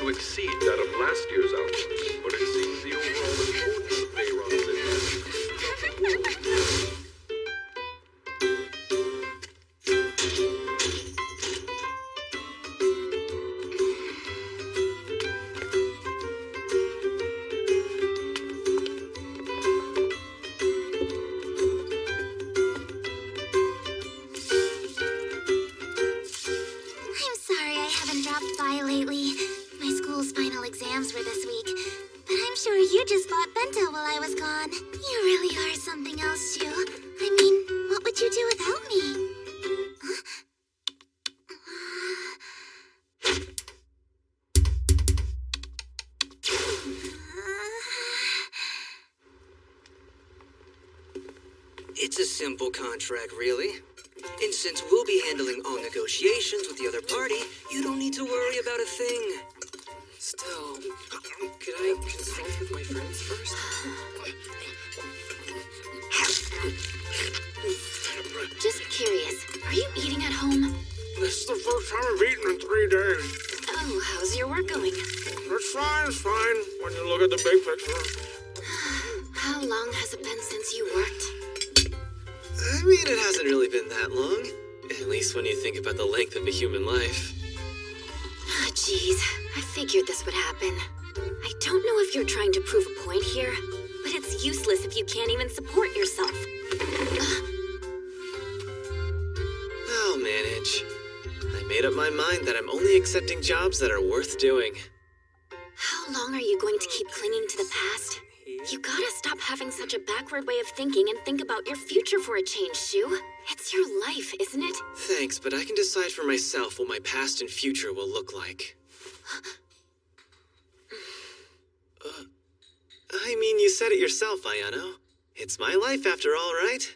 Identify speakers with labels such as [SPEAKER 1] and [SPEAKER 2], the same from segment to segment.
[SPEAKER 1] exceed that of last year's output, but it seems the overall importance of Veyron's invention.
[SPEAKER 2] I'm sorry I haven't dropped by lately. My school's final exams were this week. But I'm sure you just bought bento while I was gone. You really are something else, Shu. I mean, what would you do without me? Huh?
[SPEAKER 3] It's a simple contract, really. And since we'll be handling all negotiations with the other party, you don't need to worry about a thing.
[SPEAKER 4] Still, could I consult with my friends first?
[SPEAKER 2] Just curious, are you eating at home?
[SPEAKER 4] This is the first time I've eaten in 3 days.
[SPEAKER 2] Oh, how's your work going?
[SPEAKER 4] It's fine, when you look at the big picture.
[SPEAKER 2] How long has it been since you worked?
[SPEAKER 5] I mean, it hasn't really been that long. At least when you think about the length of a human life.
[SPEAKER 2] Ah, jeez. I figured this would happen. I don't know if you're trying to prove a point here, but it's useless if you can't even support yourself.
[SPEAKER 5] I'll manage. I made up my mind that I'm only accepting jobs that are worth doing.
[SPEAKER 2] How long are you going to keep clinging to the past? You gotta stop having such a backward way of thinking and think about your future for a change, Shu. It's your life, isn't it?
[SPEAKER 5] Thanks, but I can decide for myself what my past and future will look like. I mean, you said it yourself, Ayano. It's my life after all, right?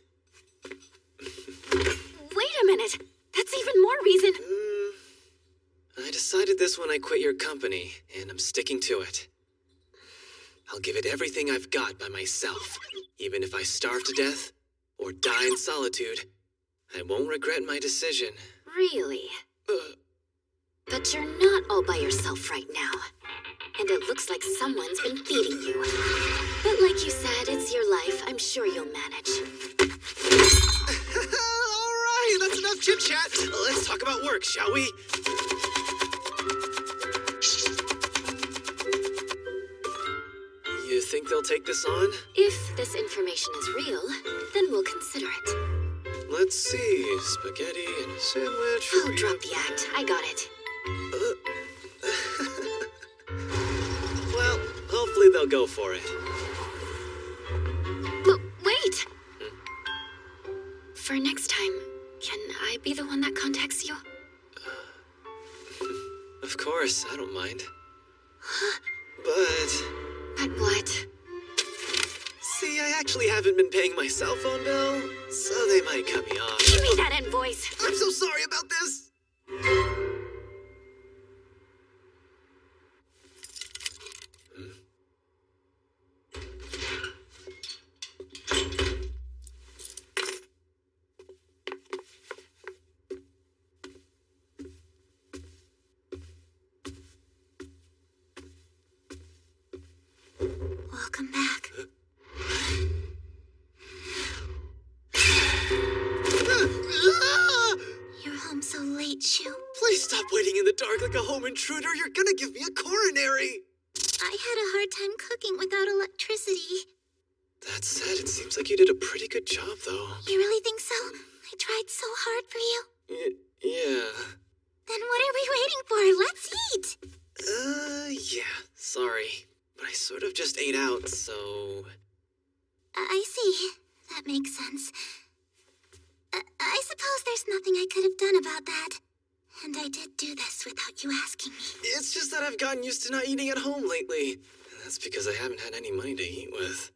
[SPEAKER 2] Wait a minute. That's even more reason.
[SPEAKER 5] I decided this when I quit your company, and I'm sticking to it. I'll give it everything I've got by myself. Even if I starve to death or die in solitude, I won't regret my decision.
[SPEAKER 2] Really? But you're not all by yourself right now. And it looks like someone's been feeding you. But like you said, it's your life. I'm sure you'll manage.
[SPEAKER 5] All right, that's enough chit-chat. Let's talk about work, shall we? You think they'll take this on?
[SPEAKER 2] If this information is real, then we'll consider it.
[SPEAKER 5] Let's see. Spaghetti and a sandwich.
[SPEAKER 2] Oh, drop the act. I got it.
[SPEAKER 5] Well, hopefully they'll go for it.
[SPEAKER 2] But wait! For next time, can I be the one that contacts you?
[SPEAKER 5] Of course, I don't mind. But
[SPEAKER 2] what?
[SPEAKER 5] see, I actually haven't been paying my cell phone bill, so they might cut me off.
[SPEAKER 2] Give me that invoice!
[SPEAKER 5] I'm so sorry about this!
[SPEAKER 2] Welcome back. You're home so late, Shu.
[SPEAKER 5] Please stop waiting in the dark like a home intruder. You're gonna give me a coronary.
[SPEAKER 2] I had a hard time cooking without electricity.
[SPEAKER 5] That said, it seems like you did a pretty good job, though.
[SPEAKER 2] You really think so? I tried so hard for you.
[SPEAKER 5] Yeah.
[SPEAKER 2] Then what are we waiting for? Let's eat!
[SPEAKER 5] Yeah. Sorry. But I sort of just ate out, so...
[SPEAKER 2] I see. That makes sense. I suppose there's nothing I could have done about that. And I did do this without you asking me.
[SPEAKER 5] It's just that I've gotten used to not eating at home lately. And that's because I haven't had any money to eat with.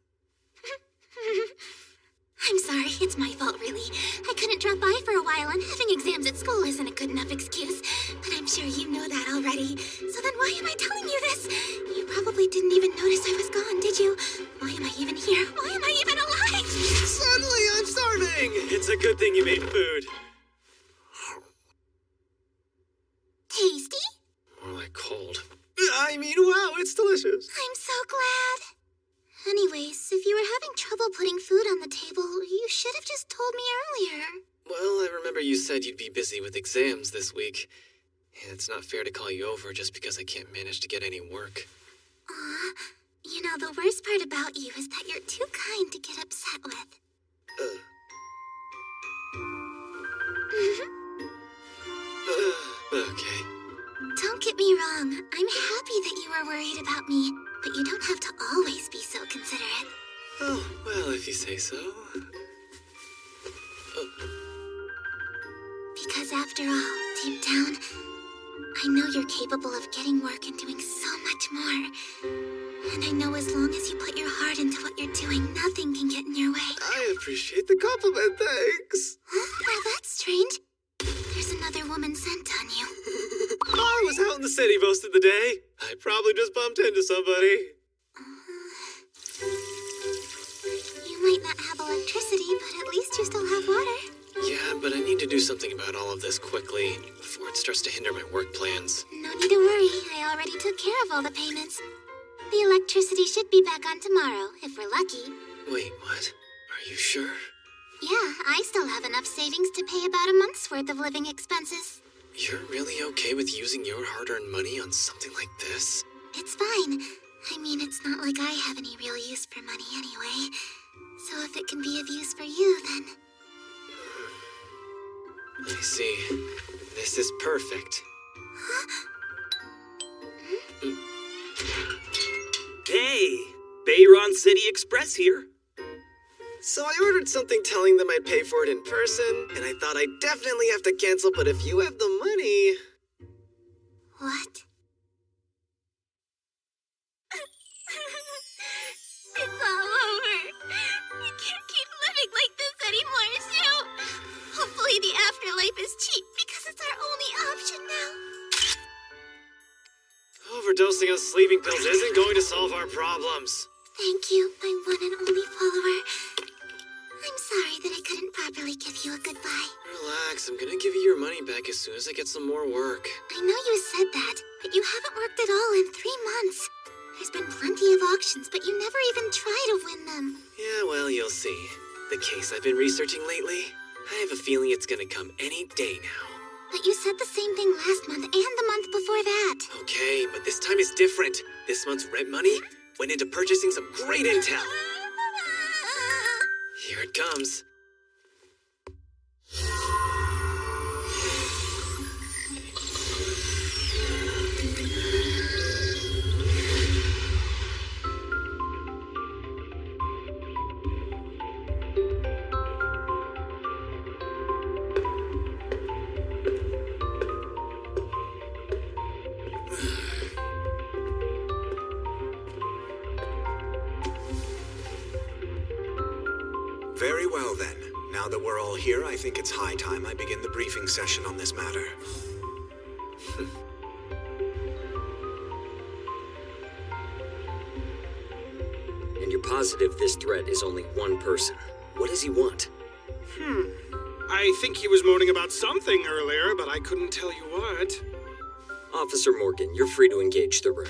[SPEAKER 2] I'm sorry, it's my fault, really. I couldn't drop by for a while, and having exams at school isn't a good enough excuse. But I'm sure you know that already. So then why am I telling you this? You probably didn't even notice I was gone, did you? Why am I even here? Why am I even alive?
[SPEAKER 5] Suddenly, I'm starving! It's a good thing you made food.
[SPEAKER 2] Tasty?
[SPEAKER 5] More like cold. I mean, wow, it's delicious.
[SPEAKER 2] I'm so glad. Anyways, if you were having trouble putting food on the table, you should have just told me earlier.
[SPEAKER 5] Well, I remember you said you'd be busy with exams this week. And it's not fair to call you over just because I can't manage to get any work.
[SPEAKER 2] Aw, you know, the worst part about you is that you're too kind to get upset with.
[SPEAKER 5] Okay.
[SPEAKER 2] Don't get me wrong, I'm happy that you are worried about me, but you don't have to always be so considerate.
[SPEAKER 5] Oh, well, if you say so.
[SPEAKER 2] Because after all, deep down, I know you're capable of getting work and doing so much more. And I know as long as you put your heart into what you're doing, nothing can get in your way.
[SPEAKER 5] I appreciate the compliment, thanks.
[SPEAKER 2] Huh? Well, that's strange. There's another woman sent on you.
[SPEAKER 5] I was out in the city most of the day. I probably just bumped into somebody.
[SPEAKER 2] You might not have electricity, but at least you still have water.
[SPEAKER 5] Yeah, but I need to do something about all of this quickly before it starts to hinder my work plans.
[SPEAKER 2] No need to worry. I already took care of all the payments. The electricity should be back on tomorrow, if we're lucky.
[SPEAKER 5] Wait, what? Are you sure?
[SPEAKER 2] Yeah, I still have enough savings to pay about a month's worth of living expenses.
[SPEAKER 5] You're really okay with using your hard-earned money on something like this?
[SPEAKER 2] It's fine. I mean, it's not like I have any real use for money anyway. So if it can be of use for you, then...
[SPEAKER 5] I see. This is perfect.
[SPEAKER 6] Hey, Bayron City Express here.
[SPEAKER 5] So I ordered something telling them I'd pay for it in person, and I thought I'd definitely have to cancel, but if you have the money...
[SPEAKER 2] What? It's all over. You can't keep living like this anymore, Shu. Hopefully the afterlife is cheap because it's our only option now.
[SPEAKER 5] Overdosing on sleeping pills isn't going to solve our problems.
[SPEAKER 2] Thank you, my one and only follower. I'm sorry that I couldn't properly give you a goodbye.
[SPEAKER 5] Relax, I'm gonna give you your money back as soon as I get some more work.
[SPEAKER 2] I know you said that, but you haven't worked at all in 3 months. There's been plenty of auctions, but you never even try to win them.
[SPEAKER 5] Yeah, well, you'll see. The case I've been researching lately, I have a feeling it's gonna come any day now.
[SPEAKER 2] But you said the same thing last month and the month before that.
[SPEAKER 5] Okay, but this time is different. This month's rent money went into purchasing some great intel. Here it comes.
[SPEAKER 7] Very well, then. Now that we're all here, I think it's high time I begin the briefing session on this matter.
[SPEAKER 6] And you're positive this threat is only one person. What does he want?
[SPEAKER 8] I think he was moaning about something earlier, but I couldn't tell you what.
[SPEAKER 6] Officer Morgan, you're free to engage the room.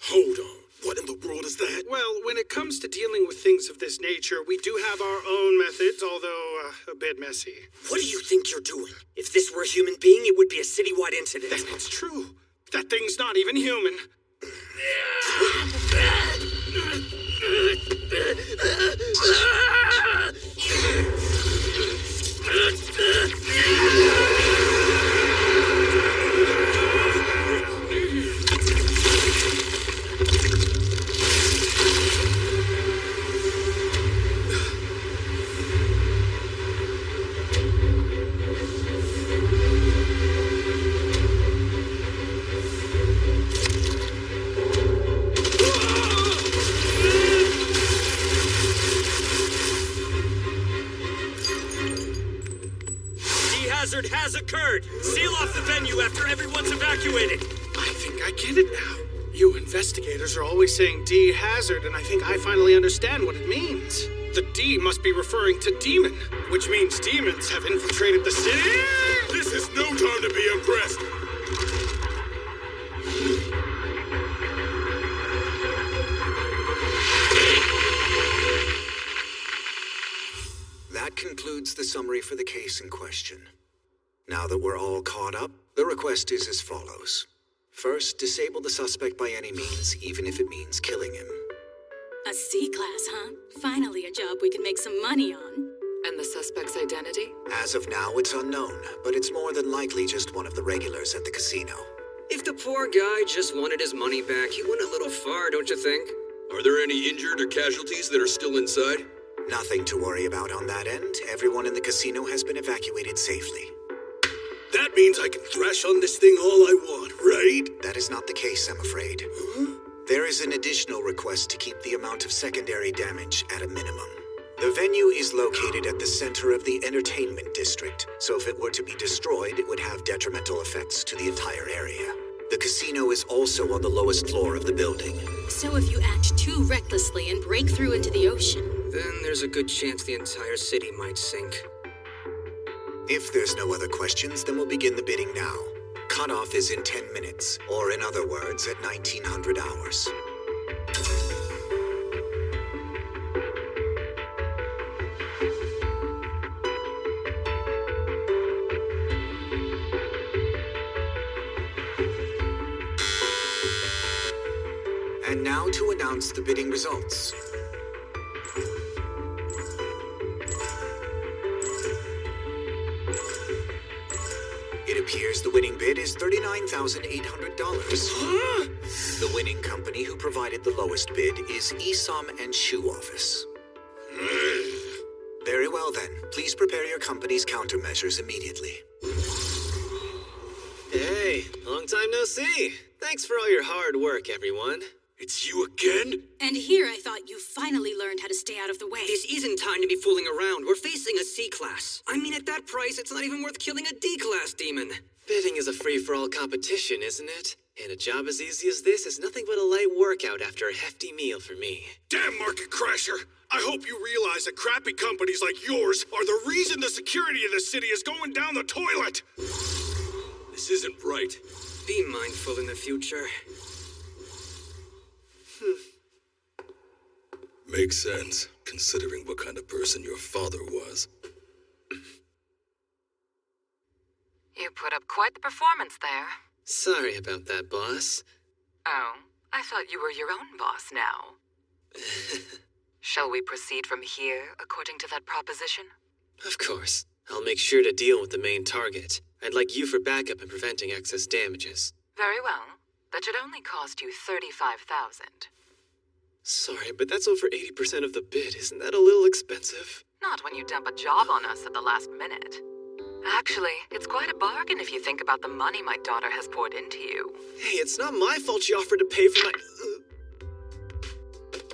[SPEAKER 8] Hold on. What in the world is that? Well, when it comes to dealing with things of this nature, we do have our own methods, although a bit messy.
[SPEAKER 6] What do you think you're doing? If this were a human being, it would be a citywide incident.
[SPEAKER 8] That's true. That thing's not even human.
[SPEAKER 6] Hazard has occurred. Seal off the venue after everyone's evacuated.
[SPEAKER 8] I think I get it now. You investigators are always saying D-hazard, and I think I finally understand what it means. the D must be referring to demon, which means demons have infiltrated the city.
[SPEAKER 1] This is no time to be impressed.
[SPEAKER 7] That concludes the summary for the case in question. Now that we're all caught up, the request is as follows. First, disable the suspect by any means, even if it means killing him.
[SPEAKER 9] A C-class, huh? Finally a job we can make some money on.
[SPEAKER 4] And the suspect's identity?
[SPEAKER 7] As of now, it's unknown, but it's more than likely just one of the regulars at the casino.
[SPEAKER 3] If the poor guy just wanted his money back, he went a little far, don't you think?
[SPEAKER 1] Are there any injured or casualties that are still inside?
[SPEAKER 7] Nothing to worry about on that end. Everyone in the casino has been evacuated safely.
[SPEAKER 1] That means I can thrash on this thing all I want, right?
[SPEAKER 7] That is not the case, I'm afraid. There is an additional request to keep the amount of secondary damage at a minimum. The venue is located at the center of the entertainment district, so if it were to be destroyed, it would have detrimental effects to the entire area. The casino is also on the lowest floor of the building.
[SPEAKER 9] So if you act too recklessly and break through into the ocean...
[SPEAKER 3] Then there's a good chance the entire city might sink.
[SPEAKER 7] If there's no other questions, then we'll begin the bidding now. Cutoff is in 10 minutes, or in other words, at 1900 hours. And now to announce the bidding results. It appears the winning bid is $39,800. The winning company who provided the lowest bid is Isom and Shoe Office. Very well then. Please prepare your company's countermeasures immediately.
[SPEAKER 5] Hey, long time no see. Thanks for all your hard work, everyone.
[SPEAKER 1] It's you again?
[SPEAKER 9] And here I thought you finally learned how to stay out of the way.
[SPEAKER 3] This isn't time to be fooling around. We're facing a C-class. I mean, at that price, it's not even worth killing a D-class demon.
[SPEAKER 5] Bidding is a free-for-all competition, isn't it? And a job as easy as this is nothing but a light workout after a hefty meal for me.
[SPEAKER 1] Damn market crasher! I hope you realize that crappy companies like yours are the reason the security of the city is going down the toilet! This isn't right.
[SPEAKER 3] Be mindful in the future.
[SPEAKER 1] Makes sense, considering what kind of person your father was.
[SPEAKER 10] You put up quite the performance there.
[SPEAKER 5] Sorry about that, boss.
[SPEAKER 10] Oh, I thought you were your own boss now. Shall we proceed from here, according to that proposition?
[SPEAKER 5] Of course. I'll make sure to deal with the main target. I'd like you for backup in preventing excess damages.
[SPEAKER 10] Very well. That should only cost you $35,000.
[SPEAKER 5] Sorry, but that's over 80% of the bid. Isn't that a little expensive?
[SPEAKER 10] Not when you dump a job on us at the last minute. Actually, it's quite a bargain if you think about the money my daughter has poured into you.
[SPEAKER 5] Hey, it's not my fault she offered to pay for my...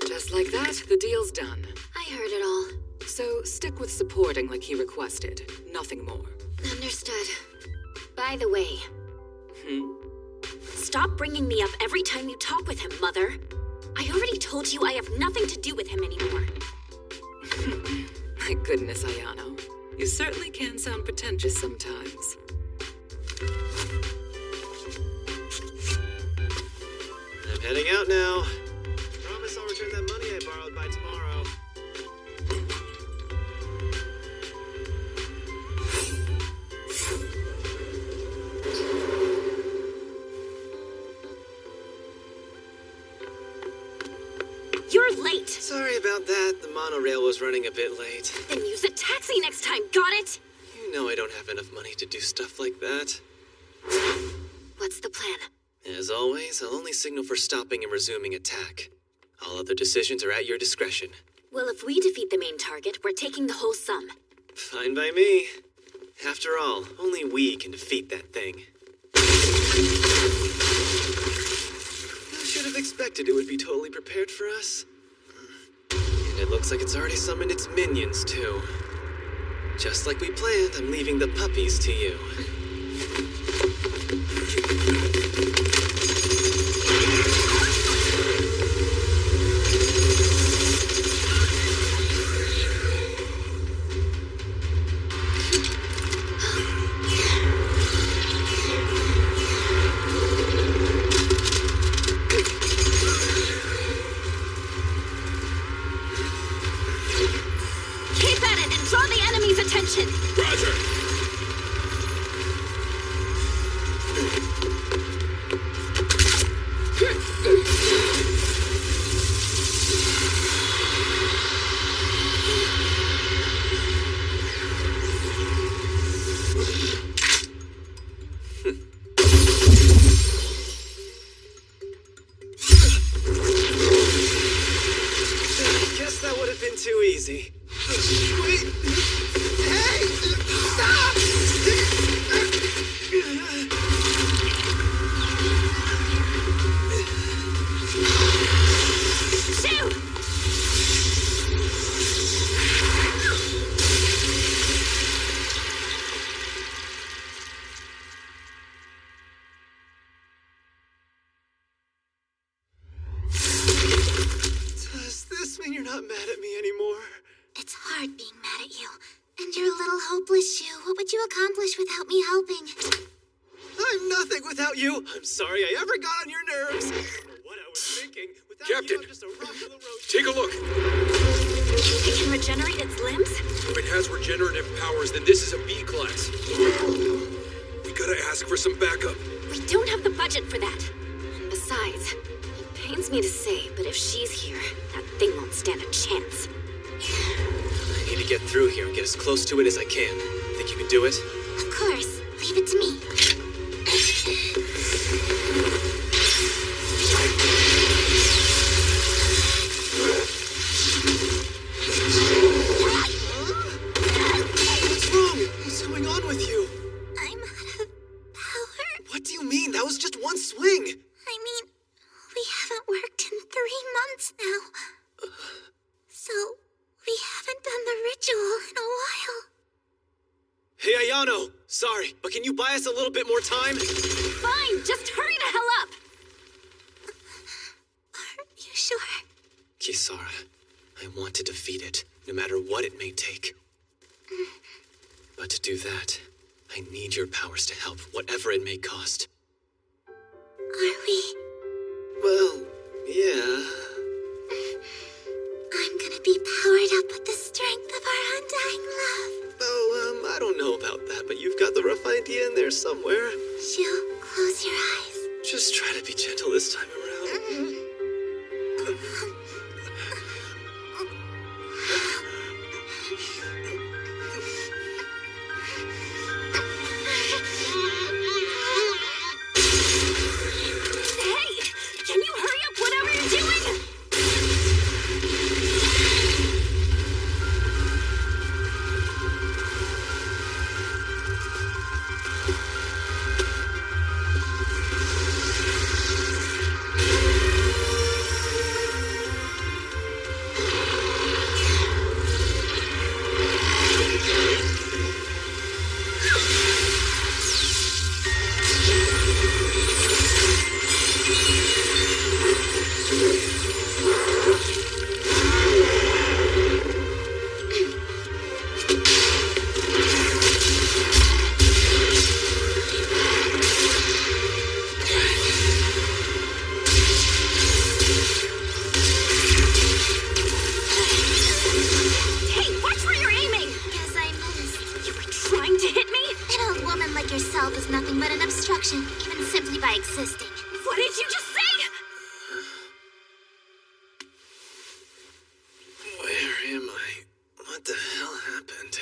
[SPEAKER 10] Just like that, the deal's done.
[SPEAKER 2] I heard it all.
[SPEAKER 10] So stick with supporting like he requested. Nothing more.
[SPEAKER 2] Understood. By the way... Stop bringing me up every time you talk with him, Mother. I already told you I have nothing to do with him anymore.
[SPEAKER 10] My goodness, Ayano. You certainly can sound pretentious sometimes.
[SPEAKER 5] I'm heading out now. Promise I'll return that money I borrowed by tomorrow.
[SPEAKER 2] You're late!
[SPEAKER 5] Sorry about that. The monorail was running a bit late.
[SPEAKER 2] Then use a taxi next time, got it?
[SPEAKER 5] You know I don't have enough money to do stuff like that.
[SPEAKER 2] What's the plan?
[SPEAKER 5] As always, I'll only signal for stopping and resuming attack. All other decisions are at your discretion.
[SPEAKER 2] Well, if we defeat the main target, we're taking the whole sum.
[SPEAKER 5] Fine by me. After all, only we can defeat that thing. I should have expected it would be totally prepared for us. And it looks like it's already summoned its minions, too. Just like we planned, I'm leaving the puppies to you.
[SPEAKER 9] attention.
[SPEAKER 1] Roger!
[SPEAKER 5] Guess that would have been too easy. Wait! Hey! Stop!
[SPEAKER 9] Shoot!
[SPEAKER 5] Does this mean you're not mad at me anymore?
[SPEAKER 2] It's hard being mad at you. And you're a little hopeless, Shu. What would you accomplish without me helping?
[SPEAKER 5] I'm nothing without you. I'm sorry I ever got on your nerves. What I was thinking. Without
[SPEAKER 1] Captain,
[SPEAKER 5] you, I'm just a rock on the road.
[SPEAKER 1] Take a look.
[SPEAKER 9] It can regenerate its limbs?
[SPEAKER 1] If it has regenerative powers, then this is a B class. We gotta ask for some backup.
[SPEAKER 9] We don't have the budget for that. And besides, it pains me to say, but if she's here, that thing won't stand a chance.
[SPEAKER 5] I need to get through here and get as close to it as I can. Think you can do it?
[SPEAKER 2] Of course. Leave it to me.
[SPEAKER 5] What's wrong? What's going on with you?
[SPEAKER 2] I'm out of power.
[SPEAKER 5] What do you mean? That was just one swing.
[SPEAKER 2] I mean, we haven't worked in 3 months now. So, we haven't done the ritual in a while.
[SPEAKER 5] Hey, Ayano. Sorry, but can you buy us a little bit more time?
[SPEAKER 9] Fine, just hurry the hell up!
[SPEAKER 2] Are you sure?
[SPEAKER 5] Kisara, I want to defeat it, no matter what it may take. But to do that, I need your powers to help, whatever it may cost.
[SPEAKER 2] Are we?
[SPEAKER 5] Well, yeah.
[SPEAKER 2] I'm gonna be powered up with the strength of our undying love.
[SPEAKER 5] Oh, I don't know about that, but you've got the rough idea in there somewhere.
[SPEAKER 2] Shu, close your eyes.
[SPEAKER 5] Just try to be gentle this time around.
[SPEAKER 9] Hey! Can you hurry up whatever you're doing? Hey, watch where you're aiming!
[SPEAKER 2] Guess I missed.
[SPEAKER 9] You were trying to hit me?
[SPEAKER 2] An old woman like yourself is nothing but an obstruction, even simply by existing.
[SPEAKER 9] What did you just say?
[SPEAKER 5] Where am I? What the hell happened?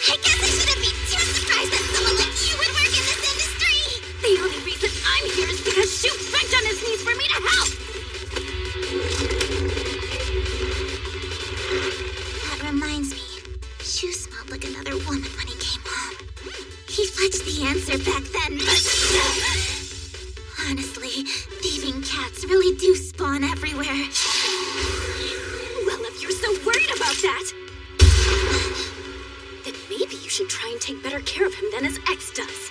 [SPEAKER 2] I guess I shouldn't be too surprised that someone like you would work in this industry!
[SPEAKER 9] The only reason I'm here is because Shu begged on his knees for me to help!
[SPEAKER 2] That reminds me. Shu smelled like another woman when he came home. He fudged the answer back then, but... Honestly, thieving cats really do spawn everywhere.
[SPEAKER 9] Well, if you're so worried about that, then maybe you should try and take better care of him than his ex does.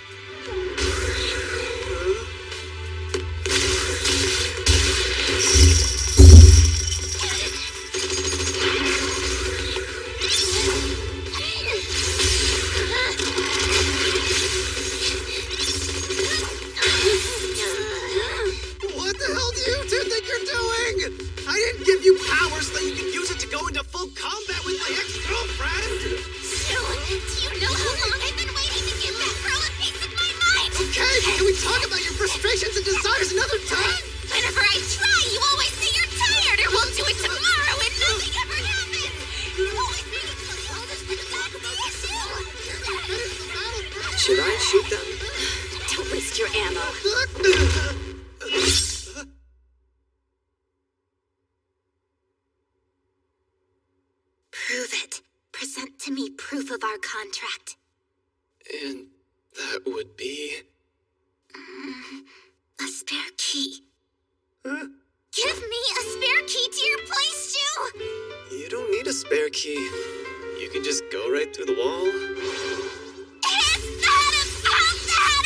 [SPEAKER 5] What the hell do you two think you're doing? I I didn't give you powers so that you could use it to go into full combat with my ex-girlfriend!
[SPEAKER 2] Shu, do you know how long I've been waiting to give that girl a piece of my mind?
[SPEAKER 5] Okay, can we talk about your frustrations and desires another time?
[SPEAKER 2] Whenever I try, you always say you're tired or we'll do it tomorrow and nothing ever happens. You always make it so that's the issue.
[SPEAKER 3] Should I shoot them?
[SPEAKER 9] Don't waste your ammo.
[SPEAKER 2] Prove it. Present to me proof of our contract.
[SPEAKER 5] And that would be...
[SPEAKER 2] A spare key.
[SPEAKER 5] Huh?
[SPEAKER 2] Give me a spare key to your place, Shu!
[SPEAKER 5] You don't need a spare key. You can just go right through the wall.
[SPEAKER 2] It's not about that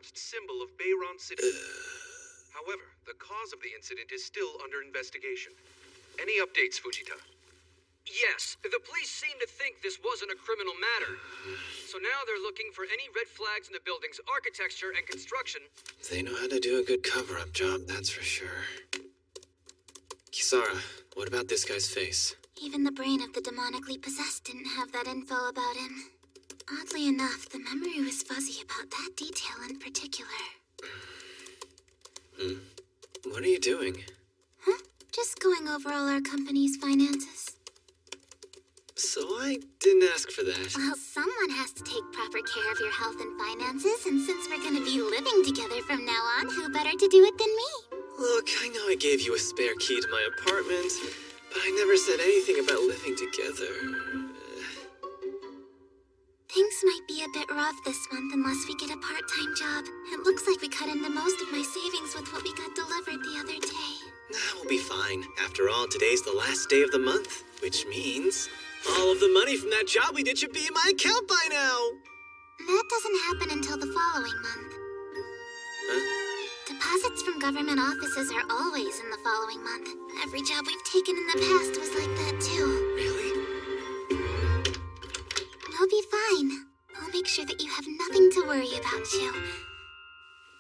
[SPEAKER 2] at
[SPEAKER 11] symbol of Bayron City. However, the cause of the incident is still under investigation. Any updates, Fujita?
[SPEAKER 3] Yes, the police seem to think this wasn't a criminal matter. So now they're looking for any red flags in the building's architecture and construction.
[SPEAKER 5] They know how to do a good cover-up job, that's for sure. Kisara, what about this guy's face?
[SPEAKER 2] Even the brain of the demonically possessed didn't have that info about him. Oddly enough, the memory was fuzzy about that detail in particular.
[SPEAKER 5] What are you doing?
[SPEAKER 2] Huh? Just going over all our company's finances.
[SPEAKER 5] So I didn't ask for that.
[SPEAKER 2] Well, someone has to take proper care of your health and finances, and since we're gonna be living together from now on, who better to do it than me?
[SPEAKER 5] Look, I know I gave you a spare key to my apartment, but I never said anything about living together.
[SPEAKER 2] Things might be a bit rough this month unless we get a part-time job. It looks like we cut into most of my savings with what we got delivered the other day.
[SPEAKER 5] Nah, we'll be fine. After all, today's the last day of the month, which means all of the money from that job we did should be in my account by now.
[SPEAKER 2] That doesn't happen until the following month.
[SPEAKER 5] Huh?
[SPEAKER 2] Deposits from government offices are always in the following month. Every job we've taken in the past was like that too.
[SPEAKER 5] Really?
[SPEAKER 2] We'll be fine. I'll make sure that you have nothing to worry about, Shu.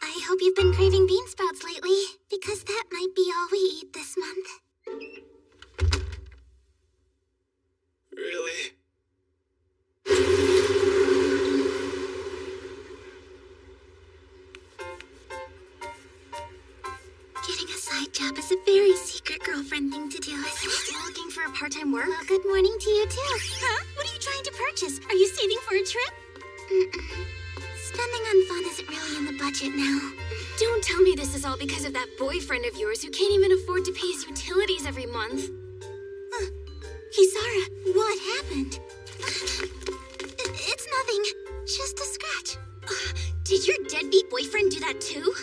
[SPEAKER 2] I hope you've been craving bean sprouts lately, because that might be all we eat this month.
[SPEAKER 5] Really?
[SPEAKER 2] Getting a side job is a very secret girlfriend thing to do, isn't it?
[SPEAKER 9] Still looking for a part-time work?
[SPEAKER 2] Well, good morning to you, too.
[SPEAKER 9] Huh? What are you trying to purchase? Are you saving for a trip?
[SPEAKER 2] Spending on fun isn't really in the budget now.
[SPEAKER 9] Don't tell me this is all because of that boyfriend of yours who can't even afford to pay his utilities every month.
[SPEAKER 2] Kisara, what happened? It's nothing. Just a scratch.
[SPEAKER 9] Did your deadbeat boyfriend do that too?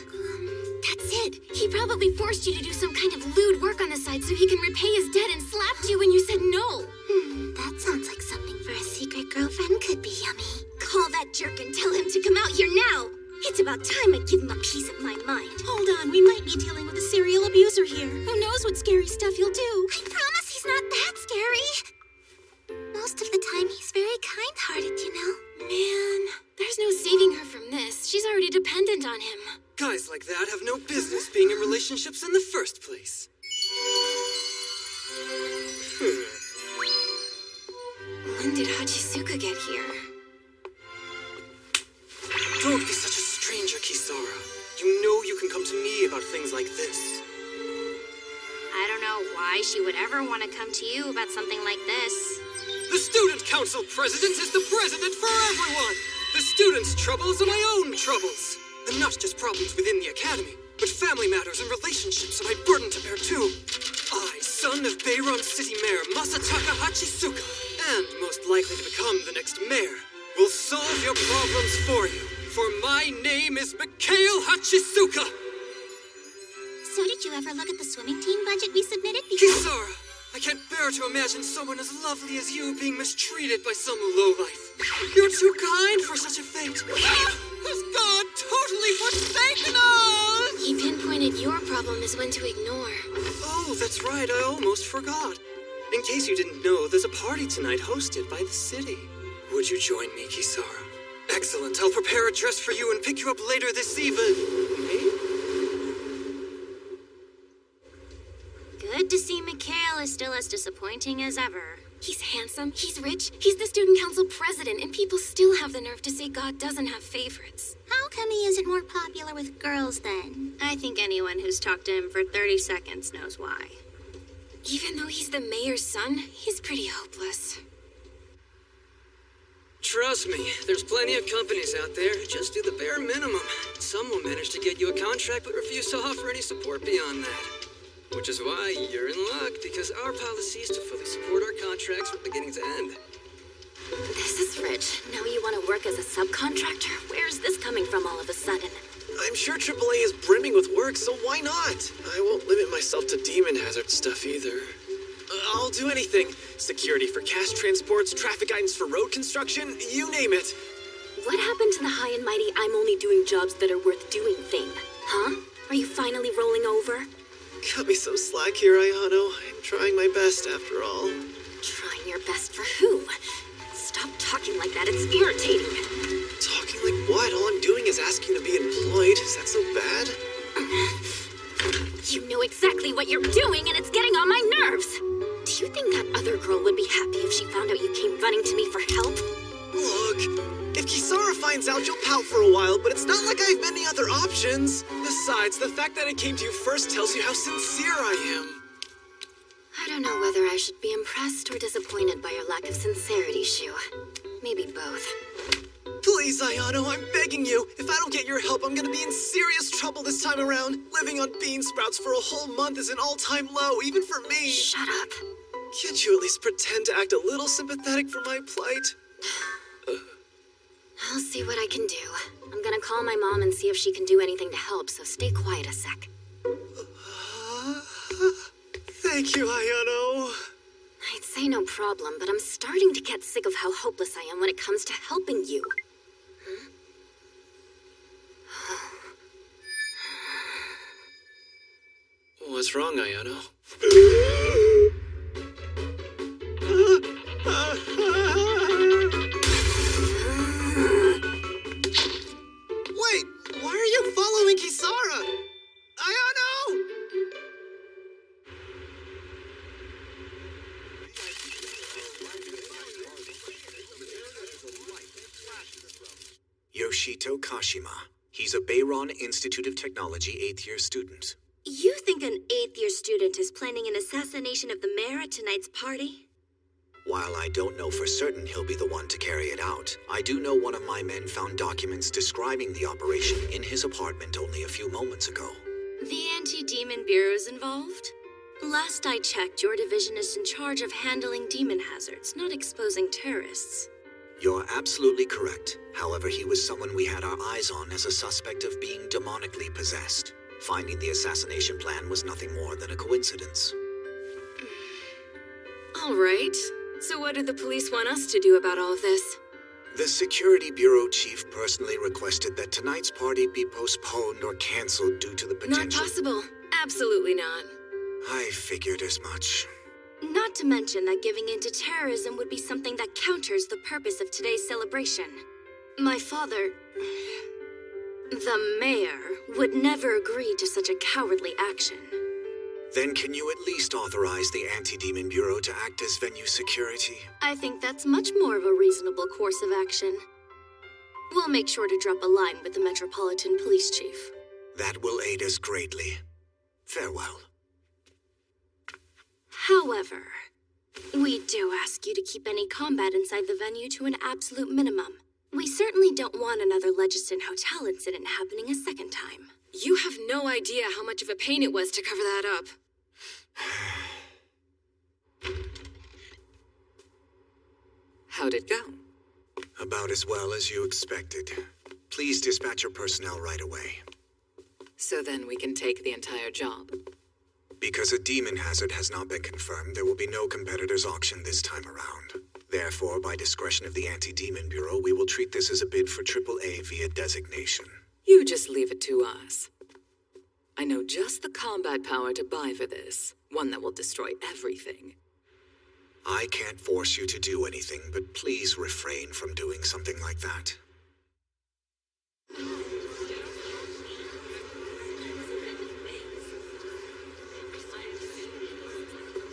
[SPEAKER 9] That's it. He probably forced you to do some kind of lewd work on the side so he can repay his debt and slapped you when you said no.
[SPEAKER 2] That sounds like something for a secret girlfriend could be yummy.
[SPEAKER 9] Call that jerk and tell him to come out here now. It's about time I give him a piece of my mind.
[SPEAKER 12] Hold on, we might be dealing with a serial abuser here. Who knows what scary stuff he'll do?
[SPEAKER 2] I promise he's not that scary. Most of the time, he's very kind-hearted, you know.
[SPEAKER 9] Man, there's no saving her from this. She's already dependent on him.
[SPEAKER 3] Guys like that have no business being in relationships in the first place.
[SPEAKER 9] When did Hachisuka get here?
[SPEAKER 3] Don't be such a stranger, Kisara. You know you can come to me about things like this.
[SPEAKER 9] I don't know why she would ever want to come to you about something like this.
[SPEAKER 3] The Student Council
[SPEAKER 4] council president is the president for everyone! The students' troubles are my own troubles! And not just problems within the academy, but family matters and relationships are my burden to bear too. I, son of Beiron City Mayor Masataka Hachisuka, and most likely to become the next mayor, will solve your problems for you. For my name is Mikhail Hachisuka!
[SPEAKER 2] So did you ever look at the swimming team budget we submitted?
[SPEAKER 4] Kisara! I can't bear to imagine someone as lovely as you being mistreated by some lowlife. You're too kind for such a fate. Has God totally forsaken us?
[SPEAKER 9] He pinpointed your problem as when to ignore.
[SPEAKER 4] Oh, that's right, I almost forgot. In case you didn't know, there's a party tonight hosted by the city. Would you join me, Kisara? Excellent, I'll prepare a dress for you and pick you up later this evening.
[SPEAKER 9] Good to see Mikhail is still as disappointing as ever.
[SPEAKER 12] He's handsome, he's rich, he's the student council president, and people still have the nerve to say God doesn't have favorites.
[SPEAKER 2] How come he isn't more popular with girls then?
[SPEAKER 9] I think anyone who's talked to him for 30 seconds knows why.
[SPEAKER 12] Even though he's the mayor's son, he's pretty hopeless.
[SPEAKER 3] Trust me, there's plenty of companies out there who just do the bare minimum. Some will manage to get you a contract but refuse to offer any support beyond that. Which is why you're in luck, because our policy is to fully support our contracts from beginning to end.
[SPEAKER 12] This is rich. Now you want to work as a subcontractor? Where's this coming from all of a sudden?
[SPEAKER 5] I'm sure AAA is brimming with work, so why not? I won't limit myself to demon hazard stuff either. I'll do anything. Security for cash transports, traffic guidance for road construction, you name it.
[SPEAKER 12] What happened to the high and mighty I'm only doing jobs that are worth doing thing? Huh? Are you finally rolling over?
[SPEAKER 5] Cut me some slack here, Ayano. I'm trying my best after all.
[SPEAKER 12] Trying your best for who? Stop talking like that, it's irritating.
[SPEAKER 5] Talking like what? All I'm doing is asking to be employed. Is that so bad?
[SPEAKER 12] You know exactly what you're doing, and it's getting on my nerves. Do you think that other girl would be happy if she found out you came running to me for help?
[SPEAKER 5] Look, if Kisara finds out, you'll pout for a while, but it's not like I have many other options. Besides, the fact that I came to you first tells you how sincere I am.
[SPEAKER 12] I don't know whether I should be impressed or disappointed by your lack of sincerity, Shu. Maybe both.
[SPEAKER 5] Please, Ayano, I'm begging you. If I don't get your help, I'm gonna be in serious trouble this time around. Living on bean sprouts for a whole month is an all-time low, even for me.
[SPEAKER 12] Shut up.
[SPEAKER 5] Can't you at least pretend to act a little sympathetic for my plight?
[SPEAKER 12] I'll see what I can do. I'm gonna call my mom and see if she can do anything to help, so stay quiet a sec.
[SPEAKER 5] Thank you, Ayano.
[SPEAKER 12] I'd say no problem, but I'm starting to get sick of how hopeless I am when it comes to helping you.
[SPEAKER 5] What's wrong, Ayano? Wait, why are you following Kisara? Ayano!
[SPEAKER 7] Yoshito Kashima. He's a Beiron Institute of Technology 8th-year student.
[SPEAKER 12] You think an 8th-year student is planning an assassination of the mayor at tonight's party?
[SPEAKER 7] While I don't know for certain he'll be the one to carry it out, I do know one of my men found documents describing the operation in his apartment only a few moments ago.
[SPEAKER 12] The Anti-Demon Bureau's involved? Last I checked, your division is in charge of handling demon hazards, not exposing terrorists.
[SPEAKER 7] You're absolutely correct. However, he was someone we had our eyes on as a suspect of being demonically possessed. Finding the assassination plan was nothing more than a coincidence.
[SPEAKER 12] All right. So what do the police want us to do about all of this?
[SPEAKER 7] The Security Bureau chief personally requested that tonight's party be postponed or canceled due to the potential—
[SPEAKER 12] Not possible. Absolutely not.
[SPEAKER 7] I figured as much.
[SPEAKER 12] Not to mention that giving in to terrorism would be something that counters the purpose of today's celebration. My father, the mayor, would never agree to such a cowardly action.
[SPEAKER 7] Then can you at least authorize the Anti-Demon Bureau to act as venue security?
[SPEAKER 12] I think that's much more of a reasonable course of action. We'll make sure to drop a line with the Metropolitan Police Chief.
[SPEAKER 7] That will aid us greatly. Farewell.
[SPEAKER 12] However, We do ask you to keep any combat inside the venue to an absolute minimum. We certainly don't want another Legiston Hotel incident happening a second time.
[SPEAKER 13] You have no idea how much of a pain it was to cover that up.
[SPEAKER 10] How'd it go?
[SPEAKER 7] About as well as you expected. Please dispatch your personnel right away.
[SPEAKER 10] So then we can take the entire job.
[SPEAKER 7] Because a demon hazard has not been confirmed, there will be no competitor's auction this time around. Therefore, by discretion of the Anti-Demon Bureau, we will treat this as a bid for AAA via designation.
[SPEAKER 10] You just leave it to us. I know just the combat power to buy for this. One that will destroy everything.
[SPEAKER 7] I can't force you to do anything, but please refrain from doing something like that.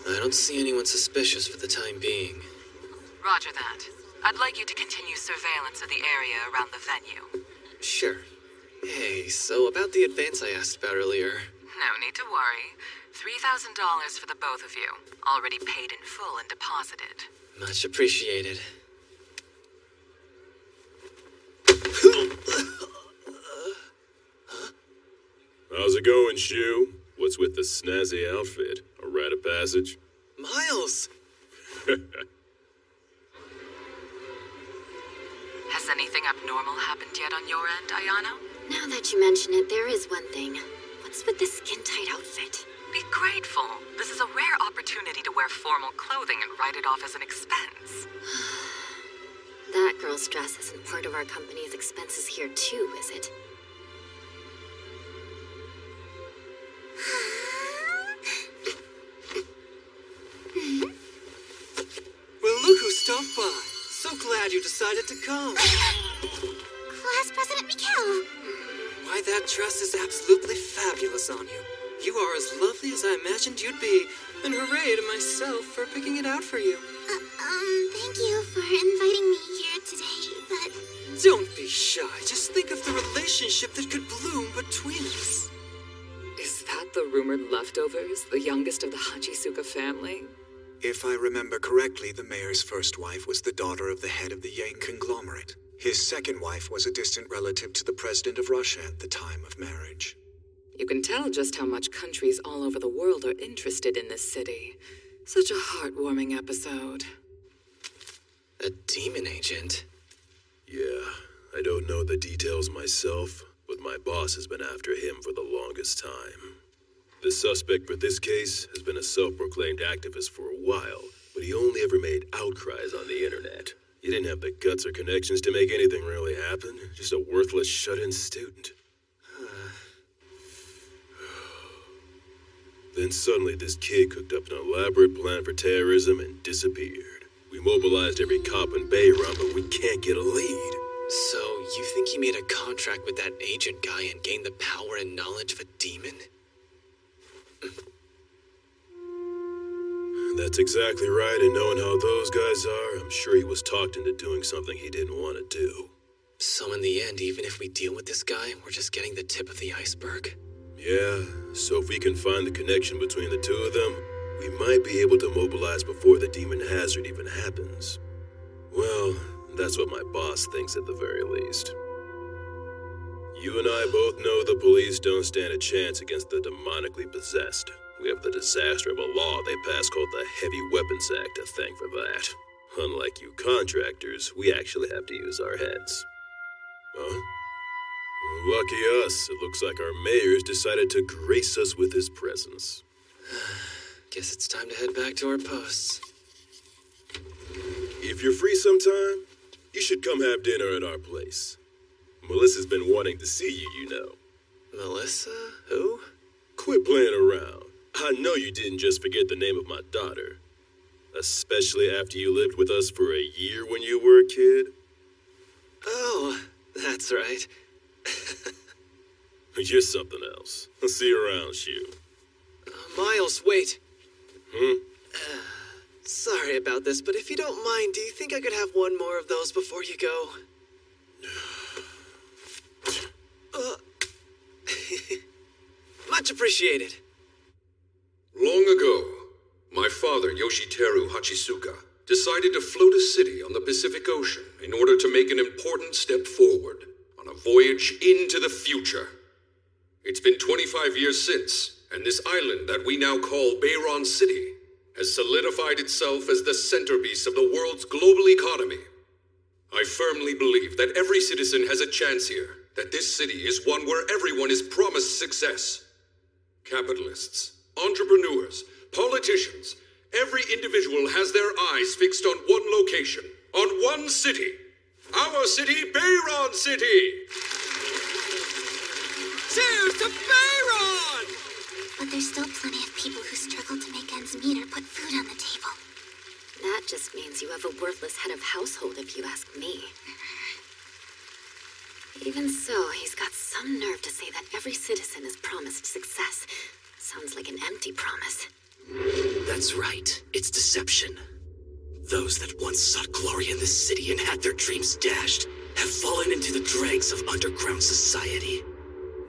[SPEAKER 5] I don't see anyone suspicious for the time being.
[SPEAKER 10] Roger that. I'd like you to continue surveillance of the area around the venue.
[SPEAKER 5] Sure. Hey, so about the advance I asked about earlier.
[SPEAKER 10] No need to worry. $3,000 for the both of you. Already paid in full and deposited.
[SPEAKER 5] Much appreciated.
[SPEAKER 14] How's it going, Shu? What's with the snazzy outfit? A rite of passage?
[SPEAKER 5] Miles!
[SPEAKER 10] Has anything abnormal happened yet on your end, Ayano?
[SPEAKER 9] Now that you mention it, there is one thing. What's with the skin-tight outfit?
[SPEAKER 10] Be grateful. This is a rare opportunity to wear formal clothing and write it off as an expense.
[SPEAKER 9] That girl's dress isn't part of our company's expenses here too, is it?
[SPEAKER 4] Well, look who stopped by. So glad you decided to come.
[SPEAKER 2] Class President Mikhail!
[SPEAKER 4] Why, that dress is absolutely fabulous on you. You are as lovely as I imagined you'd be. And hooray to myself for picking it out for you.
[SPEAKER 2] Thank you for inviting me here today, but...
[SPEAKER 4] Don't be shy. Just think of the relationship that could bloom between us.
[SPEAKER 10] Is that the rumored leftovers, the youngest of the Hachisuka family?
[SPEAKER 7] If I remember correctly, the mayor's first wife was the daughter of the head of the Yang conglomerate. His second wife was a distant relative to the president of Russia at the time of marriage.
[SPEAKER 10] You can tell just how much countries all over the world are interested in this city. Such a heartwarming episode.
[SPEAKER 5] A demon agent?
[SPEAKER 14] Yeah, I don't know the details myself, but my boss has been after him for the longest time. The suspect for this case has been a self-proclaimed activist for a while, but he only ever made outcries on the internet. He didn't have the guts or connections to make anything really happen, just a worthless shut-in student. Then suddenly this kid cooked up an elaborate plan for terrorism and disappeared. We mobilized every cop in Beirut, but we can't get a lead.
[SPEAKER 5] So, you think he made a contract with that agent guy and gained the power and knowledge of a demon?
[SPEAKER 14] That's exactly right, and knowing how those guys are, I'm sure he was talked into doing something he didn't want to do.
[SPEAKER 5] So in the end, even if we deal with this guy, we're just getting the tip of the iceberg?
[SPEAKER 14] Yeah, so if we can find the connection between the two of them, we might be able to mobilize before the demon hazard even happens. Well, that's what my boss thinks at the very least. You and I both know the police don't stand a chance against the demonically possessed. We have the disaster of a law they passed called the Heavy Weapons Act to thank for that. Unlike you contractors, we actually have to use our heads. Huh? Lucky us, it looks like our mayor's decided to grace us with his presence.
[SPEAKER 5] Guess it's time to head back to our posts.
[SPEAKER 14] If you're free sometime, you should come have dinner at our place. Melissa's been wanting to see you, you know.
[SPEAKER 5] Melissa? Who?
[SPEAKER 14] Quit playing around. I know you didn't just forget the name of my daughter. Especially after you lived with us for a year when you were a kid.
[SPEAKER 5] Oh, that's right.
[SPEAKER 14] You're something else. I'll see you around, Shu.
[SPEAKER 5] Miles, wait.
[SPEAKER 14] Hmm?
[SPEAKER 5] Sorry about this, but if you don't mind, do you think I could have one more of those before you go? Much appreciated.
[SPEAKER 15] Long ago,
[SPEAKER 11] My father, Yoshiteru Hachisuka, decided to float a city on the Pacific Ocean in order to make an important step forward on a voyage into the future. It's been 25 years since, and this island that we now call Bayron City has solidified itself as the centerpiece of the world's global economy. I firmly believe that every citizen has a chance here, that this city is one where everyone is promised success. Capitalists, entrepreneurs, politicians, every individual has their eyes fixed on one location, on one city. Our city, Bayron City!
[SPEAKER 4] Cheers to Bayron!
[SPEAKER 2] But there's still plenty of people who struggle to make ends meet or put food on the table.
[SPEAKER 13] That just means you have a worthless head of household, if you ask me. Even so, he's got some nerve to say that every citizen is promised success. Sounds like an empty promise.
[SPEAKER 15] That's right. It's deception. Those that once sought glory in this city and had their dreams dashed have fallen into the dregs of underground society.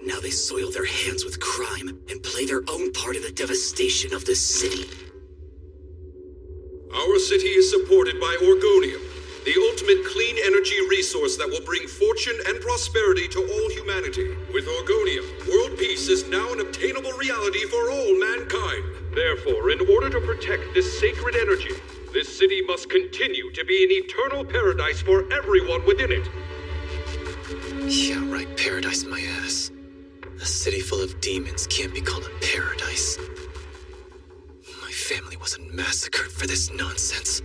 [SPEAKER 15] Now they soil their hands with crime and play their own part in the devastation of this city.
[SPEAKER 11] Our city is supported by Orgonium, the ultimate clean energy resource that will bring fortune and prosperity to all humanity. With Orgonium, world peace is now an obtainable reality for all mankind. Therefore, in order to protect this sacred energy, this city must continue to be an eternal paradise for everyone within it.
[SPEAKER 5] Yeah, right, paradise my ass. A city full of demons can't be called a paradise. My family wasn't massacred for this nonsense.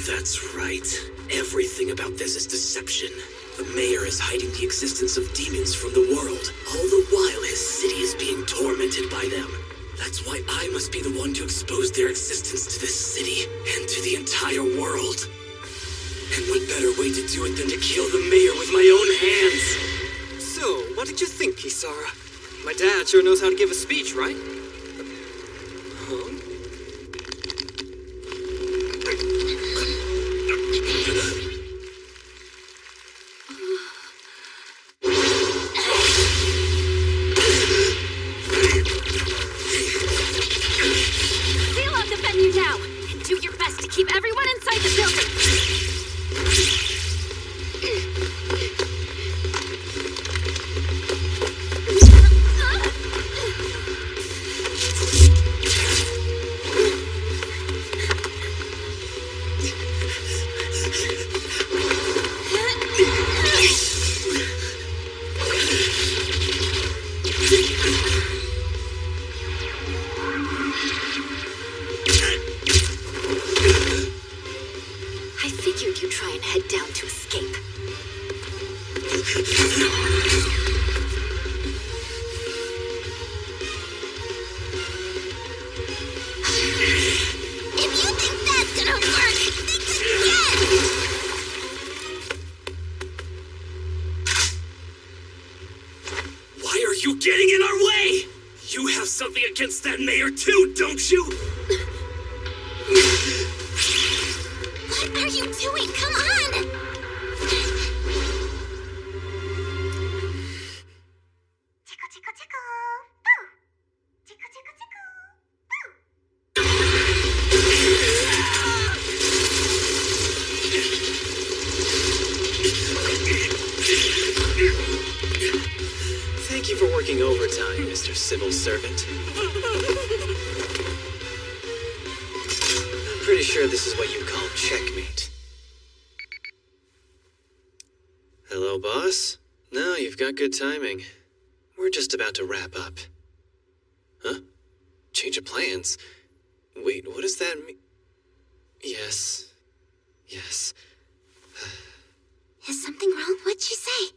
[SPEAKER 15] That's right. Everything about this is deception. The mayor is hiding the existence of demons from the world, all the while his city is being tormented by them. That's why I must be the one to expose their existence to this city and to the entire world. And what better way to do it than to kill the mayor with my own hands?
[SPEAKER 4] So, what did you think, Kisara? My dad sure knows how to give a speech, right? Huh?
[SPEAKER 12] Seal will defend you now, and do your best to keep everyone inside the building. I figured you'd try and head down to escape.
[SPEAKER 2] If you think that's gonna work, think again!
[SPEAKER 15] Why are you getting in our way? You have something against that mayor too, don't you?
[SPEAKER 2] What are you doing? Come on!
[SPEAKER 5] Thank you for working overtime, Mr. Civil Servant. I'm pretty sure this is what you call checkmate. Hello, boss? No, you've got good timing. We're just about to wrap up. Huh? Change of plans? Wait, what does that mean? Yes. Yes.
[SPEAKER 2] Is something wrong? What'd she say?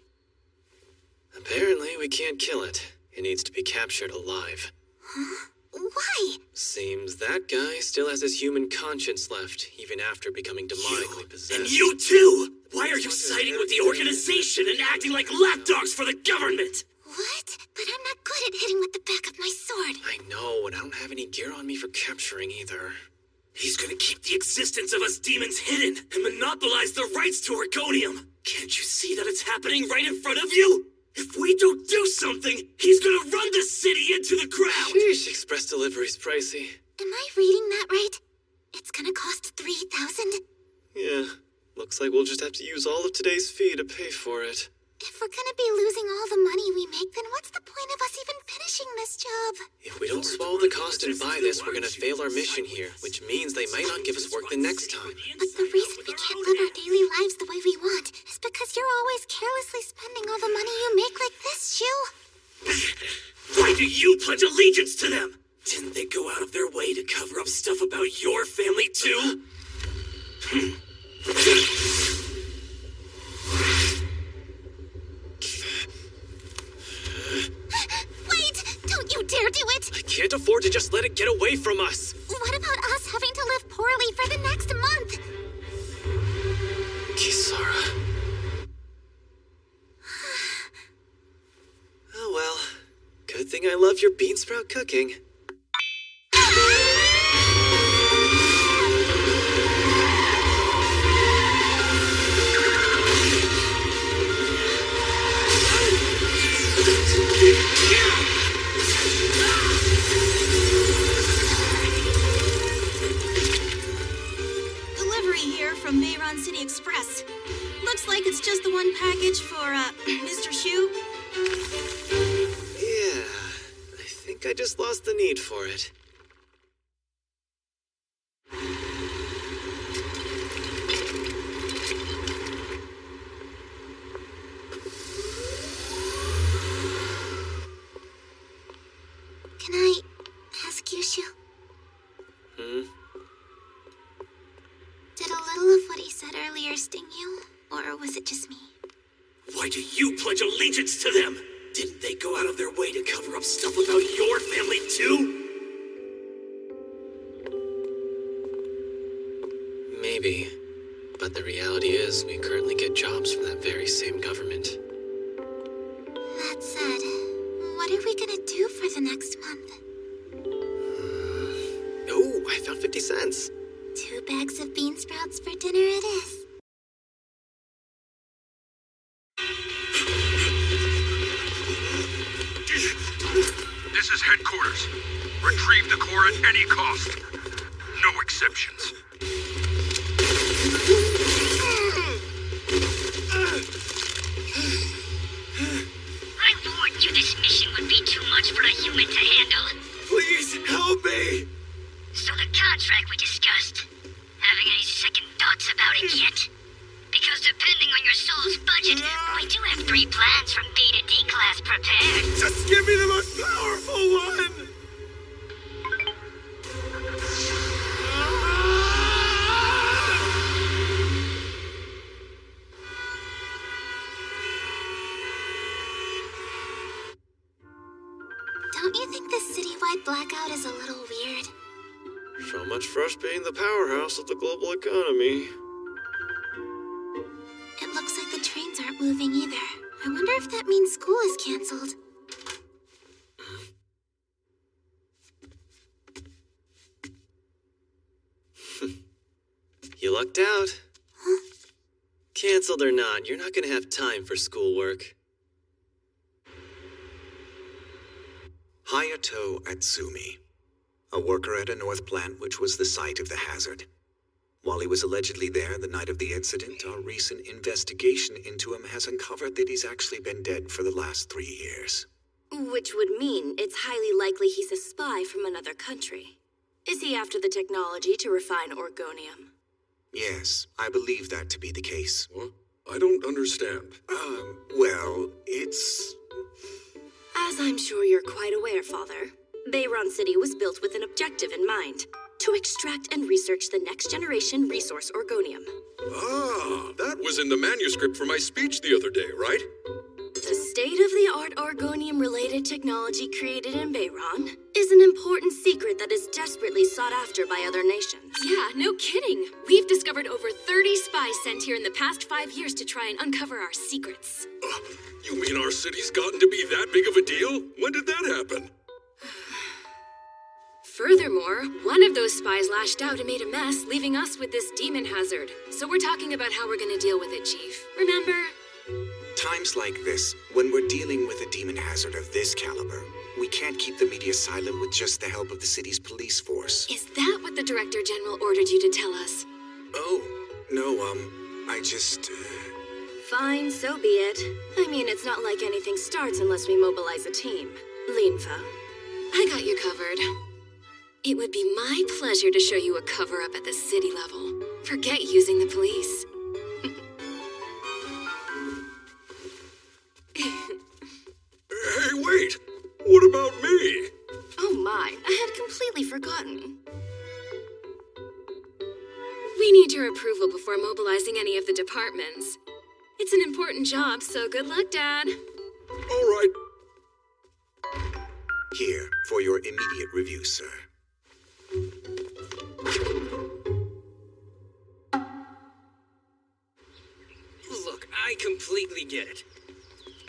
[SPEAKER 5] Apparently, we can't kill it. It needs to be captured alive.
[SPEAKER 2] Huh? Why?
[SPEAKER 5] Seems that guy still has his human conscience left, even after becoming demonically possessed.
[SPEAKER 15] And you too! Why are you siding with the organization and acting like lapdogs for the government?
[SPEAKER 2] What? But I'm not good at hitting with the back of my sword.
[SPEAKER 5] I know, and I don't have any gear on me for capturing either.
[SPEAKER 15] He's gonna keep the existence of us demons hidden and monopolize the rights to Orgonium. Can't you see that it's happening right in front of you? If we don't do something, he's gonna run the city into the ground!
[SPEAKER 5] Sheesh, express delivery's pricey.
[SPEAKER 2] Am I reading that right? It's gonna cost 3,000?
[SPEAKER 5] Yeah, looks like we'll just have to use all of today's fee to pay for it.
[SPEAKER 2] If we're gonna be losing all the money we make, then what's the point of us even finishing this job?
[SPEAKER 5] If we don't swallow the cost and buy this, we're gonna fail our mission here, which means they might not give us work the next time.
[SPEAKER 2] But the reason we can't live our daily lives the way we want is because you're always carelessly spending all the money you make like this, Shu.
[SPEAKER 15] Why do you pledge allegiance to them? Didn't they go out of their way to cover up stuff about your family, too?
[SPEAKER 2] Wait! Don't you dare do it!
[SPEAKER 5] I can't afford to just let it get away from us.
[SPEAKER 2] What about us having to live poorly for the next month?
[SPEAKER 5] Kisara. Oh well. Good thing I love your bean sprout cooking.
[SPEAKER 16] Delivery here from Bayron City Express. Looks like it's just the one package for, Mr. Shu.
[SPEAKER 5] Yeah, I think I just lost the need for it.
[SPEAKER 2] Can I ask you, Shu? Did a little of what he said earlier sting you? Or was it just me?
[SPEAKER 15] Why do you pledge allegiance to them? Didn't they go out of their way to cover up stuff about your family, too?
[SPEAKER 5] Maybe. But the reality is, we currently get jobs from that very same government.
[SPEAKER 2] That said, what are we gonna do for the next month?
[SPEAKER 5] Oh, I found 50 cents.
[SPEAKER 2] 2 bags of bean sprouts for dinner it is.
[SPEAKER 11] This is headquarters. Retrieve the core at any cost. No exceptions.
[SPEAKER 17] I warned you this mission would be too much for a human to handle.
[SPEAKER 15] Please help me!
[SPEAKER 17] So the contract we discussed, having any second thoughts about it yet? Because depending on your soul's budget, we do have 3 plans from B to D class prepared.
[SPEAKER 15] Just give me the most powerful one!
[SPEAKER 2] Don't you think this citywide blackout is a little weird?
[SPEAKER 5] So much for us being the powerhouse of the global economy.
[SPEAKER 2] It looks like the trains aren't moving either. I wonder if that means school is canceled.
[SPEAKER 5] You lucked out.
[SPEAKER 2] Huh?
[SPEAKER 5] Cancelled or not, you're not gonna have time for schoolwork.
[SPEAKER 7] Hayato Atsumi, a worker at a North plant which was the site of the hazard. While he was allegedly there the night of the incident, our recent investigation into him has uncovered that he's actually been dead for the last 3 years.
[SPEAKER 12] Which would mean it's highly likely he's a spy from another country. Is he after the technology to refine orgonium?
[SPEAKER 7] Yes, I believe that to be the case.
[SPEAKER 11] What? I don't understand.
[SPEAKER 7] Well, it's...
[SPEAKER 12] As I'm sure you're quite aware, Father, Bayron City was built with an objective in mind. To extract and research the next generation resource orgonium.
[SPEAKER 11] Ah, that was in the manuscript for my speech the other day, right?
[SPEAKER 12] The state-of-the-art orgonium-related technology created in Bayron is an important secret that is desperately sought after by other nations.
[SPEAKER 18] Yeah, no kidding. We've discovered over 30 spies sent here in the past 5 years to try and uncover our secrets.
[SPEAKER 11] You mean our city's gotten to be that big of a deal? When did that happen?
[SPEAKER 18] Furthermore, one of those spies lashed out and made a mess, leaving us with this demon hazard. So we're talking about how we're gonna deal with it, Chief. Remember?
[SPEAKER 7] Times like this, when we're dealing with a demon hazard of this caliber, We can't keep the media silent with just the help of the city's police force.
[SPEAKER 18] Is that what the Director General ordered you to tell us?
[SPEAKER 7] Oh, no, I just...
[SPEAKER 12] Fine, so be it. I mean, it's not like anything starts unless we mobilize a team. Linfa.
[SPEAKER 18] I got you covered. It would be my pleasure to show you a cover-up at the city level. Forget using the police.
[SPEAKER 11] Hey, wait! What about me?
[SPEAKER 12] Oh my, I had completely forgotten.
[SPEAKER 18] We need your approval before mobilizing any of the departments. It's an important job, so good luck, Dad.
[SPEAKER 11] All right.
[SPEAKER 7] Here, for your immediate review, sir.
[SPEAKER 3] Look, I completely get it.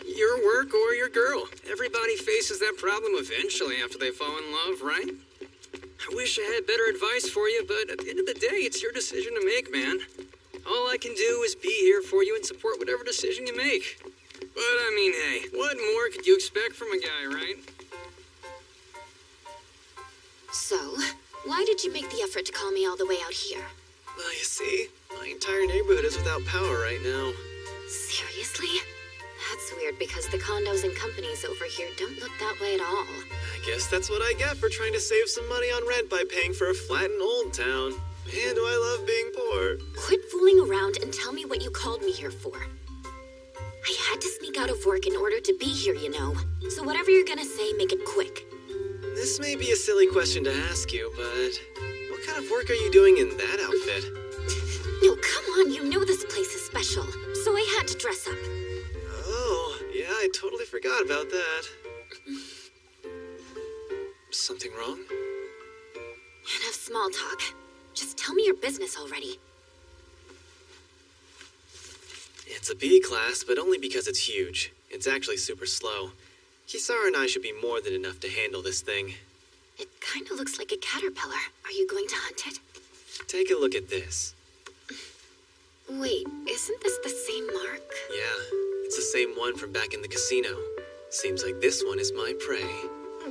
[SPEAKER 3] Your work or your girl. Everybody faces that problem eventually after they fall in love, right? I wish I had better advice for you, but at the end of the day, it's your decision to make, man. All I can do is be here for you and support whatever decision you make. But I mean, hey, what more could you expect from a guy, right?
[SPEAKER 13] So, why did you make the effort to call me all the way out here?
[SPEAKER 5] Well, you see, my entire neighborhood is without power right now.
[SPEAKER 13] Seriously? That's weird because the condos and companies over here don't look that way at all.
[SPEAKER 5] I guess that's what I get for trying to save some money on rent by paying for a flat in Old Town. Man, do I love being poor.
[SPEAKER 13] Quit fooling around and tell me what you called me here for. I had to sneak out of work in order to be here, you know. So whatever you're gonna say, make it quick.
[SPEAKER 5] This may be a silly question to ask you, but what kind of work are you doing in that outfit?
[SPEAKER 13] No, come on, you know this place is special. So I had to dress up.
[SPEAKER 5] Oh, yeah, I totally forgot about that. Something wrong?
[SPEAKER 13] Enough small talk. Just tell me your business already.
[SPEAKER 5] It's a B class, but only because it's huge. It's actually super slow. Kisara and I should be more than enough to handle this thing.
[SPEAKER 13] It kind of looks like a caterpillar. Are you going to hunt it?
[SPEAKER 5] Take a look at this.
[SPEAKER 13] Wait, isn't this the same mark?
[SPEAKER 5] Yeah, it's the same one from back in the casino. Seems like this one is my prey.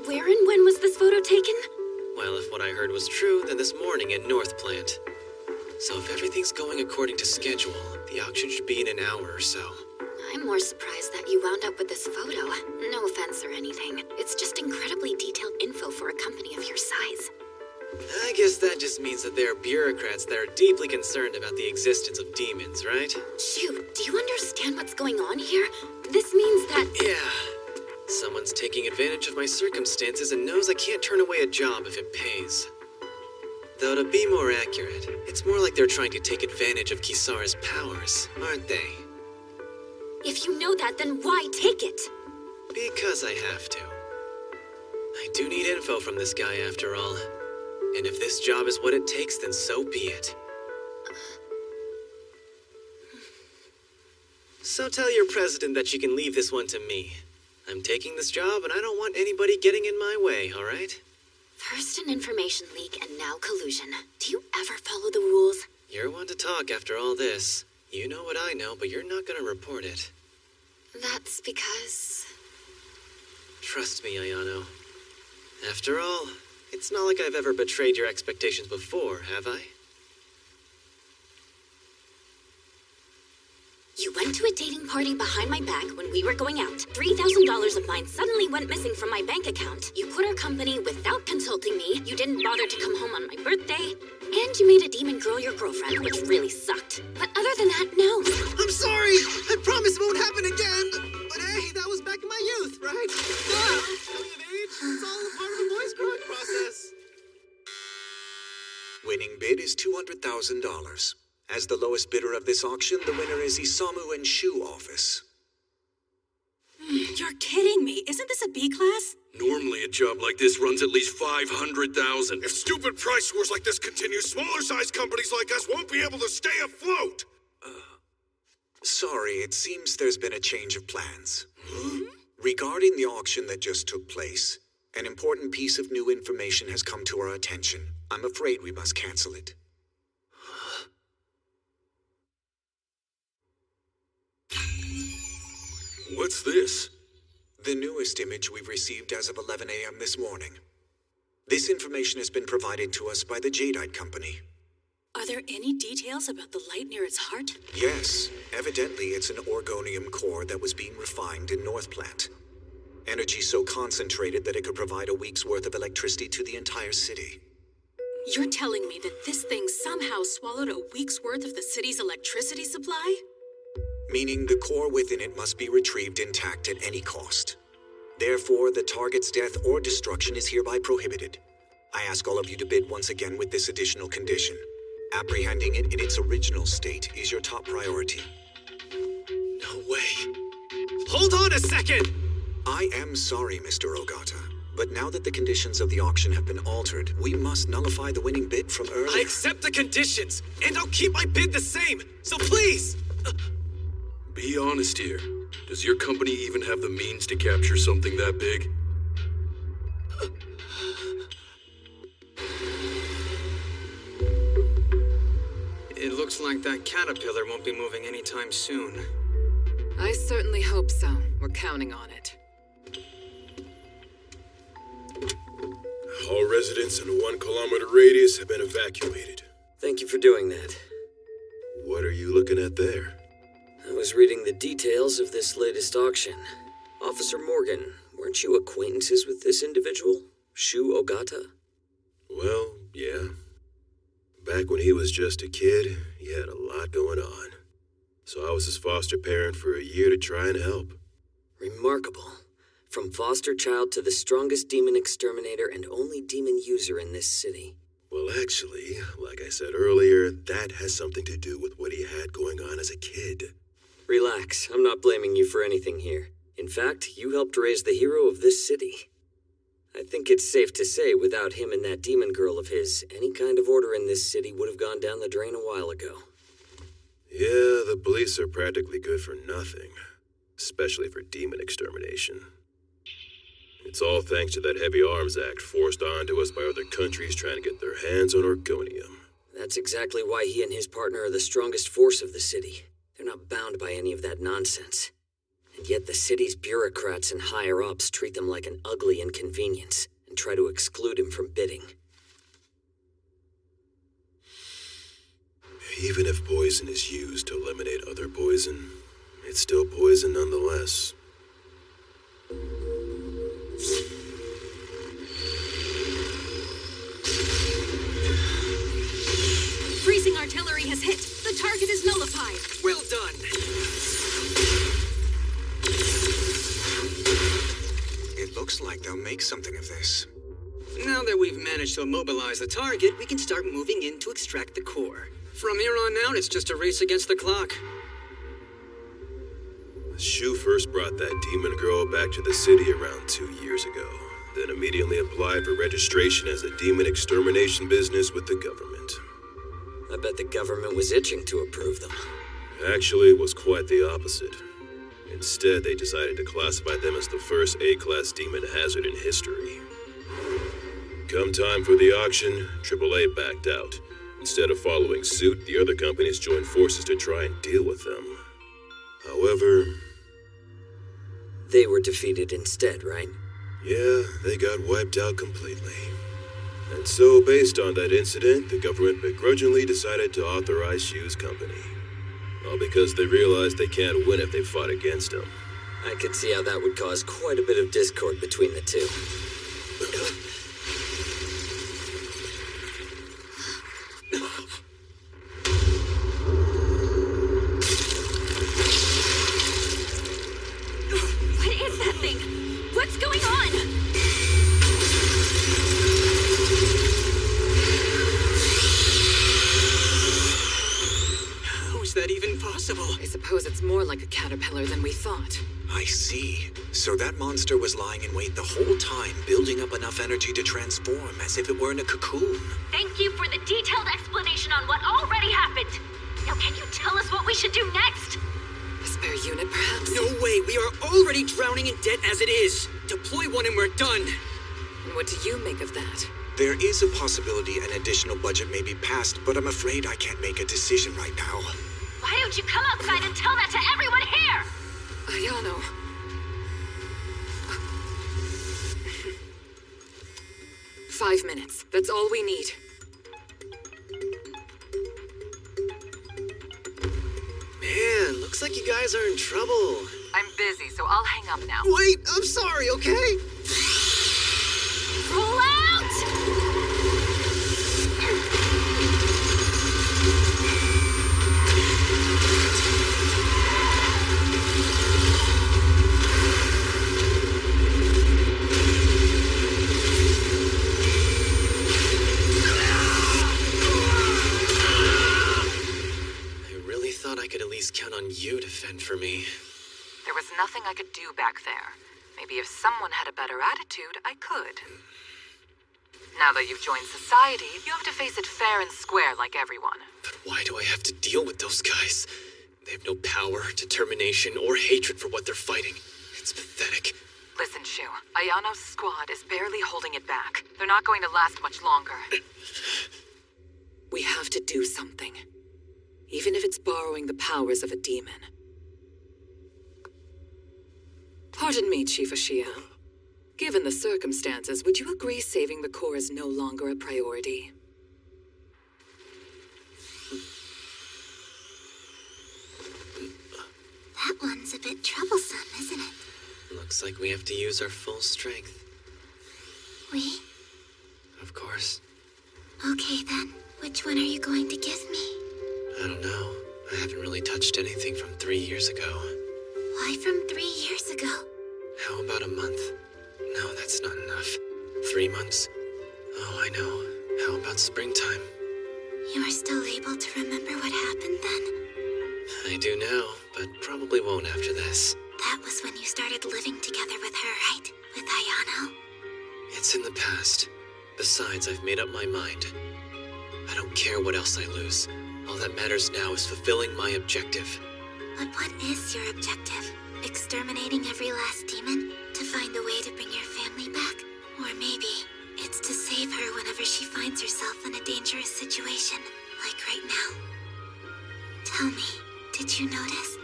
[SPEAKER 13] Where and when was this photo taken?
[SPEAKER 5] Well, if what I heard was true, then this morning at North Plant. So if everything's going according to schedule, the auction should be in an hour or so.
[SPEAKER 13] I'm more surprised that you wound up with this photo. No offense or anything. It's just incredibly detailed info for a company of your size.
[SPEAKER 5] I guess that just means that there are bureaucrats that are deeply concerned about the existence of demons, right?
[SPEAKER 13] Shoot, do you understand what's going on here? This means that...
[SPEAKER 5] Yeah. Someone's taking advantage of my circumstances and knows I can't turn away a job if it pays. Though to be more accurate, it's more like they're trying to take advantage of Kisara's powers, aren't they?
[SPEAKER 13] If you know that, then why take it?
[SPEAKER 5] Because I have to. I do need info from this guy after all. And if this job is what it takes, then so be it. So tell your president that you can leave this one to me. I'm taking this job and I don't want anybody getting in my way, all right?
[SPEAKER 13] First an information leak and now collusion. Do you ever follow the rules?
[SPEAKER 5] You're one to talk after all this. You know what I know, but you're not gonna report it.
[SPEAKER 13] That's because...
[SPEAKER 5] Trust me, Ayano. After all, it's not like I've ever betrayed your expectations before, have I?
[SPEAKER 13] You went to a dating party behind my back when we were going out. $3,000 of mine suddenly went missing from my bank account. You quit our company without consulting me. You didn't bother to come home on my birthday. And you made a demon girl your girlfriend, which really sucked. But other than that, no.
[SPEAKER 5] I'm sorry! I promise it won't happen again! But hey, that was back in my youth, right? Coming of age, it's all a part of the boy's growing process.
[SPEAKER 7] Winning bid is $200,000. As the lowest bidder of this auction, the winner is Isamu and Shu office.
[SPEAKER 16] You're kidding me. Isn't this a B class?
[SPEAKER 11] Normally, a job like this runs at least $500,000.
[SPEAKER 1] If stupid price wars like this continue, smaller-sized companies like us won't be able to stay afloat.
[SPEAKER 7] Sorry, it seems there's been a change of plans. Regarding the auction that just took place, an important piece of new information has come to our attention. I'm afraid we must cancel it.
[SPEAKER 11] What's this?
[SPEAKER 7] The newest image we've received as of 11 a.m. this morning. This information has been provided to us by the Jadeite Company.
[SPEAKER 19] Are there any details about the light near its heart?
[SPEAKER 7] Yes, evidently it's an orgonium core that was being refined in North Plant. Energy so concentrated that it could provide a week's worth of electricity to the entire city.
[SPEAKER 19] You're telling me that this thing somehow swallowed a week's worth of the city's electricity supply?
[SPEAKER 7] Meaning the core within it must be retrieved intact at any cost. Therefore, the target's death or destruction is hereby prohibited. I ask all of you to bid once again with this additional condition. Apprehending it in its original state is your top priority.
[SPEAKER 5] No way. Hold on a second!
[SPEAKER 7] I am sorry, Mr. Ogata, but now that the conditions of the auction have been altered, we must nullify the winning bid from earlier.
[SPEAKER 5] I accept the conditions, and I'll keep my bid the same, so please!
[SPEAKER 11] Be honest here. Does your company even have the means to capture something that big?
[SPEAKER 3] It looks like that caterpillar won't be moving anytime soon.
[SPEAKER 10] I certainly hope so. We're counting on it.
[SPEAKER 14] All residents in a 1 kilometer radius have been evacuated.
[SPEAKER 6] Thank you for doing that.
[SPEAKER 14] What are you looking at there?
[SPEAKER 6] I was reading the details of this latest auction. Officer Morgan, weren't you acquaintances with this individual? Shu Ogata?
[SPEAKER 14] Well, yeah. Back when he was just a kid, he had a lot going on. So I was his foster parent for a year to try and help.
[SPEAKER 6] Remarkable. From foster child to the strongest demon exterminator and only demon user in this city.
[SPEAKER 14] Well, actually, like I said earlier, that has something to do with what he had going on as a kid.
[SPEAKER 6] Relax, I'm not blaming you for anything here. In fact, you helped raise the hero of this city. I think it's safe to say without him and that demon girl of his, any kind of order in this city would have gone down the drain a while ago.
[SPEAKER 14] Yeah, the police are practically good for nothing. Especially for demon extermination. It's all thanks to that Heavy Arms Act forced onto us by other countries trying to get their hands on Orgonium.
[SPEAKER 6] That's exactly why he and his partner are the strongest force of the city. They're not bound by any of that nonsense. And yet the city's bureaucrats and higher-ups treat them like an ugly inconvenience and try to exclude him from bidding.
[SPEAKER 14] Even if poison is used to eliminate other poison, it's still poison nonetheless.
[SPEAKER 19] Freezing artillery has hit. The target is nullified.
[SPEAKER 4] Well done.
[SPEAKER 7] It looks like they'll make something of this.
[SPEAKER 3] Now that we've managed to immobilize the target, we can start moving in to extract the core. From here on out, it's just a race against the clock.
[SPEAKER 14] Shu first brought that demon girl back to the city around 2 years ago, then immediately applied for registration as a demon extermination business with the government.
[SPEAKER 6] I bet the government was itching to approve them.
[SPEAKER 14] Actually, it was quite the opposite. Instead, they decided to classify them as the first A-class demon hazard in history. Come time for the auction, AAA backed out. Instead of following suit, the other companies joined forces to try and deal with them. However...
[SPEAKER 6] They were defeated instead, right?
[SPEAKER 14] Yeah, they got wiped out completely. And so, based on that incident, the government begrudgingly decided to authorize Shu's company. All because they realized they can't win if they fought against him.
[SPEAKER 6] I could see how that would cause quite a bit of discord between the two.
[SPEAKER 19] What is that thing? What's going on?
[SPEAKER 3] How is that even possible?
[SPEAKER 10] I suppose it's more like a caterpillar than we thought.
[SPEAKER 7] I see. So that monster was lying in wait the whole time, building up enough energy to transform, as if it were in a cocoon.
[SPEAKER 9] Thank you for the detailed explanation on what already happened. Now can you tell us what we should do next?
[SPEAKER 10] A spare unit, perhaps?
[SPEAKER 3] No way! We are already drowning in debt as it is! Deploy one and we're done!
[SPEAKER 10] And what do you make of that?
[SPEAKER 7] There is a possibility an additional budget may be passed, but I'm afraid I can't make a decision right now.
[SPEAKER 9] Why don't you come outside and tell that to everyone here?
[SPEAKER 10] Ayano.
[SPEAKER 18] 5 minutes. That's all we need.
[SPEAKER 5] Man, looks like you guys are in trouble.
[SPEAKER 10] I'm busy, so I'll hang up now.
[SPEAKER 5] Wait, I'm sorry, okay?
[SPEAKER 9] Roll out!
[SPEAKER 5] I really thought I could at least count on you to fend for me.
[SPEAKER 10] There was nothing I could do back there. Maybe if someone had a better attitude, I could. Now that you've joined society, you have to face it fair and square like everyone.
[SPEAKER 5] But why do I have to deal with those guys? They have no power, determination, or hatred for what they're fighting. It's pathetic.
[SPEAKER 10] Listen, Shu, Ayano's squad is barely holding it back. They're not going to last much longer.
[SPEAKER 18] We have to do something. Even if it's borrowing the powers of a demon. Pardon me, Chief Ashia. Given the circumstances, would you agree saving the Corps is no longer a priority?
[SPEAKER 2] That one's a bit troublesome, isn't it?
[SPEAKER 5] Looks like we have to use our full strength.
[SPEAKER 2] We?
[SPEAKER 5] Of course.
[SPEAKER 2] Okay then. Which one are you going to give me?
[SPEAKER 5] I don't know. I haven't really touched anything from 3 years ago.
[SPEAKER 2] Why from 3 years ago?
[SPEAKER 5] How about a month? No, that's not enough. 3 months? Oh, I know. How about springtime?
[SPEAKER 2] You are still able to remember what happened then?
[SPEAKER 5] I do now, but probably won't after this.
[SPEAKER 2] That was when you started living together with her, right? With Ayano?
[SPEAKER 5] It's in the past. Besides, I've made up my mind. I don't care what else I lose. All that matters now is fulfilling my objective.
[SPEAKER 2] But what is your objective? Exterminating every last demon? To find a way to bring your family back? Or maybe it's to save her whenever she finds herself in a dangerous situation, like right now. Tell me, did you notice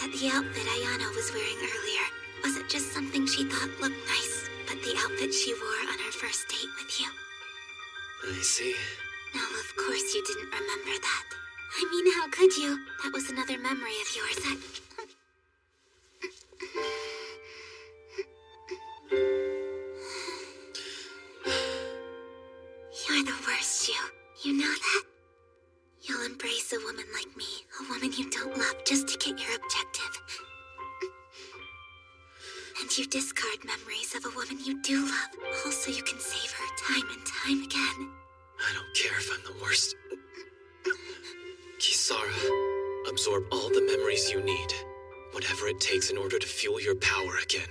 [SPEAKER 2] that the outfit Ayano was wearing earlier wasn't just something she thought looked nice, but the outfit she wore on her first date with you?
[SPEAKER 5] I see.
[SPEAKER 2] No, of course you didn't remember that. I mean, how could you? That was another memory of yours that... You're the worst, Shu. You know that? You'll embrace a woman like me, a woman you don't love, just to get your objective. And you discard memories of a woman you do love, all so you can save her time and time again.
[SPEAKER 5] I don't care if I'm the worst. Kisara, absorb all the memories you need. Whatever it takes in order to fuel your power again.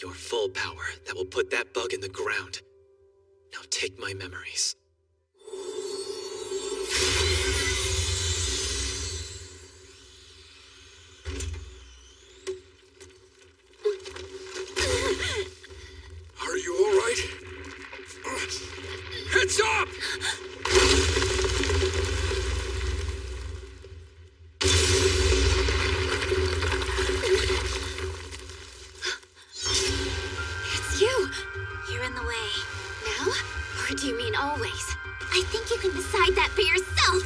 [SPEAKER 5] Your full power that will put that bug in the ground. Now take my memories.
[SPEAKER 11] Are you all right? Heads up!
[SPEAKER 2] It's you! You're in the way. Now? Or do you mean always? I think you can decide that for yourself!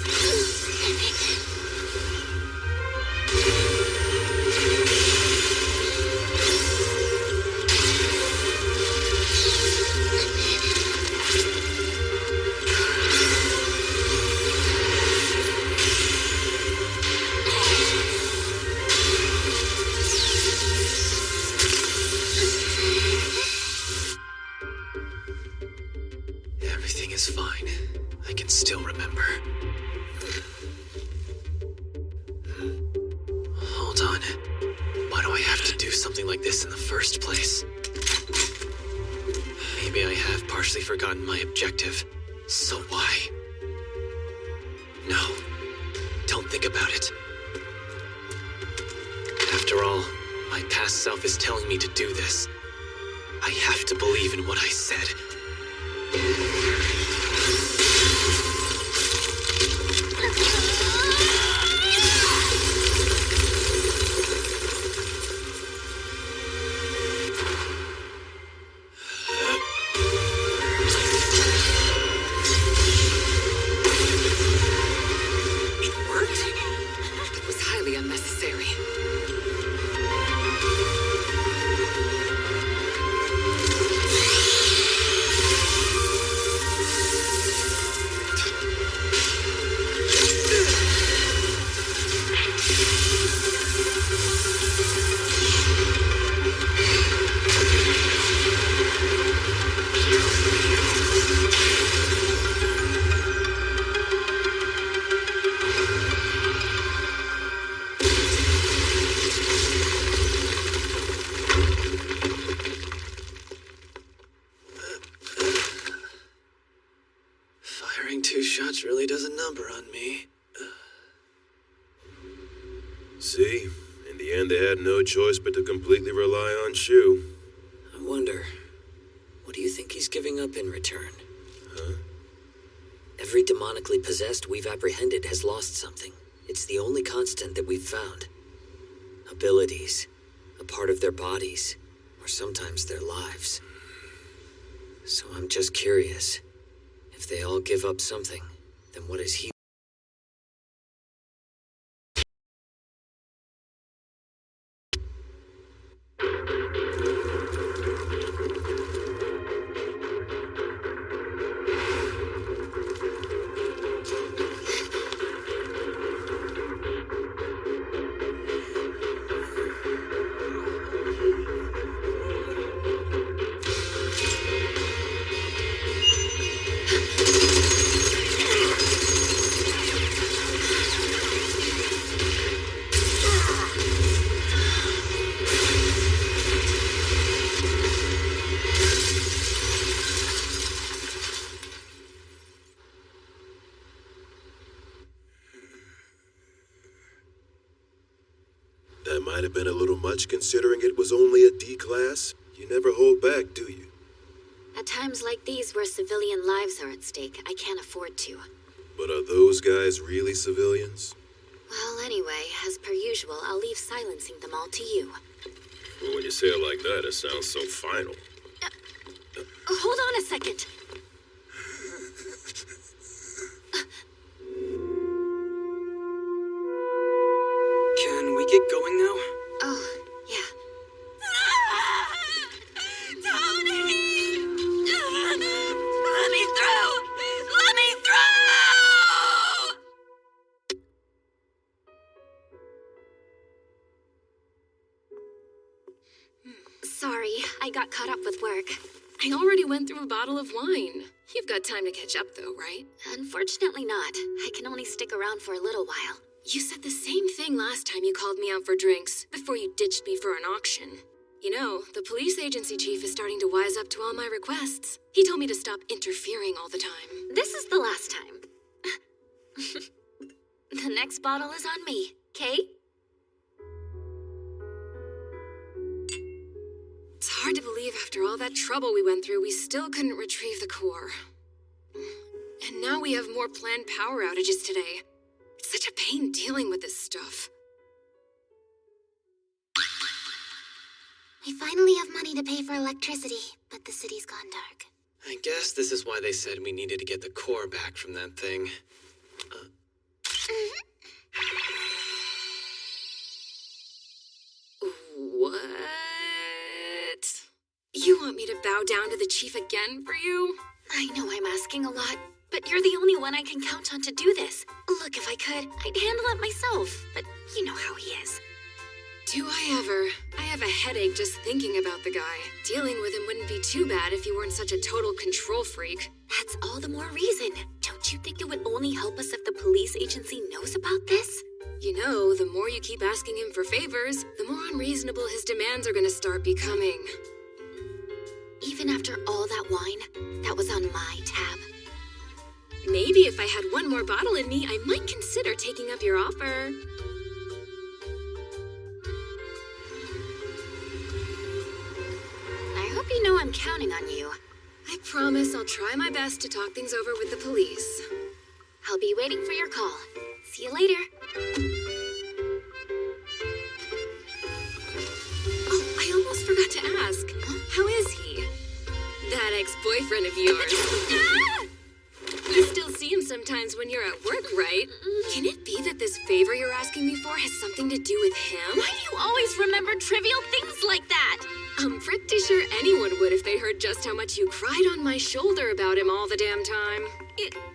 [SPEAKER 5] Everything is fine. I can still remember. Hold on. Why do I have to do something like this in the first place? Maybe I have partially forgotten my objective. So why? No. Don't think about it. After all, my past self is telling me to do this. I have to believe in what I said.
[SPEAKER 18] entirely unnecessary.
[SPEAKER 5] Firing 2 shots really does a number on me.
[SPEAKER 14] See? In the end, they had no choice but to completely rely on Shu.
[SPEAKER 6] I wonder, what do you think he's giving up in return?
[SPEAKER 14] Huh?
[SPEAKER 6] Every demonically possessed we've apprehended has lost something. It's the only constant that we've found. Abilities, a part of their bodies, or sometimes their lives. So I'm just curious, if they all give up something, then what is he?
[SPEAKER 14] That might have been a little much considering it was only a D-class. You never hold back, do you?
[SPEAKER 13] At times like these where civilian lives are at stake, I can't afford to.
[SPEAKER 14] But are those guys really civilians?
[SPEAKER 13] Well, anyway, as per usual, I'll leave silencing them all to you.
[SPEAKER 14] Well, when you say it like that, it sounds so final.
[SPEAKER 13] Hold on a second.
[SPEAKER 3] Can we get going now?
[SPEAKER 13] Oh, yeah.
[SPEAKER 16] Tony! Let me through! Let me through!
[SPEAKER 13] Sorry, I got caught up with work.
[SPEAKER 18] I already went through a bottle of wine. You've got time to catch up, though, right?
[SPEAKER 13] Unfortunately not. I can only stick around for a little while.
[SPEAKER 18] You said the same thing last time you called me out for drinks, before you ditched me for an auction. You know, the police agency chief is starting to wise up to all my requests. He told me to stop interfering all the time.
[SPEAKER 13] This is the last time. The next bottle is on me, okay?
[SPEAKER 18] It's hard to believe after all that trouble we went through, we still couldn't retrieve the core. And now we have more planned power outages today. It's such a pain dealing with this stuff.
[SPEAKER 2] We finally have money to pay for electricity, but the city's gone dark.
[SPEAKER 5] I guess this is why they said we needed to get the core back from that thing.
[SPEAKER 18] What? You want me to bow down to the chief again for you?
[SPEAKER 13] I know I'm asking a lot, but you're the only one I can count on to do this. Look, if I could, I'd handle it myself, but you know how he is.
[SPEAKER 18] Do I ever? I have a headache just thinking about the guy. Dealing with him wouldn't be too bad if he weren't such a total control freak.
[SPEAKER 13] That's all the more reason. Don't you think it would only help us if the police agency knows about this?
[SPEAKER 18] You know, the more you keep asking him for favors, the more unreasonable his demands are gonna start becoming.
[SPEAKER 13] Even after all that wine, that was on my tab.
[SPEAKER 18] Maybe if I had one more bottle in me, I might consider taking up your offer.
[SPEAKER 13] I hope you know I'm counting on you.
[SPEAKER 18] I promise I'll try my best to talk things over with the police.
[SPEAKER 13] I'll be waiting for your call. See you later.
[SPEAKER 18] Oh, I almost forgot to ask. How is he? That ex-boyfriend of yours. You still see him sometimes when you're at work, right? Can it be that this favor you're asking me for has something to do with him?
[SPEAKER 16] Why do you always remember trivial things like that?
[SPEAKER 18] I'm pretty sure anyone would if they heard just how much you cried on my shoulder about him all the damn time.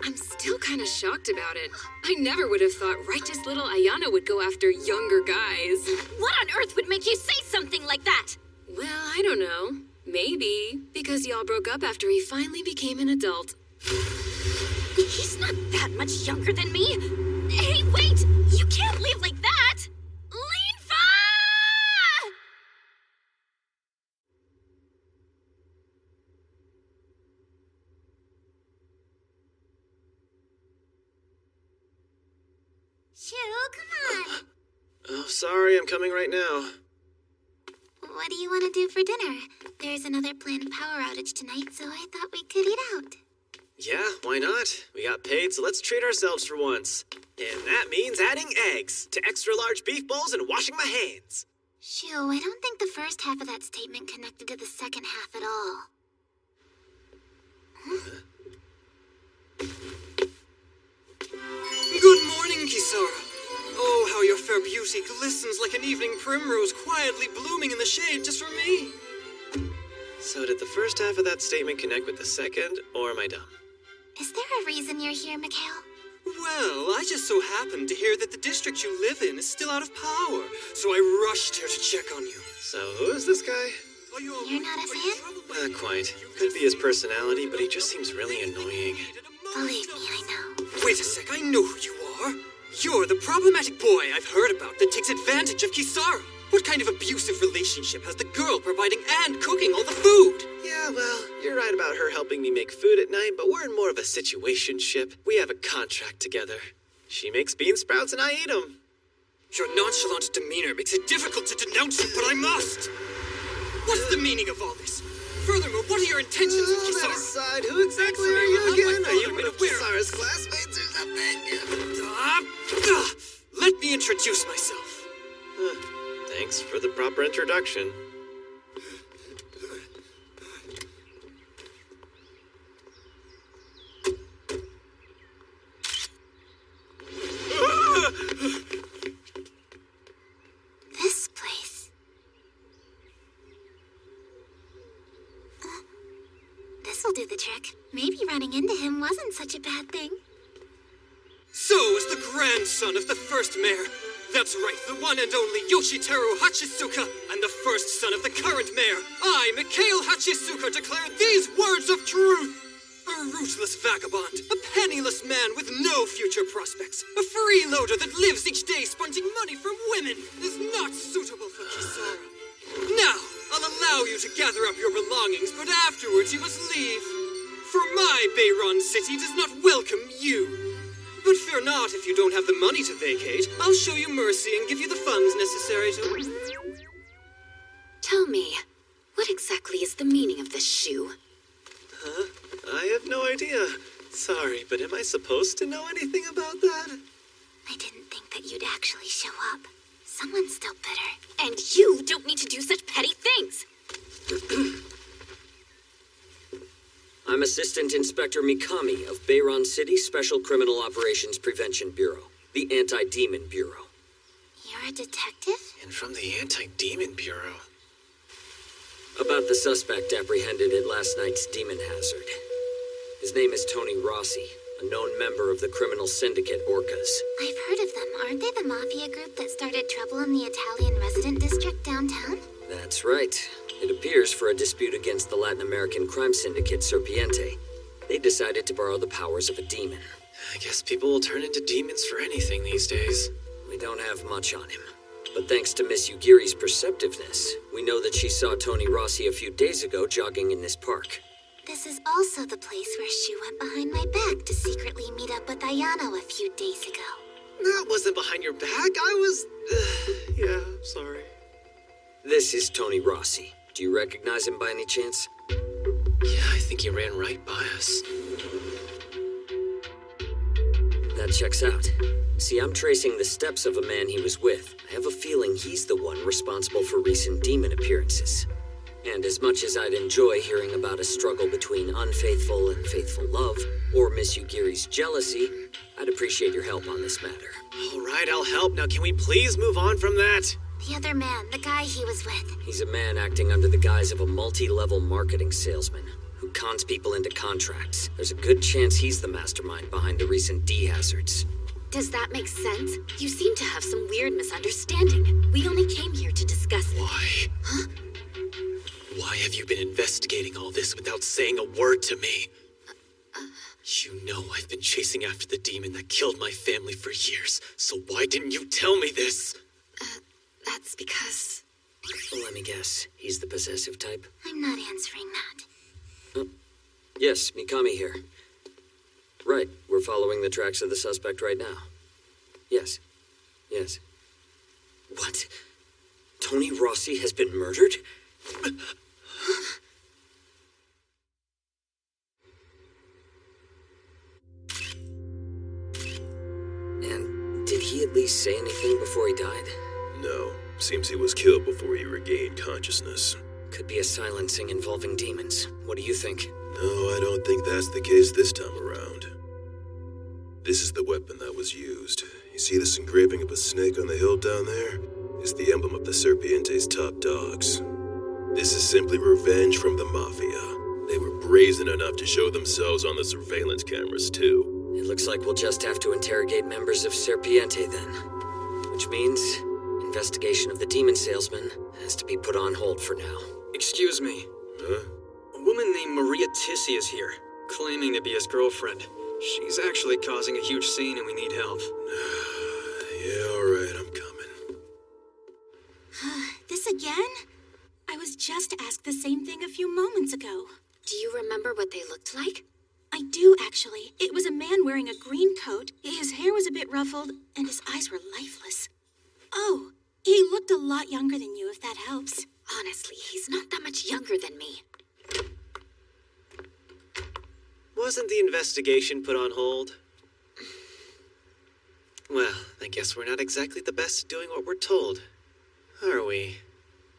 [SPEAKER 18] I'm still kind of shocked about it. I never would have thought righteous little Ayana would go after younger guys.
[SPEAKER 16] What on earth would make you say something like that?
[SPEAKER 18] Well, I don't know. Maybe because y'all broke up after he finally became an adult.
[SPEAKER 16] He's not that much younger than me. Hey, wait! You can't leave like that! Linfa!
[SPEAKER 2] Shu, come on.
[SPEAKER 5] Oh, sorry, I'm coming right now.
[SPEAKER 2] What do you want to do for dinner? There's another planned power outage tonight, so I thought we could eat out.
[SPEAKER 5] Yeah, why not? We got paid, so let's treat ourselves for once. And that means adding eggs to extra large beef bowls and washing my hands.
[SPEAKER 2] Shu, I don't think the first half of that statement connected to the second half at all.
[SPEAKER 4] Good morning, Kisara. Oh, how your fair beauty glistens like an evening primrose quietly blooming in the shade just for me.
[SPEAKER 5] So did the first half of that statement connect with the second, or am I dumb?
[SPEAKER 2] Is there a reason you're here, Mikhail?
[SPEAKER 4] Well, I just so happened to hear that the district you live in is still out of power, so I rushed here to check on you.
[SPEAKER 5] So who is this guy?
[SPEAKER 2] You're not a fan?
[SPEAKER 5] Not quite. Could be his personality, but he just seems really annoying.
[SPEAKER 2] Believe me, I know.
[SPEAKER 4] Wait a sec, I know who you are. You're the problematic boy I've heard about that takes advantage of Kisara. What kind of abusive relationship has the girl providing and cooking all the food?
[SPEAKER 5] Yeah, well, you're right about her helping me make food at night, but we're in more of a situationship. We have a contract together. She makes bean sprouts and I eat them.
[SPEAKER 4] Your nonchalant demeanor makes it difficult to denounce you, but I must. What's the meaning of all this? Furthermore, what are your intentions with Kisara?
[SPEAKER 5] Aside, who exactly are you again? Are you one of Kisara's classmates or something?
[SPEAKER 4] Let me introduce myself.
[SPEAKER 5] Thanks for the proper introduction.
[SPEAKER 2] This place. This'll do the trick. Maybe running into him wasn't such a bad thing.
[SPEAKER 4] So is the grandson of the first mayor. That's right, the one and only Yoshiteru Hachisuka, and the first son of the current mayor. I, Mikhail Hachisuka, declare these words of truth. A ruthless vagabond, a penniless man with no future prospects, a freeloader that lives each day sponging money from women, is not suitable for Kisara. Now, I'll allow you to gather up your belongings, but afterwards you must leave. For my Bayron city does not welcome you. But fear not if you don't have the money to vacate. I'll show you mercy and give you the funds necessary to...
[SPEAKER 19] Tell me, what exactly is the meaning of this shoe?
[SPEAKER 5] Huh? I have no idea. Sorry, but am I supposed to know anything about that?
[SPEAKER 2] I didn't think that you'd actually show up. Someone's still bitter.
[SPEAKER 16] And you don't need to do such petty things.
[SPEAKER 6] I'm Assistant Inspector Mikami of Bayron City Special Criminal Operations Prevention Bureau, the Anti-Demon Bureau.
[SPEAKER 2] You're a detective?
[SPEAKER 5] And from the Anti-Demon Bureau.
[SPEAKER 6] About the suspect apprehended at last night's Demon Hazard. His name is Tony Rossi, a known member of the criminal syndicate Orcas.
[SPEAKER 2] I've heard of them. Aren't they the mafia group that started trouble in the Italian resident district downtown?
[SPEAKER 6] That's right. It appears for a dispute against the Latin American crime syndicate Serpiente. They decided to borrow the powers of a demon.
[SPEAKER 5] I guess people will turn into demons for anything these days.
[SPEAKER 6] We don't have much on him. But thanks to Miss Yugiri's perceptiveness, we know that she saw Tony Rossi a few days ago jogging in this park.
[SPEAKER 2] This is also the place where Shu went behind my back to secretly meet up with Ayano a few days ago.
[SPEAKER 5] That wasn't behind your back. I was... yeah, I'm sorry.
[SPEAKER 6] This is Tony Rossi. Do you recognize him by any chance?
[SPEAKER 5] Yeah, I think he ran right by us.
[SPEAKER 6] That checks out. See, I'm tracing the steps of a man he was with. I have a feeling he's the one responsible for recent demon appearances. And as much as I'd enjoy hearing about a struggle between unfaithful and faithful love, or Miss Yugiri's jealousy, I'd appreciate your help on this matter.
[SPEAKER 5] All right, I'll help. Now, can we please move on from that?
[SPEAKER 2] The other man, the guy he was with.
[SPEAKER 6] He's a man acting under the guise of a multi-level marketing salesman who cons people into contracts. There's a good chance he's the mastermind behind the recent D-hazards.
[SPEAKER 13] Does that make sense? You seem to have some weird misunderstanding. We only came here to discuss it.
[SPEAKER 5] Why?
[SPEAKER 13] Huh?
[SPEAKER 5] Why have you been investigating all this without saying a word to me? You know I've been chasing after the demon that killed my family for years, so why didn't you tell me this?
[SPEAKER 13] That's because...
[SPEAKER 6] Let me guess, he's the possessive type?
[SPEAKER 2] I'm not answering that.
[SPEAKER 6] Yes, Mikami here. Right, we're following the tracks of the suspect right now. Yes. What? Tony Rossi has been murdered? And did he at least say anything before he died?
[SPEAKER 14] No. Seems he was killed before he regained consciousness.
[SPEAKER 6] Could be a silencing involving demons. What do you think?
[SPEAKER 14] No, I don't think that's the case this time around. This is the weapon that was used. You see this engraving of a snake on the hill down there? It's the emblem of the Serpiente's top dogs. This is simply revenge from the Mafia. They were brazen enough to show themselves on the surveillance cameras, too.
[SPEAKER 6] It looks like we'll just have to interrogate members of Serpiente then. Which means investigation of the demon salesman has to be put on hold for now.
[SPEAKER 3] Excuse me.
[SPEAKER 14] Huh?
[SPEAKER 3] A woman named Maria Tissi is here, claiming to be his girlfriend. She's actually causing a huge scene and we need help.
[SPEAKER 14] Yeah, alright, I'm coming.
[SPEAKER 16] This again? I was just asked the same thing a few moments ago.
[SPEAKER 13] Do you remember what they looked like?
[SPEAKER 16] I do, actually. It was a man wearing a green coat, his hair was a bit ruffled, and his eyes were lifeless. Oh, he looked a lot younger than you, if that helps.
[SPEAKER 13] Honestly, he's not that much younger than me.
[SPEAKER 5] Wasn't the investigation put on hold? Well, I guess we're not exactly the best at doing what we're told, are we?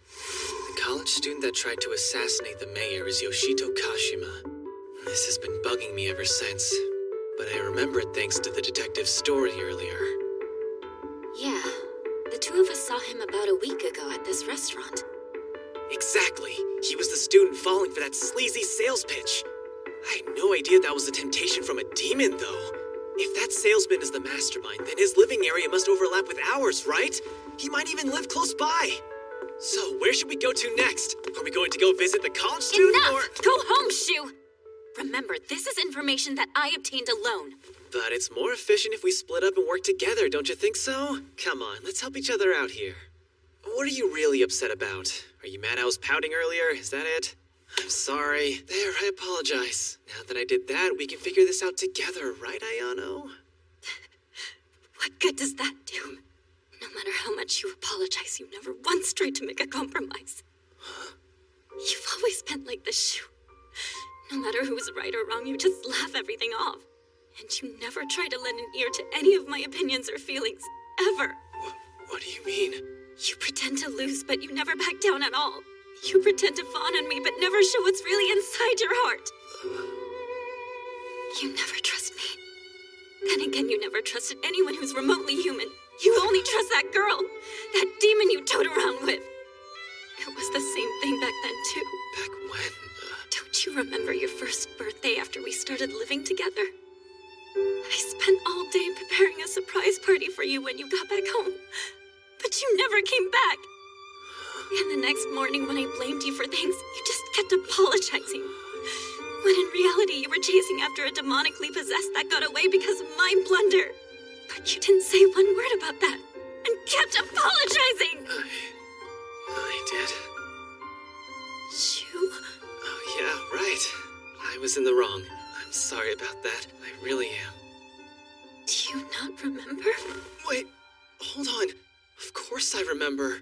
[SPEAKER 5] The college student that tried to assassinate the mayor is Yoshito Kashima. This has been bugging me ever since, but I remembered thanks to the detective's story earlier.
[SPEAKER 13] Yeah, the two of us saw him about a week ago at this restaurant.
[SPEAKER 5] Exactly! He was the student falling for that sleazy sales pitch. I had no idea that was a temptation from a demon, though. If that salesman is the mastermind, then his living area must overlap with ours, right? He might even live close by. So, where should we go to next? Are we going to go visit the college student,
[SPEAKER 13] Enough! Go home, Shu! Remember, this is information that I obtained alone.
[SPEAKER 5] But it's more efficient if we split up and work together, don't you think so? Come on, let's help each other out here. What are you really upset about? Are you mad I was pouting earlier? Is that it? I'm sorry. There, I apologize. Now that I did that, we can figure this out together, right, Ayano?
[SPEAKER 13] What good does that do? No matter how much you apologize, you never once tried to make a compromise. You've always been like this, Shu. No matter who's right or wrong, you just laugh everything off. And you never try to lend an ear to any of my opinions or feelings, ever.
[SPEAKER 5] What do you mean?
[SPEAKER 13] You pretend to lose, but you never back down at all. You pretend to fawn on me, but never show what's really inside your heart. You never trust me. Then again, you never trusted anyone who's remotely human. You only trust that girl, that demon you tote around with. It was the same thing back then, too.
[SPEAKER 5] Back when?
[SPEAKER 13] Don't you remember your first birthday after we started living together? I spent all day preparing a surprise party for you when you got back home, but you never came back. And the next morning when I blamed you for things, you just kept apologizing. When in reality, you were chasing after a demonically possessed that got away because of my blunder. But you didn't say one word about that, and kept apologizing!
[SPEAKER 5] I did.
[SPEAKER 13] Shu?
[SPEAKER 5] Oh, yeah, right. I was in the wrong. I'm sorry about that. I really am.
[SPEAKER 13] Do you not remember?
[SPEAKER 5] Wait, hold on. Of course I remember.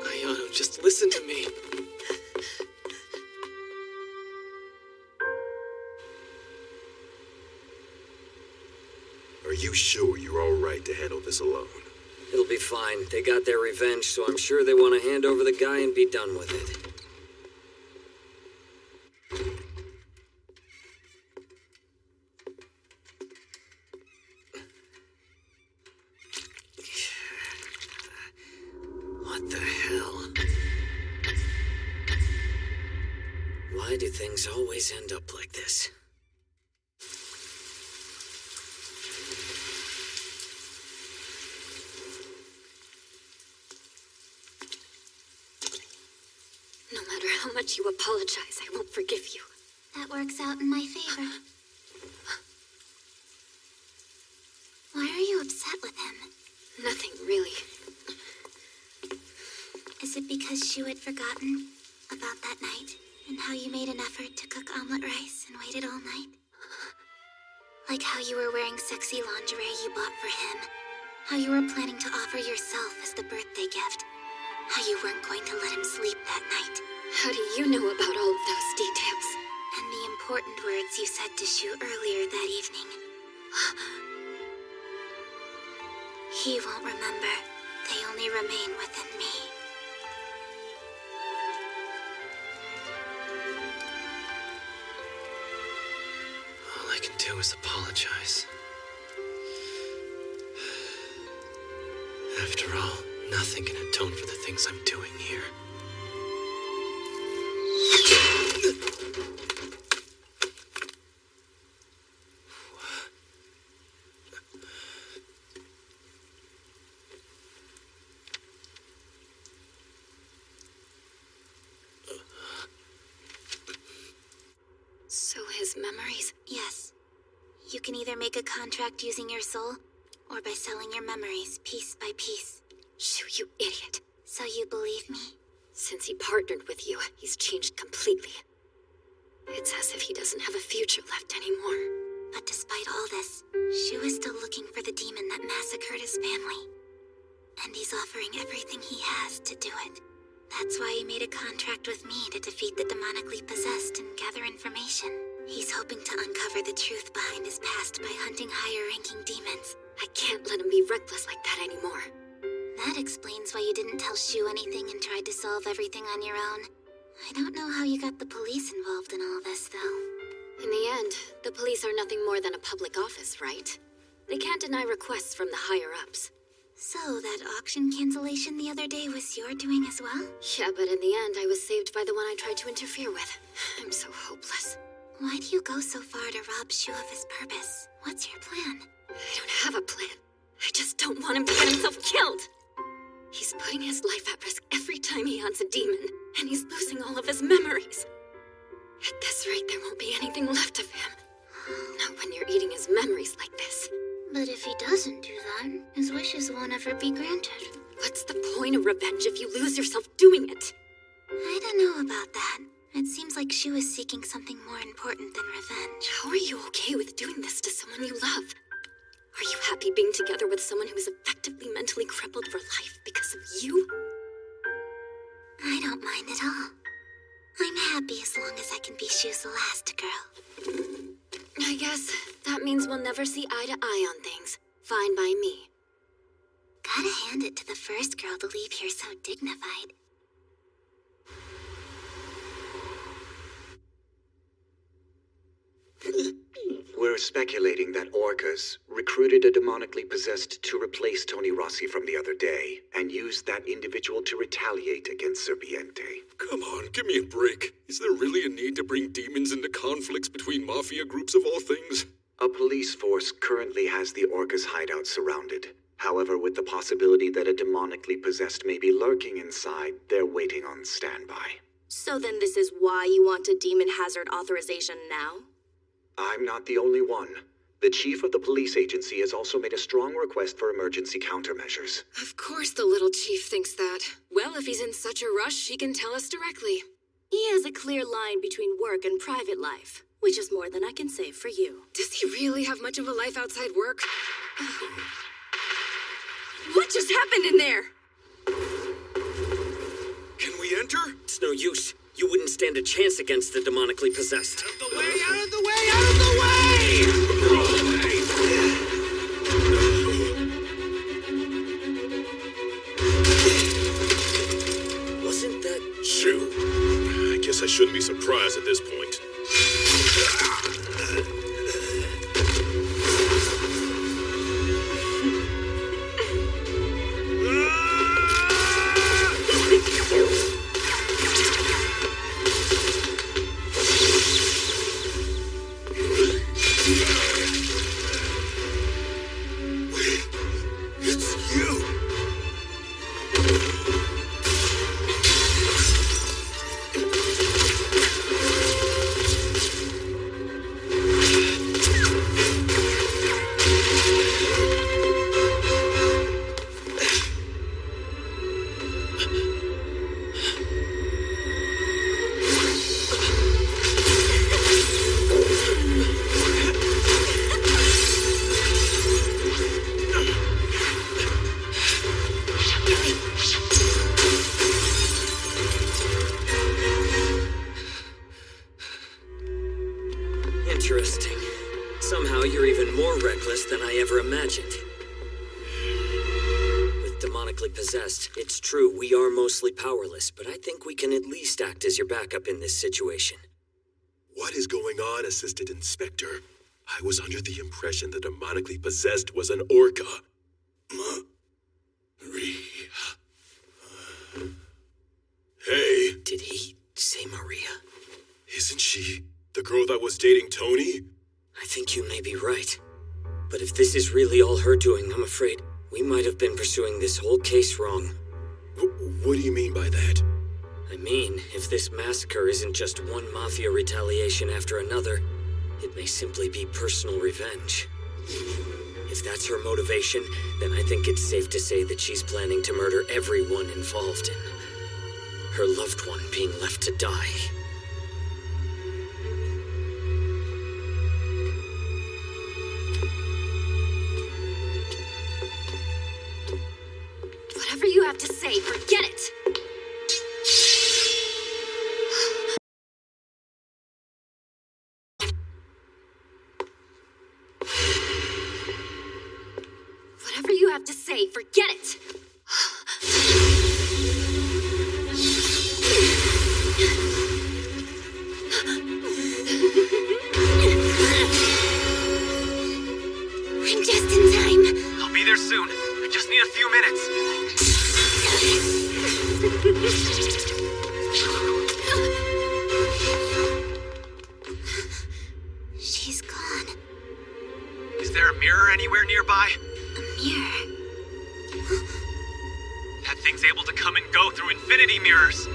[SPEAKER 5] Ayano, just listen to me.
[SPEAKER 14] Are you sure you're all right to handle this alone?
[SPEAKER 6] It'll be fine. They got their revenge, so I'm sure they want to hand over the guy and be done with it. What the hell? Why do things always end up like this?
[SPEAKER 9] No matter how much you apologize, I won't forgive you.
[SPEAKER 2] That works out in my favor. Why are you upset with him?
[SPEAKER 9] Nothing, really.
[SPEAKER 2] Is it because Shu had forgotten about that night and how you made an effort to cook omelet rice and waited all night? Like how you were wearing sexy lingerie you bought for him. How you were planning to offer yourself as the birthday gift. How you weren't going to let him sleep that night.
[SPEAKER 9] How do you know about all of those details?
[SPEAKER 2] And the important words you said to Shu earlier that evening. He won't remember. They only remain within me.
[SPEAKER 5] All I can do is apologize. After all, nothing can atone for the things I'm doing here.
[SPEAKER 9] So his memories?
[SPEAKER 2] Yes. You can either make a contract using your soul, or by selling your memories piece by piece.
[SPEAKER 9] Shu, you idiot.
[SPEAKER 2] So you believe me?
[SPEAKER 9] Since he partnered with you, he's changed completely. It's as if he doesn't have a future left anymore.
[SPEAKER 2] But despite all this, Shu is still looking for the demon that massacred his family. And he's offering everything he has to do it. That's why he made a contract with me to defeat the demonically possessed and gather information. He's hoping to uncover the truth behind his past by hunting higher-ranking demons.
[SPEAKER 9] I can't let him be reckless like that anymore.
[SPEAKER 2] That explains why you didn't tell Shu anything and tried to solve everything on your own. I don't know how you got the police involved in all this, though.
[SPEAKER 9] In the end, the police are nothing more than a public office, right? They can't deny requests from the higher-ups.
[SPEAKER 2] So, that auction cancellation the other day was your doing as well?
[SPEAKER 9] Yeah, but in the end, I was saved by the one I tried to interfere with. I'm so hopeless.
[SPEAKER 2] Why do you go so far to rob Shu of his purpose? What's your plan?
[SPEAKER 9] I don't have a plan. I just don't want him to get himself killed. He's putting his life at risk every time he hunts a demon, and he's losing all of his memories. At this rate, there won't be anything left of him. Not when you're eating his memories like this.
[SPEAKER 2] But if he doesn't do that, his wishes won't ever be granted.
[SPEAKER 9] What's the point of revenge if you lose yourself doing it?
[SPEAKER 2] I don't know about that. It seems like Shu is seeking something more important than revenge.
[SPEAKER 9] How are you okay with doing this to someone you love? Are you happy being together with someone who is effectively mentally crippled for life because of you?
[SPEAKER 2] I don't mind at all. I'm happy as long as I can be Shu's last girl.
[SPEAKER 9] I guess that means we'll never see eye to eye on things. Fine by me.
[SPEAKER 2] Gotta hand it to the first girl to leave here so dignified.
[SPEAKER 7] We're speculating that Orcus recruited a demonically possessed to replace Tony Rossi from the other day, and used that individual to retaliate against Serpiente.
[SPEAKER 11] Come on, give me a break. Is there really a need to bring demons into conflicts between mafia groups of all things?
[SPEAKER 7] A police force currently has the Orcus hideout surrounded. However, with the possibility that a demonically possessed may be lurking inside, they're waiting on standby.
[SPEAKER 12] So then this is why you want a demon hazard authorization now?
[SPEAKER 7] I'm not the only one. The chief of the police agency has also made a strong request for emergency countermeasures.
[SPEAKER 18] Of course the little chief thinks that. Well, if he's in such a rush, he can tell us directly.
[SPEAKER 12] He has a clear line between work and private life, which is more than I can say for you.
[SPEAKER 18] Does he really have much of a life outside work?
[SPEAKER 12] What just happened in there?
[SPEAKER 11] Can we enter?
[SPEAKER 6] It's no use. You wouldn't stand a chance against the demonically possessed.
[SPEAKER 1] Out of the way! Out of the way! Out of the way!
[SPEAKER 14] surprise at this point.
[SPEAKER 6] Interesting. Somehow you're even more reckless than I ever imagined. With demonically possessed, it's true we are mostly powerless, but I think we can at least act as your backup in this situation.
[SPEAKER 14] What is going on, Assistant Inspector? I was under the impression the demonically possessed was an orca. Hey.
[SPEAKER 6] Did he say Maria?
[SPEAKER 14] Isn't she the girl that was dating Tony?
[SPEAKER 6] I think you may be right. But if this is really all her doing, I'm afraid we might have been pursuing this whole case wrong.
[SPEAKER 14] What do you mean by that?
[SPEAKER 6] I mean, if this massacre isn't just one mafia retaliation after another, it may simply be personal revenge. If that's her motivation, then I think it's safe to say that she's planning to murder everyone involved in her loved one being left to die.
[SPEAKER 9] Whatever you have to say, forget it! Whatever you have to say, forget it!
[SPEAKER 2] I'm just in time.
[SPEAKER 20] I'll be there soon. I just need a few minutes.
[SPEAKER 2] She's gone.
[SPEAKER 20] Is there a mirror anywhere nearby?
[SPEAKER 2] A mirror?
[SPEAKER 20] That thing's able to come and go through infinity mirrors.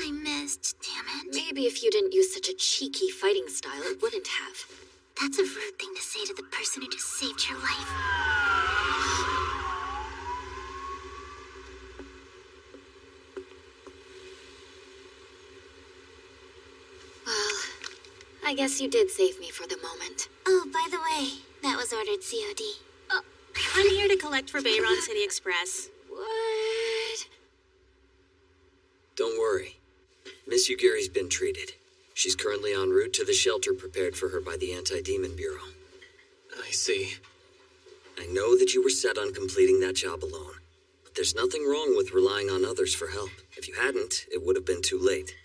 [SPEAKER 2] I missed, damn it.
[SPEAKER 9] Maybe if you didn't use such a cheeky fighting style, it wouldn't have.
[SPEAKER 2] That's a rude thing to say to the person who just saved your life.
[SPEAKER 9] Well, I guess you did save me for the moment.
[SPEAKER 2] Oh, by the way, that was ordered COD.
[SPEAKER 16] I'm here to collect for Bayron City Express.
[SPEAKER 9] What?
[SPEAKER 6] Don't worry. Miss Yugiri's been treated. She's currently en route to the shelter prepared for her by the Anti-Demon Bureau.
[SPEAKER 5] I see.
[SPEAKER 6] I know that you were set on completing that job alone, but there's nothing wrong with relying on others for help. If you hadn't, it would have been too late.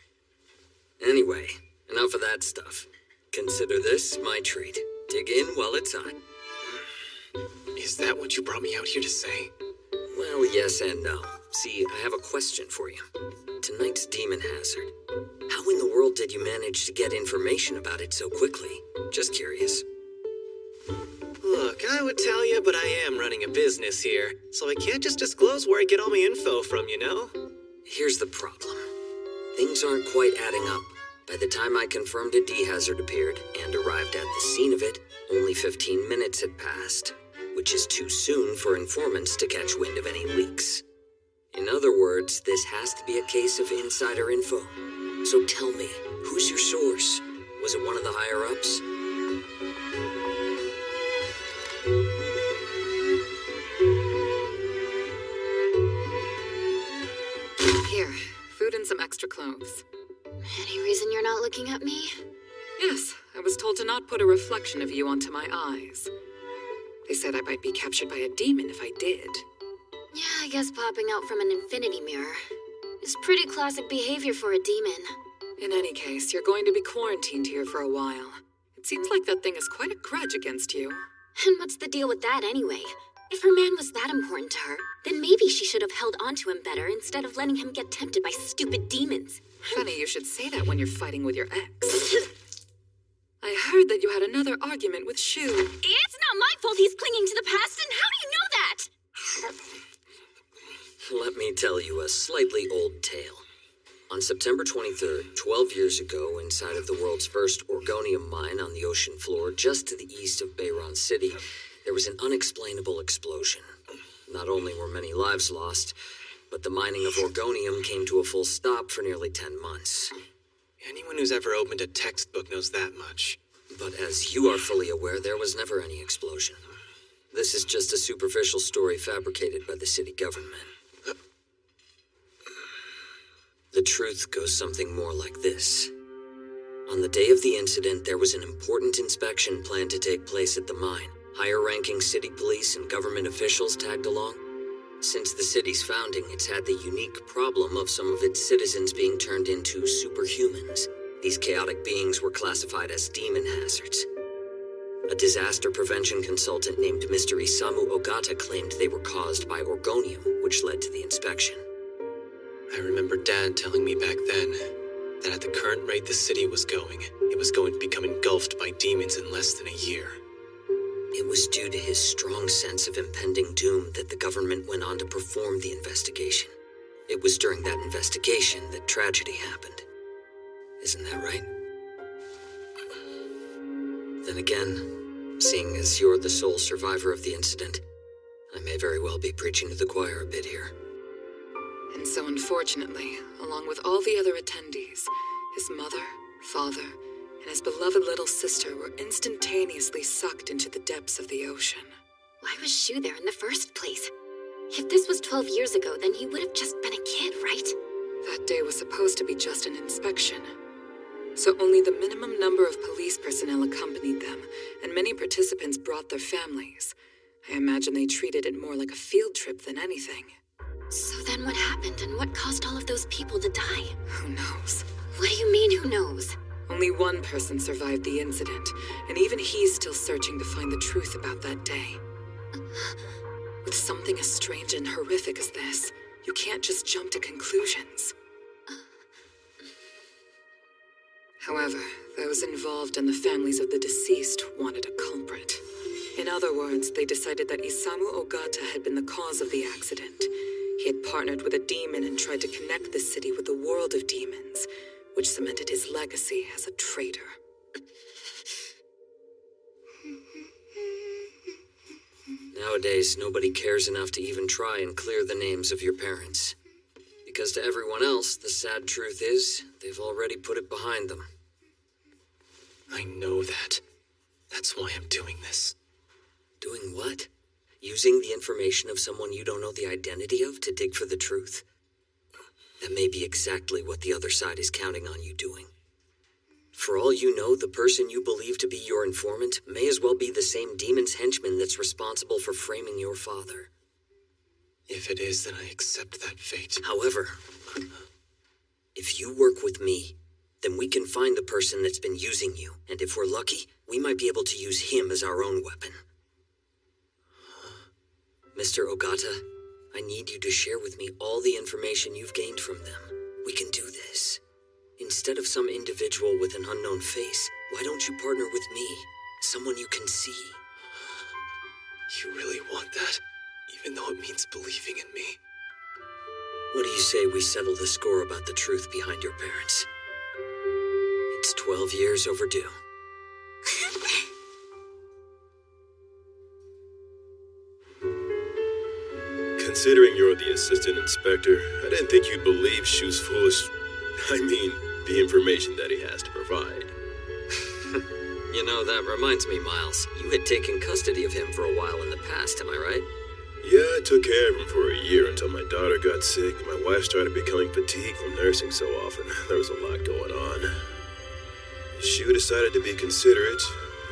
[SPEAKER 6] Anyway, enough of that stuff. Consider this my treat. Dig in while it's hot.
[SPEAKER 5] Is that what you brought me out here to say?
[SPEAKER 6] Well, yes and no. See, I have a question for you. Tonight's demon hazard. How in the world did you manage to get information about it so quickly? Just curious.
[SPEAKER 5] Look, I would tell you, but I am running a business here, so I can't just disclose where I get all my info from, you know?
[SPEAKER 6] Here's the problem. Things aren't quite adding up. By the time I confirmed a D-hazard appeared and arrived at the scene of it, only 15 minutes had passed, which is too soon for informants to catch wind of any leaks. In other words, this has to be a case of insider info. So tell me, who's your source? Was it one of the higher-ups?
[SPEAKER 10] Here, food and some
[SPEAKER 18] extra clothes.
[SPEAKER 9] Any reason you're not looking at me?
[SPEAKER 18] Yes, I was told to not put a reflection of you onto my eyes. They said I might be captured by a demon if I did.
[SPEAKER 9] Yeah, I guess popping out from an infinity mirror is pretty classic behavior for a demon.
[SPEAKER 18] In any case, you're going to be quarantined here for a while. It seems like that thing has quite a grudge against you.
[SPEAKER 9] And what's the deal with that anyway? If her man was that important to her, then maybe she should have held on to him better instead of letting him get tempted by stupid demons.
[SPEAKER 18] Funny you should say that when you're fighting with your ex. I heard that you had another argument with Shu.
[SPEAKER 9] It's not my fault he's clinging to the past, and how do you know that?
[SPEAKER 6] Let me tell you a slightly old tale. On September 23rd, 12 years ago, inside of the world's first orgonium mine on the ocean floor just to the east of Bayron City, there was an unexplainable explosion. Not only were many lives lost, but the mining of orgonium came to a full stop for nearly 10 months.
[SPEAKER 5] Anyone who's ever opened a textbook knows that much.
[SPEAKER 6] But as you are fully aware, there was never any explosion. This is just a superficial story fabricated by the city government. The truth goes something more like this. On the day of the incident, there was an important inspection planned to take place at the mine. Higher-ranking city police and government officials tagged along. Since the city's founding, it's had the unique problem of some of its citizens being turned into superhumans. These chaotic beings were classified as demon hazards. A disaster prevention consultant named Mr. Isamu Ogata claimed they were caused by orgonium, which led to the inspection.
[SPEAKER 5] I remember Dad telling me back then that at the current rate the city was going, it was going to become engulfed by demons in less than a year.
[SPEAKER 6] It was due to his strong sense of impending doom that the government went on to perform the investigation. It was during that investigation that tragedy happened. Isn't that right? Then again, seeing as you're the sole survivor of the incident, I may very well be preaching to the choir a bit here.
[SPEAKER 18] And so unfortunately, along with all the other attendees, his mother, father, and his beloved little sister were instantaneously sucked into the depths of the ocean.
[SPEAKER 9] Why was Shu there in the first place? If this was 12 years ago, then he would have just been a kid, right?
[SPEAKER 18] That day was supposed to be just an inspection. So only the minimum number of police personnel accompanied them, and many participants brought their families. I imagine they treated it more like a field trip than anything.
[SPEAKER 9] So then what happened, and what caused all of those people to die?
[SPEAKER 18] Who knows?
[SPEAKER 9] What do you mean, who knows?
[SPEAKER 18] Only one person survived the incident, and even he's still searching to find the truth about that day. With something as strange and horrific as this, you can't just jump to conclusions. However, those involved and the families of the deceased wanted a culprit. In other words, they decided that Isamu Ogata had been the cause of the accident. He had partnered with a demon and tried to connect the city with the world of demons, which cemented his legacy as a traitor.
[SPEAKER 6] Nowadays, nobody cares enough to even try and clear the names of your parents. Because to everyone else, the sad truth is, they've already put it behind them.
[SPEAKER 5] I know that. That's why I'm doing this.
[SPEAKER 6] Doing what? Using the information of someone you don't know the identity of to dig for the truth? That may be exactly what the other side is counting on you doing. For all you know, the person you believe to be your informant may as well be the same demon's henchman that's responsible for framing your father.
[SPEAKER 5] If it is, then I accept that fate.
[SPEAKER 6] However, if you work with me, then we can find the person that's been using you, and if we're lucky, we might be able to use him as our own weapon. Mr. Ogata, I need you to share with me all the information you've gained from them. We can do this. Instead of some individual with an unknown face, why don't you partner with me? Someone you can see.
[SPEAKER 5] You really want that? Even though it means believing in me?
[SPEAKER 6] What do you say we settle the score about the truth behind your parents? It's 12 years overdue.
[SPEAKER 14] Considering you're the assistant inspector, I didn't think you'd believe Shu's foolish... the information that he has to provide.
[SPEAKER 6] You know, that reminds me, Miles. You had taken custody of him for a while in the past, am I right?
[SPEAKER 14] Yeah, I took care of him for a year until my daughter got sick. My wife started becoming fatigued from nursing so often. There was a lot going on. Shu decided to be considerate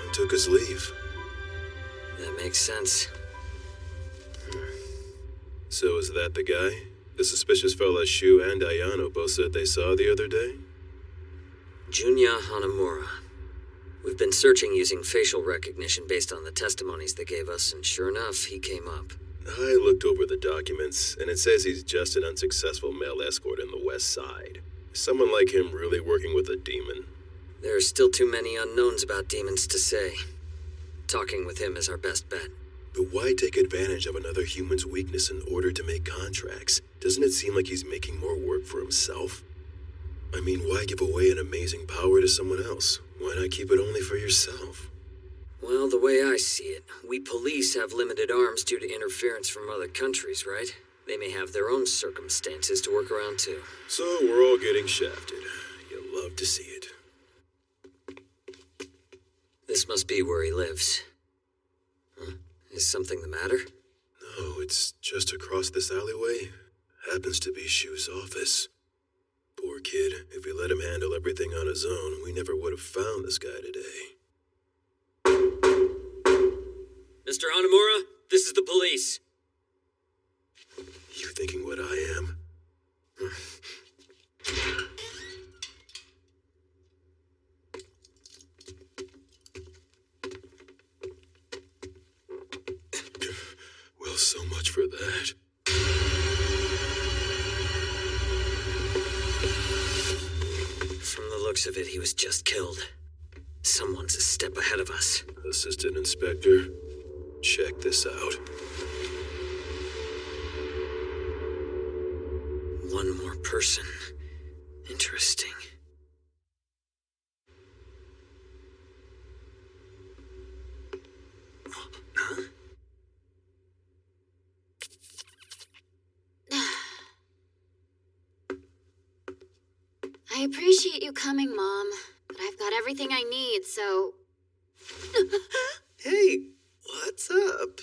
[SPEAKER 14] and took his leave.
[SPEAKER 6] That makes sense.
[SPEAKER 14] So is that the guy? The suspicious fella Shu and Ayano both said they saw the other day?
[SPEAKER 6] Junya Hanamura. We've been searching using facial recognition based on the testimonies they gave us, and sure enough, he came up.
[SPEAKER 14] I looked over the documents, and it says he's just an unsuccessful male escort in the West Side. Is someone like him really working with a demon?
[SPEAKER 6] There are still too many unknowns about demons to say. Talking with him is our best bet.
[SPEAKER 14] But why take advantage of another human's weakness in order to make contracts? Doesn't it seem like he's making more work for himself? I mean, why give away an amazing power to someone else? Why not keep it only for yourself?
[SPEAKER 6] Well, the way I see it, we police have limited arms due to interference from other countries, right? They may have their own circumstances to work around too.
[SPEAKER 14] So we're all getting shafted. You'll love to see it.
[SPEAKER 6] This must be where he lives. Huh? Is something the matter?
[SPEAKER 14] No, it's just across this alleyway. Happens to be Shu's office. Poor kid. If we let him handle everything on his own, we never would have found this guy today.
[SPEAKER 6] Mr. Hanamura, this is the police.
[SPEAKER 14] You thinking what I am? Well, so much for that.
[SPEAKER 6] From the looks of it, he was just killed. Someone's a step ahead of us.
[SPEAKER 14] Assistant Inspector, check this out.
[SPEAKER 6] One more person. Interesting. Huh?
[SPEAKER 13] I appreciate you coming, Mom, but I've got everything I need, so...
[SPEAKER 5] Hey, what's up?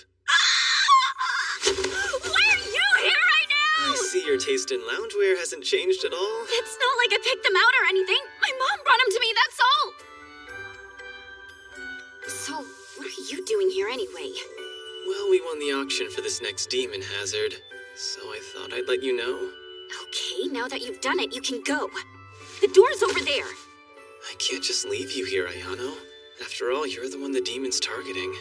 [SPEAKER 13] Why are you here right now?
[SPEAKER 5] I see your taste in loungewear hasn't changed at all.
[SPEAKER 13] It's not like I picked them out or anything. My mom brought them to me, that's all. So, what are you doing here anyway?
[SPEAKER 5] Well, we won the auction for this next demon hazard, so I thought I'd let you know.
[SPEAKER 13] Okay, now that you've done it, you can go. The door's over there.
[SPEAKER 5] I can't just leave you here, Ayano. After all, you're the one the demon's targeting.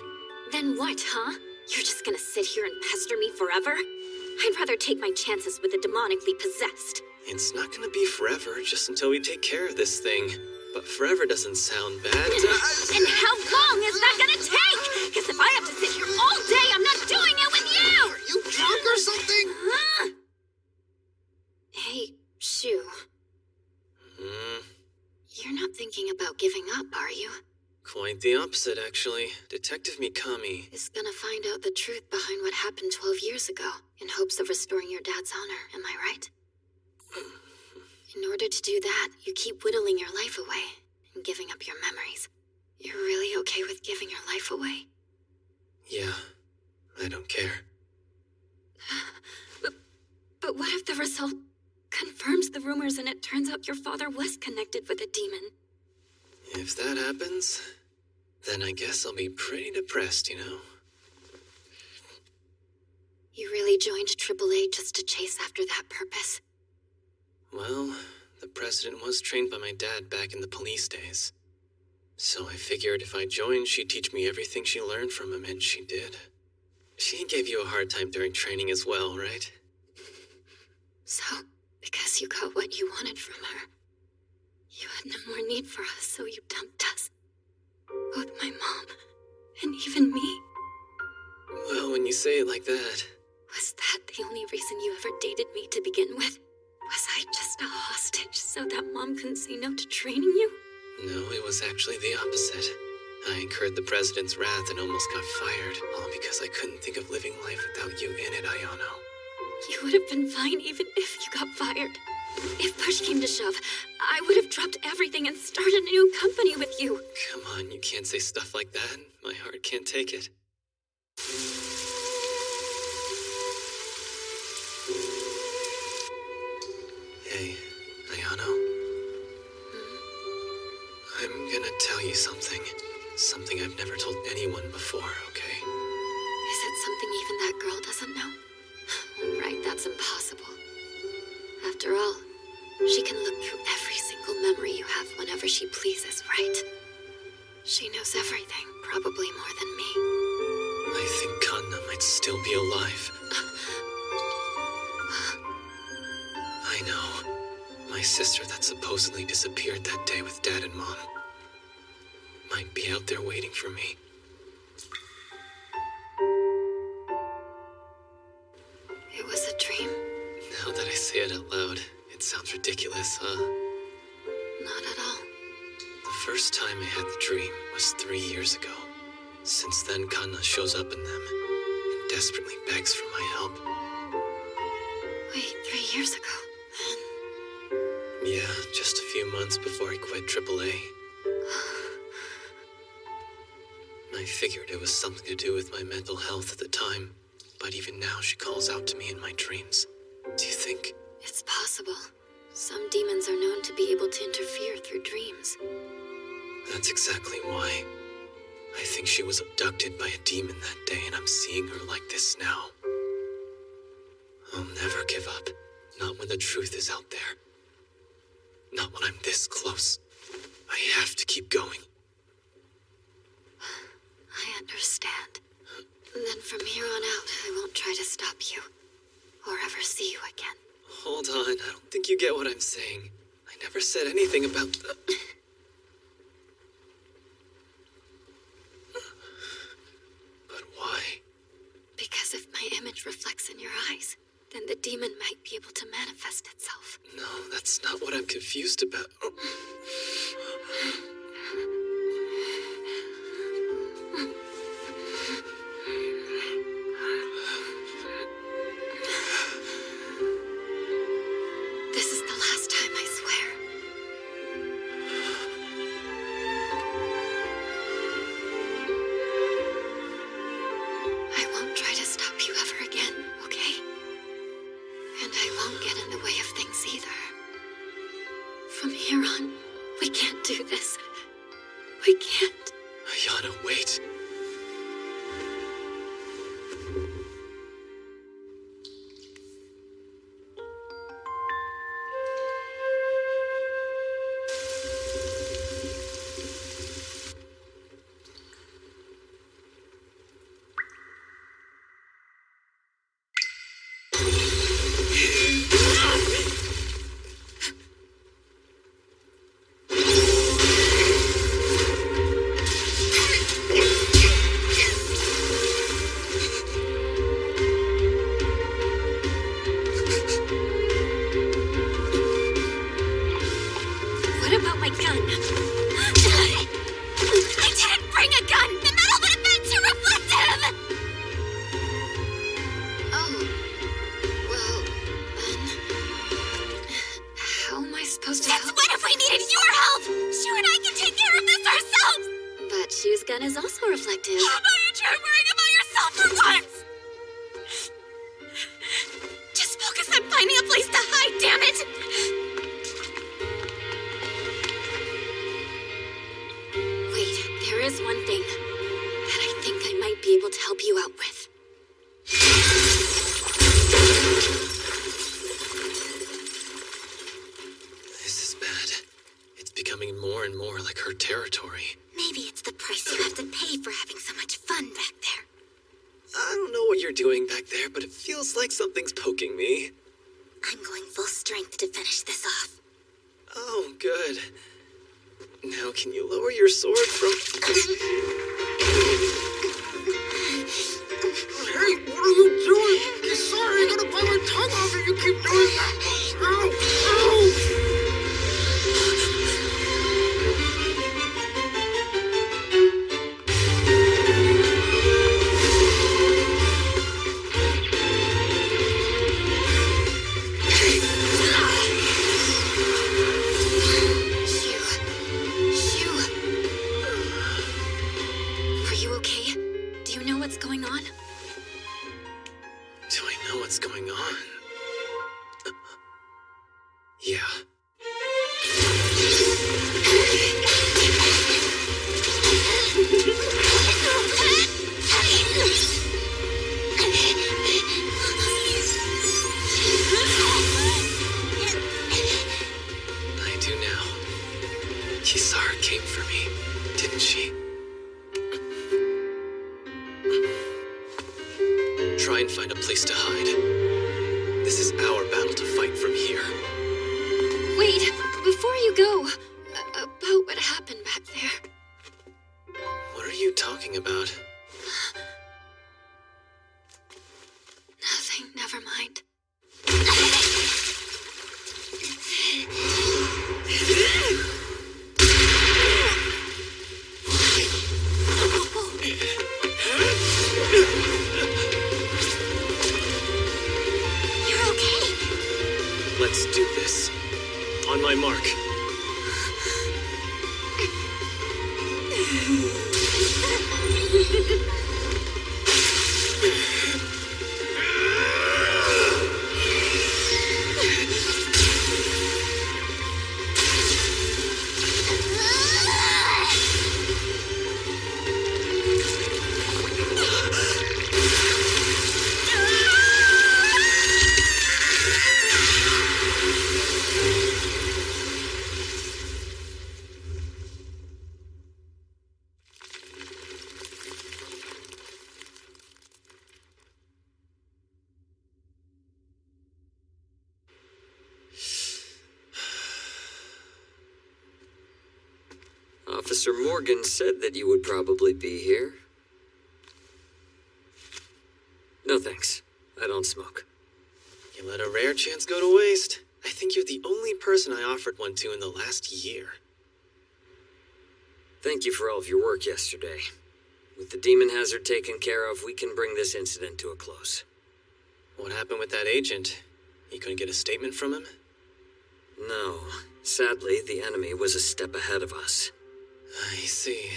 [SPEAKER 13] Then what, huh? You're just gonna sit here and pester me forever? I'd rather take my chances with the demonically possessed.
[SPEAKER 5] It's not gonna be forever, just until we take care of this thing. But forever doesn't sound bad.
[SPEAKER 13] And how long is that gonna take? Because if I have to sit here all day, I'm not doing it with you!
[SPEAKER 7] Are you drunk or something?
[SPEAKER 13] Huh? Hey, Shu. You're not thinking about giving up, are you?
[SPEAKER 5] Quite the opposite, actually. Detective Mikami
[SPEAKER 13] Is gonna find out the truth behind what happened 12 years ago, in hopes of restoring your dad's honor, am I right? In order to do that, you keep whittling your life away, and giving up your memories. You're really okay with giving your life away?
[SPEAKER 5] Yeah, I don't care.
[SPEAKER 13] But what if the result confirms the rumors and it turns out your father was connected with a demon?
[SPEAKER 5] If that happens, then I guess I'll be pretty depressed, you know.
[SPEAKER 13] You really joined AAA just to chase after that purpose?
[SPEAKER 5] Well, the president was trained by my dad back in the police days. So I figured if I joined, she'd teach me everything she learned from him, and she did. She gave you a hard time during training as well, right?
[SPEAKER 13] So, because you got what you wanted from her, you had no more need for us, so you dumped us. Both my mom and even me.
[SPEAKER 5] Well, when you say it like that...
[SPEAKER 13] Was that the only reason you ever dated me to begin with? Was I just a hostage so that Mom couldn't say no to training you?
[SPEAKER 5] No, it was actually the opposite. I incurred the president's wrath and almost got fired, all because I couldn't think of living life without you in it, Ayano.
[SPEAKER 13] You would have been fine even if you got fired. If push came to shove, I would have dropped everything and started a new company with you.
[SPEAKER 5] Come on, you can't say stuff like that. My heart can't take it.
[SPEAKER 9] After all, she can look through every single memory you have whenever she pleases, right? She knows everything, probably more than me.
[SPEAKER 5] I think Kanna might still be alive. I know. My sister that supposedly disappeared that day with Dad and Mom might be out there waiting for me.
[SPEAKER 9] It was a dream.
[SPEAKER 5] Now that I say it out loud, it sounds ridiculous, huh?
[SPEAKER 9] Not at all.
[SPEAKER 5] The first time I had the dream was 3 years ago. Since then, Kanna shows up in them and desperately begs for my help.
[SPEAKER 9] Wait, 3 years ago?
[SPEAKER 5] Yeah, just a few months before I quit AAA. I figured it was something to do with my mental health at the time, but even now she calls out to me in my dreams. Do you think?
[SPEAKER 9] It's possible. Some demons are known to be able to interfere through dreams.
[SPEAKER 5] That's exactly why. I think she was abducted by a demon that day, and I'm seeing her like this now. I'll never give up. Not when the truth is out there. Not when I'm this close. I have to keep going.
[SPEAKER 9] I understand. And then from here on out, I won't try to stop you. Or ever see you again.
[SPEAKER 5] Hold on, I don't think you get what I'm saying. I never said anything about the... But why?
[SPEAKER 9] Because if my image reflects in your eyes, then the demon might be able to manifest itself.
[SPEAKER 5] No, that's not what I'm confused about.
[SPEAKER 9] This is the last time, I swear. I won't try to stop you ever again, okay? And I won't get in the way of things either. From here on, we can't do this. We can't.
[SPEAKER 5] Ayana, wait.
[SPEAKER 9] What about my gun? I didn't bring a gun! The metal would have been too reflective! Oh. Well, then... How am I supposed to help?
[SPEAKER 2] What if we needed your help? Shu and I can take care of this ourselves!
[SPEAKER 9] But Shu's gun is also reflective.
[SPEAKER 2] How about you try worrying about yourself for once? Just focus on finding a place to hide, damn it!
[SPEAKER 9] Wait, there is one thing that I think I might be able to help you out with.
[SPEAKER 5] This is bad. It's becoming more and more like her territory.
[SPEAKER 2] Maybe it's the price you have to pay for having so much fun back there.
[SPEAKER 5] I don't know what you're doing back there, but it feels like something's poking me.
[SPEAKER 2] I'm going full strength to finish this off.
[SPEAKER 5] Oh, good. Now can you lower your sword from...
[SPEAKER 8] Hey, what are you doing? Sorry, I'm gonna bite my tongue off if you keep doing that. Ow! Ow!
[SPEAKER 9] Shu! Are you okay? Do you know what's going on?
[SPEAKER 5] Do I know what's going on? Yeah. try and find a place to hide. This is our battle to fight from here.
[SPEAKER 9] Wait, before you go, about what happened back there.
[SPEAKER 5] What are you talking about?
[SPEAKER 9] Nothing, never mind.
[SPEAKER 2] You're okay.
[SPEAKER 5] Let's do this. On my mark.
[SPEAKER 6] Officer Morgan said that you would probably be here. No thanks. I don't smoke.
[SPEAKER 5] You let a rare chance go to waste. I think you're the only person I offered one to in the last year.
[SPEAKER 6] Thank you for all of your work yesterday. With the demon hazard taken care of, we can bring this incident to a close.
[SPEAKER 5] What happened with that agent? You couldn't get a statement from him?
[SPEAKER 6] No. Sadly, the enemy was a step ahead of us.
[SPEAKER 5] I see.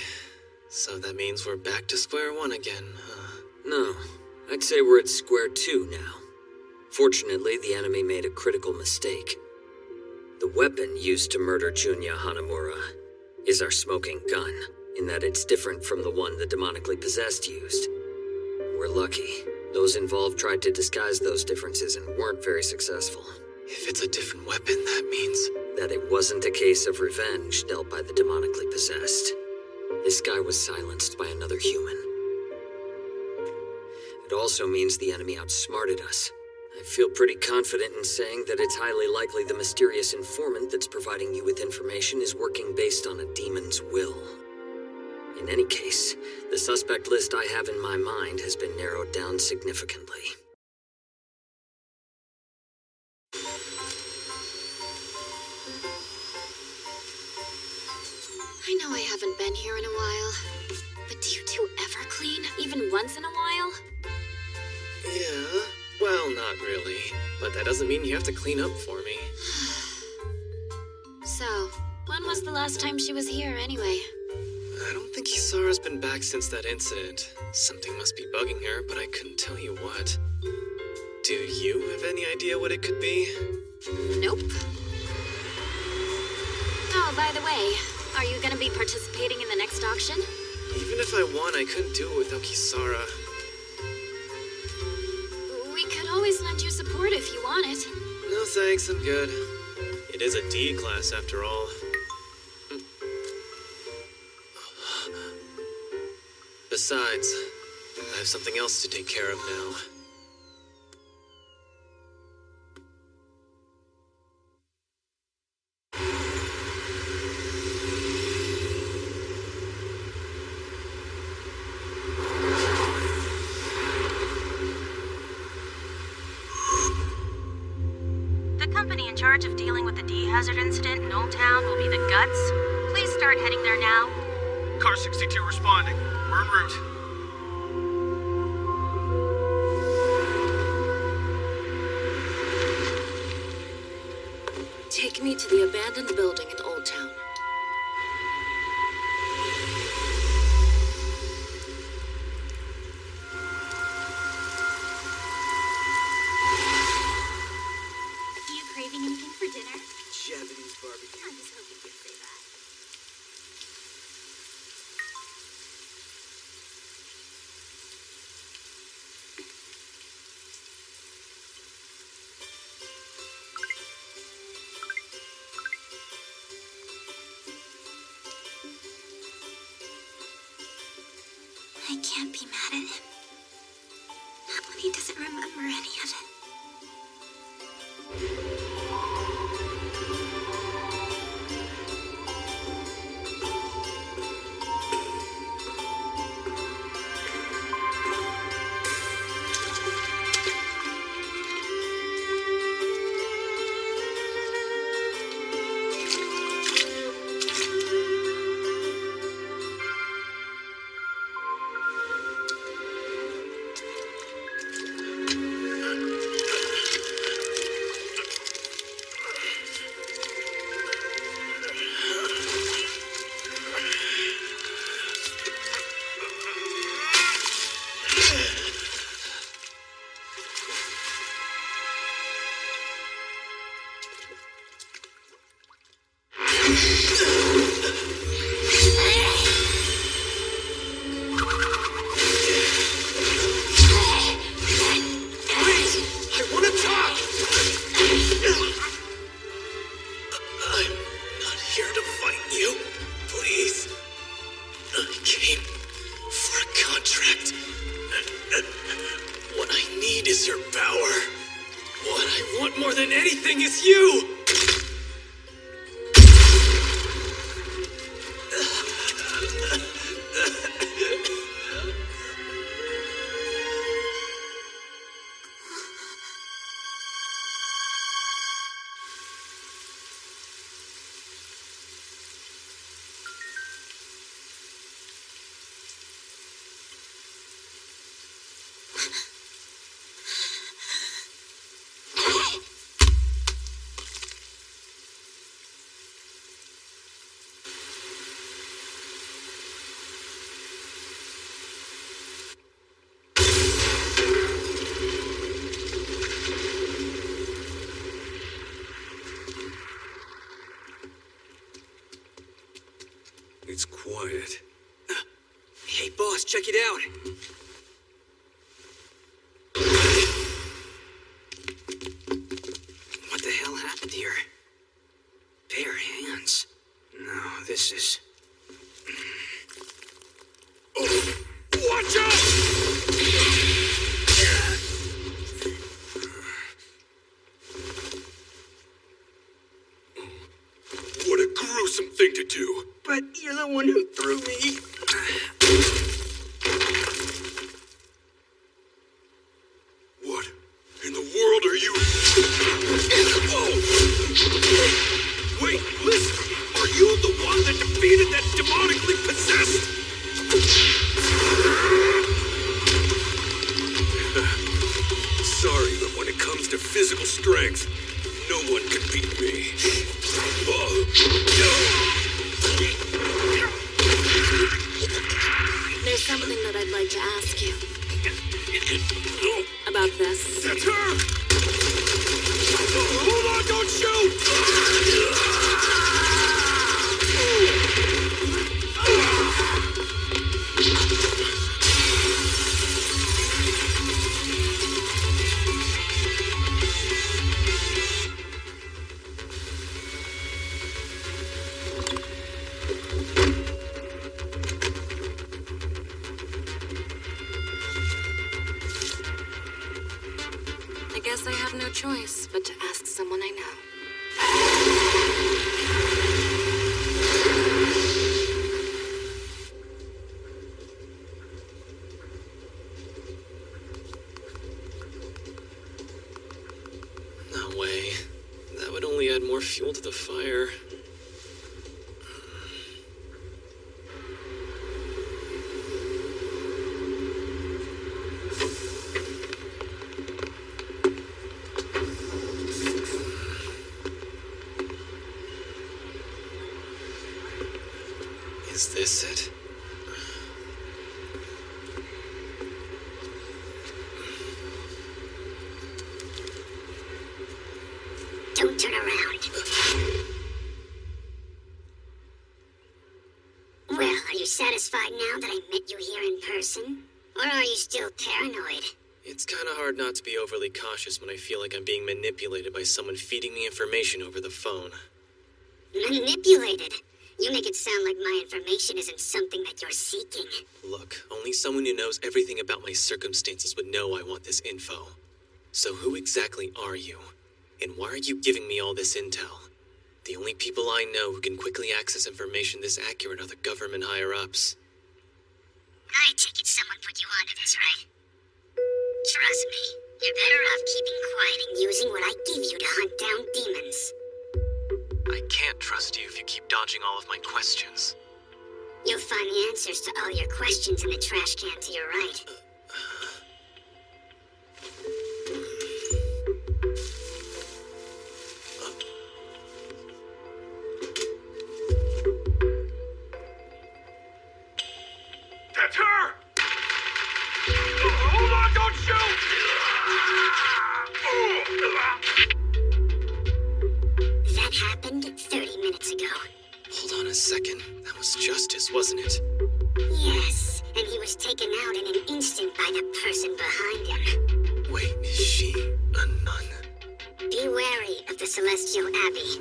[SPEAKER 5] So that means we're back to square one again, huh?
[SPEAKER 6] No. I'd say we're at square two now. Fortunately, the enemy made a critical mistake. The weapon used to murder Junya Hanamura is our smoking gun, in that it's different from the one the demonically possessed used. We're lucky. Those involved tried to disguise those differences and weren't very successful.
[SPEAKER 5] If it's a different weapon, that means
[SPEAKER 6] that it wasn't a case of revenge dealt by the demonically possessed. This guy was silenced by another human. It also means the enemy outsmarted us. I feel pretty confident in saying that it's highly likely the mysterious informant that's providing you with information is working based on a demon's will. In any case, the suspect list I have in my mind has been narrowed down significantly.
[SPEAKER 9] I know I haven't been here in a while, but do you two ever clean? Even once in a while?
[SPEAKER 5] Yeah, well, not really. But that doesn't mean you have to clean up for me.
[SPEAKER 9] So, when was the last time she was here anyway?
[SPEAKER 5] I don't think Kisara's been back since that incident. Something must be bugging her, but I couldn't tell you what. Do you have any idea what it could be?
[SPEAKER 9] Nope. Oh, by the way, are you gonna be participating in the next auction?
[SPEAKER 5] Even if I won, I couldn't do it without Kisara.
[SPEAKER 9] We could always lend you support if you want it.
[SPEAKER 5] No thanks, I'm good. It is a D class after all. Besides, I have something else to take care of now.
[SPEAKER 16] The company in charge of dealing with the D-Hazard incident in Old Town will be the Guts. Please start heading there now.
[SPEAKER 20] Car 62 responding. We're en route.
[SPEAKER 18] Take me to the abandoned building in Old Town.
[SPEAKER 2] You craving anything for dinner?
[SPEAKER 7] Japanese barbecue.
[SPEAKER 2] I was hoping you'd say that. I can't be mad at him. Not when he doesn't remember any of it.
[SPEAKER 15] It's quiet.
[SPEAKER 4] Hey, boss, check it out. What the hell happened here? Bare hands. No, this is...
[SPEAKER 1] Oh, watch out! What a gruesome thing to do.
[SPEAKER 4] But you're the one who threw me.
[SPEAKER 1] What in the world are you? Whoa! Wait, listen! Are you the one that defeated that demonically possessed? Sorry, but when it comes to physical strength, no one can beat me.
[SPEAKER 18] There's something that I'd like to ask you. About this.
[SPEAKER 1] That's her! Hold on, don't shoot!
[SPEAKER 18] I guess I have no choice but to ask someone I know.
[SPEAKER 5] No way. That would only add more fuel to the fire. Is this it?
[SPEAKER 17] Don't turn around. Well, are you satisfied now that I met you here in person? Or are you still paranoid?
[SPEAKER 5] It's kind of hard not to be overly cautious when I feel like I'm being manipulated by someone feeding me information over the phone.
[SPEAKER 17] Manipulated? You make it sound like my information isn't something that you're seeking.
[SPEAKER 5] Look, only someone who knows everything about my circumstances would know I want this info. So who exactly are you? And why are you giving me all this intel? The only people I know who can quickly access information this accurate are the government higher-ups.
[SPEAKER 17] I take it someone put you onto this, right? Trust me, you're better off keeping quiet and using what I give you to hunt down demons.
[SPEAKER 5] I can't trust you if you keep dodging all of my questions.
[SPEAKER 17] You'll find the answers to all your questions in the trash can to your right.
[SPEAKER 1] That's her! Hold on, don't shoot!
[SPEAKER 17] That happened 30 minutes ago.
[SPEAKER 5] Hold on a second. That was Justice, wasn't it?
[SPEAKER 17] Yes, and he was taken out in an instant by the person behind him.
[SPEAKER 5] Wait, is she a nun?
[SPEAKER 17] Be wary of the Celestial Abbey.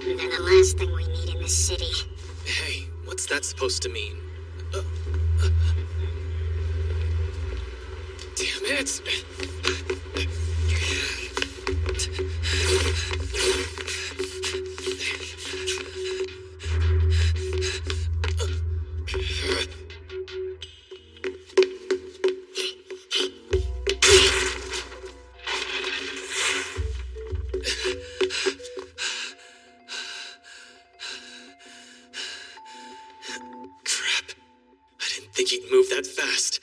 [SPEAKER 17] They're the last thing we need in this city.
[SPEAKER 5] Hey, what's that supposed to mean? Damn it! Crap. I didn't think he'd move that fast.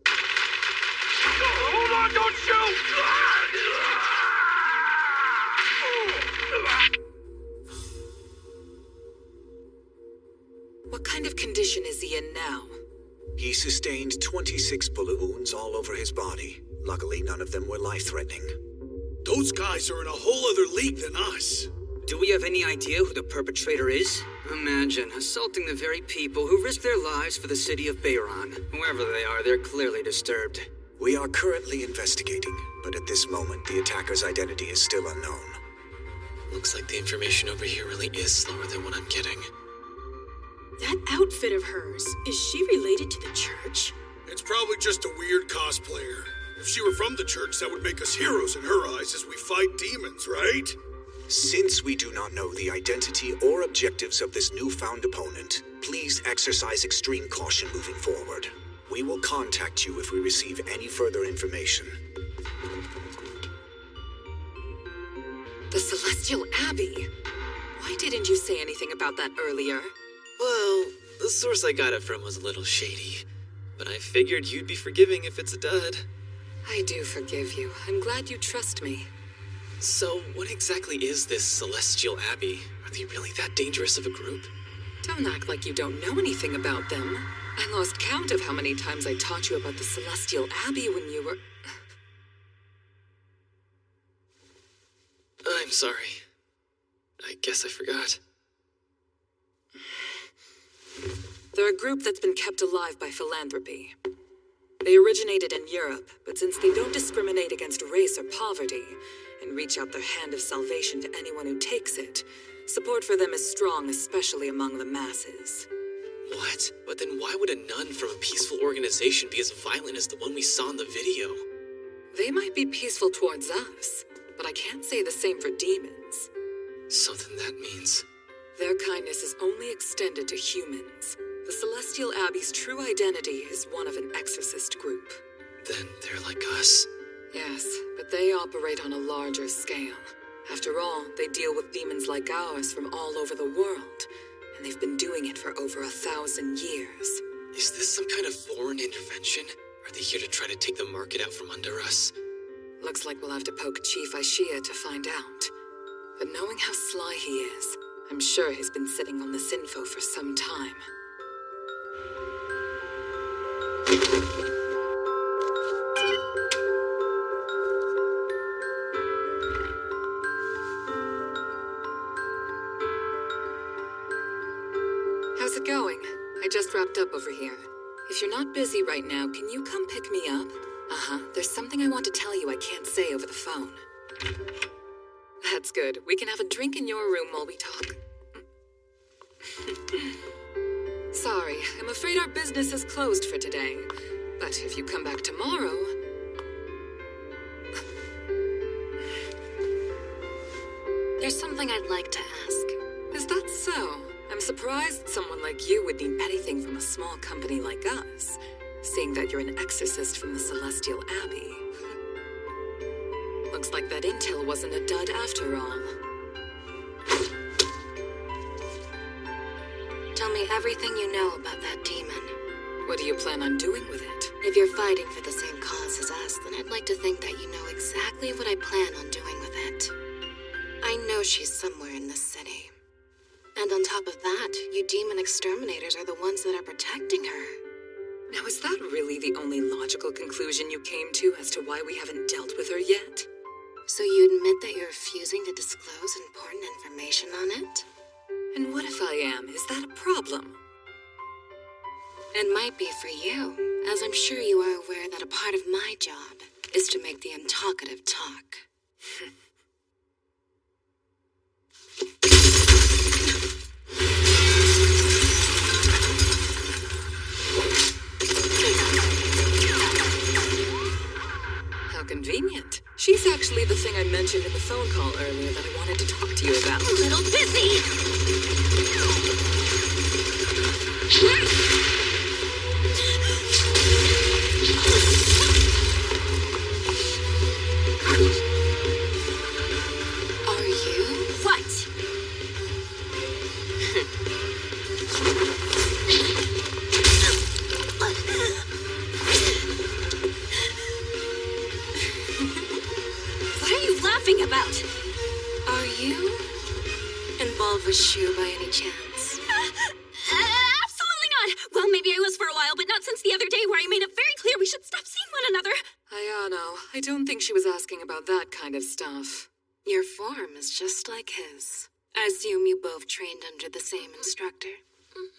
[SPEAKER 1] Hold on, don't shoot!
[SPEAKER 10] What kind of condition is he in now?
[SPEAKER 7] He sustained 26 bullet wounds all over his body. Luckily, none of them were life-threatening.
[SPEAKER 8] Those guys are in a whole other league than us.
[SPEAKER 3] Do we have any idea who the perpetrator is? Imagine assaulting the very people who risked their lives for the city of Bayron. Whoever they are, they're clearly disturbed.
[SPEAKER 7] We are currently investigating, but at this moment, the attacker's identity is still unknown.
[SPEAKER 5] Looks like the information over here really is slower than what I'm getting.
[SPEAKER 19] That outfit of hers, is she related to the church?
[SPEAKER 8] It's probably just a weird cosplayer. If she were from the church, that would make us heroes in her eyes as we fight demons, right?
[SPEAKER 7] Since we do not know the identity or objectives of this newfound opponent, please exercise extreme caution moving forward. We will contact you if we receive any further information.
[SPEAKER 10] The Celestial Abbey? Why didn't you say anything about that earlier?
[SPEAKER 5] Well, the source I got it from was a little shady. But I figured you'd be forgiving if it's a dud.
[SPEAKER 10] I do forgive you. I'm glad you trust me.
[SPEAKER 5] So, what exactly is this Celestial Abbey? Are they really that dangerous of a group?
[SPEAKER 10] Don't act like you don't know anything about them. I lost count of how many times I taught you about the Celestial Abbey when you were...
[SPEAKER 5] I'm sorry. I guess I forgot.
[SPEAKER 10] They're a group that's been kept alive by philanthropy. They originated in Europe, but since they don't discriminate against race or poverty, and reach out their hand of salvation to anyone who takes it, support for them is strong, especially among the masses.
[SPEAKER 5] What? But then why would a nun from a peaceful organization be as violent as the one we saw in the video?
[SPEAKER 10] They might be peaceful towards us, but I can't say the same for demons.
[SPEAKER 5] So then that means...
[SPEAKER 10] Their kindness is only extended to humans. The Celestial Abbey's true identity is one of an exorcist group.
[SPEAKER 5] Then they're like us?
[SPEAKER 10] Yes, but they operate on a larger scale. After all, they deal with demons like ours from all over the world, and they've been doing it for over 1,000 years.
[SPEAKER 5] Is this some kind of foreign intervention? Are they here to try to take the market out from under us?
[SPEAKER 10] Looks like we'll have to poke Chief Ishia to find out. But knowing how sly he is, I'm sure he's been sitting on this info for some time. How's it going? I just wrapped up over here. If you're not busy right now, can you come pick me up? There's something I want to tell you I can't say over the phone. That That's good. We can have a drink in your room while we talk. Sorry, I'm afraid our business is closed for today. But if you come back tomorrow...
[SPEAKER 18] There's something I'd like to ask.
[SPEAKER 10] Is that so? I'm surprised someone like you would need anything from a small company like us, seeing that you're an exorcist from the Celestial Abbey. Looks like that intel wasn't a dud after all.
[SPEAKER 18] Tell me everything you know about that demon.
[SPEAKER 10] What do you plan on doing with it?
[SPEAKER 18] If you're fighting for the same cause as us, then I'd like to think that you know exactly what I plan on doing with it. I know she's somewhere in this city. And on top of that, you demon exterminators are the ones that are protecting her.
[SPEAKER 10] Now, is that really the only logical conclusion you came to as to why we haven't dealt with her yet?
[SPEAKER 18] So you admit that you're refusing to disclose important information on it?
[SPEAKER 10] And what if I am? Is that a problem?
[SPEAKER 18] It might be for you, as I'm sure you are aware that a part of my job is to make the untalkative talk.
[SPEAKER 10] How convenient. She's actually the thing I mentioned in the phone call earlier that I wanted to talk to you about.
[SPEAKER 13] A little busy!
[SPEAKER 18] Are you?
[SPEAKER 13] What? What are you laughing about?
[SPEAKER 18] Are you involved with Shu by any chance?
[SPEAKER 13] Absolutely not! Well, maybe I was for a while, but not since the other day where I made it very clear we should stop seeing one another.
[SPEAKER 10] Ayano, I don't think she was asking about that kind of stuff.
[SPEAKER 18] Your form is just like his. I assume you both trained under the same instructor.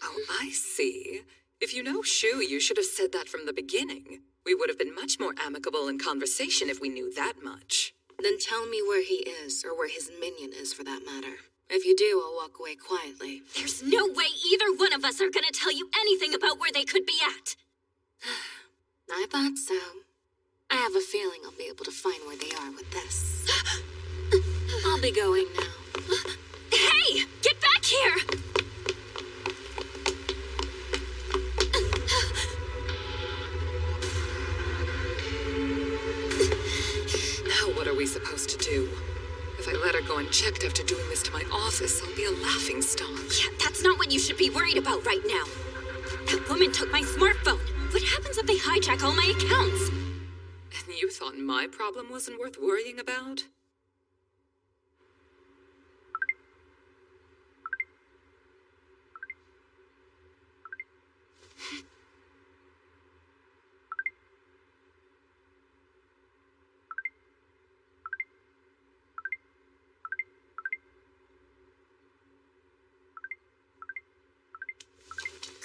[SPEAKER 10] Oh, I see. If you know Shu, you should have said that from the beginning. We would have been much more amicable in conversation if we knew that much.
[SPEAKER 18] Then tell me where he is, or where his minion is for that matter. If you do, I'll walk away quietly.
[SPEAKER 13] There's no way either one of us are gonna tell you anything about where they could be at.
[SPEAKER 18] I thought so. I have a feeling I'll be able to find where they are with this. I'll be going now.
[SPEAKER 13] Hey! Get back here!
[SPEAKER 10] Now what are we supposed to do? If I let her go unchecked after doing this to my office, I'll be a laughingstock.
[SPEAKER 13] Yeah, that's not what you should be worried about right now. That woman took my smartphone. What happens if they hijack all my accounts?
[SPEAKER 10] And you thought my problem wasn't worth worrying about?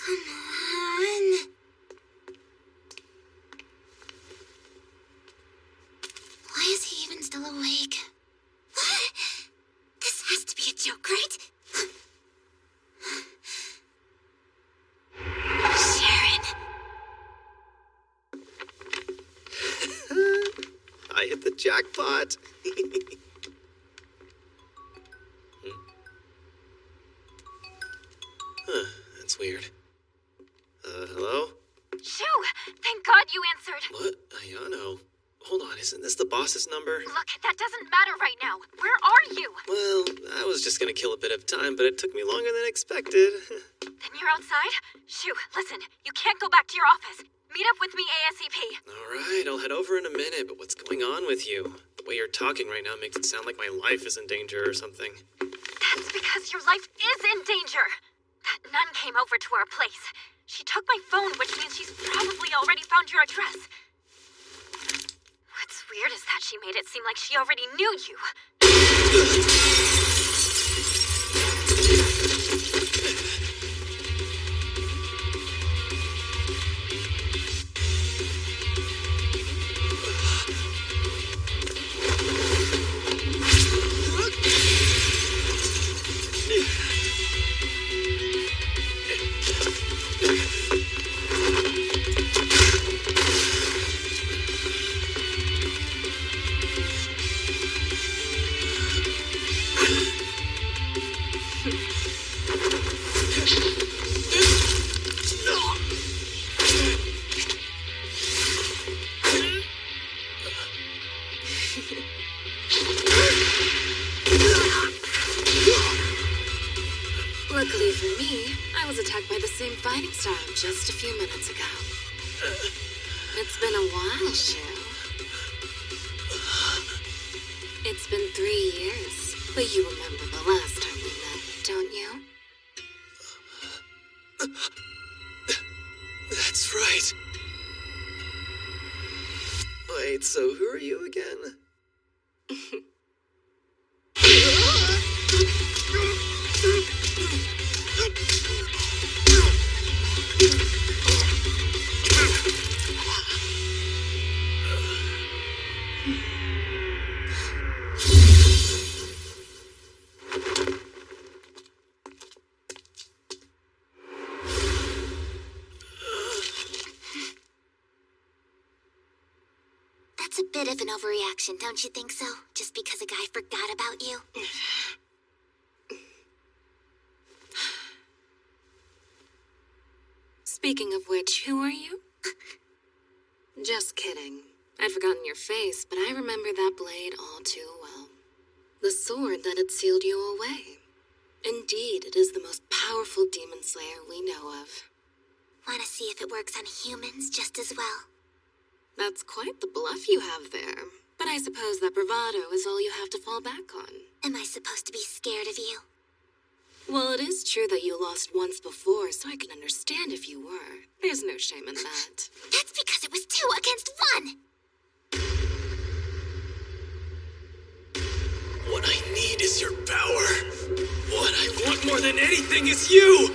[SPEAKER 2] Come on. Why is he even still awake? What? This has to be a joke, right? Sharon.
[SPEAKER 5] I hit the jackpot. Huh, that's weird. Hello?
[SPEAKER 13] Shu! Thank God you answered!
[SPEAKER 5] What? Ayano. Hold on, isn't this the boss's number?
[SPEAKER 13] Look, that doesn't matter right now. Where are you?
[SPEAKER 5] Well, I was just gonna kill a bit of time, but it took me longer than expected.
[SPEAKER 13] Then you're outside? Shu, listen, you can't go back to your office. Meet up with me ASAP.
[SPEAKER 5] Alright, I'll head over in a minute, but what's going on with you? The way you're talking right now makes it sound like my life is in danger or something.
[SPEAKER 13] That's because your life is in danger. That nun came over to our place. She took my phone, which means she's probably already found your address. What's weird is that she made it seem like she already knew you.
[SPEAKER 18] for me, I was attacked by the same fighting style just a few minutes ago. It's been a while, Shu. It's been 3 years, but you remember the last time we met, don't you?
[SPEAKER 5] That's right. Wait, so who are you again?
[SPEAKER 2] That's a bit of an overreaction, don't you think so? Just because a guy forgot about you?
[SPEAKER 18] Speaking of which, who are you? Just kidding. I'd forgotten your face, but I remember that blade all too well. The sword that had sealed you away. Indeed, it is the most powerful demon slayer we know of.
[SPEAKER 2] Want to see if it works on humans just as well?
[SPEAKER 18] That's quite the bluff you have there. But I suppose that bravado is all you have to fall back on.
[SPEAKER 2] Am I supposed to be scared of you?
[SPEAKER 18] Well, it is true that you lost once before, so I can understand if you were. There's no shame in that.
[SPEAKER 2] That's because it was 2 against 1!
[SPEAKER 5] What I need is your power. What I want more than anything is you!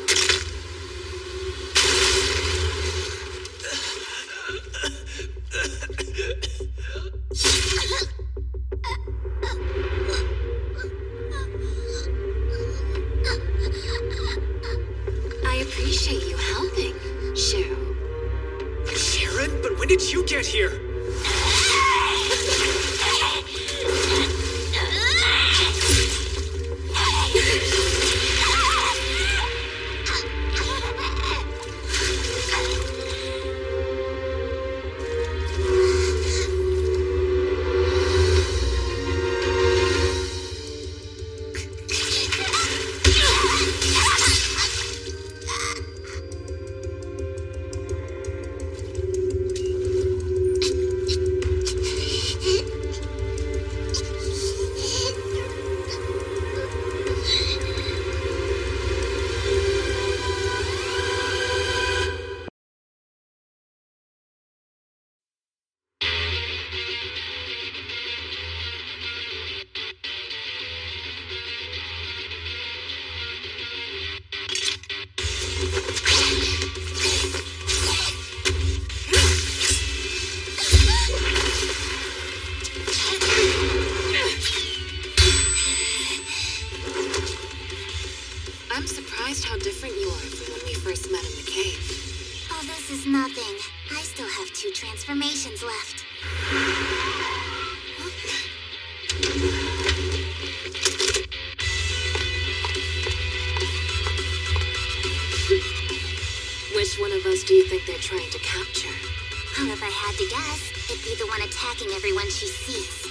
[SPEAKER 18] I appreciate you helping, Shu.
[SPEAKER 5] Sharon, but when did you get here?
[SPEAKER 18] I'm surprised how different you are from when we first met in the cave.
[SPEAKER 2] Oh, this is nothing. I still have 2 transformations left.
[SPEAKER 18] Which one of us do you think they're trying to capture?
[SPEAKER 2] Well, if I had to guess, it'd be the one attacking everyone she sees.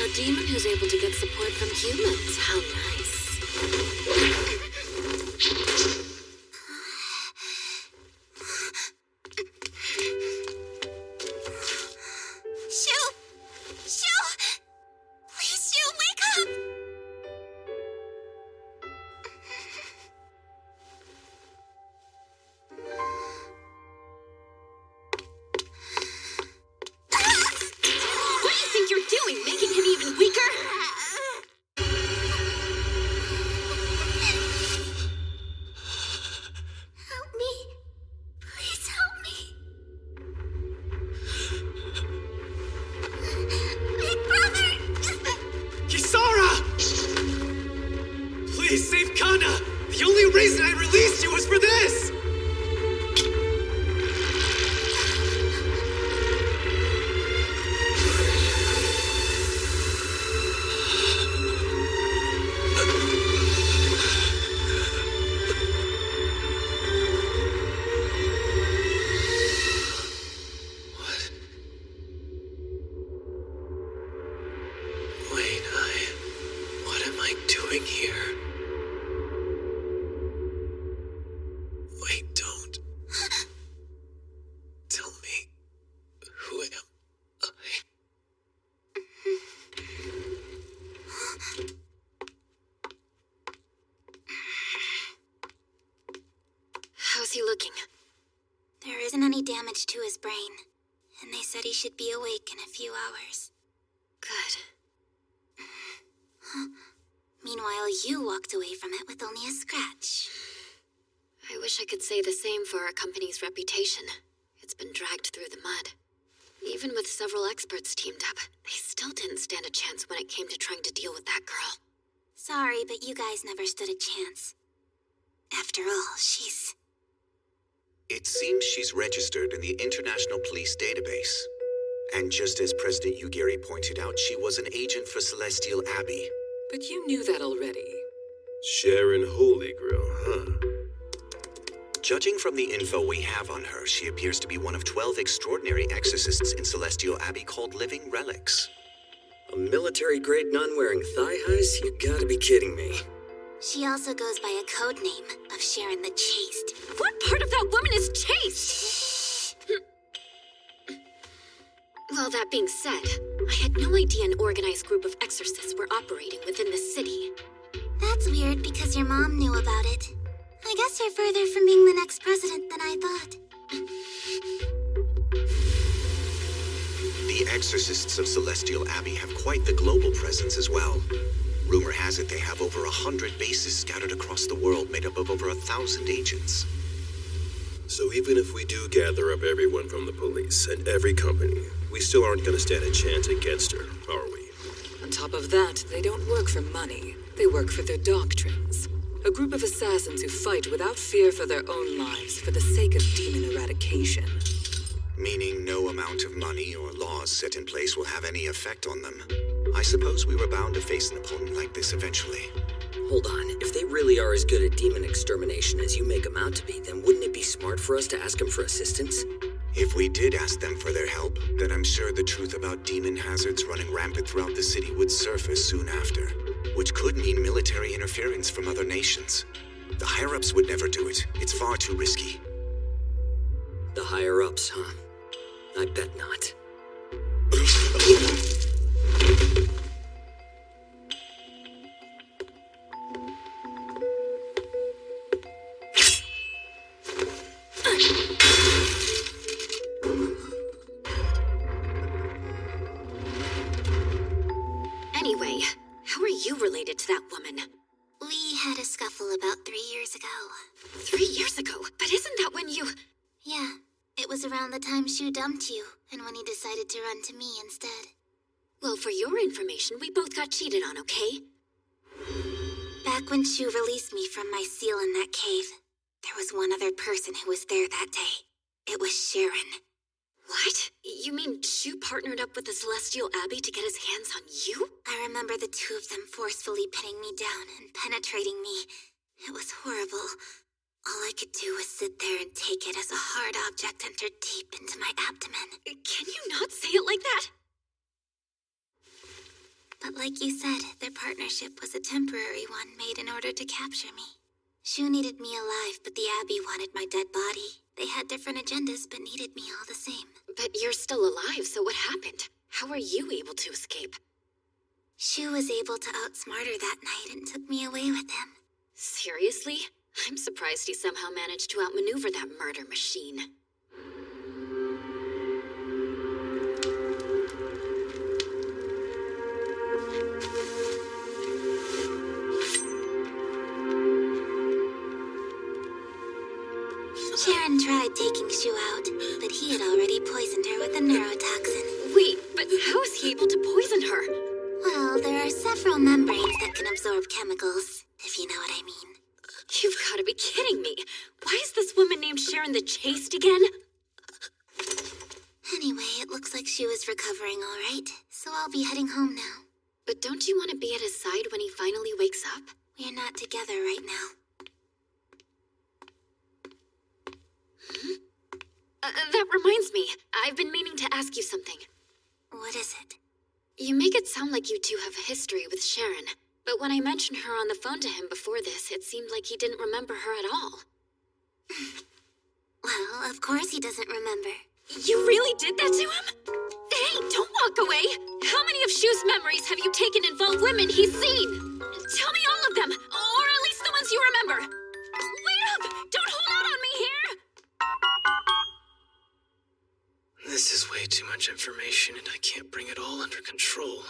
[SPEAKER 18] A demon who's able to get support from humans. How nice.
[SPEAKER 2] Shu! Shu! Please, Shu, wake up!
[SPEAKER 9] What do you think you're doing? Making him even weaker?
[SPEAKER 2] Help me. Please help me. Big brother!
[SPEAKER 5] Kisara! Please save Kana! The only reason I released you was for this! What am I doing here?
[SPEAKER 2] isn't any damage to his brain, and they said he should be awake in a few hours.
[SPEAKER 18] Good.
[SPEAKER 2] Meanwhile, you walked away from it with only a scratch.
[SPEAKER 18] I wish I could say the same for our company's reputation. It's been dragged through the mud. Even with several experts teamed up, they still didn't stand a chance when it came to trying to deal with that girl.
[SPEAKER 2] Sorry, but you guys never stood a chance. After all, she's...
[SPEAKER 7] It seems she's registered in the International Police Database. And just as President Yugiri pointed out, she was an agent for Celestial Abbey.
[SPEAKER 10] But you knew that already.
[SPEAKER 14] Sharon Holygrail, huh?
[SPEAKER 7] Judging from the info we have on her, she appears to be one of 12 extraordinary exorcists in Celestial Abbey called Living Relics.
[SPEAKER 6] A military-grade nun wearing thigh highs? You gotta be kidding me.
[SPEAKER 2] She also goes by a code name of Sharon the Chaste.
[SPEAKER 9] What part of that woman is chaste? Well, that being said, I had no idea an organized group of exorcists were operating within the city.
[SPEAKER 2] That's weird because your mom knew about it. I guess you're further from being the next president than I thought.
[SPEAKER 7] The exorcists of Celestial Abbey have quite the global presence as well. Rumor has it they have over 100 bases scattered across the world made up of over 1,000 agents.
[SPEAKER 14] So even if we do gather up everyone from the police and every company, we still aren't going to stand a chance against her, are we?
[SPEAKER 10] On top of that, they don't work for money. They work for their doctrines. A group of assassins who fight without fear for their own lives for the sake of demon eradication.
[SPEAKER 7] Meaning no amount of money or laws set in place will have any effect on them. I suppose we were bound to face an opponent like this eventually.
[SPEAKER 6] Hold on, if they really are as good at demon extermination as you make them out to be, then wouldn't it be smart for us to ask them for assistance?
[SPEAKER 7] If we did ask them for their help, then I'm sure the truth about demon hazards running rampant throughout the city would surface soon after. Which could mean military interference from other nations. The higher-ups would never do it. It's far too risky.
[SPEAKER 6] The higher-ups, huh? I bet not.
[SPEAKER 9] Anyway, how are you related to that woman?
[SPEAKER 2] We had a scuffle about 3 years ago.
[SPEAKER 9] 3 years ago? But isn't that when you...
[SPEAKER 2] Yeah, it was around the time Shu dumped you, and when he decided to run to me instead.
[SPEAKER 9] Well, for your information, we both got cheated on, okay?
[SPEAKER 2] Back when Shu released me from my seal in that cave, there was one other person who was there that day. It was Sharon.
[SPEAKER 9] What? You mean Shu partnered up with the Celestial Abbey to get his hands on you?
[SPEAKER 2] I remember the two of them forcefully pinning me down and penetrating me. It was horrible. All I could do was sit there and take it as a hard object entered deep into my abdomen.
[SPEAKER 9] Can you not say it like that?
[SPEAKER 2] But like you said, their partnership was a temporary one made in order to capture me. Shu needed me alive, but the Abbey wanted my dead body. They had different agendas, but needed me all the same.
[SPEAKER 9] But you're still alive, so what happened? How were you able to escape?
[SPEAKER 2] Shu was able to outsmart her that night and took me away with him.
[SPEAKER 9] Seriously? I'm surprised he somehow managed to outmaneuver that murder machine.
[SPEAKER 2] Sharon tried taking Shu out, but he had already poisoned her with a neurotoxin.
[SPEAKER 9] Wait, but how is he able to poison her?
[SPEAKER 2] Well, there are several membranes that can absorb chemicals, if you know what I mean.
[SPEAKER 9] You've got to be kidding me. Why is this woman named Sharon the Chaste again?
[SPEAKER 2] Anyway, it looks like Shu is recovering all right, so I'll be heading home now.
[SPEAKER 9] But don't you want to be at his side when he finally wakes up?
[SPEAKER 2] We're not together right now.
[SPEAKER 9] That reminds me. I've been meaning to ask you something.
[SPEAKER 2] What is it?
[SPEAKER 9] You make it sound like you two have a history with Sharon, but when I mentioned her on the phone to him before this, it seemed like he didn't remember her at all.
[SPEAKER 2] Well, of course he doesn't remember.
[SPEAKER 9] You really did that to him? Hey, don't walk away! How many of Shu's memories have you taken involve women he's seen? Tell me all of them, or at least the ones you remember. Wait up! Don't hold out on me here!
[SPEAKER 5] way too much information and I can't bring it all under control.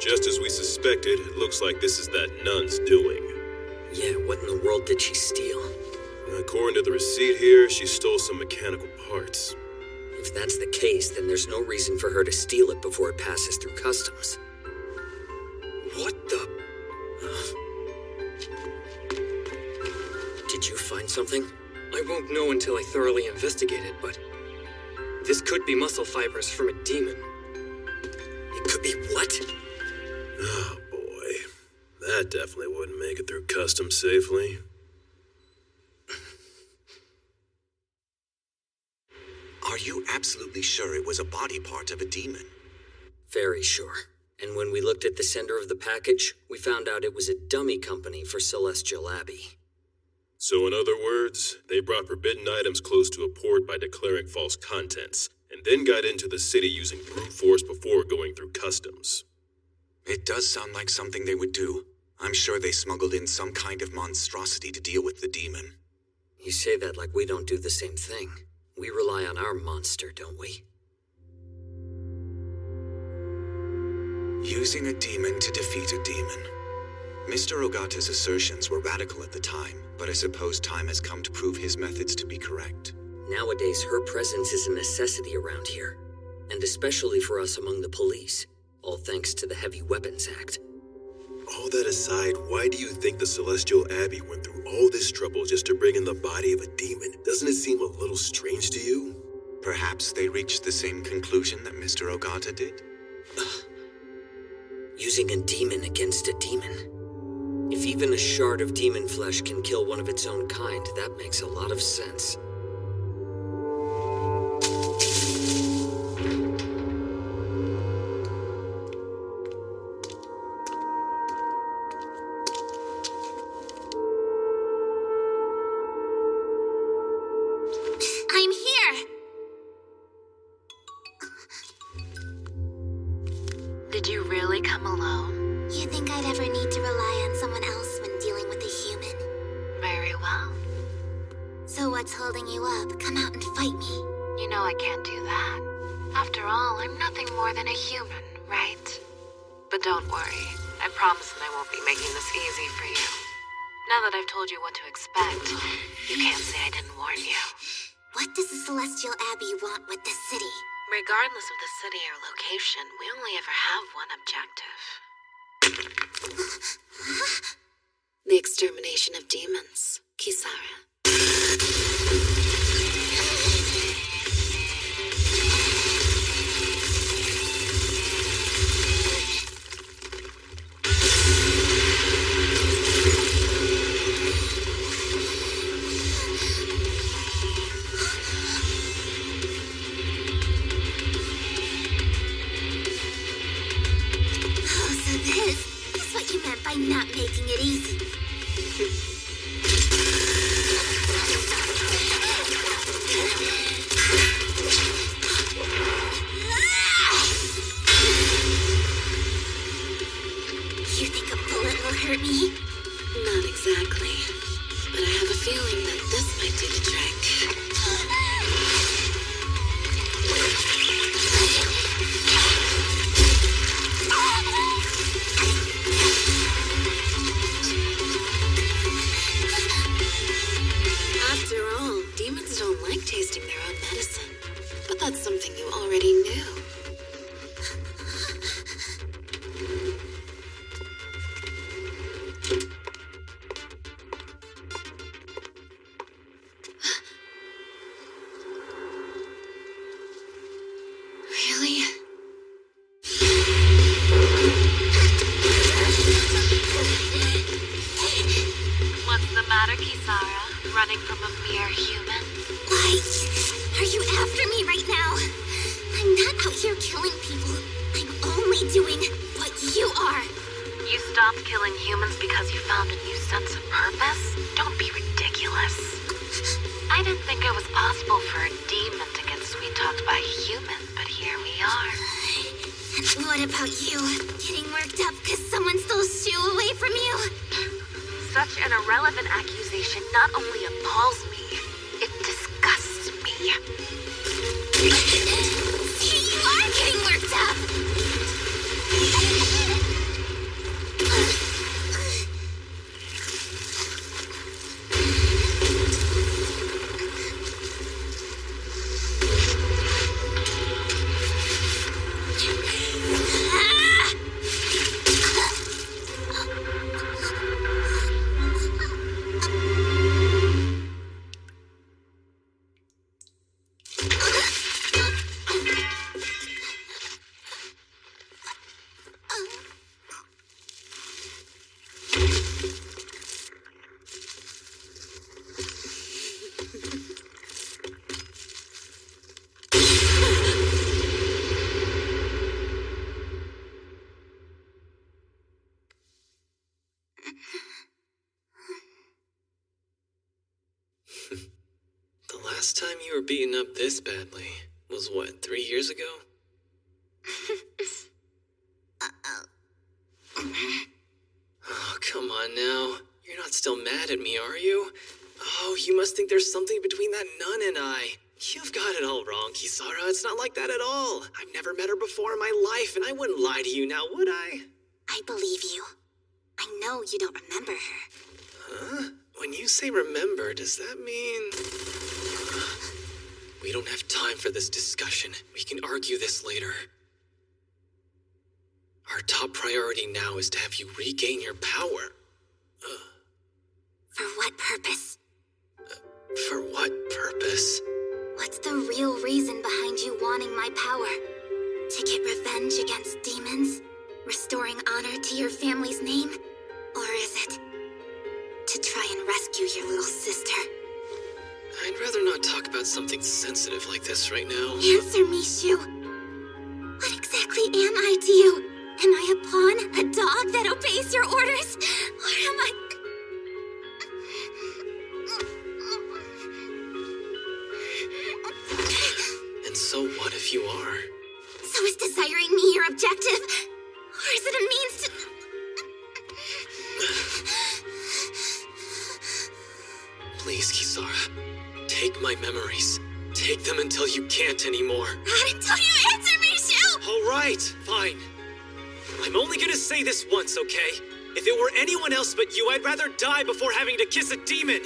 [SPEAKER 14] Just as we suspected, it looks like this is that nun's doing.
[SPEAKER 6] Yeah, what in the world did she steal?
[SPEAKER 14] According to the receipt here, she stole some mechanical parts.
[SPEAKER 6] If that's the case, then there's no reason for her to steal it before it passes through customs. What the... Did you find something?
[SPEAKER 3] I won't know until I thoroughly investigate it, but this could be muscle fibers from a demon.
[SPEAKER 6] It could be what?
[SPEAKER 14] Oh boy, that definitely wouldn't make it through customs safely.
[SPEAKER 7] Are you absolutely sure it was a body part of a demon?
[SPEAKER 6] Very sure. And when we looked at the sender of the package, we found out it was a dummy company for Celestial Abbey.
[SPEAKER 14] So in other words, they brought forbidden items close to a port by declaring false contents, and then got into the city using brute force before going through customs.
[SPEAKER 7] It does sound like something they would do. I'm sure they smuggled in some kind of monstrosity to deal with the demon.
[SPEAKER 6] You say that like we don't do the same thing. We rely on our monster, don't we?
[SPEAKER 7] Using a demon to defeat a demon. Mr. Ogata's assertions were radical at the time, but I suppose time has come to prove his methods to be correct.
[SPEAKER 6] Nowadays, her presence is a necessity around here. And especially for us among the police. All thanks to the Heavy Weapons Act.
[SPEAKER 14] All that aside, why do you think the Celestial Abbey went through all this trouble just to bring in the body of a demon? Doesn't it seem a little strange to you?
[SPEAKER 7] Perhaps they reached the same conclusion that Mr. Ogata did?
[SPEAKER 6] Using a demon against a demon. If even a shard of demon flesh can kill one of its own kind, that makes a lot of sense.
[SPEAKER 2] I'm here!
[SPEAKER 18] Did you really come alone?
[SPEAKER 2] You think I'd ever need to rely on someone else when dealing with a human?
[SPEAKER 18] Very well.
[SPEAKER 2] So what's holding you up? Come out and fight me.
[SPEAKER 18] You know I can't do that. After all, I'm nothing more than a human, right? But don't worry. I promise that I won't be making this easy for you. Now that I've told you what to expect, you can't say I didn't warn you.
[SPEAKER 2] What does the Celestial Abbey want with this city?
[SPEAKER 18] Regardless of the city or location, we only ever have one objective. The extermination of demons, Kisara.
[SPEAKER 2] This is what you meant by not making it easy. You think a bullet will hurt me?
[SPEAKER 18] Not exactly. But I have a feeling that this might do the trick. After all, demons don't already knew. Really?
[SPEAKER 9] What's the matter, Kisara? Running from a mere human?
[SPEAKER 2] Why? Are you after me right now? I'm not out here killing people. I'm only doing what you are.
[SPEAKER 9] You stopped killing humans because you found a new sense of purpose? Don't be ridiculous. I didn't think it was possible for a demon to get sweet-talked by humans, but here we are.
[SPEAKER 2] What about you? Getting worked up because someone stole Shu away from you?
[SPEAKER 9] Such an irrelevant accusation not only appalls me, it disgusts me.
[SPEAKER 2] See, you are getting worked up!
[SPEAKER 5] The last time you were beaten up this badly was what, 3 years ago? Oh, come on now. You're not still mad at me, are you? Oh, you must think there's something between that nun and I. You've got it all wrong, Kisara. It's not like that at all. I've never met her before in my life, and I wouldn't lie to you now, would I?
[SPEAKER 2] I believe you. I know you don't remember her.
[SPEAKER 5] Huh? When you say remember, does that mean... We don't have time for this discussion. We can argue this later. Our top priority now is to have you regain your power.
[SPEAKER 2] For what purpose?
[SPEAKER 5] For what purpose?
[SPEAKER 2] What's the real reason behind you wanting my power? To get revenge against demons? Restoring honor to your family's name? Or is it to try and rescue your little sister?
[SPEAKER 5] I'd rather not talk about something sensitive like this right now.
[SPEAKER 2] Answer me, Shu. What exactly am I to you? Am I a pawn? A dog that obeys your orders? Or am I...
[SPEAKER 5] And so what if you are?
[SPEAKER 2] So is desiring me your objective? Or is it a means to...
[SPEAKER 5] Please, Kisara. Take my memories. Take them until you can't anymore.
[SPEAKER 2] Not until you answer me, Shu!
[SPEAKER 5] All right, fine. I'm only gonna say this once, okay? If it were anyone else but you, I'd rather die before having to kiss a demon.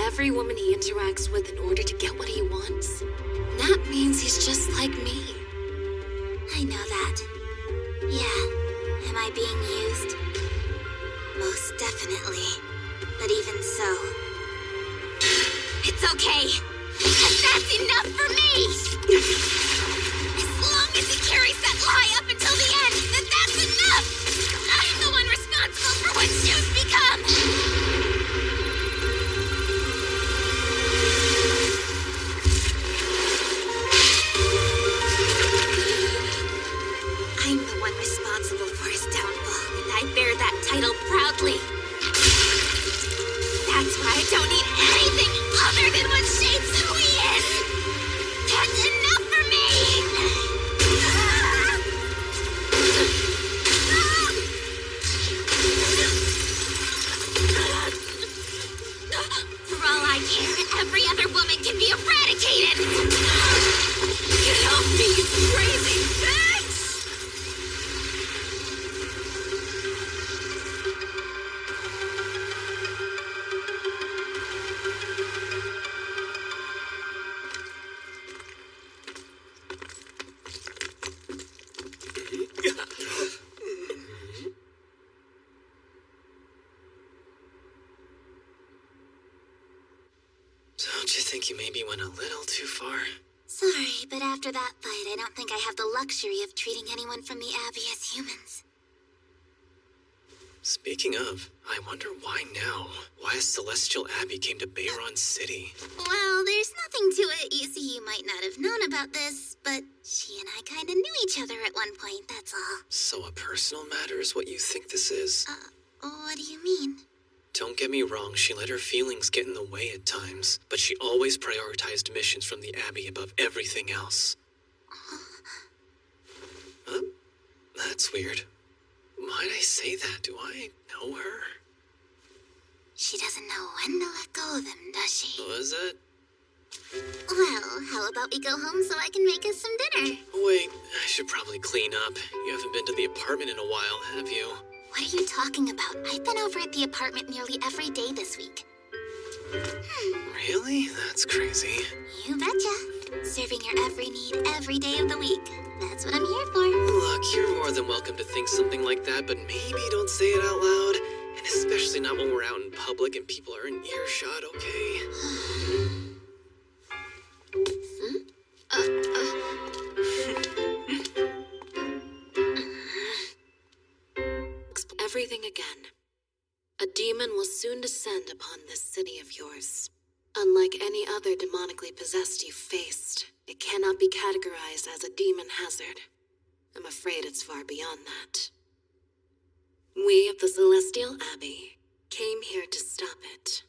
[SPEAKER 18] Every woman he interacts with in order to get what he wants. That means he's just like me.
[SPEAKER 2] I know that. Yeah. Am I being used? Most definitely. But even so... It's okay. Because That's enough for me! As long as he carries that lie up until the end, then that's enough! I'm the one responsible for what Shu's become! I'm the one responsible for his downfall, and I bear that title proudly. That's why I don't need anything other than what shapes who he is! That's enough for me! For all I care, every other woman can be eradicated! Get off me, you crazy bitch!
[SPEAKER 5] Don't you think you maybe went a little too far?
[SPEAKER 2] Sorry, but after that fight, I don't think I have the luxury of treating anyone from the Abbey as humans.
[SPEAKER 5] Speaking of, I wonder why now? Why Celestial Abbey came to Bayron City?
[SPEAKER 2] Well, there's nothing to it. You see, you might not have known about this, but she and I kinda knew each other at one point, that's all.
[SPEAKER 5] So a personal matter is what you think this is?
[SPEAKER 2] What do you mean?
[SPEAKER 5] Don't get me wrong, she let her feelings get in the way at times, but she always prioritized missions from the Abbey above everything else. Huh? That's weird. Why'd I say that? Do I know her?
[SPEAKER 2] She doesn't know when to let go of him, does she?
[SPEAKER 5] Was it?
[SPEAKER 2] Well, how about we go home so I can make us some dinner?
[SPEAKER 5] Wait, I should probably clean up. You haven't been to the apartment in a while, have you?
[SPEAKER 2] What are you talking about? I've been over at the apartment nearly every day this week.
[SPEAKER 5] Really? That's crazy.
[SPEAKER 2] You betcha. Serving your every need every day of the week. That's what I'm here for.
[SPEAKER 5] Look, you're more than welcome to think something like that, but maybe don't say it out loud. And especially not when we're out in public and people are in earshot, okay?
[SPEAKER 18] Everything again. A demon will soon descend upon this city of yours. Unlike any other demonically possessed you've faced, it cannot be categorized as a demon hazard. I'm afraid it's far beyond that. We of the Celestial Abbey came here to stop it.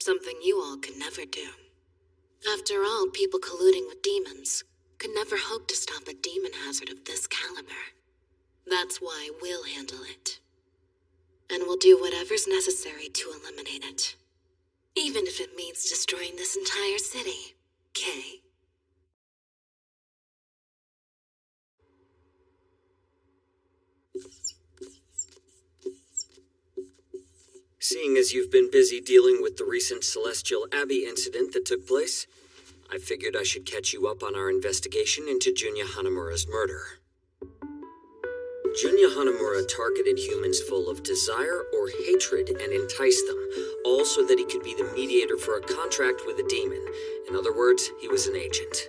[SPEAKER 18] Something you all could never do. After all, people colluding with demons could never hope to stop a demon hazard of this caliber. That's why we'll handle it. And we'll do whatever's necessary to eliminate it. Even if it means destroying this entire city, Kay.
[SPEAKER 6] Seeing as you've been busy dealing with the recent Celestial Abbey incident that took place, I figured I should catch you up on our investigation into Junya Hanamura's murder. Junya Hanamura targeted humans full of desire or hatred and enticed them, all so that he could be the mediator for a contract with a demon. In other words, he was an agent.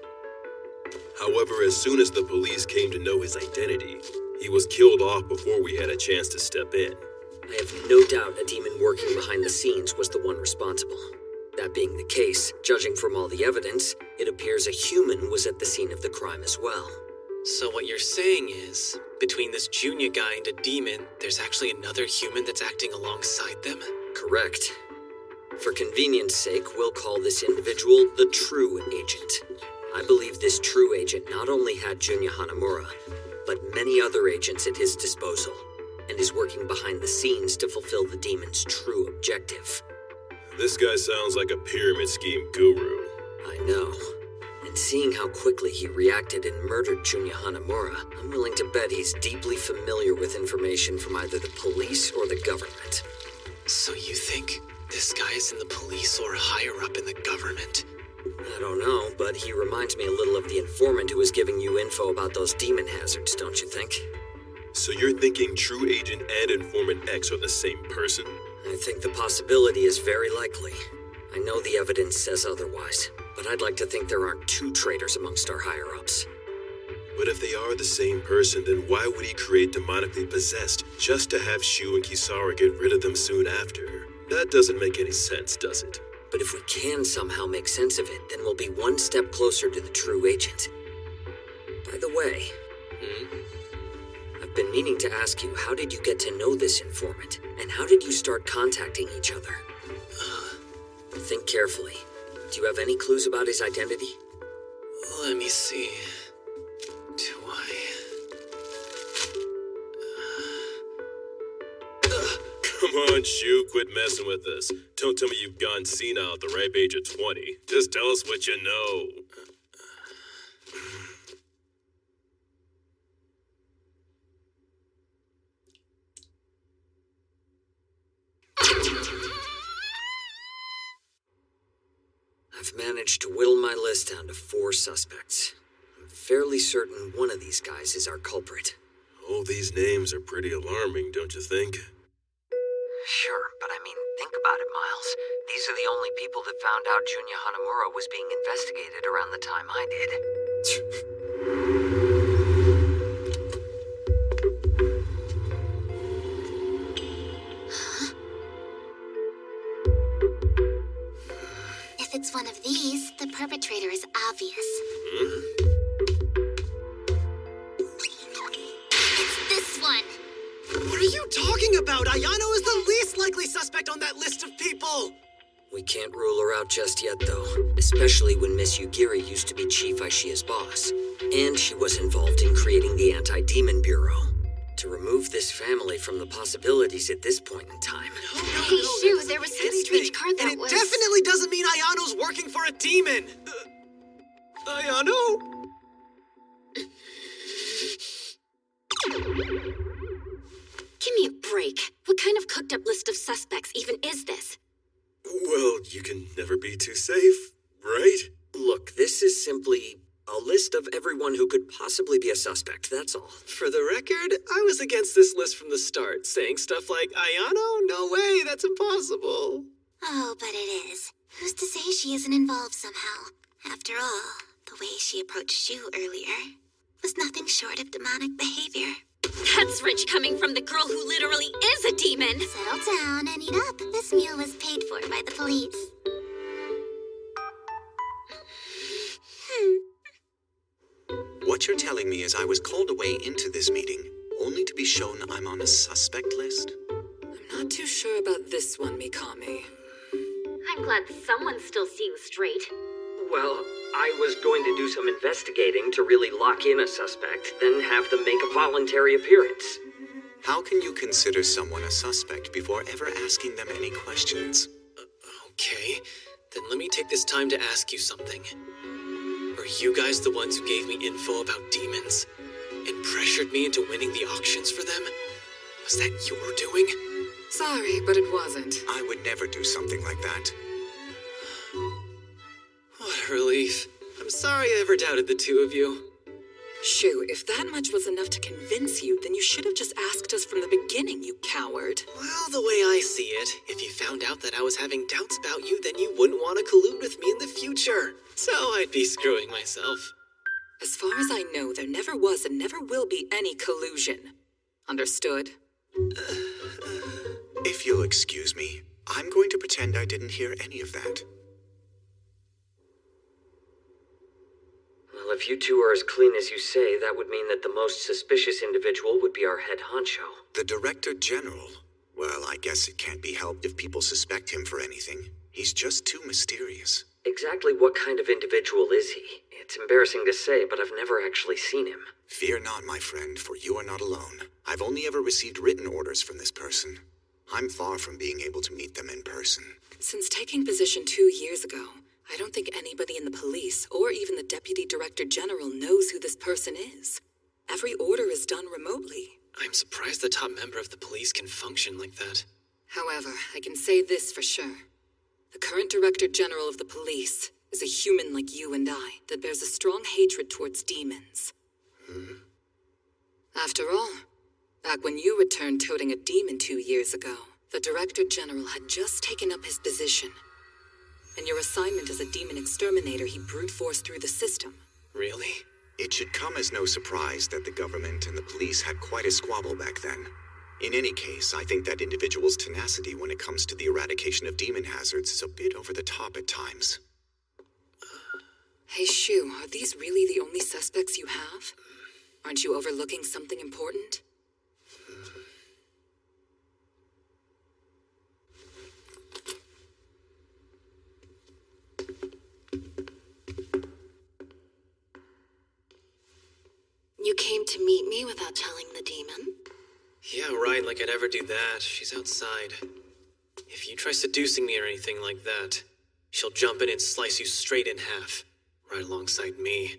[SPEAKER 14] However, as soon as the police came to know his identity, he was killed off before we had a chance to step in.
[SPEAKER 6] I have no doubt a demon working behind the scenes was the one responsible. That being the case, judging from all the evidence, it appears a human was at the scene of the crime as well.
[SPEAKER 5] So what you're saying is, between this Junya guy and a demon, there's actually another human that's acting alongside them?
[SPEAKER 6] Correct. For convenience sake, we'll call this individual the True Agent. I believe this True Agent not only had Junya Hanamura, but many other agents at his disposal, and is working behind the scenes to fulfill the demon's true objective.
[SPEAKER 14] This guy sounds like a pyramid scheme guru.
[SPEAKER 6] I know. And seeing how quickly he reacted and murdered Junya Hanamura, I'm willing to bet he's deeply familiar with information from either the police or the government.
[SPEAKER 5] So you think this guy is in the police or higher up in the government?
[SPEAKER 6] I don't know, but he reminds me a little of the informant who was giving you info about those demon hazards, don't you think?
[SPEAKER 14] So you're thinking True Agent and Informant X are the same person?
[SPEAKER 6] I think the possibility is very likely. I know the evidence says otherwise. but I'd like to think there aren't two traitors amongst our higher-ups.
[SPEAKER 14] But if they are the same person, then why would he create demonically possessed just to have Shu and Kisara get rid of them soon after? That doesn't make any sense, does it?
[SPEAKER 6] But if we can somehow make sense of it, then we'll be one step closer to the true agent. By the way, I've been meaning to ask you, how did you get to know this informant? And how did you start contacting each other? Think carefully. Do you have any clues about his identity?
[SPEAKER 5] Let me see. Do I?
[SPEAKER 14] Come on, Shu, quit messing with us. Don't tell me you've gone senile at the ripe age of 20. Just tell us what you know.
[SPEAKER 6] I've managed to whittle my list down to 4 suspects. I'm fairly certain one of these guys is our culprit.
[SPEAKER 14] All these names are pretty alarming, don't you think?
[SPEAKER 6] Sure, but I mean, think about it, Miles. These are the only people that found out Junya Hanamura was being investigated around the time I did.
[SPEAKER 2] If it's one of these, the perpetrator is obvious. It's this one.
[SPEAKER 4] What are you talking about? Ayano is the least likely suspect on that list of people!
[SPEAKER 6] We can't rule her out just yet, though. Especially when Miss Yugiri used to be Chief Aishia's boss. And she was involved in creating the Anti-Demon Bureau. To remove this family from the possibilities at this point in time.
[SPEAKER 2] Hey, Shu, there was some strange card that
[SPEAKER 4] and it definitely doesn't mean Ayano's working for a demon! Ayano?
[SPEAKER 13] Give me a break. What kind of cooked-up list of suspects even is this?
[SPEAKER 14] Well, you can never be too safe, right?
[SPEAKER 6] Look, this is simply a list of everyone who could possibly be a suspect, that's all.
[SPEAKER 5] For the record, I was against this list from the start, saying stuff like, Ayano? No way, that's impossible.
[SPEAKER 2] Oh, but it is. Who's to say she isn't involved somehow? After all, the way she approached Shu earlier was nothing short of demonic behavior.
[SPEAKER 13] That's rich coming from the girl who literally is a demon!
[SPEAKER 2] Settle down and eat up. This meal was paid for by the police.
[SPEAKER 7] What you're telling me is I was called away into this meeting, only to be shown I'm on a suspect list?
[SPEAKER 10] I'm not too sure about this one, Mikami.
[SPEAKER 13] I'm glad someone still seeing straight.
[SPEAKER 6] Well, I was going to do some investigating to really lock in a suspect, then have them make a voluntary appearance.
[SPEAKER 7] How can you consider someone a suspect before ever asking them any questions?
[SPEAKER 5] Okay, then let me take this time to ask you something. Were you guys the ones who gave me info about demons? And pressured me into winning the auctions for them? Was that your doing?
[SPEAKER 10] Sorry, but it wasn't.
[SPEAKER 7] I would never do something like that.
[SPEAKER 5] What a relief. I'm sorry I ever doubted the two of you.
[SPEAKER 10] Shu, if that much was enough to convince you, then you should have just asked us from the beginning, you coward.
[SPEAKER 5] Well, the way I see it, if you found out that I was having doubts about you, then you wouldn't want to collude with me in the future. So I'd be screwing myself.
[SPEAKER 10] As far as I know, there never was and never will be any collusion. Understood?
[SPEAKER 7] If you'll excuse me, I'm going to pretend I didn't hear any of that.
[SPEAKER 6] Well, if you two are as clean as you say, that would mean that the most suspicious individual would be our head honcho.
[SPEAKER 7] The Director General? Well, I guess it can't be helped if people suspect him for anything. He's just too mysterious.
[SPEAKER 6] Exactly what kind of individual is he? It's embarrassing to say, but I've never actually seen him.
[SPEAKER 7] Fear not, my friend, for you are not alone. I've only ever received written orders from this person. I'm far from being able to meet them in person.
[SPEAKER 10] Since taking position 2 years ago, I don't think anybody in the police, or even the Deputy Director General, knows who this person is. Every order is done remotely.
[SPEAKER 5] I'm surprised the top member of the police can function like that.
[SPEAKER 10] However, I can say this for sure. The current Director General of the police is a human like you and I that bears a strong hatred towards demons. After all, back when you returned toting a demon 2 years ago, the Director General had just taken up his position. And your assignment as a demon exterminator he brute forced through the system.
[SPEAKER 5] Really?
[SPEAKER 7] It should come as no surprise that the government and the police had quite a squabble back then. In any case, I think that individual's tenacity when it comes to the eradication of demon hazards is a bit over the top at times.
[SPEAKER 10] Hey, Shu, are these really the only suspects you have? Aren't you overlooking something important?
[SPEAKER 18] You came to meet me without telling the demon?
[SPEAKER 5] Yeah, right, like I'd ever do that. She's outside. If you try seducing me or anything like that, she'll jump in and slice you straight in half, right alongside me.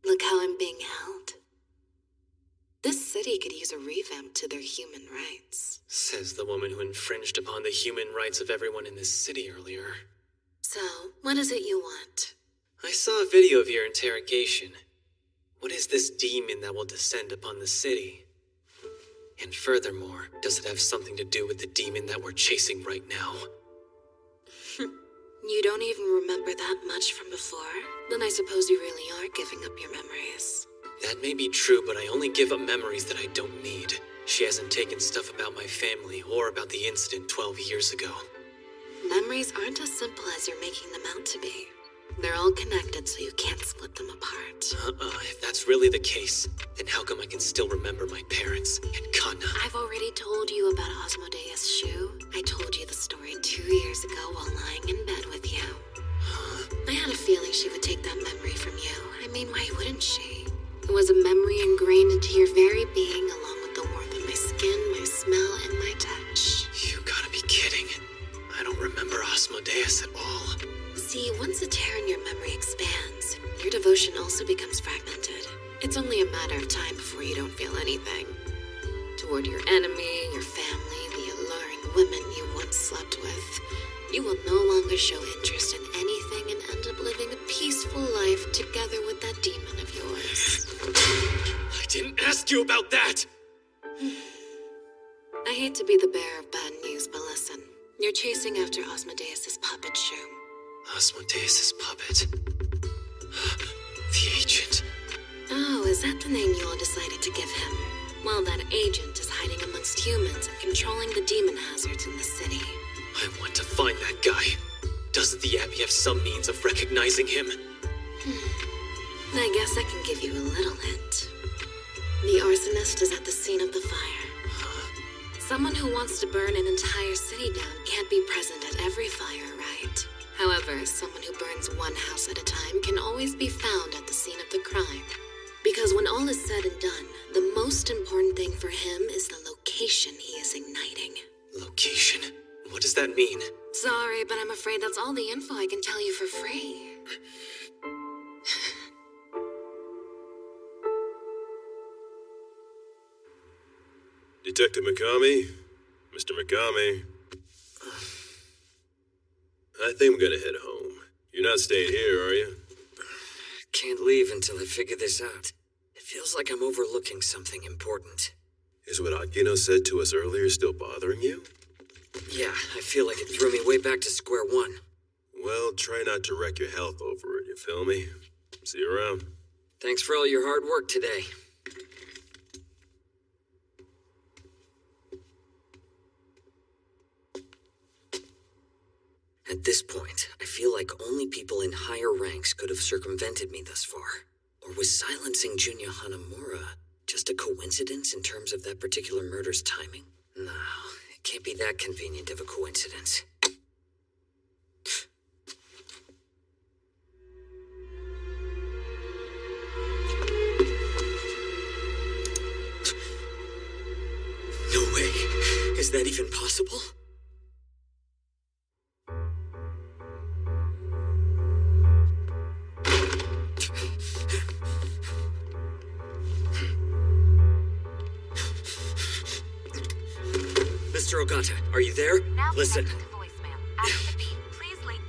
[SPEAKER 18] Look how I'm being held. This city could use a revamp to their human rights.
[SPEAKER 5] Says the woman who infringed upon the human rights of everyone in this city earlier.
[SPEAKER 18] So, what is it you want?
[SPEAKER 5] I saw a video of your interrogation. What is this demon that will descend upon the city? And furthermore, does it have something to do with the demon that we're chasing right now?
[SPEAKER 18] You don't even remember that much from before? Then I suppose you really are giving up your memories.
[SPEAKER 5] That may be true, but I only give up memories that I don't need. She hasn't taken stuff about my family or about the incident 12 years ago.
[SPEAKER 18] Memories aren't as simple as you're making them out to be. They're all connected, so you can't split them apart.
[SPEAKER 5] If that's really the case, then how come I can still remember my parents and Kana?
[SPEAKER 18] I've already told you about Asmodeus, Shu. I told you the story 2 years ago while lying in bed with you. I had a feeling she would take that memory from you. I mean, why wouldn't she? It was a memory ingrained into your very being, along with the warmth of my skin, my smell, and my touch.
[SPEAKER 5] You gotta be kidding. I don't remember Asmodeus at all.
[SPEAKER 18] See, once a tear in your memory expands, your devotion also becomes fragmented. It's only a matter of time before you don't feel anything. Toward your enemy, your family, the alluring women you once slept with, you will no longer show interest in anything and end up living a peaceful life together with that demon of yours.
[SPEAKER 5] I didn't ask you about that!
[SPEAKER 18] I hate to be the bearer of bad news, but listen. You're chasing after Asmodeus' puppet, Shu.
[SPEAKER 5] Asmodeus' puppet. The agent.
[SPEAKER 18] Oh, is that the name you all decided to give him? Well, that agent is hiding amongst humans and controlling the demon hazards in the city.
[SPEAKER 5] I want to find that guy. Doesn't the Abbey have some means of recognizing him?
[SPEAKER 18] I guess I can give you a little hint. The arsonist is at the scene of the fire. Someone who wants to burn an entire city down can't be present at every fire, right? However, someone who burns one house at a time can always be found at the scene of the crime. Because when all is said and done, the most important thing for him is the location he is igniting.
[SPEAKER 5] Location? What does that mean?
[SPEAKER 18] Sorry, but I'm afraid that's all the info I can tell you for free.
[SPEAKER 14] Detective Mikami? Mr. Mikami? I think I'm gonna head home. You're not staying here, are you?
[SPEAKER 6] Can't leave until I figure this out. It feels like I'm overlooking something important.
[SPEAKER 14] Is what Akino said to us earlier still bothering you?
[SPEAKER 6] Yeah, I feel like it threw me way back to square one.
[SPEAKER 14] Well, try not to wreck your health over it, you feel me? See you around.
[SPEAKER 6] Thanks for all your hard work today. At this point, I feel like only people in higher ranks could have circumvented me thus far. Or was silencing Junya Hanamura just a coincidence in terms of that particular murder's timing? No, it can't be that convenient of a coincidence. No way! Is that even possible? Mr. Ogata, are you there?
[SPEAKER 21] Now
[SPEAKER 6] listen.
[SPEAKER 21] Voicemail. After the beep, please leave.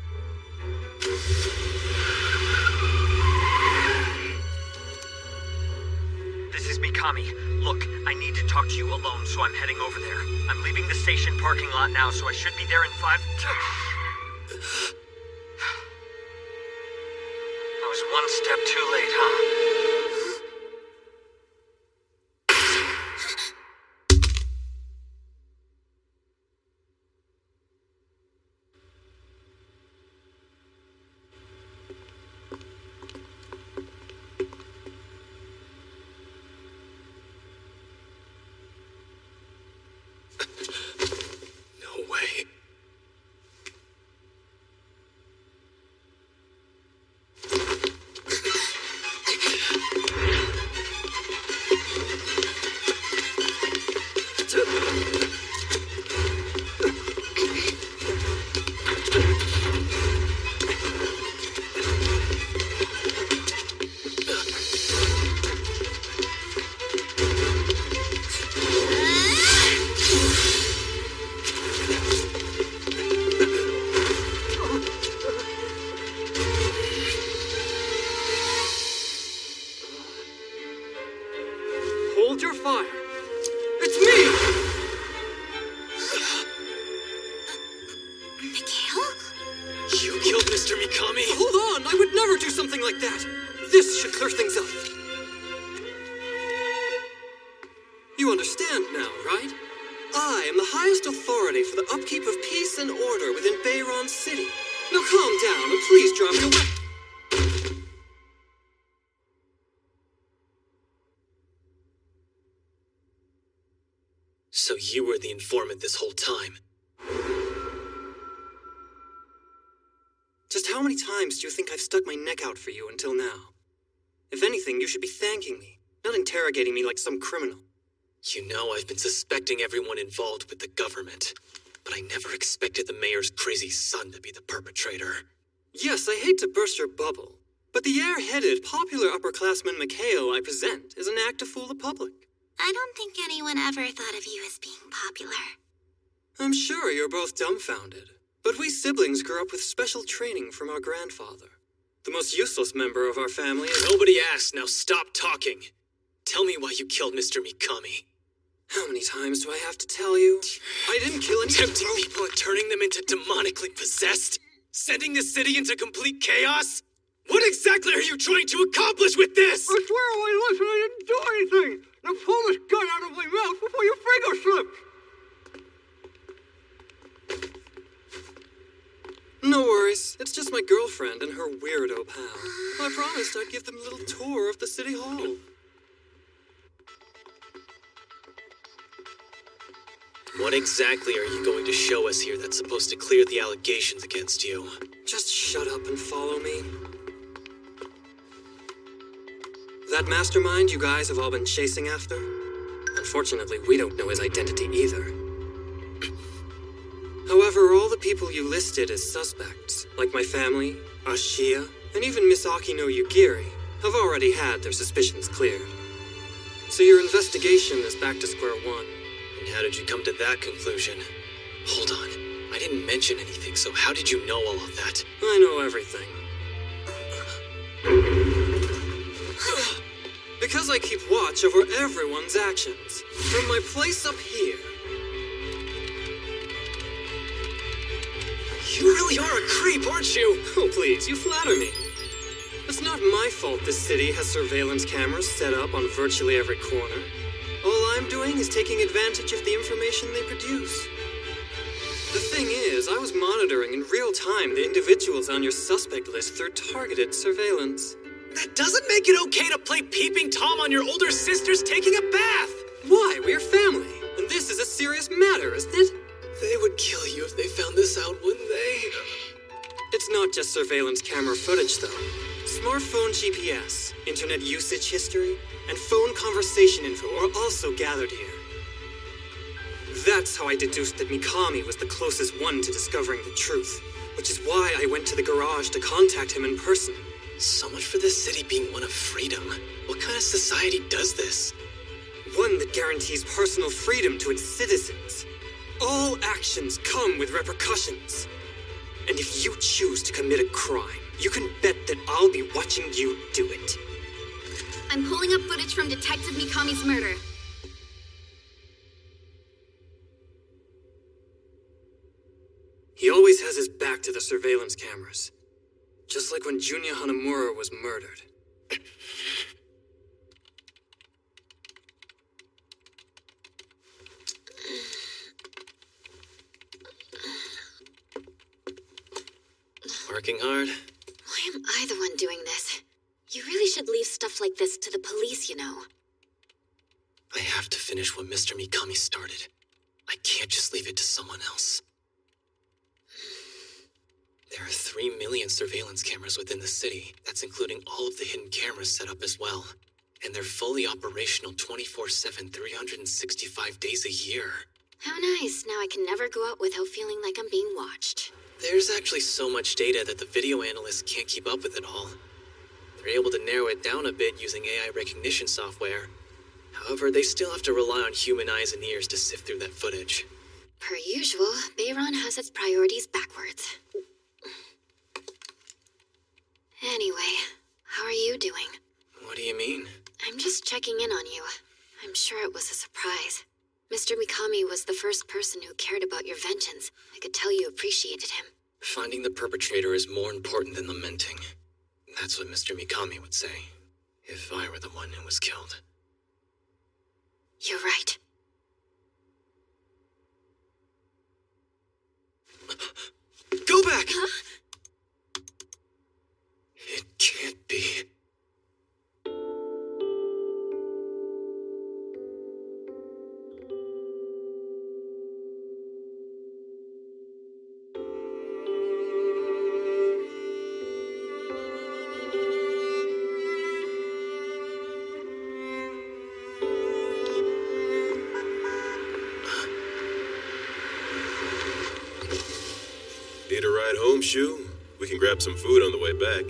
[SPEAKER 22] This is Mikami.
[SPEAKER 12] Look, I need to talk to you alone, so I'm heading over there. I'm leaving the station parking lot now, so I should be there in 5... I was one step too late, huh?
[SPEAKER 5] No way.
[SPEAKER 4] Hold your fire. It's me!
[SPEAKER 2] Mikhail?
[SPEAKER 5] You killed Mr. Mikami?
[SPEAKER 4] Hold on! I would never do something like that! This should clear things up. You understand now, right? I am the highest authority for the upkeep of peace and order within Bayron City. Now calm down and please drop your weapon.
[SPEAKER 5] So you were the informant this whole time.
[SPEAKER 4] Just how many times do you think I've stuck my neck out for you until now? If anything, you should be thanking me, not interrogating me like some criminal.
[SPEAKER 5] You know, I've been suspecting everyone involved with the government, but I never expected the mayor's crazy son to be the perpetrator.
[SPEAKER 4] Yes, I hate to burst your bubble, but the air-headed, popular upperclassman Mikhail I present is an act to fool the public.
[SPEAKER 2] I don't think anyone ever thought of you as being popular.
[SPEAKER 4] I'm sure you're both dumbfounded, but we siblings grew up with special training from our grandfather. The most useless member of our family is...
[SPEAKER 5] Nobody asked, now stop talking. Tell me why you killed Mr. Mikami.
[SPEAKER 4] How many times do I have to tell you? I didn't kill any...
[SPEAKER 5] Tempting people and turning them into demonically possessed? Sending the city into complete chaos? What exactly are you trying to accomplish with this?
[SPEAKER 22] I swear on my life I didn't do anything! Now pull this gun out of my mouth before your finger slips!
[SPEAKER 4] No worries. It's just my girlfriend and her weirdo pal. I promised I'd give them a little tour of the city hall.
[SPEAKER 5] What exactly are you going to show us here that's supposed to clear the allegations against you?
[SPEAKER 4] Just shut up and follow me. That mastermind you guys have all been chasing after? Unfortunately, we don't know his identity either. However, all the people you listed as suspects, like my family, Ashiya, and even Misaki no Yugiri, have already had their suspicions cleared. So your investigation is back to square one.
[SPEAKER 5] And how did you come to that conclusion? Hold on, I didn't mention anything, so how did you know all of that?
[SPEAKER 4] I know everything. Because I keep watch over everyone's actions, from my place up here.
[SPEAKER 5] You really are a creep, aren't you?
[SPEAKER 4] Oh, please, you flatter me. It's not my fault this city has surveillance cameras set up on virtually every corner. All I'm doing is taking advantage of the information they produce. The thing is, I was monitoring in real time the individuals on your suspect list through targeted surveillance.
[SPEAKER 5] That doesn't make it okay to play peeping Tom on your older sister's taking a bath!
[SPEAKER 4] Why? We're family, and this is a serious matter, isn't it?
[SPEAKER 5] They would kill you if they found this out, wouldn't they?
[SPEAKER 4] It's not just surveillance camera footage, though. Smartphone GPS, internet usage history, and phone conversation info are also gathered here. That's how I deduced that Mikami was the closest one to discovering the truth, which is why I went to the garage to contact him in person.
[SPEAKER 5] So much for this city being one of freedom. What kind of society does this?
[SPEAKER 4] One that guarantees personal freedom to its citizens. All actions come with repercussions. And if you choose to commit a crime, you can bet that I'll be watching you do it.
[SPEAKER 13] I'm pulling up footage from Detective Mikami's murder.
[SPEAKER 3] has his back to the surveillance cameras. Just like when Junya Hanamura was murdered.
[SPEAKER 5] Working hard?
[SPEAKER 13] Why am I the one doing this? You really should leave stuff like this to the police, you know.
[SPEAKER 5] I have to finish what Mr. Mikami started. I can't just leave it to someone else. There are 3 million surveillance cameras within the city. That's including all of the hidden cameras set up as well. And they're fully operational 24/7, 365 days a year.
[SPEAKER 13] How nice. Now I can never go out without feeling like I'm being watched.
[SPEAKER 5] There's actually so much data that the video analysts can't keep up with it all. They're able to narrow it down a bit using AI recognition software. However, they still have to rely on human eyes and ears to sift through that footage.
[SPEAKER 13] Per usual, Bayron has its priorities backwards. Anyway, how are you doing?
[SPEAKER 5] What do you mean?
[SPEAKER 13] I'm just checking in on you. I'm sure it was a surprise. Mr. Mikami was the first person who cared about your vengeance. I could tell you appreciated him.
[SPEAKER 5] Finding the perpetrator is more important than lamenting. That's what Mr. Mikami would say, if I were the one who was killed.
[SPEAKER 13] You're right.
[SPEAKER 5] Go back!
[SPEAKER 13] Huh?
[SPEAKER 5] It can't be.
[SPEAKER 14] Need a ride home, Shu? We can grab some food on the way back.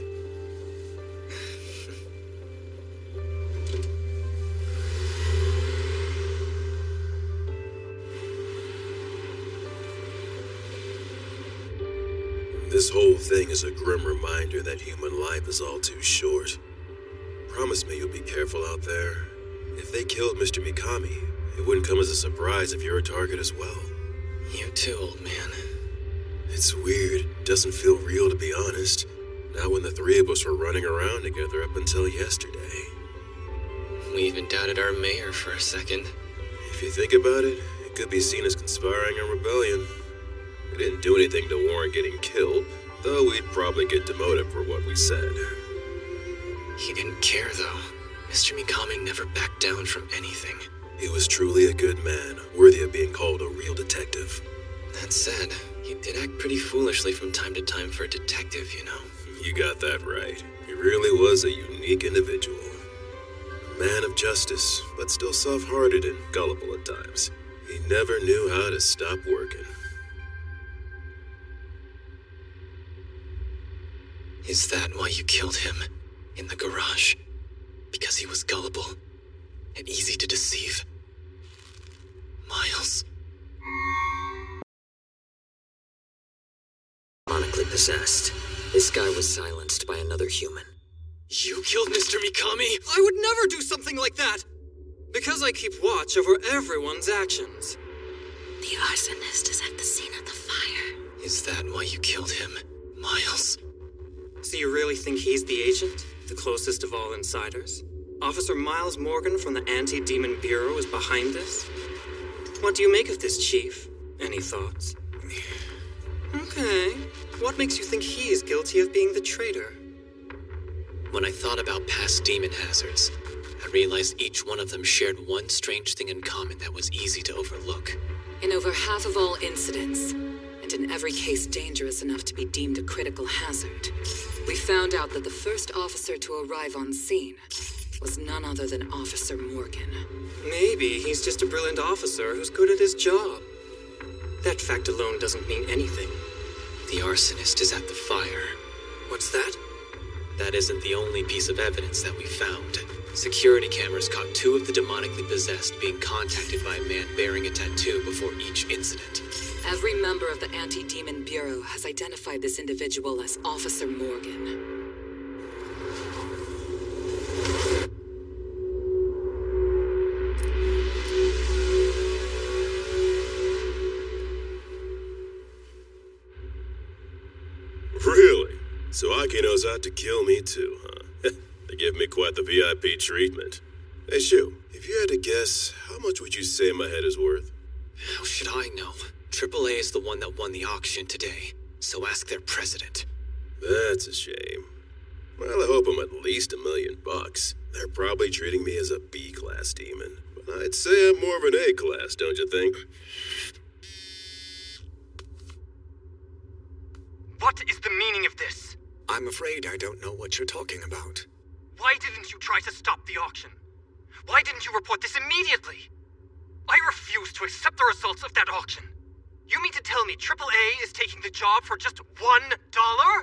[SPEAKER 14] This whole thing is a grim reminder that human life is all too short. Promise me you'll be careful out there. If they killed Mr. Mikami, it wouldn't come as a surprise if you're a target as well.
[SPEAKER 5] You too, old man.
[SPEAKER 14] It's weird. Doesn't feel real, to be honest. Not when the 3 of us were running around together up until yesterday.
[SPEAKER 5] We even doubted our mayor for a second.
[SPEAKER 14] If you think about it, it could be seen as conspiring a rebellion. We didn't do anything to warrant getting killed, though we'd probably get demoted for what we said.
[SPEAKER 5] He didn't care, though. Mr. Mikami never backed down from anything.
[SPEAKER 14] He was truly a good man, worthy of being called a real detective.
[SPEAKER 5] That said, he did act pretty foolishly from time to time for a detective, you know.
[SPEAKER 14] You got that right. He really was a unique individual. A man of justice, but still soft-hearted and gullible at times. He never knew how to stop working.
[SPEAKER 5] Is that why you killed him? In the garage? Because he was gullible and easy to deceive? Miles?
[SPEAKER 6] Demonically possessed. This guy was silenced by another human.
[SPEAKER 5] You killed Mr. Mikami?
[SPEAKER 4] I would never do something like that! Because I keep watch over everyone's actions.
[SPEAKER 18] The arsonist is at the scene of the fire.
[SPEAKER 5] Is that why you killed him, Miles?
[SPEAKER 4] So you really think he's the agent? The closest of all insiders? Officer Miles Morgan from the Anti-Demon Bureau is behind this? What do you make of this, Chief? Any thoughts? Okay. What makes you think he is guilty of being the traitor?
[SPEAKER 5] When I thought about past demon hazards, I realized each one of them shared one strange thing in common that was easy to overlook.
[SPEAKER 10] In over half of all incidents, and in every case dangerous enough to be deemed a critical hazard, we found out that the first officer to arrive on scene was none other than Officer Morgan.
[SPEAKER 4] Maybe he's just a brilliant officer who's good at his job. That fact alone doesn't mean anything.
[SPEAKER 5] The arsonist is at the fire.
[SPEAKER 4] What's that?
[SPEAKER 5] That isn't the only piece of evidence that we found. Security cameras caught 2 of the demonically possessed being contacted by a man bearing a tattoo before each incident.
[SPEAKER 10] Every member of the Anti-Demon Bureau has identified this individual as Officer Morgan.
[SPEAKER 14] So Aki knows out to kill me too, huh? They give me quite the VIP treatment. Hey, Shu, if you had to guess, how much would you say my head is worth?
[SPEAKER 5] How should I know? AAA is the one that won the auction today, so ask their president.
[SPEAKER 14] That's a shame. Well, I hope I'm at least $1 million. They're probably treating me as a B-class demon. But I'd say I'm more of an A-class, don't you think?
[SPEAKER 12] What is the meaning of this?
[SPEAKER 7] I'm afraid I don't know what you're talking about.
[SPEAKER 12] Why didn't you try to stop the auction? Why didn't you report this immediately? I refuse to accept the results of that auction. You mean to tell me AAA is taking the job for just $1?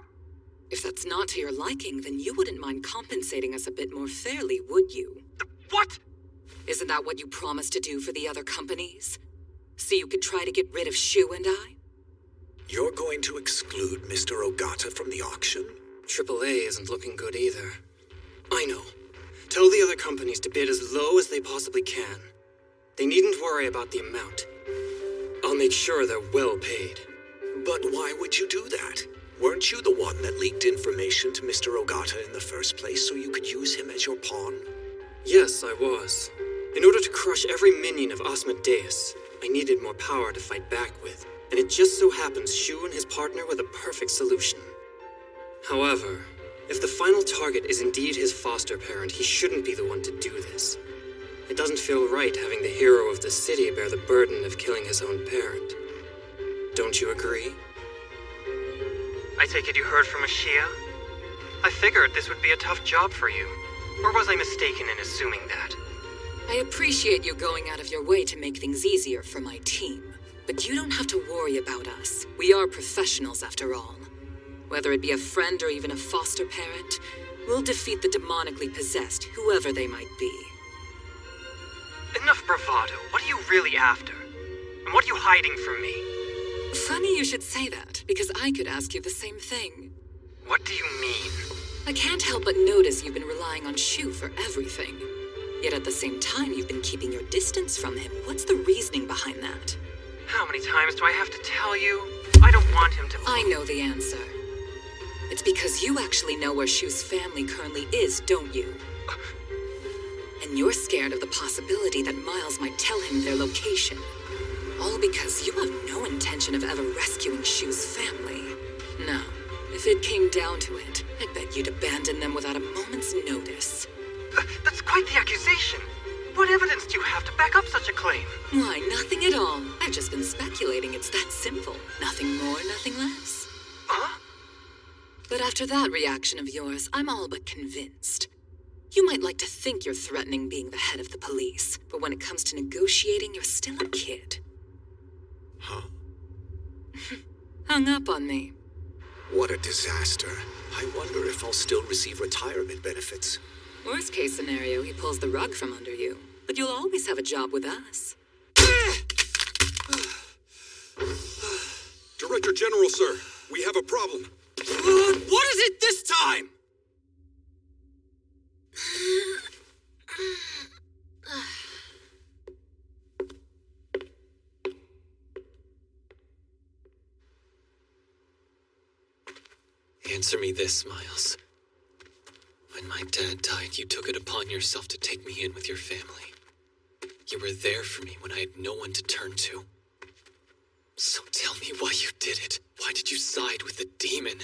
[SPEAKER 10] If that's not to your liking, then you wouldn't mind compensating us a bit more fairly, would you?
[SPEAKER 12] What?
[SPEAKER 10] Isn't that what you promised to do for the other companies? So you could try to get rid of Shu and I?
[SPEAKER 7] You're going to exclude Mr. Ogata from the auction?
[SPEAKER 3] AAA isn't looking good either. I know. Tell the other companies to bid as low as they possibly can. They needn't worry about the amount. I'll make sure they're well paid.
[SPEAKER 7] But why would you do that? Weren't you the one that leaked information to Mr. Ogata in the first place so you could use him as your pawn?
[SPEAKER 3] Yes, I was. In order to crush every minion of Asmodeus, I needed more power to fight back with, and it just so happens Shu and his partner were the perfect solution. However, if the final target is indeed his foster parent, he shouldn't be the one to do this. It doesn't feel right having the hero of the city bear the burden of killing his own parent. Don't you agree?
[SPEAKER 12] I take it you heard from Ashia? I figured this would be a tough job for you. Or was I mistaken in assuming that?
[SPEAKER 10] I appreciate you going out of your way to make things easier for my team. But you don't have to worry about us. We are professionals after all. Whether it be a friend or even a foster parent, we'll defeat the demonically possessed, whoever they might be.
[SPEAKER 12] Enough bravado. What are you really after? And what are you hiding from me?
[SPEAKER 10] Funny you should say that, because I could ask you the same thing.
[SPEAKER 12] What do you mean?
[SPEAKER 10] I can't help but notice you've been relying on Shu for everything. Yet at the same time, you've been keeping your distance from him. What's the reasoning behind that?
[SPEAKER 12] How many times do I have to tell you? I don't want him to...
[SPEAKER 10] I know the answer. It's because you actually know where Shu's family currently is, don't you? And you're scared of the possibility that Miles might tell him their location. All because you have no intention of ever rescuing Shu's family. No, if it came down to it, I'd bet you'd abandon them without a moment's notice.
[SPEAKER 12] That's quite the accusation. What evidence do you have to back up such a claim?
[SPEAKER 10] Why, nothing at all. I've just been speculating. It's that simple. Nothing more, nothing less.
[SPEAKER 12] Huh?
[SPEAKER 10] But after that reaction of yours, I'm all but convinced. You might like to think you're threatening being the head of the police, but when it comes to negotiating, you're still a kid.
[SPEAKER 7] Huh?
[SPEAKER 10] Hung up on me.
[SPEAKER 7] What a disaster. I wonder if I'll still receive retirement benefits.
[SPEAKER 10] Worst case scenario, he pulls the rug from under you. But you'll always have a job with us.
[SPEAKER 1] Director General, sir, we have a problem.
[SPEAKER 4] What is it this time?
[SPEAKER 5] Answer me this, Miles. When my dad died, you took it upon yourself to take me in with your family. You were there for me when I had no one to turn to. So tell me why you did it. Why did you side with the demon?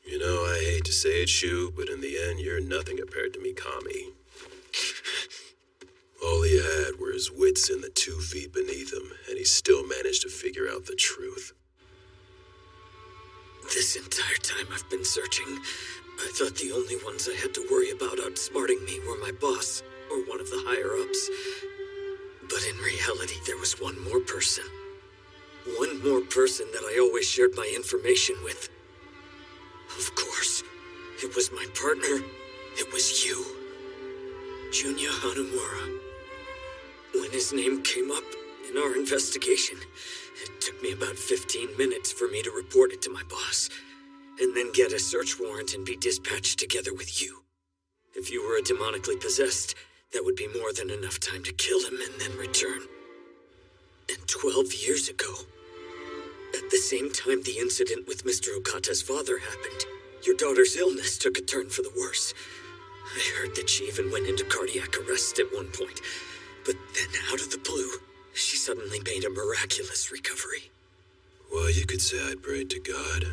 [SPEAKER 14] You know, I hate to say it, Shu, but in the end, you're nothing compared to Mikami. All he had were his wits and the 2 feet beneath him, and he still managed to figure out the truth.
[SPEAKER 15] This entire time I've been searching, I thought the only ones I had to worry about outsmarting me were my boss or one of the higher-ups. But in reality, there was one more person. One more person that I always shared my information with. Of course, it was my partner. It was you. Junya Hanamura. When his name came up in our investigation, it took me about 15 minutes for me to report it to my boss, and then get a search warrant and be dispatched together with you. If you were a demonically possessed, that would be more than enough time to kill him and then return. And 12 years ago, at the
[SPEAKER 6] the same time the incident with Mr. Okata's father happened, your daughter's illness took a turn for the worse. I heard that she even went into cardiac arrest at one point, but then out of the blue, she suddenly made a miraculous recovery.
[SPEAKER 14] Well, you could say I prayed to God,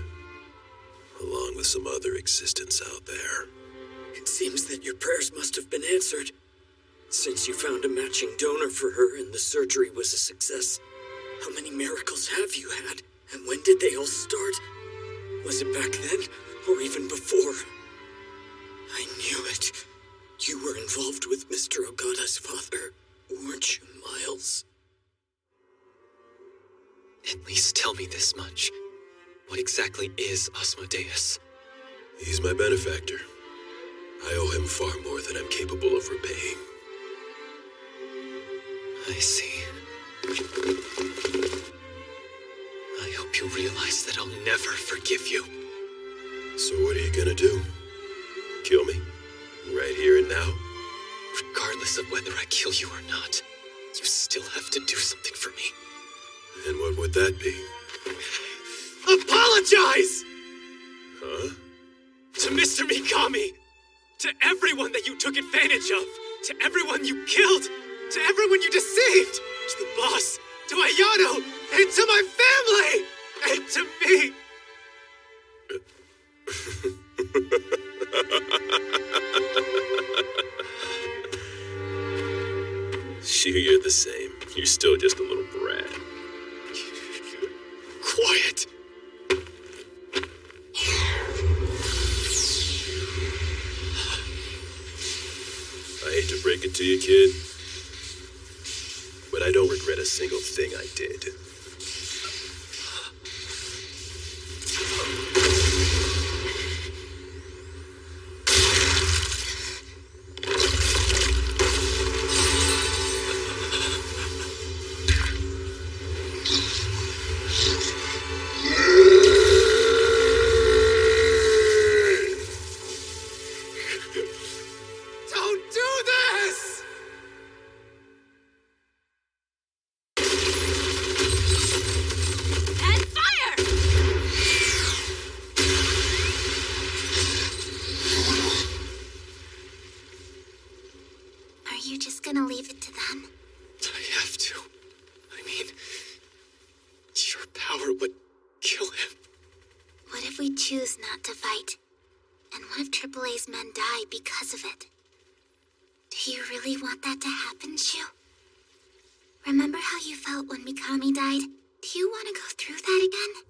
[SPEAKER 14] along with some other existence out there.
[SPEAKER 6] It seems that your prayers must have been answered, since you found a matching donor for her and the surgery was a success. How many miracles have you had, and when did they all start? Was it back then, or even before? I knew it. You were involved with Mr. Ogata's father, weren't you, Miles?
[SPEAKER 5] At least tell me this much. What exactly is Asmodeus?
[SPEAKER 14] He's my benefactor. I owe him far more than I'm capable of repaying.
[SPEAKER 5] I see. I hope you realize that I'll never forgive you.
[SPEAKER 14] So what are you gonna do? Kill me? Right here and now?
[SPEAKER 5] Regardless of whether I kill you or not, you still have to do something for me.
[SPEAKER 14] And what would that be?
[SPEAKER 5] Apologize!
[SPEAKER 14] Huh?
[SPEAKER 5] To Mr. Mikami! To everyone that you took advantage of! To everyone you killed! To everyone you deceived! To the boss! To Ayano! And to my family! And to me!
[SPEAKER 14] You're the same. You're still just a little brat.
[SPEAKER 5] Quiet!
[SPEAKER 14] I hate to break it to you, kid, but I don't regret a single thing I did.
[SPEAKER 2] Choose not to fight. And what if AAA's men die because of it? Do you really want that to happen, Shu? Remember how you felt when Mikami died? Do you want to go through that again?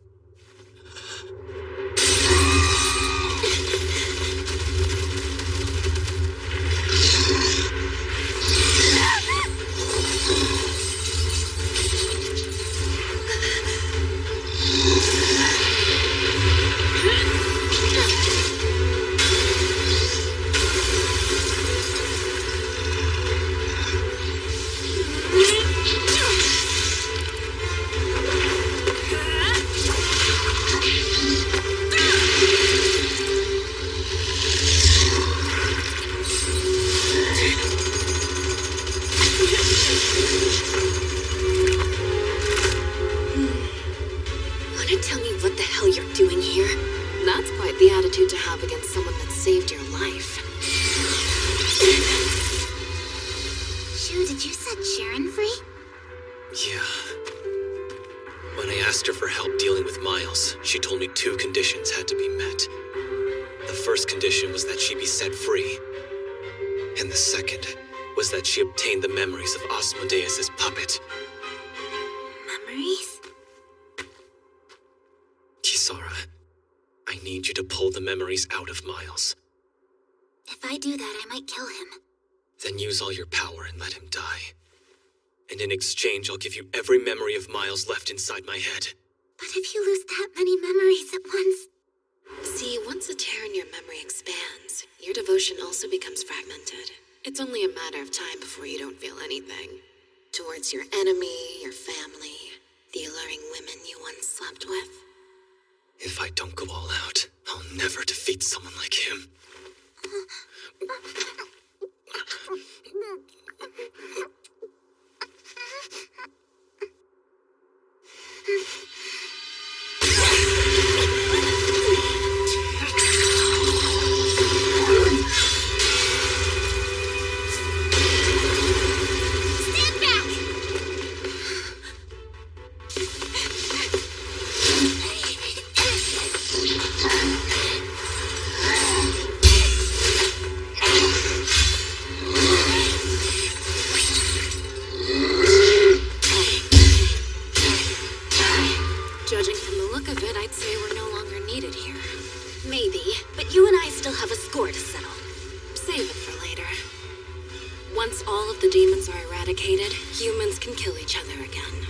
[SPEAKER 5] She obtained the memories of Asmodeus' puppet.
[SPEAKER 2] Memories?
[SPEAKER 5] Kisara, I need you to pull the memories out of Miles.
[SPEAKER 2] If I do that, I might kill him.
[SPEAKER 5] Then use all your power and let him die. And in exchange, I'll give you every memory of Miles left inside my head.
[SPEAKER 2] But if you lose that many memories at once...
[SPEAKER 18] See, once a tear in your memory expands, your devotion also becomes fragmented. It's only a matter of time before you don't feel anything. Towards your enemy, your family, the alluring women you once slept with.
[SPEAKER 5] If I don't go all out, I'll never defeat someone like him.
[SPEAKER 18] look of it, I'd say we're no longer needed here.
[SPEAKER 13] Maybe, but you and I still have a score to settle.
[SPEAKER 18] Save it for later. Once all of the demons are eradicated, humans can kill each other again.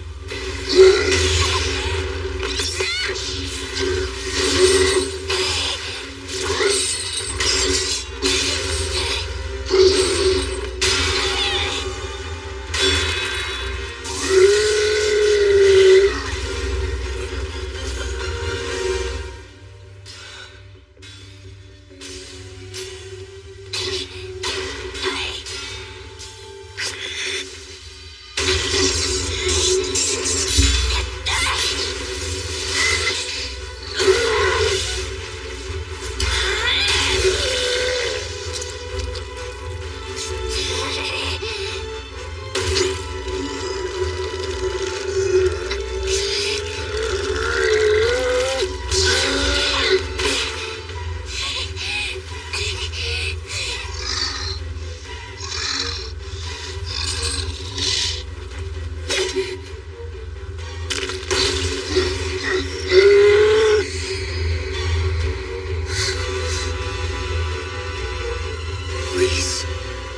[SPEAKER 14] Please,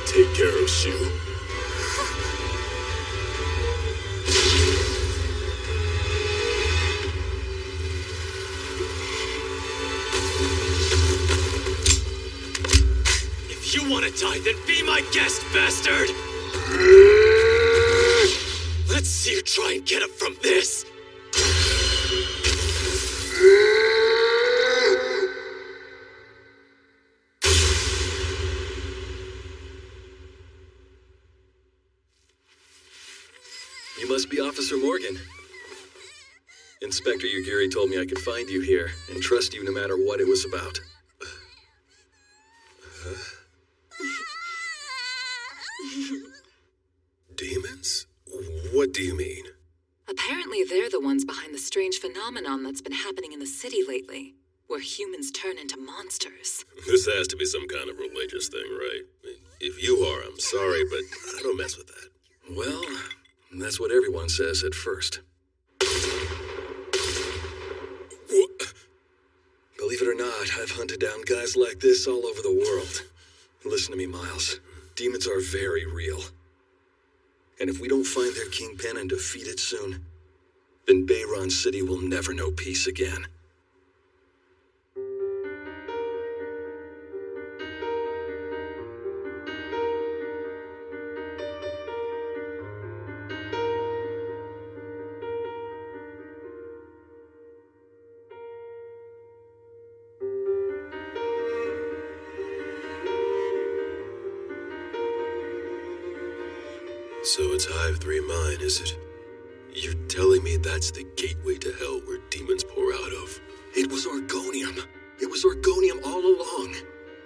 [SPEAKER 14] take care of Shu.
[SPEAKER 15] If you want to die, then be my guest, bastard! Let's see you try and get up from this!
[SPEAKER 11] You must be Officer Morgan. Inspector Yugiri told me I could find you here and trust you no matter what it was about.
[SPEAKER 14] Demons? What do you mean?
[SPEAKER 10] Apparently they're the ones behind the strange phenomenon that's been happening in the city lately, where humans turn into monsters.
[SPEAKER 14] This has to be some kind of religious thing, right? If you are, I'm sorry, but I don't mess with that.
[SPEAKER 11] Well, that's what everyone says at first. Believe it or not, I've hunted down guys like this all over the world. Listen to me, Miles. Demons are very real. And if we don't find their kingpin and defeat it soon, then Bayron City will never know peace again.
[SPEAKER 14] So it's Hive 3 mine, is it? You're telling me that's the gateway to hell where demons pour out of?
[SPEAKER 11] It was Orgonium. It was Orgonium all along.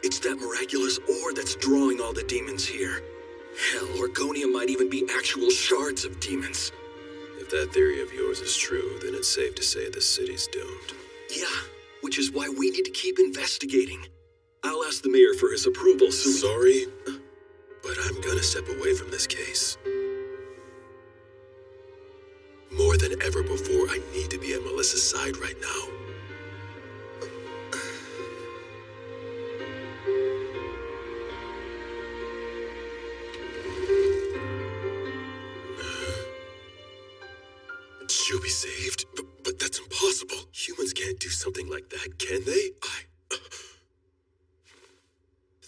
[SPEAKER 11] It's that miraculous ore that's drawing all the demons here. Hell, Orgonium might even be actual shards of demons.
[SPEAKER 14] If that theory of yours is true, then it's safe to say the city's doomed.
[SPEAKER 11] Yeah, which is why we need to keep investigating. I'll ask the mayor for his approval so we...
[SPEAKER 14] Sorry, but I'm gonna step away from this case. More than ever before, I need to be at Melissa's side right now. She'll be saved, but that's impossible. Humans can't do something like that, can they?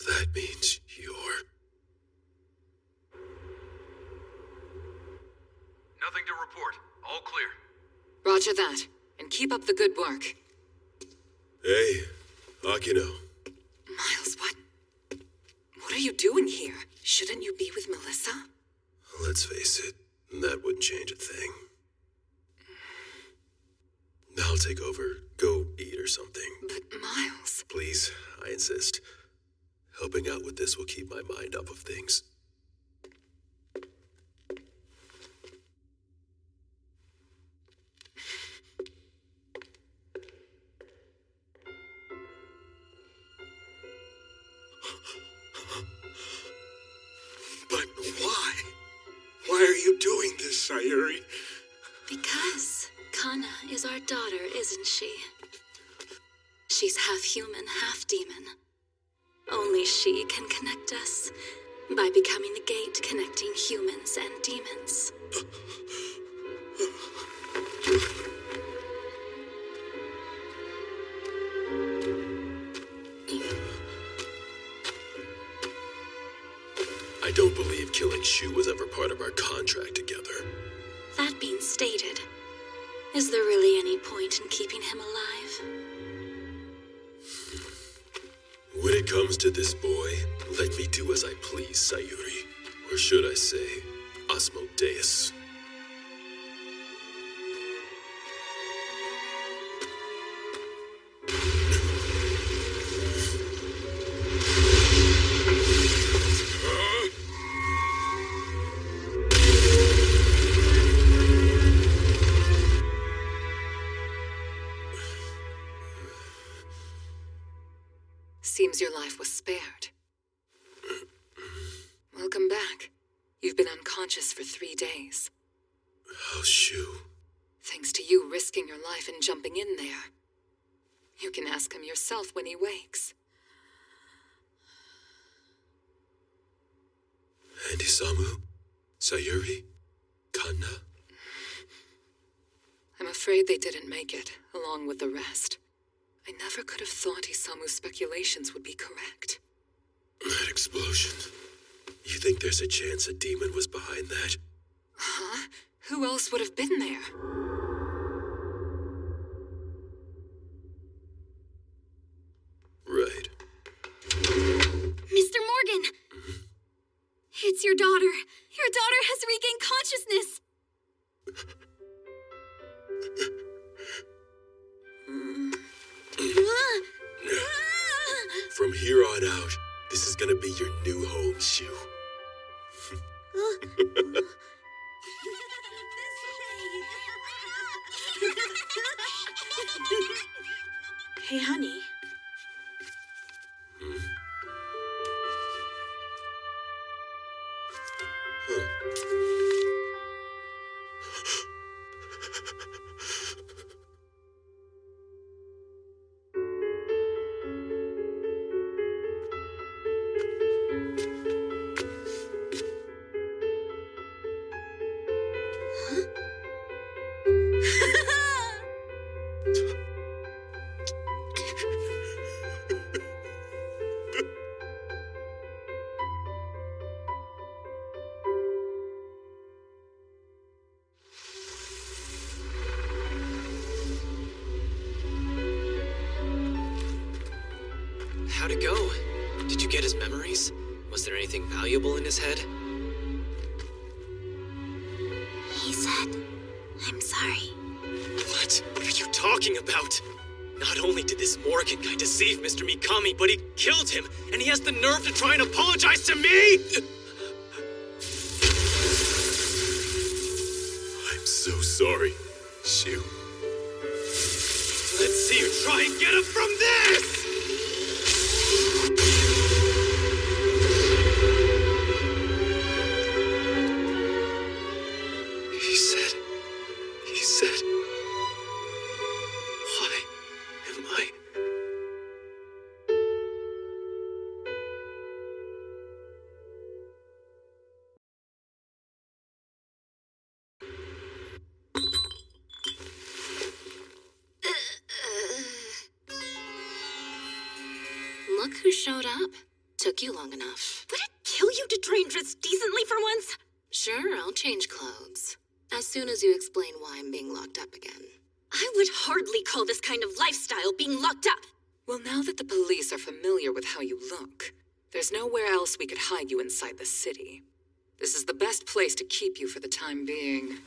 [SPEAKER 14] That means you're...
[SPEAKER 20] Nothing to report. All clear.
[SPEAKER 10] Roger that. And keep up the good work.
[SPEAKER 14] Hey, Akino.
[SPEAKER 10] Miles, what are you doing here? Shouldn't you be with Melissa?
[SPEAKER 14] Let's face it, that wouldn't change a thing. I'll take over. Go eat or something.
[SPEAKER 10] But Miles...
[SPEAKER 14] Please, I insist. Helping out with this will keep my mind off of things.
[SPEAKER 11] But why? Why are you doing this, Sayuri?
[SPEAKER 13] Because Kana
[SPEAKER 18] is our daughter, isn't she? She's half human, half demon. Only she can connect us by becoming the gate connecting humans and demons.
[SPEAKER 14] I don't believe killing Shu was ever part of our contract together.
[SPEAKER 18] That being stated, is there really any point in keeping him alive?
[SPEAKER 14] When it comes to this boy, let me do as I please, Sayuri. Or should I say, Asmodeus.
[SPEAKER 10] Seems your life was spared. Welcome back. You've been unconscious for 3 days.
[SPEAKER 14] How's Shu?
[SPEAKER 10] Thanks to you risking your life and jumping in there. You can ask him yourself when he wakes.
[SPEAKER 14] Handy-Samu? Sayuri? Kanna?
[SPEAKER 10] I'm afraid they didn't make it, along with the rest. I never could have thought Isamu's speculations would be correct.
[SPEAKER 14] That explosion. You think there's a chance a demon was behind that?
[SPEAKER 10] Huh? Who else would have been there?
[SPEAKER 14] Right.
[SPEAKER 2] Mr. Morgan! It's your daughter. Your daughter has regained consciousness.
[SPEAKER 14] From here on out, this is gonna be your new home, Shu.
[SPEAKER 19] Hey, honey.
[SPEAKER 5] How'd it go? Did you get his memories? Was there anything valuable in his head?
[SPEAKER 2] He said, I'm sorry.
[SPEAKER 5] What? What are you talking about? Not only did this Morgan guy deceive Mr. Mikami, but he killed him, and he has the nerve to try and apologize to me?
[SPEAKER 14] I'm so sorry, Shu.
[SPEAKER 5] Let's see you try and get him from this! He said, why am I?
[SPEAKER 18] Look who showed up. Took you long enough.
[SPEAKER 13] Would it kill you to try and dress decently for once?
[SPEAKER 18] Sure, I'll change clothes. As soon as you explain why I'm being locked up again.
[SPEAKER 13] I would hardly call this kind of lifestyle being locked up.
[SPEAKER 10] Well, now that the police are familiar with how you look, there's nowhere else we could hide you inside the city. This is the best place to keep you for the time being.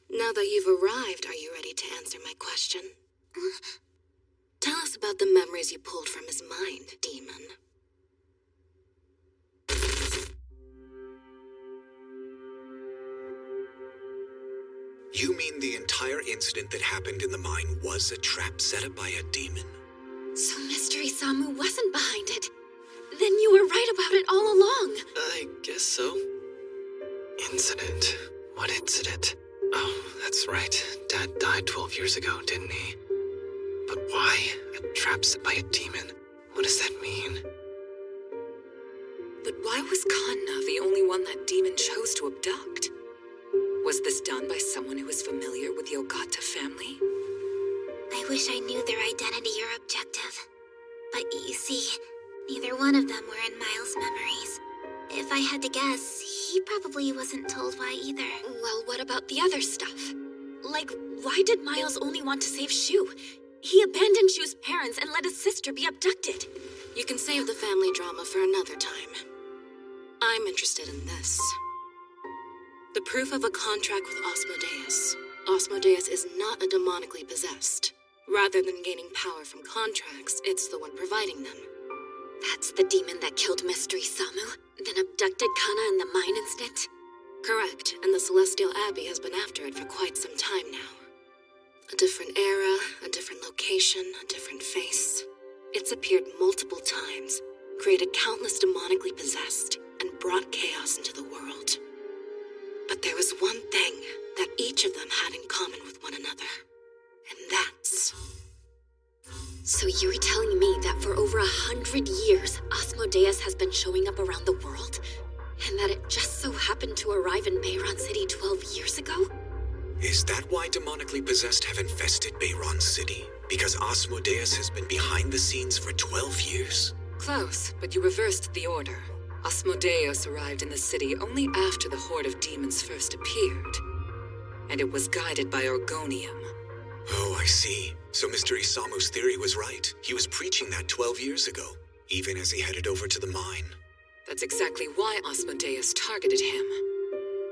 [SPEAKER 18] Now that you've arrived, are you ready to answer my question? Tell us about the memories you pulled from his mind, demon.
[SPEAKER 7] You mean the entire incident that happened in the mine was a trap set up by a demon?
[SPEAKER 13] So Mystery Samu wasn't behind it. Then you were right about it all along.
[SPEAKER 5] I guess so. Incident? What incident? Oh, that's right. Dad died 12 years ago, didn't he? But why? A trap set by a demon. What does that mean?
[SPEAKER 10] But why was Kanna the only one that demon chose to abduct? Was this done by someone who was familiar with the Ogata family?
[SPEAKER 2] I wish I knew their identity or objective. But you see, neither one of them were in Miles' memories. If I had to guess, he probably wasn't told why either.
[SPEAKER 18] Well, what about the other stuff? Like, why did Miles only want to save Shu? He abandoned Shu's parents and let his sister be abducted. You can save the family drama for another time. I'm interested in this. The proof of a contract with Asmodeus. Asmodeus is not a demonically possessed. Rather than gaining power from contracts, it's the one providing them.
[SPEAKER 2] That's the demon that killed Mystery Samu, then abducted Kanna in the mine incident?
[SPEAKER 18] Correct, and the Celestial Abbey has been after it for quite some time now. A different era, a different location, a different face. It's appeared multiple times, created countless demonically possessed, and brought chaos into the world. But there was one thing that each of them had in common with one another. And that's...
[SPEAKER 2] So you're telling me that for over 100 years, Asmodeus has been showing up around the world? And that it just so happened to arrive in Bayron City 12 years ago?
[SPEAKER 7] Is that why demonically possessed have infested Bayron City? Because Asmodeus has been behind the scenes for 12 years?
[SPEAKER 10] Close, but you reversed the order. Asmodeus arrived in the city only after the horde of demons first appeared. And it was guided by Orgonium.
[SPEAKER 7] Oh, I see. So Mystery Samu's theory was right. He was preaching that 12 years ago, even as he headed over to the mine.
[SPEAKER 10] That's exactly why Asmodeus targeted him.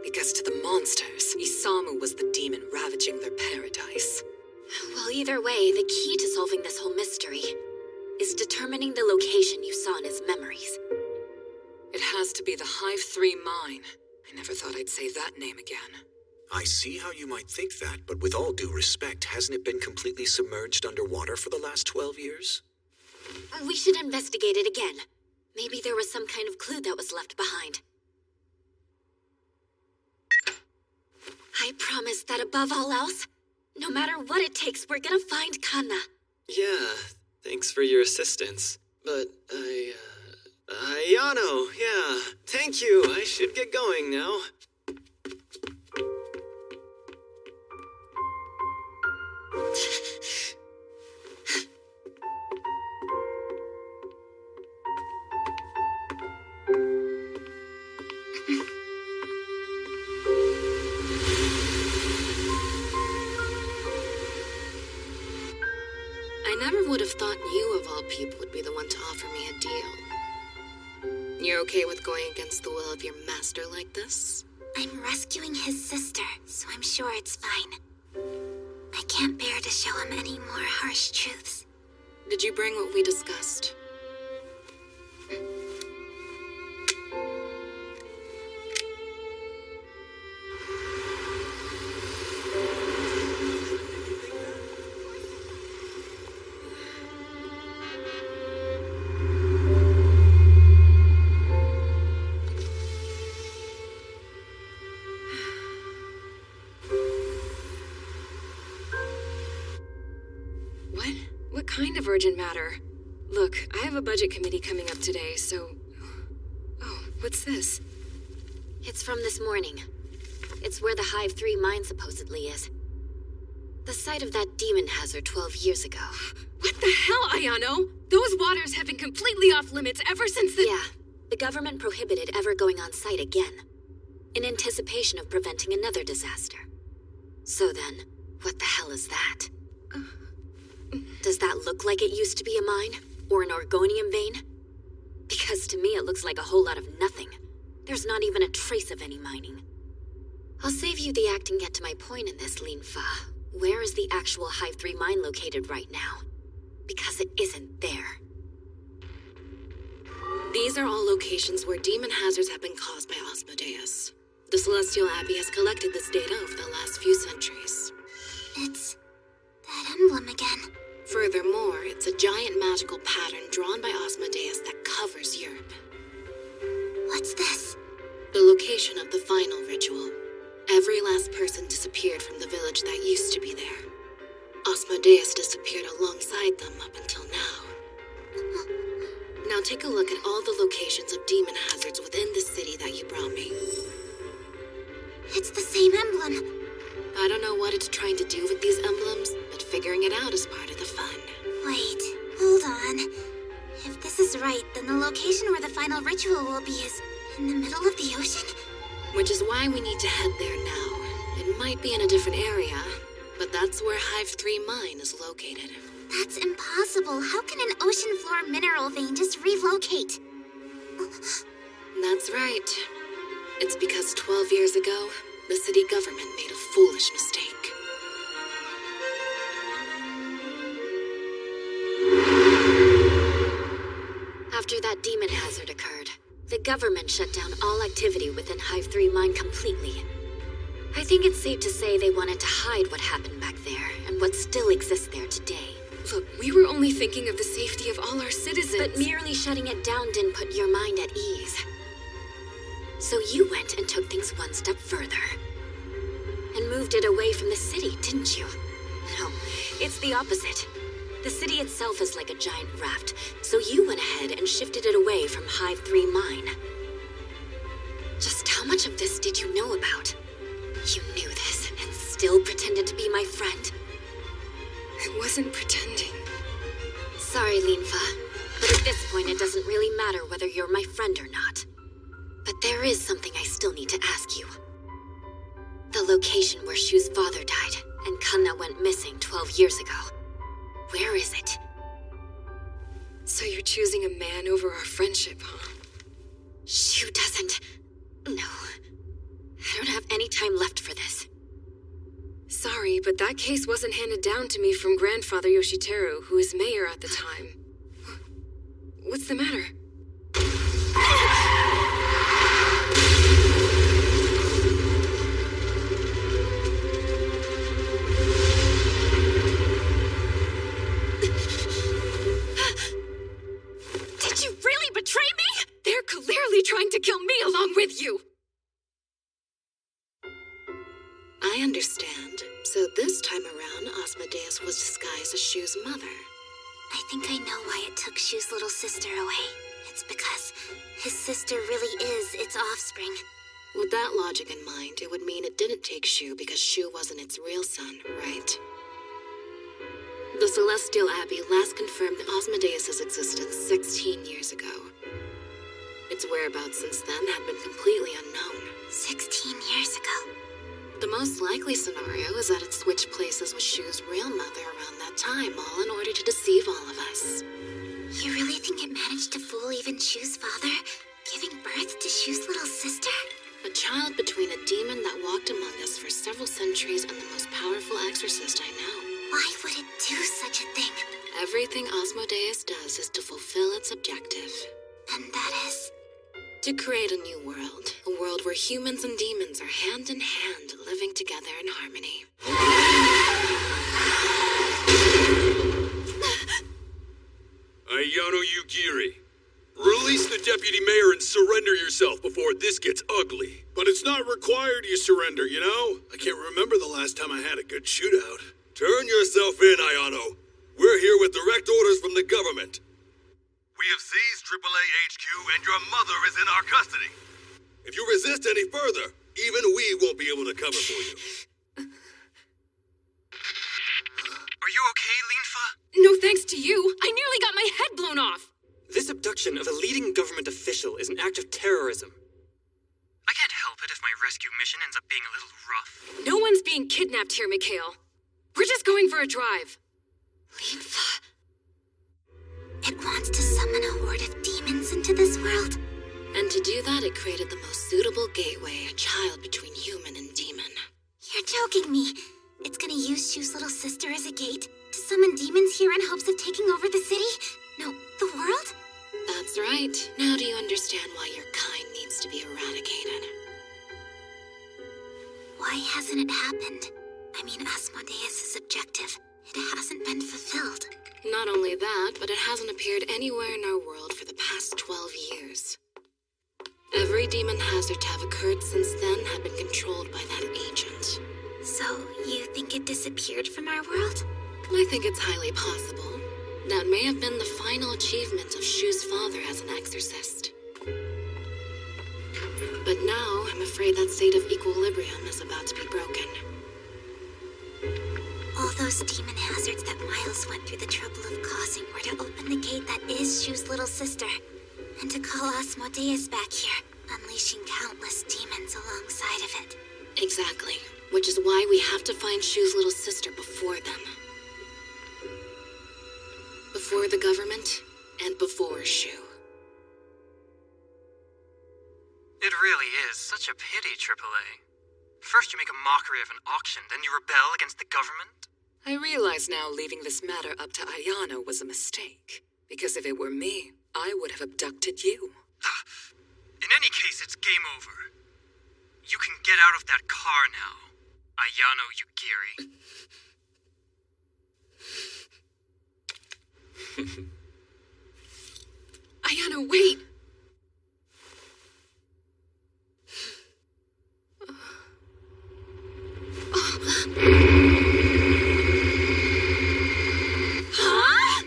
[SPEAKER 10] Because to the monsters, Isamu was the demon ravaging their paradise.
[SPEAKER 2] Well, either way, the key to solving this whole mystery is determining the location you saw in his memories.
[SPEAKER 10] It has to be the Hive 3 mine. I never thought I'd say that name again.
[SPEAKER 7] I see how you might think that, but with all due respect, hasn't it been completely submerged underwater for the last 12 years?
[SPEAKER 2] We should investigate it again. Maybe there was some kind of clue that was left behind. I promise that above all else, no matter what it takes, we're gonna find Kanna.
[SPEAKER 5] Yeah, thanks for your assistance. But Ayano, yeah, thank you. I should get going now.
[SPEAKER 18] I never would have thought you, of all people, would be the one to offer me a deal. You're okay with going against the will of your master like this?
[SPEAKER 2] I'm rescuing his sister, so I'm sure it's fine. I can't bear to show him any more harsh truths.
[SPEAKER 18] Did you bring what we discussed? What kind of urgent matter? Look, I have a budget committee coming up today, so... Oh, what's this?
[SPEAKER 2] It's from this morning. It's where the Hive 3 mine supposedly is. The site of that demon hazard 12 years ago.
[SPEAKER 18] What the hell, Ayano? Those waters have been completely off limits ever since the...
[SPEAKER 2] Yeah, the government prohibited ever going on site again, in anticipation of preventing another disaster. So then, what the hell is that? Does that look like it used to be a mine? Or an Orgonium vein? Because to me it looks like a whole lot of nothing. There's not even a trace of any mining. I'll save you the act and get to my point in this, Lin Fa. Where is the actual Hive 3 mine located right now? Because it isn't there.
[SPEAKER 18] These are all locations where demon hazards have been caused by Asmodeus. The Celestial Abbey has collected this data over the last few centuries.
[SPEAKER 2] It's that emblem again.
[SPEAKER 18] Furthermore, it's a giant magical pattern drawn by Asmodeus that covers Europe.
[SPEAKER 2] What's this?
[SPEAKER 18] The location of the final ritual. Every last person disappeared from the village that used to be there. Asmodeus disappeared alongside them up until now. Now take a look at all the locations of demon hazards within the city that you brought me.
[SPEAKER 2] It's the same emblem.
[SPEAKER 18] I don't know what it's trying to do with these emblems, but figuring it out is part of the fun.
[SPEAKER 2] Wait, hold on. If this is right, then the location where the final ritual will be is in the middle of the ocean?
[SPEAKER 18] Which is why we need to head there now. It might be in a different area, but that's where Hive 3 Mine is located.
[SPEAKER 2] That's impossible. How can an ocean floor mineral vein just relocate?
[SPEAKER 18] That's right. It's because 12 years ago, the city government made a foolish mistake.
[SPEAKER 13] After that demon hazard occurred, the government shut down all activity within Hive 3 Mine completely. I think it's safe to say they wanted to hide what happened back there and what still exists there today.
[SPEAKER 18] Look, we were only thinking of the safety of all our citizens.
[SPEAKER 13] But merely shutting it down didn't put your mind at ease. So you went and took things one step further. And moved it away from the city, didn't you? No, it's the opposite. The city itself is like a giant raft, so you went ahead and shifted it away from Hive 3 Mine. Just how much of this did you know about? You knew this and still pretended to be my friend.
[SPEAKER 18] I wasn't pretending.
[SPEAKER 13] Sorry, Linfa, but at this point it doesn't really matter whether you're my friend or not. But there is something I still need to ask you. The location where Shu's father died and Kanna went missing 12 years ago. Where is it?
[SPEAKER 18] So you're choosing a man over our friendship, huh?
[SPEAKER 13] Shu doesn't... No. I don't have any time left for this.
[SPEAKER 18] Sorry, but that case wasn't handed down to me from Grandfather Yoshiteru, who was mayor at the time. What's the matter?
[SPEAKER 13] Did you really betray me?
[SPEAKER 18] They're clearly trying to kill me along with you! I understand. So this time around, Asmodeus was disguised as Shu's mother.
[SPEAKER 2] I think I know why it took Shu's little sister away. It's because his sister really is its offspring.
[SPEAKER 18] With that logic in mind, it would mean it didn't take Shu because Shu wasn't its real son, right? The Celestial Abbey last confirmed Asmodeus' existence 16 years ago. Its whereabouts since then had been completely unknown.
[SPEAKER 2] 16 years ago?
[SPEAKER 18] The most likely scenario is that it switched places with Shu's real mother around that time, all in order to deceive all of us.
[SPEAKER 2] You really think it managed to fool even Shu's father, giving birth to Shu's little sister?
[SPEAKER 18] A child between a demon that walked among us for several centuries and the most powerful exorcist I know.
[SPEAKER 2] Why would it do such a thing?
[SPEAKER 18] Everything Asmodeus does is to fulfill its objective.
[SPEAKER 2] And that is?
[SPEAKER 18] To create a new world. A world where humans and demons are hand in hand, living together in harmony.
[SPEAKER 14] Ayano Yugiri, release the deputy mayor and surrender yourself before this gets ugly.
[SPEAKER 8] But it's not required you surrender, you know? I can't remember the last time I had a good shootout.
[SPEAKER 14] Turn yourself in, Ayano. We're here with direct orders from the government.
[SPEAKER 20] We have seized AAA HQ and your mother is in our custody.
[SPEAKER 14] If you resist any further, even we won't be able to cover for you.
[SPEAKER 12] Are you okay, Linfa?
[SPEAKER 18] No thanks to you. I nearly got my head blown off.
[SPEAKER 4] This abduction of a leading government official is an act of terrorism.
[SPEAKER 12] I can't help it if my rescue mission ends up being a little rough.
[SPEAKER 18] No one's being kidnapped here, Mikhail. We're just going for a drive.
[SPEAKER 2] Linfa. It wants to summon a horde of demons into this world.
[SPEAKER 18] And to do that, it created the most suitable gateway, a child between human and demon.
[SPEAKER 2] You're joking me. It's gonna use Shu's little sister as a gate to summon demons here in hopes of taking over the city? No, the world?
[SPEAKER 18] That's right. Now do you understand why your kind needs to be eradicated?
[SPEAKER 2] Why hasn't it happened? I mean, Asmodeus' objective. It hasn't been fulfilled.
[SPEAKER 18] Not only that, but it hasn't appeared anywhere in our world for the past 12 years. Every demon hazard to have occurred since then had been controlled by that agent.
[SPEAKER 2] So, you think it disappeared from our world?
[SPEAKER 18] I think it's highly possible. That may have been the final achievement of Shu's father as an exorcist. But now, I'm afraid that state of equilibrium is about to be broken.
[SPEAKER 2] All those demon hazards that Miles went through the trouble of causing were to open the gate that is Shu's little sister, and to call Asmodeus back here, unleashing countless demons alongside of it.
[SPEAKER 18] Exactly. Which is why we have to find Shu's little sister before them. Before the government, and before Shu.
[SPEAKER 12] It really is such a pity, AAA. First you make a mockery of an auction, then you rebel against the government?
[SPEAKER 10] I realize now leaving this matter up to Ayano was a mistake. Because if it were me, I would have abducted you.
[SPEAKER 12] In any case, it's game over. You can get out of that car now, Ayano Yugiri.
[SPEAKER 18] Ayano, wait!
[SPEAKER 2] Huh?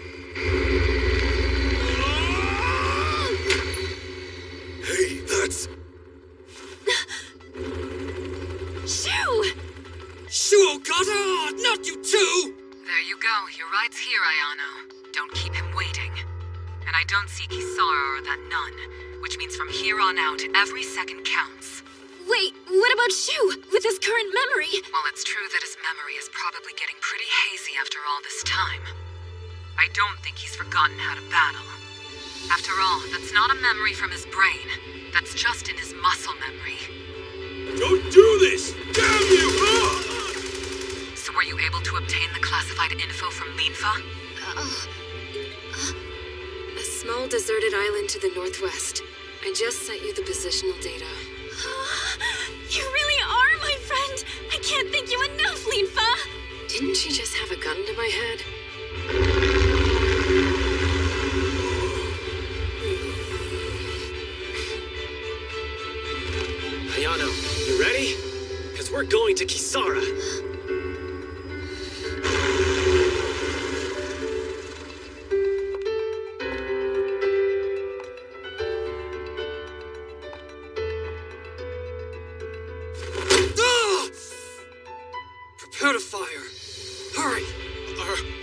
[SPEAKER 11] Hey, that's...
[SPEAKER 2] Shu!
[SPEAKER 4] Shu Ogata! Not you too!
[SPEAKER 10] There you go. Your ride's here, Ayano. Don't keep him waiting. And I don't see Kisara or that nun, which means from here on out, every second counts.
[SPEAKER 9] Wait, what about Shu? With his current memory?
[SPEAKER 10] Well, it's true that his memory is probably getting pretty hazy after all this time. I don't think he's forgotten how to battle. After all, that's not a memory from his brain. That's just in his muscle memory.
[SPEAKER 1] Don't do this! Damn you!
[SPEAKER 10] So were you able to obtain the classified info from Linfa?
[SPEAKER 18] A small deserted island to the northwest. I just sent you the positional data.
[SPEAKER 9] You really are my friend! I can't thank you enough, Linfa!
[SPEAKER 18] Didn't she just have a gun to my head?
[SPEAKER 5] Ayano, you ready? Because we're going to Kisara.
[SPEAKER 4] Prepare to fire. Hurry!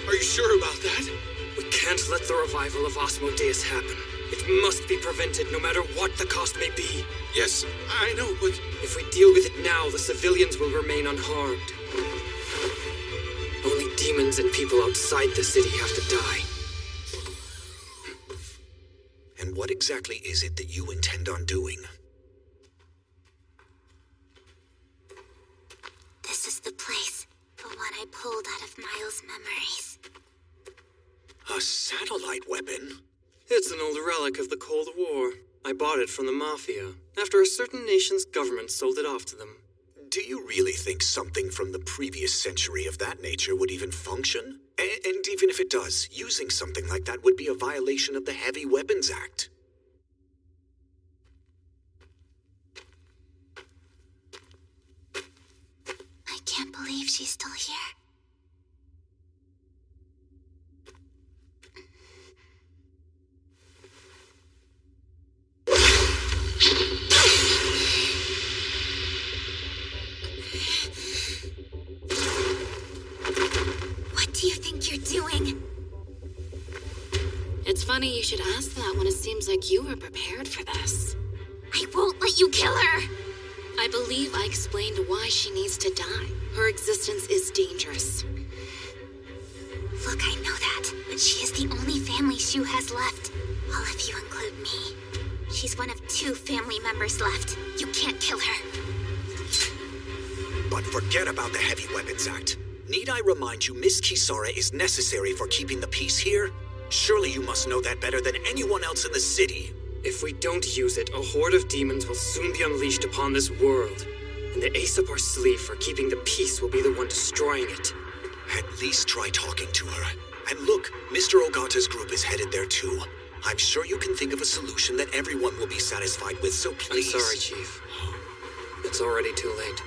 [SPEAKER 8] Are you sure about that?
[SPEAKER 4] We can't let the revival of Asmodeus happen. It must be prevented no matter what the cost may be.
[SPEAKER 8] Yes, I know, but...
[SPEAKER 4] If we deal with it now, the civilians will remain unharmed. Only demons and people outside the city have to die.
[SPEAKER 7] And what exactly is it that you intend on doing?
[SPEAKER 2] This is the place. The one I pulled out of Miles' memories.
[SPEAKER 7] A satellite weapon?
[SPEAKER 4] It's an old relic of the Cold War. I bought it from the Mafia, after a certain nation's government sold it off to them.
[SPEAKER 7] Do you really think something from the previous century of that nature would even function? And even if it does, using something like that would be a violation of the Heavy Weapons Act.
[SPEAKER 2] I can't believe she's still here. What do you think you're doing?
[SPEAKER 18] It's funny you should ask that when it seems like you were prepared for this.
[SPEAKER 2] I won't let you kill her!
[SPEAKER 18] I believe I explained why she needs to die. Her existence is dangerous.
[SPEAKER 2] Look, I know that, but she is the only family Shu has left. All if you include me. She's one of 2 family members left. You can't kill her.
[SPEAKER 7] But forget about the Heavy Weapons Act. Need I remind you Miss Kisara is necessary for keeping the peace here? Surely you must know that better than anyone else in the city.
[SPEAKER 4] If we don't use it, a horde of demons will soon be unleashed upon this world. And the ace up our sleeve for keeping the peace will be the one destroying it.
[SPEAKER 7] At least try talking to her. And look, Mr. Ogata's group is headed there too. I'm sure you can think of a solution that everyone will be satisfied with, so
[SPEAKER 3] I'm
[SPEAKER 7] please.
[SPEAKER 3] sorry, Chief. It's already too late.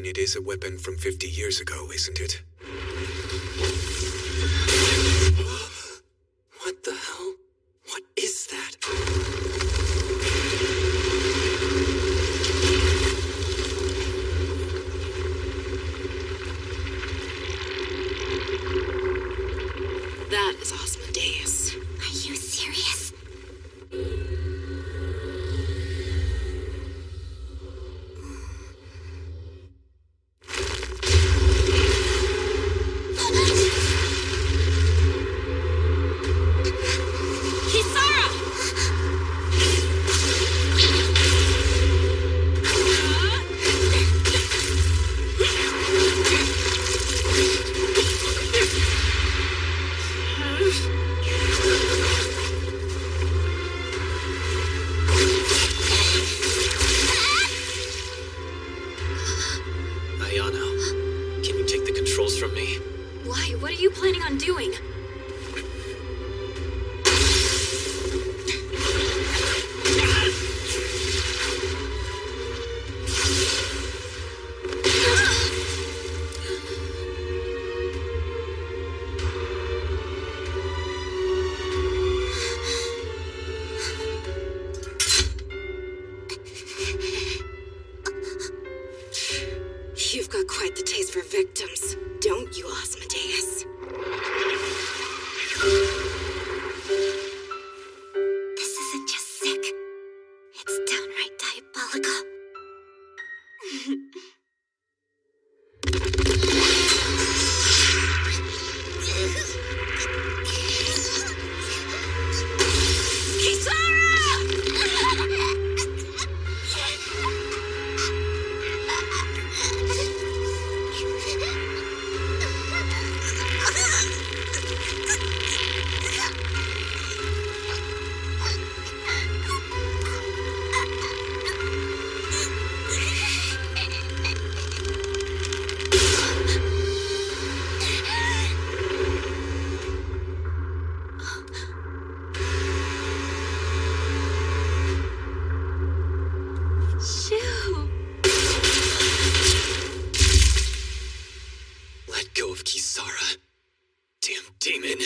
[SPEAKER 7] It is a weapon from 50 years ago, isn't it?
[SPEAKER 3] What the hell? What is that?
[SPEAKER 18] That is Asmodeus.
[SPEAKER 2] Are you serious?
[SPEAKER 18] You've got quite the taste for victims, don't you, Asmodeus?
[SPEAKER 2] This isn't just sick. It's downright diabolical.
[SPEAKER 5] Let go of Kisara. Damn demon.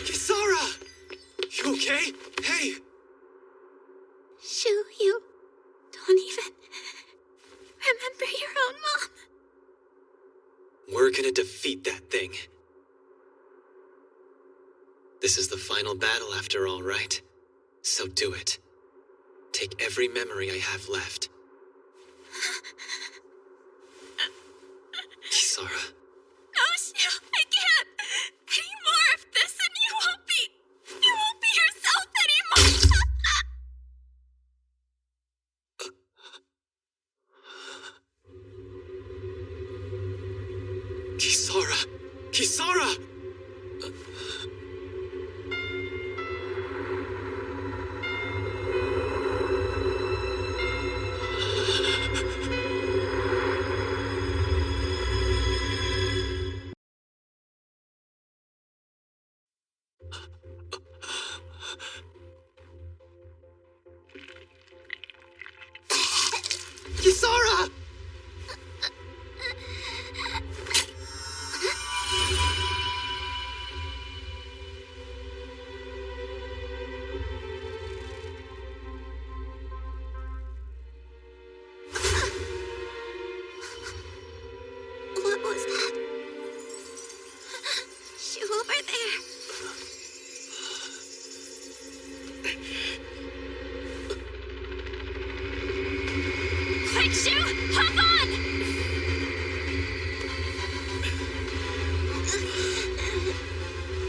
[SPEAKER 5] Kisara! You okay? Hey!
[SPEAKER 2] Shu, you don't even remember your own mom.
[SPEAKER 5] We're gonna defeat that thing. This is the final battle after all, right? So do it. Take every memory I have left. Kisara.
[SPEAKER 2] No, Shu, I can't. Any more of this and you won't be yourself anymore.
[SPEAKER 5] Kisara! Kisara! Kisara!
[SPEAKER 9] Tenchu, hop on!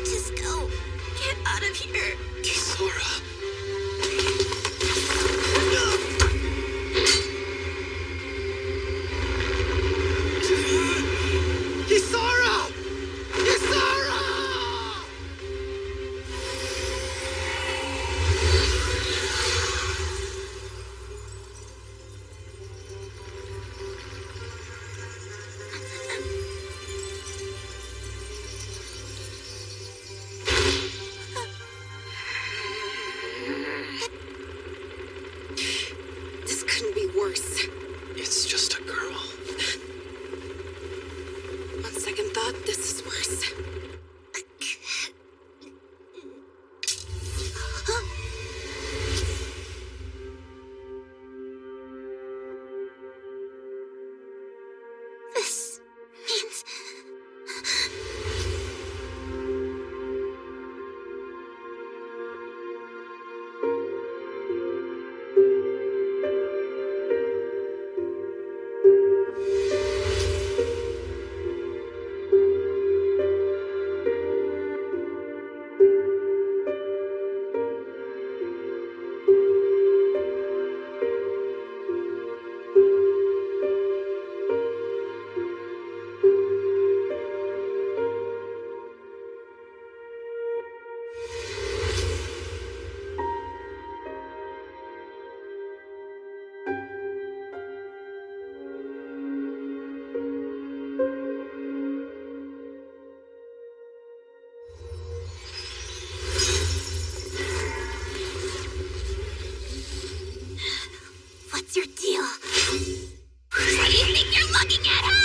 [SPEAKER 2] Just go. Get out of here.
[SPEAKER 5] Kisara.
[SPEAKER 8] Kisara! Kisara!
[SPEAKER 19] This couldn't be worse.
[SPEAKER 5] It's just a girl.
[SPEAKER 19] On second thought, this is worse.
[SPEAKER 2] This means... What's your deal? What do you think you're looking at, huh?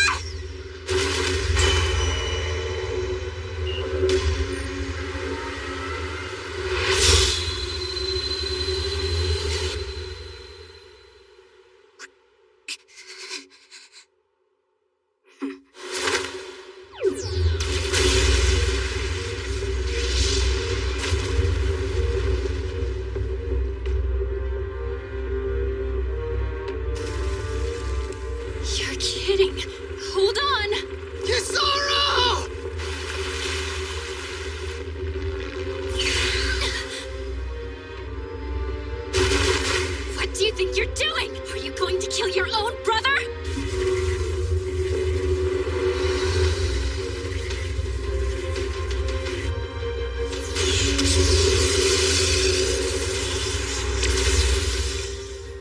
[SPEAKER 9] You're kidding. Hold on.
[SPEAKER 8] Kisara!
[SPEAKER 9] What do you think you're doing? Are you going to kill your own brother?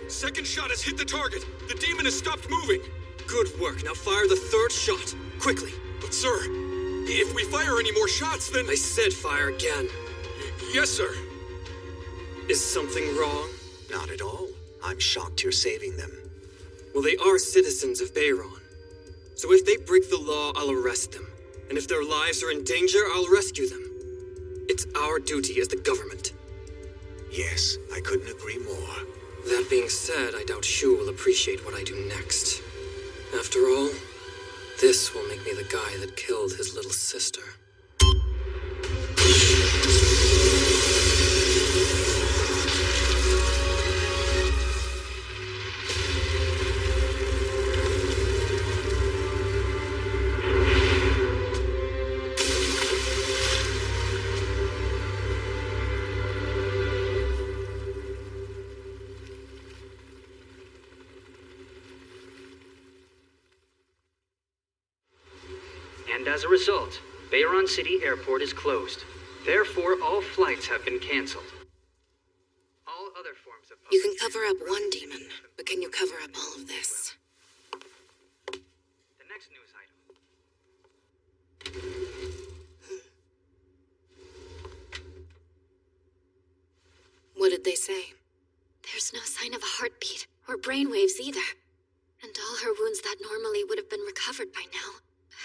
[SPEAKER 1] Second shot has hit the target. The demon has stopped moving.
[SPEAKER 4] Good work. Now fire the third shot. Quickly.
[SPEAKER 1] But sir, if we fire any more shots, then...
[SPEAKER 4] I said fire again.
[SPEAKER 1] Yes, sir.
[SPEAKER 4] Is something wrong?
[SPEAKER 7] Not at all. I'm shocked you're saving them.
[SPEAKER 4] Well, they are citizens of Bayron. So if they break the law, I'll arrest them. And if their lives are in danger, I'll rescue them. It's our duty as the government.
[SPEAKER 7] Yes, I couldn't agree more.
[SPEAKER 4] That being said, I doubt Shu will appreciate what I do next. After all, this will make me the guy that killed his little sister.
[SPEAKER 16] And as a result, Bayron City Airport is closed. Therefore, all flights have been canceled. All other forms of...
[SPEAKER 19] You can cover up one demon, but can you cover up all of this?
[SPEAKER 16] The next news item.
[SPEAKER 19] What did they say?
[SPEAKER 9] There's no sign of a heartbeat or brainwaves either. And all her wounds that normally would have been recovered by now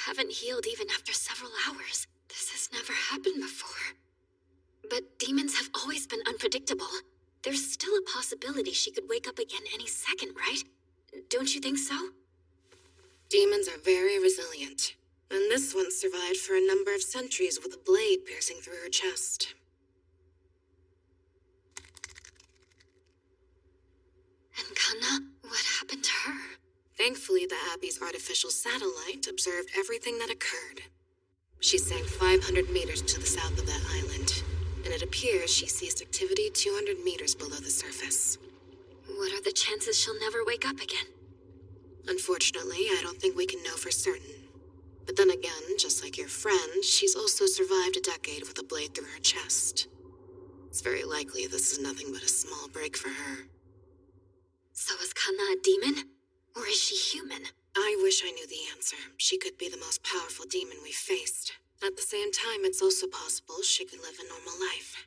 [SPEAKER 9] haven't healed even after several hours. This has never happened before. But demons have always been unpredictable. There's still a possibility she could wake up again any second, right? Don't you think so?
[SPEAKER 19] Demons are very resilient. And this one survived for a number of centuries with a blade piercing through her chest.
[SPEAKER 9] And Kana, what happened to her?
[SPEAKER 19] Thankfully, the Abbey's artificial satellite observed everything that occurred. She sank 500 meters to the south of that island, and it appears she ceased activity 200 meters below the surface.
[SPEAKER 18] What are the chances she'll never wake up again?
[SPEAKER 19] Unfortunately, I don't think we can know for certain. But then again, just like your friend, she's also survived a decade with a blade through her chest. It's very likely this is nothing but a small break for her.
[SPEAKER 18] So is Kana a demon? Or is she human?
[SPEAKER 19] I wish I knew the answer. She could be the most powerful demon we've faced. At the same time, it's also possible she could live a normal life.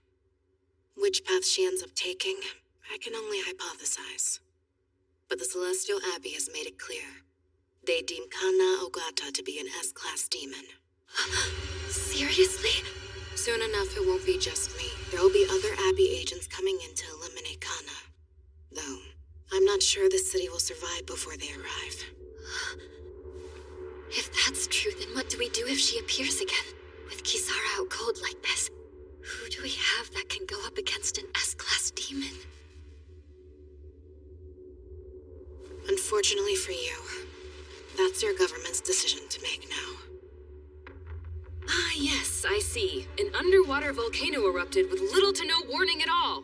[SPEAKER 19] Which path she ends up taking, I can only hypothesize. But the Celestial Abbey has made it clear. They deem Kana Ogata to be an S-class demon.
[SPEAKER 18] Seriously?
[SPEAKER 19] Soon enough, it won't be just me. There will be other Abbey agents coming in to eliminate Kana. Though, I'm not sure the city will survive before they arrive.
[SPEAKER 18] If that's true, then what do we do if she appears again? With Kisara out cold like this, who do we have that can go up against an S-class demon?
[SPEAKER 19] Unfortunately for you, that's your government's decision to make now.
[SPEAKER 18] Ah, yes, I see. An underwater volcano erupted with little to no warning at all.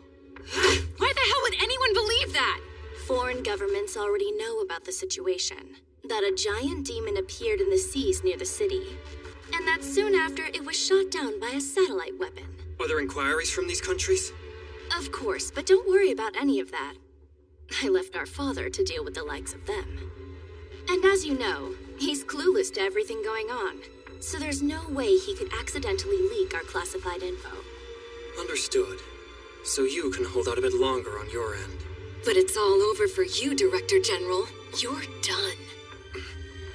[SPEAKER 18] Why the hell would anyone believe that? Foreign governments already know about the situation. That a giant demon appeared in the seas near the city. And that soon after, it was shot down by a satellite weapon.
[SPEAKER 4] Are there inquiries from these countries?
[SPEAKER 18] Of course, but don't worry about any of that. I left our father to deal with the likes of them. And as you know, he's clueless to everything going on. So there's no way he could accidentally leak our classified info.
[SPEAKER 4] Understood. So you can hold out a bit longer on your end.
[SPEAKER 18] But it's all over for you, Director General. You're done.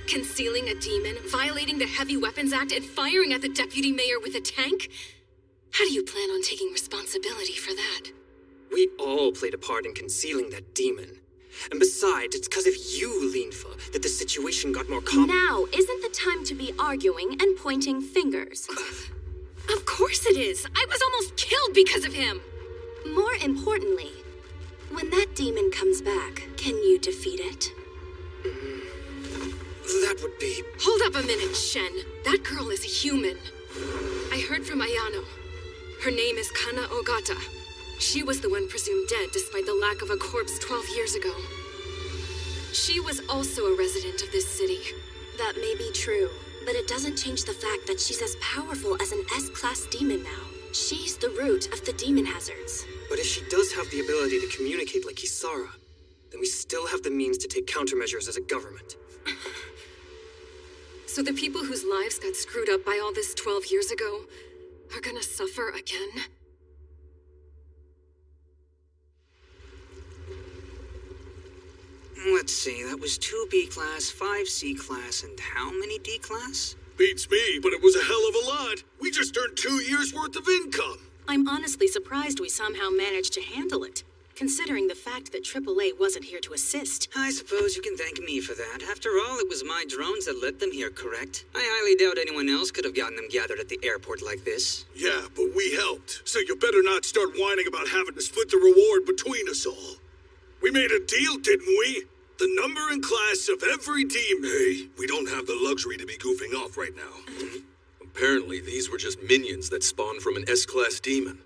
[SPEAKER 18] Concealing a demon, violating the Heavy Weapons Act, and firing at the deputy mayor with a tank? How do you plan on taking responsibility for that?
[SPEAKER 4] We all played a part in concealing that demon. And besides, it's because of you, Linfa, that the situation got more
[SPEAKER 18] Now isn't the time to be arguing and pointing fingers. Of course it is. I was almost killed because of him. More importantly, when that demon comes back, can you defeat it?
[SPEAKER 4] That would be...
[SPEAKER 18] Hold up a minute, Shen. That girl is human. I heard from Ayano. Her name is Kana Ogata. She was the one presumed dead despite the lack of a corpse 12 years ago. She was also a resident of this city. That may be true, but it doesn't change the fact that she's as powerful as an S-class demon now. She's the root of the demon hazards.
[SPEAKER 4] But if she does have the ability to communicate like Kisara, then we still have the means to take countermeasures as a government.
[SPEAKER 18] So the people whose lives got screwed up by all this 12 years ago are gonna suffer again?
[SPEAKER 16] Let's see, that was 2 B class, 5 C class, and how many D class?
[SPEAKER 1] Beats me, but it was a hell of a lot. We just earned 2 years' worth of income.
[SPEAKER 17] I'm honestly surprised we somehow managed to handle it, considering the fact that AAA wasn't here to assist.
[SPEAKER 16] I suppose you can thank me for that. After all, it was my drones that led them here, correct? I highly doubt anyone else could have gotten them gathered at the airport like this.
[SPEAKER 1] Yeah, but we helped. So you better not start whining about having to split the reward between us all. We made a deal, didn't we? The number and class of every demon.
[SPEAKER 11] Hey, we don't have the luxury to be goofing off right now. Apparently, these were just minions that spawned from an S-class demon.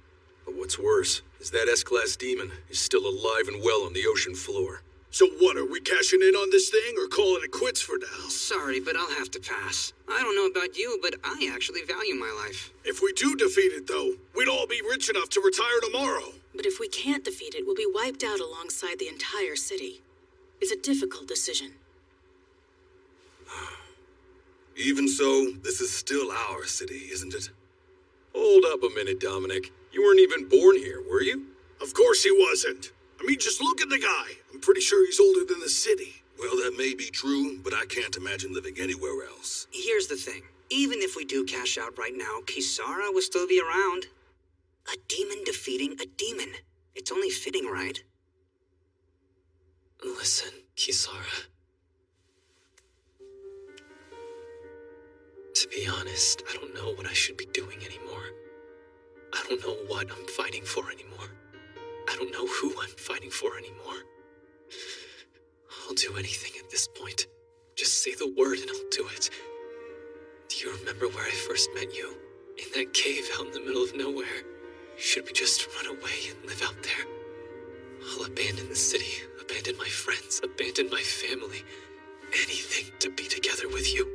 [SPEAKER 11] But what's worse is that S-class demon is still alive and well on the ocean floor.
[SPEAKER 1] So what, are we cashing in on this thing or calling it quits for now?
[SPEAKER 16] Sorry, but I'll have to pass. I don't know about you, but I actually value my life.
[SPEAKER 1] If we do defeat it, though, we'd all be rich enough to retire tomorrow.
[SPEAKER 17] But if we can't defeat it, we'll be wiped out alongside the entire city. It's a difficult decision.
[SPEAKER 11] Even so, this is still our city, isn't it? Hold up a minute, Dominic. You weren't even born here, were you?
[SPEAKER 1] Of course he wasn't. I mean, just look at the guy. I'm pretty sure he's older than the city.
[SPEAKER 11] Well, that may be true, but I can't imagine living anywhere else.
[SPEAKER 16] Here's the thing. Even if we do cash out right now, Kisara will still be around. A demon defeating a demon. It's only fitting, right?
[SPEAKER 5] Listen, Kisara. To be honest, I don't know what I should be doing anymore. I don't know what I'm fighting for anymore. I don't know who I'm fighting for anymore. I'll do anything at this point. Just say the word and I'll do it. Do you remember where I first met you? In that cave out in the middle of nowhere. Should we just run away and live out there? I'll abandon the city, abandon my friends, abandon my family. Anything to be together with you.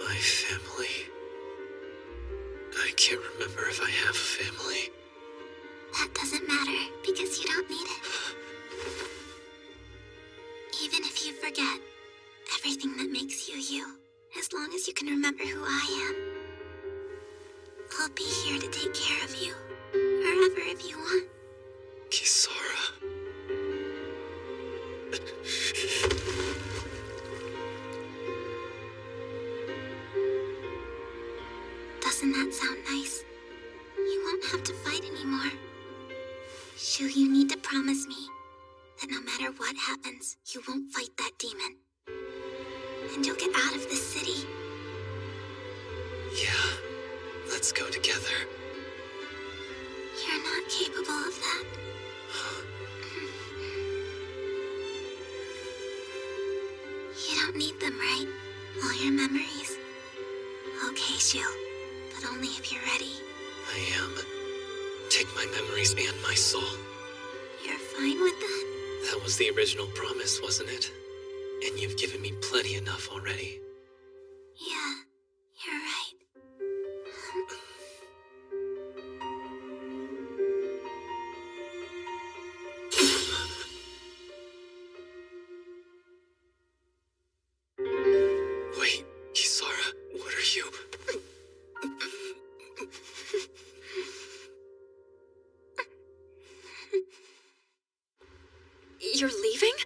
[SPEAKER 5] My family. I can't remember if I have a family.
[SPEAKER 2] That doesn't matter, because you don't need it. Even if you forget everything that makes you you, as long as you can remember who I am, I'll be here to take care of you, forever if you want.
[SPEAKER 5] Kisara.
[SPEAKER 2] Doesn't that sound nice? You won't have to fight anymore. Shu, you need to promise me that no matter what happens, you won't fight that demon. And you'll get out of this city.
[SPEAKER 5] Yeah, let's go together.
[SPEAKER 2] You're not capable of that. You don't need them, right? All your memories? Okay, Shu, but only if you're ready.
[SPEAKER 5] I am. Take my memories and my soul.
[SPEAKER 2] You're fine with that?
[SPEAKER 5] That was the original promise, wasn't it? And you've given me plenty enough already.
[SPEAKER 2] Yeah, you're right.
[SPEAKER 5] Wait, Kisara, what are you?
[SPEAKER 9] You're leaving?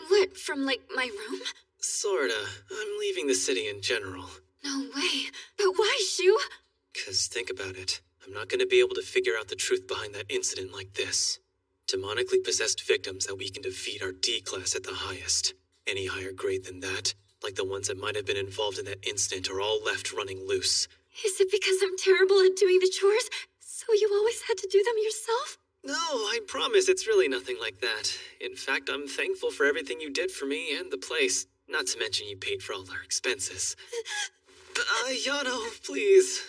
[SPEAKER 9] What, from, like, my room?
[SPEAKER 5] Sorta. I'm leaving the city in general.
[SPEAKER 9] No way. But why, Shu?
[SPEAKER 5] 'Cause think about it. I'm not gonna be able to figure out the truth behind that incident like this. Demonically possessed victims that we can defeat are D-class at the highest. Any higher grade than that, like the ones that might have been involved in that incident, are all left running loose.
[SPEAKER 9] Is it because I'm terrible at doing the chores, so you always had to do them yourself?
[SPEAKER 5] No, I promise it's really nothing like that. In fact, I'm thankful for everything you did for me and the place. Not to mention you paid for all our expenses. Yano, please.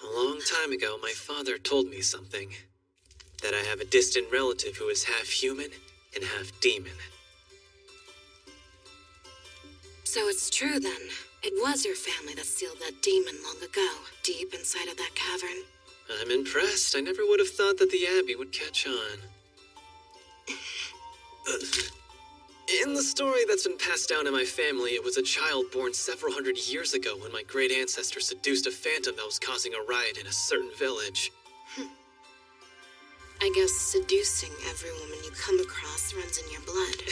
[SPEAKER 5] A long time ago, my father told me something. That I have a distant relative who is half human and half demon.
[SPEAKER 19] So it's true then. It was your family that sealed that demon long ago, deep inside of that cavern.
[SPEAKER 5] I'm impressed. I never would have thought that the Abbey would catch on. In the story that's been passed down in my family, it was a child born several hundred years ago when my great ancestor seduced a phantom that was causing a riot in a certain village.
[SPEAKER 19] I guess seducing every woman you come across runs in your blood.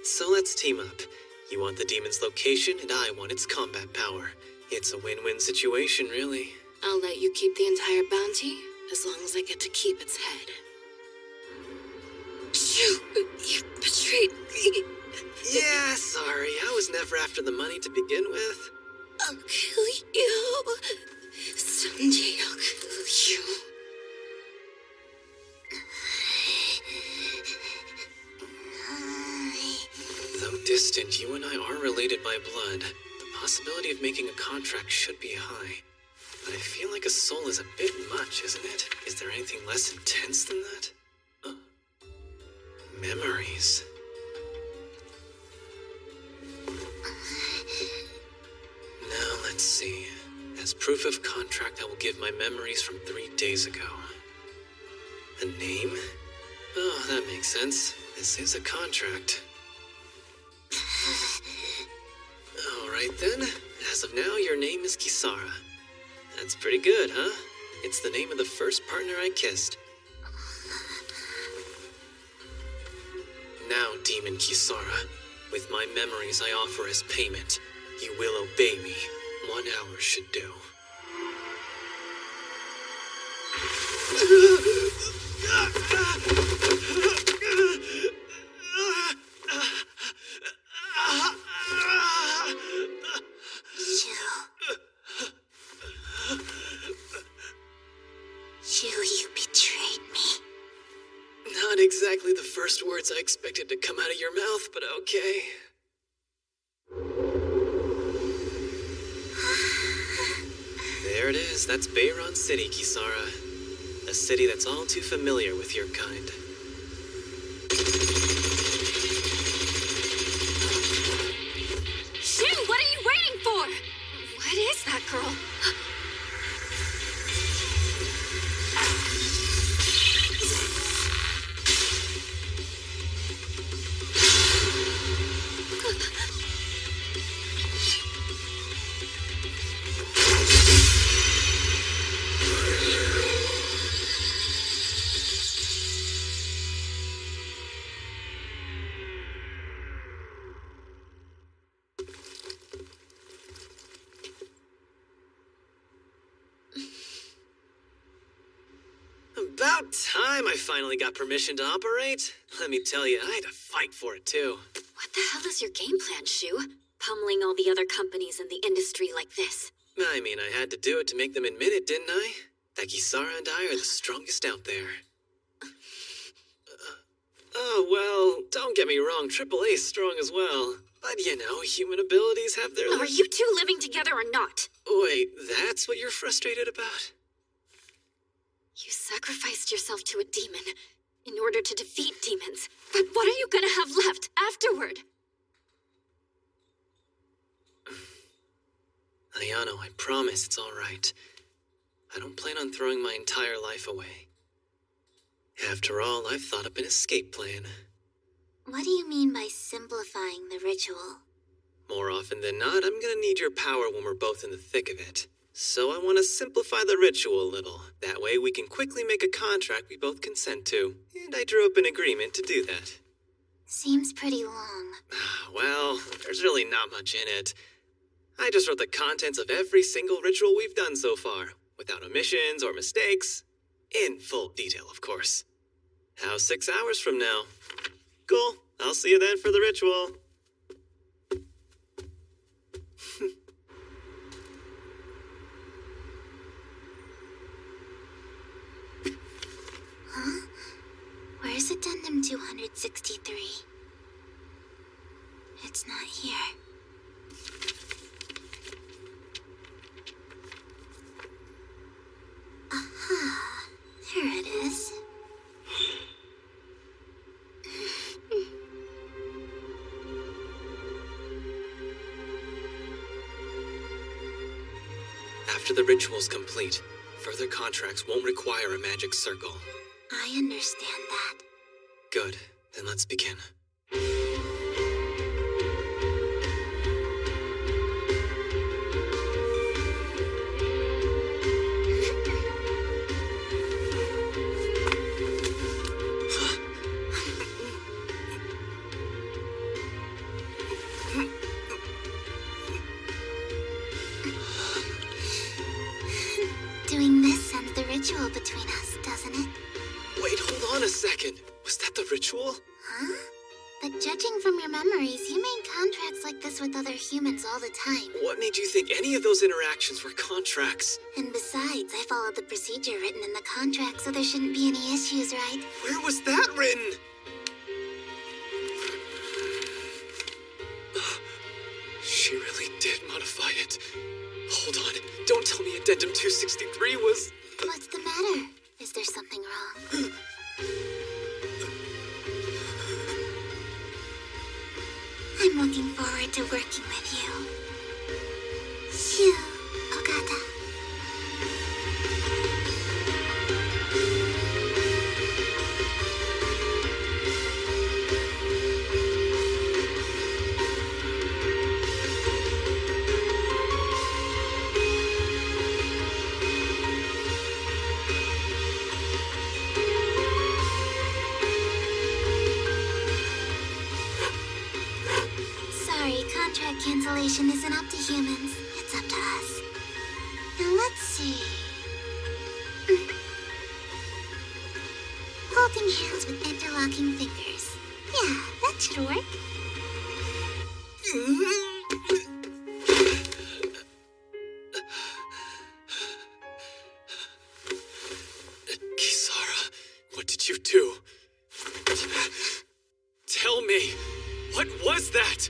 [SPEAKER 5] So let's team up. You want the demon's location, and I want its combat power. It's a win-win situation, really.
[SPEAKER 19] I'll let you keep the entire bounty, as long as I get to keep its head.
[SPEAKER 9] Shu, you betrayed me.
[SPEAKER 5] Yeah, sorry. I was never after the money to begin with.
[SPEAKER 9] I'll kill you. Someday I'll kill you.
[SPEAKER 5] Though distant, you and I are related by blood. The possibility of making a contract should be high. But I feel like a soul is a bit much, isn't it? Is there anything less intense than that? Memories. Now, let's see. As proof of contract, I will give my memories from 3 days ago. A name? Oh, that makes sense. This is a contract. Alright then. As of now, your name is Kisara. That's pretty good, huh? It's the name of the first partner I kissed. Now, Demon Kisara, with my memories I offer as payment, you will obey me. 1 hour should do.
[SPEAKER 2] Shu, you betrayed me.
[SPEAKER 5] exactly the first words I expected to come out of your mouth, but okay. There it is. That's Bayron City, Kisara. A city that's all too familiar with your kind.
[SPEAKER 9] Shu, what are you waiting for? What is that girl?
[SPEAKER 5] About time I finally got permission to operate. Let me tell you, I had to fight for it too.
[SPEAKER 9] What the hell is your game plan, Shu? Pummeling all the other companies in the industry like this?
[SPEAKER 5] I mean, I had to do it to make them admit it, didn't I? That Kisara and I are the strongest out there. Oh, well, don't get me wrong, AAA's strong as well. But you know, human abilities have their...
[SPEAKER 9] Are you two living together or not?
[SPEAKER 5] Wait, that's what you're frustrated about?
[SPEAKER 9] You sacrificed yourself to a demon in order to defeat demons. But what are you gonna have left afterward?
[SPEAKER 5] Ayano, I promise it's all right. I don't plan on throwing my entire life away. After all, I've thought up an escape plan.
[SPEAKER 2] What do you mean by simplifying the ritual?
[SPEAKER 5] More often than not, I'm gonna need your power when we're both in the thick of it. So I want to simplify the ritual a little. That way we can quickly make a contract we both consent to. And I drew up an agreement to do that.
[SPEAKER 2] Seems pretty long.
[SPEAKER 5] Well, there's really not much in it. I just wrote the contents of every single ritual we've done so far, without omissions or mistakes. In full detail, of course. How's 6 hours from now? Cool. I'll see you then for the ritual.
[SPEAKER 2] Huh? Where's Addendum 263? It's not here. Aha! There it is.
[SPEAKER 5] After the ritual's complete, further contracts won't require a magic circle.
[SPEAKER 2] I understand that.
[SPEAKER 5] Good. Then let's begin.
[SPEAKER 2] Doing this ends the ritual between us, doesn't it?
[SPEAKER 5] Wait, hold on a second. Was that the ritual?
[SPEAKER 2] Huh? But judging from your memories, you made contracts like this with other humans all the time.
[SPEAKER 5] What made you think any of those interactions were contracts?
[SPEAKER 2] And besides, I followed the procedure written in the contract, so there shouldn't be any issues, right?
[SPEAKER 5] Where was that written? She really did modify it. Hold on. Don't tell me Addendum 263 was...
[SPEAKER 2] What's the matter? Is there something wrong? I'm looking forward to working with you. Shu Ogata. Sorry, contract cancellation isn't up to humans. It's up to us. Now let's see. Holding hands with interlocking fingers. Yeah, that should work.
[SPEAKER 5] Kisara, what did you do? was that?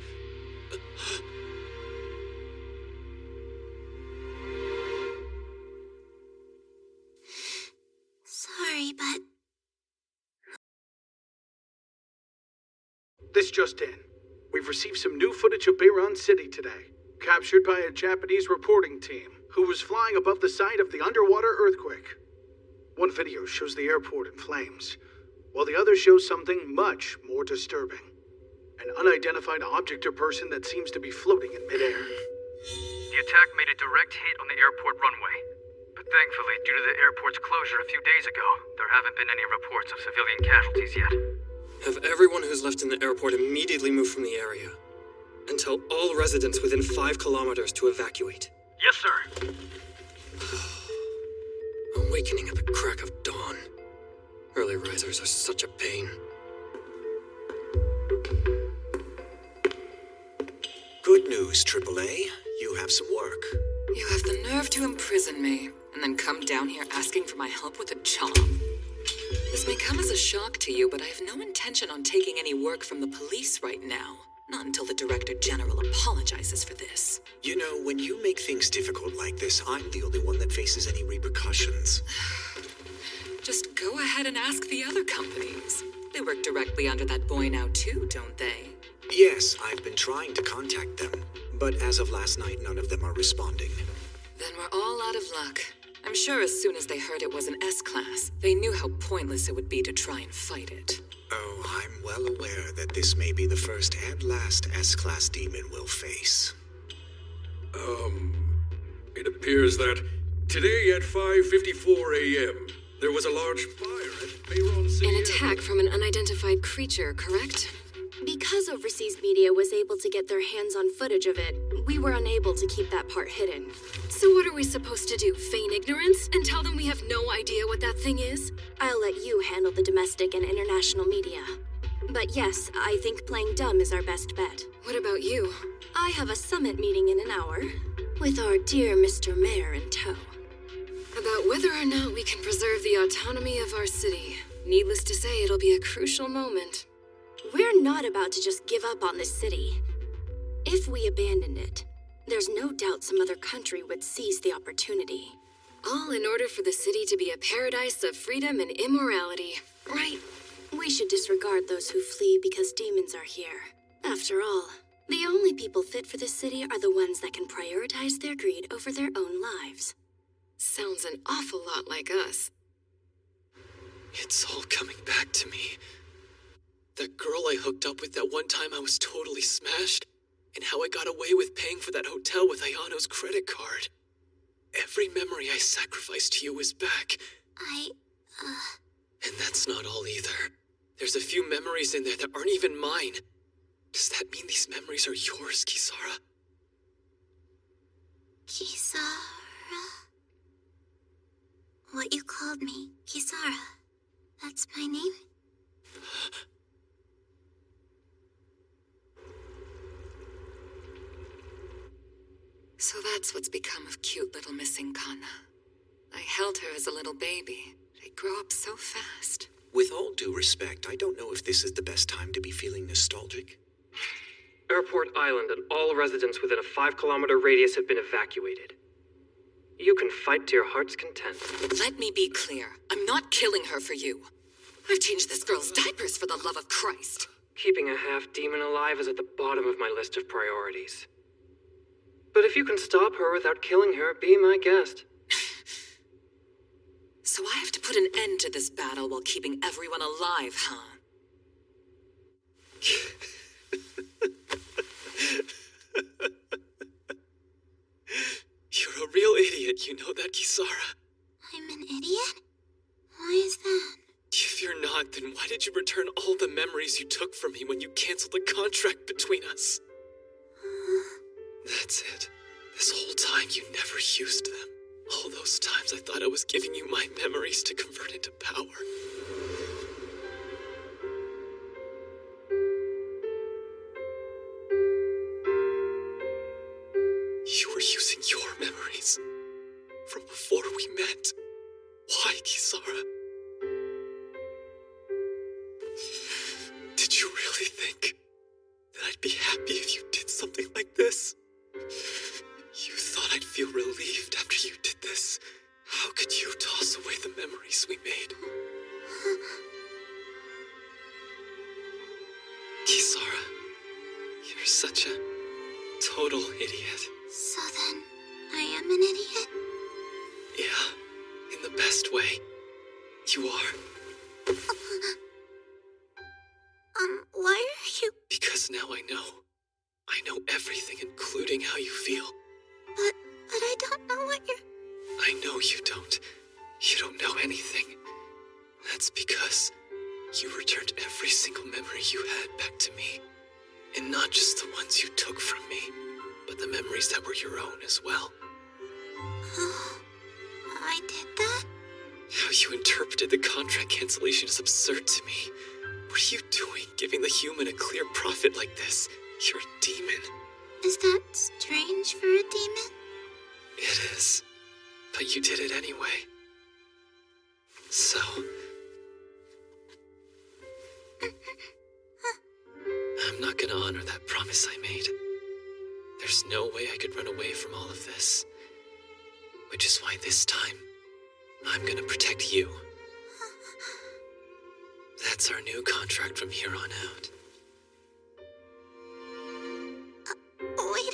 [SPEAKER 2] Sorry, but
[SPEAKER 8] This just in. We've received some new footage of Bayron City today, captured by a Japanese reporting team who was flying above the site of the underwater earthquake. One video shows the airport in flames, while the other shows something much more disturbing. An unidentified object or person that seems to be floating in midair.
[SPEAKER 12] The attack made a direct hit on the airport runway. But thankfully, due to the airport's closure a few days ago, there haven't been any reports of civilian casualties yet.
[SPEAKER 3] Have everyone who's left in the airport immediately move from the area. And tell all residents within 5 kilometers to evacuate.
[SPEAKER 12] Yes, sir.
[SPEAKER 3] Awakening at the crack of dawn. Early risers are such a pain.
[SPEAKER 7] Good news, AAA. You have some work.
[SPEAKER 10] You have the nerve to imprison me, and then come down here asking for my help with a job. This may come as a shock to you, but I have no intention on taking any work from the police right now. Not until the Director General apologizes for this.
[SPEAKER 7] You know, when you make things difficult like this, I'm the only one that faces any repercussions.
[SPEAKER 10] Just go ahead and ask the other companies. They work directly under that boy now too, don't they?
[SPEAKER 7] Yes, I've been trying to contact them, but as of last night, none of them are responding.
[SPEAKER 10] Then we're all out of luck. I'm sure as soon as they heard it was an S-Class, they knew how pointless it would be to try and fight it.
[SPEAKER 7] Oh, I'm well aware that this may be the first and last S-Class demon we'll face.
[SPEAKER 14] It appears that today at 5:54 a.m., there was a large fire at Bayron City.
[SPEAKER 18] An attack from an unidentified creature, correct? Because overseas media was able to get their hands on footage of it, we were unable to keep that part hidden. So what are we supposed to do, feign ignorance and tell them we have no idea what that thing is? I'll let you handle the domestic and international media. But yes, I think playing dumb is our best bet. What about you? I have a summit meeting in an hour, with our dear Mr. Mayor in tow. About whether or not we can preserve the autonomy of our city. Needless to say, it'll be a crucial moment. We're not about to just give up on this city. If we abandoned it, there's no doubt some other country would seize the opportunity. All in order for the city to be a paradise of freedom and immorality, right? We should disregard those who flee because demons are here. After all, the only people fit for this city are the ones that can prioritize their greed over their own lives. Sounds an awful lot like us.
[SPEAKER 5] It's all coming back to me. That girl I hooked up with that one time I was totally smashed, and how I got away with paying for that hotel with Ayano's credit card. Every memory I sacrificed to you is back. And that's not all either. There's a few memories in there that aren't even mine. Does that mean these memories are yours, Kisara?
[SPEAKER 2] Kisara? What you called me, Kisara. That's my name?
[SPEAKER 10] So that's what's become of cute little missing Kana. I held her as a little baby. They grow up so fast.
[SPEAKER 7] With all due respect, I don't know if this is the best time to be feeling nostalgic.
[SPEAKER 16] Airport Island and all residents within a 5-kilometer radius have been evacuated. You can fight to your heart's content.
[SPEAKER 10] Let me be clear. I'm not killing her for you. I've changed this girl's diapers for the love of Christ.
[SPEAKER 16] Keeping a half-demon alive is at the bottom of my list of priorities. But if you can stop her without killing her, be my guest.
[SPEAKER 10] So I have to put an end to this battle while keeping everyone alive, huh?
[SPEAKER 5] You're a real idiot, you know that, Kisara?
[SPEAKER 2] I'm an idiot? Why is that?
[SPEAKER 5] If you're not, then why did you return all the memories you took from me when you canceled the contract between us? That's it. This whole time you never used them. All those times I thought I was giving you my memories to convert into power. You were using your memories from before we met. Why, Kisara? Did you really think that I'd be happy total idiot.
[SPEAKER 2] So then, I am an idiot?
[SPEAKER 5] Yeah, in the best way. You are.
[SPEAKER 2] Why are you...
[SPEAKER 5] Because now I know. I know everything, including how you feel.
[SPEAKER 2] But I don't know what you're...
[SPEAKER 5] I know you don't. You don't know anything. That's because you returned every single memory you had back to me. And not just the ones you took from me, but the memories that were your own as well.
[SPEAKER 2] Oh, I did that?
[SPEAKER 5] How you interpreted the contract cancellation is absurd to me. What are you doing, giving the human a clear profit like this? You're a demon.
[SPEAKER 2] Is that strange for a demon?
[SPEAKER 5] It is. But you did it anyway. So... I'm not gonna honor that promise I made. There's no way I could run away from all of this. Which is why this time, I'm gonna protect you. That's our new contract from here on out.
[SPEAKER 2] Wait,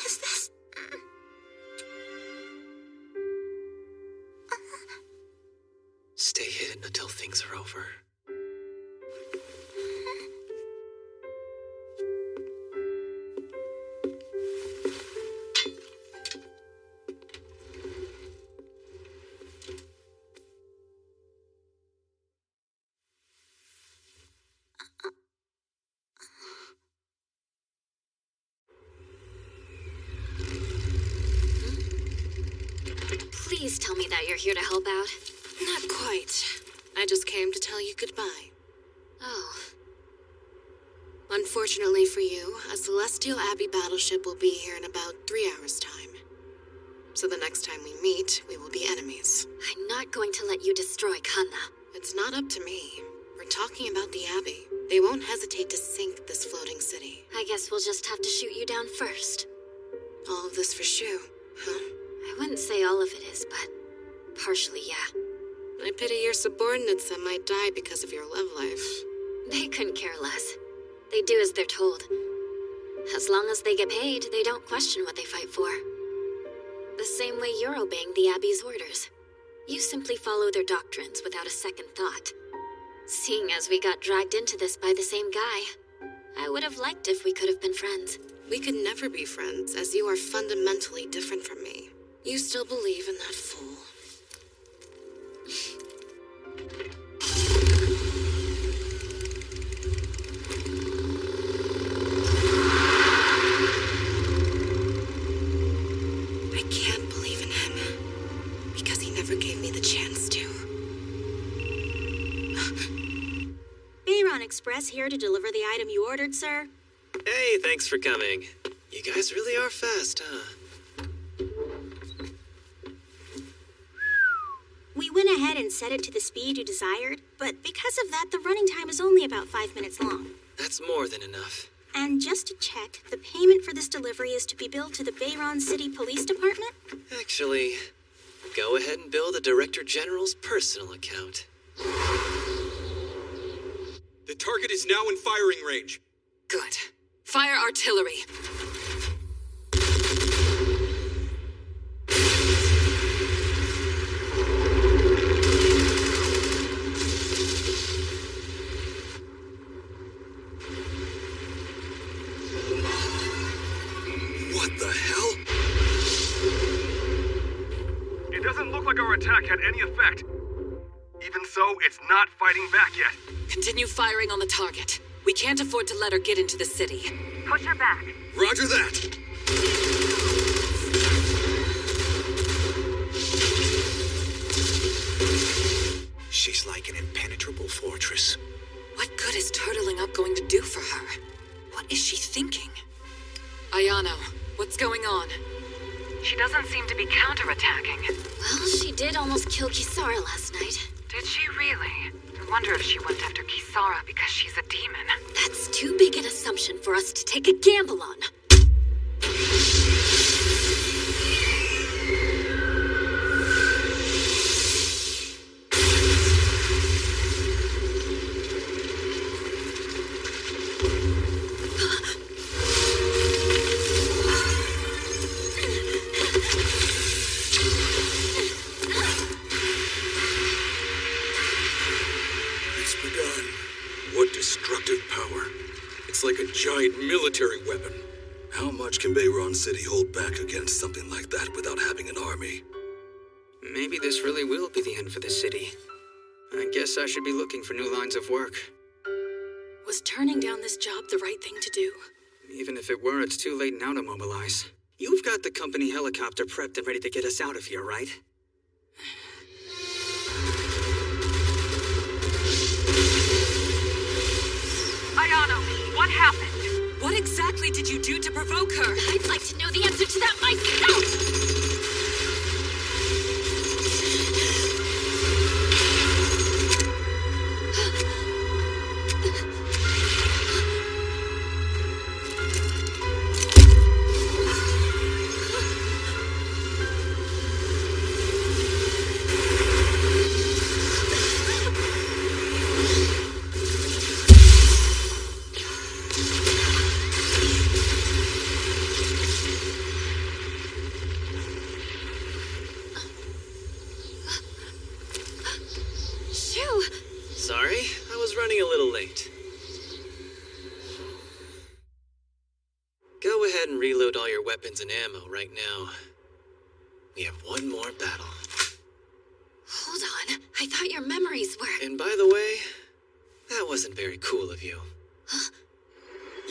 [SPEAKER 2] is this...
[SPEAKER 5] Stay hidden until things are over.
[SPEAKER 13] Please tell me that you're here to help out.
[SPEAKER 19] Not quite. I just came to tell you goodbye.
[SPEAKER 13] Oh.
[SPEAKER 19] Unfortunately for you, a Celestial Abbey battleship will be here in about 3 hours' time. So the next time we meet, we will be enemies.
[SPEAKER 13] I'm not going to let you destroy Kanna.
[SPEAKER 19] It's not up to me. We're talking about the Abbey. They won't hesitate to sink this floating city.
[SPEAKER 13] I guess we'll just have to shoot you down first.
[SPEAKER 19] All of this for Shu, huh?
[SPEAKER 13] I wouldn't say all of it is, but partially, yeah.
[SPEAKER 19] I pity your subordinates that might die because of your love life.
[SPEAKER 13] They couldn't care less. They do as they're told. As long as they get paid, they don't question what they fight for. The same way you're obeying the Abbey's orders. You simply follow their doctrines without a second thought. Seeing as we got dragged into this by the same guy, I would have liked if we could have been friends.
[SPEAKER 19] We could never be friends, as you are fundamentally different from me. You still believe in that fool. I can't believe in him, because he never gave me the chance to.
[SPEAKER 17] Bayron Express here to deliver the item you ordered, sir.
[SPEAKER 5] Hey, thanks for coming. You guys really are fast, huh?
[SPEAKER 17] We went ahead and set it to the speed you desired, but because of that, the running time is only about 5 minutes long.
[SPEAKER 5] That's more than enough.
[SPEAKER 17] And just to check, the payment for this delivery is to be billed to the Bayron City Police Department?
[SPEAKER 5] Actually, go ahead and bill the Director General's personal account.
[SPEAKER 1] The target is now in firing range.
[SPEAKER 10] Good. Fire artillery.
[SPEAKER 1] What the hell?
[SPEAKER 20] It doesn't look like our attack had any effect. Even so, it's not fighting back yet.
[SPEAKER 10] Continue firing on the target. We can't afford to let her get into the city.
[SPEAKER 12] Push her back.
[SPEAKER 1] Roger that.
[SPEAKER 7] She's like an impenetrable fortress.
[SPEAKER 10] What good is turtling up going to do for her? What is she thinking? Ayano, what's going on?
[SPEAKER 12] She doesn't seem to be counterattacking.
[SPEAKER 13] Well, she did almost kill Kisara last night.
[SPEAKER 12] Did she really? I wonder if she went after Kisara because she's a demon.
[SPEAKER 13] That's too big an assumption for us to take a gamble on.
[SPEAKER 11] It's like a giant military weapon. How much can Bayron City hold back against something like that without having an army?
[SPEAKER 3] Maybe this really will be the end for the city. I guess I should be looking for new lines of work.
[SPEAKER 17] Was turning down this job the right thing to do?
[SPEAKER 3] Even if it were, it's too late now to mobilize. You've got the company helicopter prepped and ready to get us out of here, right?
[SPEAKER 10] Ayano, what happened? What exactly did you do to provoke her?
[SPEAKER 13] I'd like to know the answer to that myself!
[SPEAKER 5] Sorry, I was running a little late. Go ahead and reload all your weapons and ammo right now. We have one more battle.
[SPEAKER 13] Hold on, I thought your memories were...
[SPEAKER 5] And by the way, that wasn't very cool of you.
[SPEAKER 13] Huh?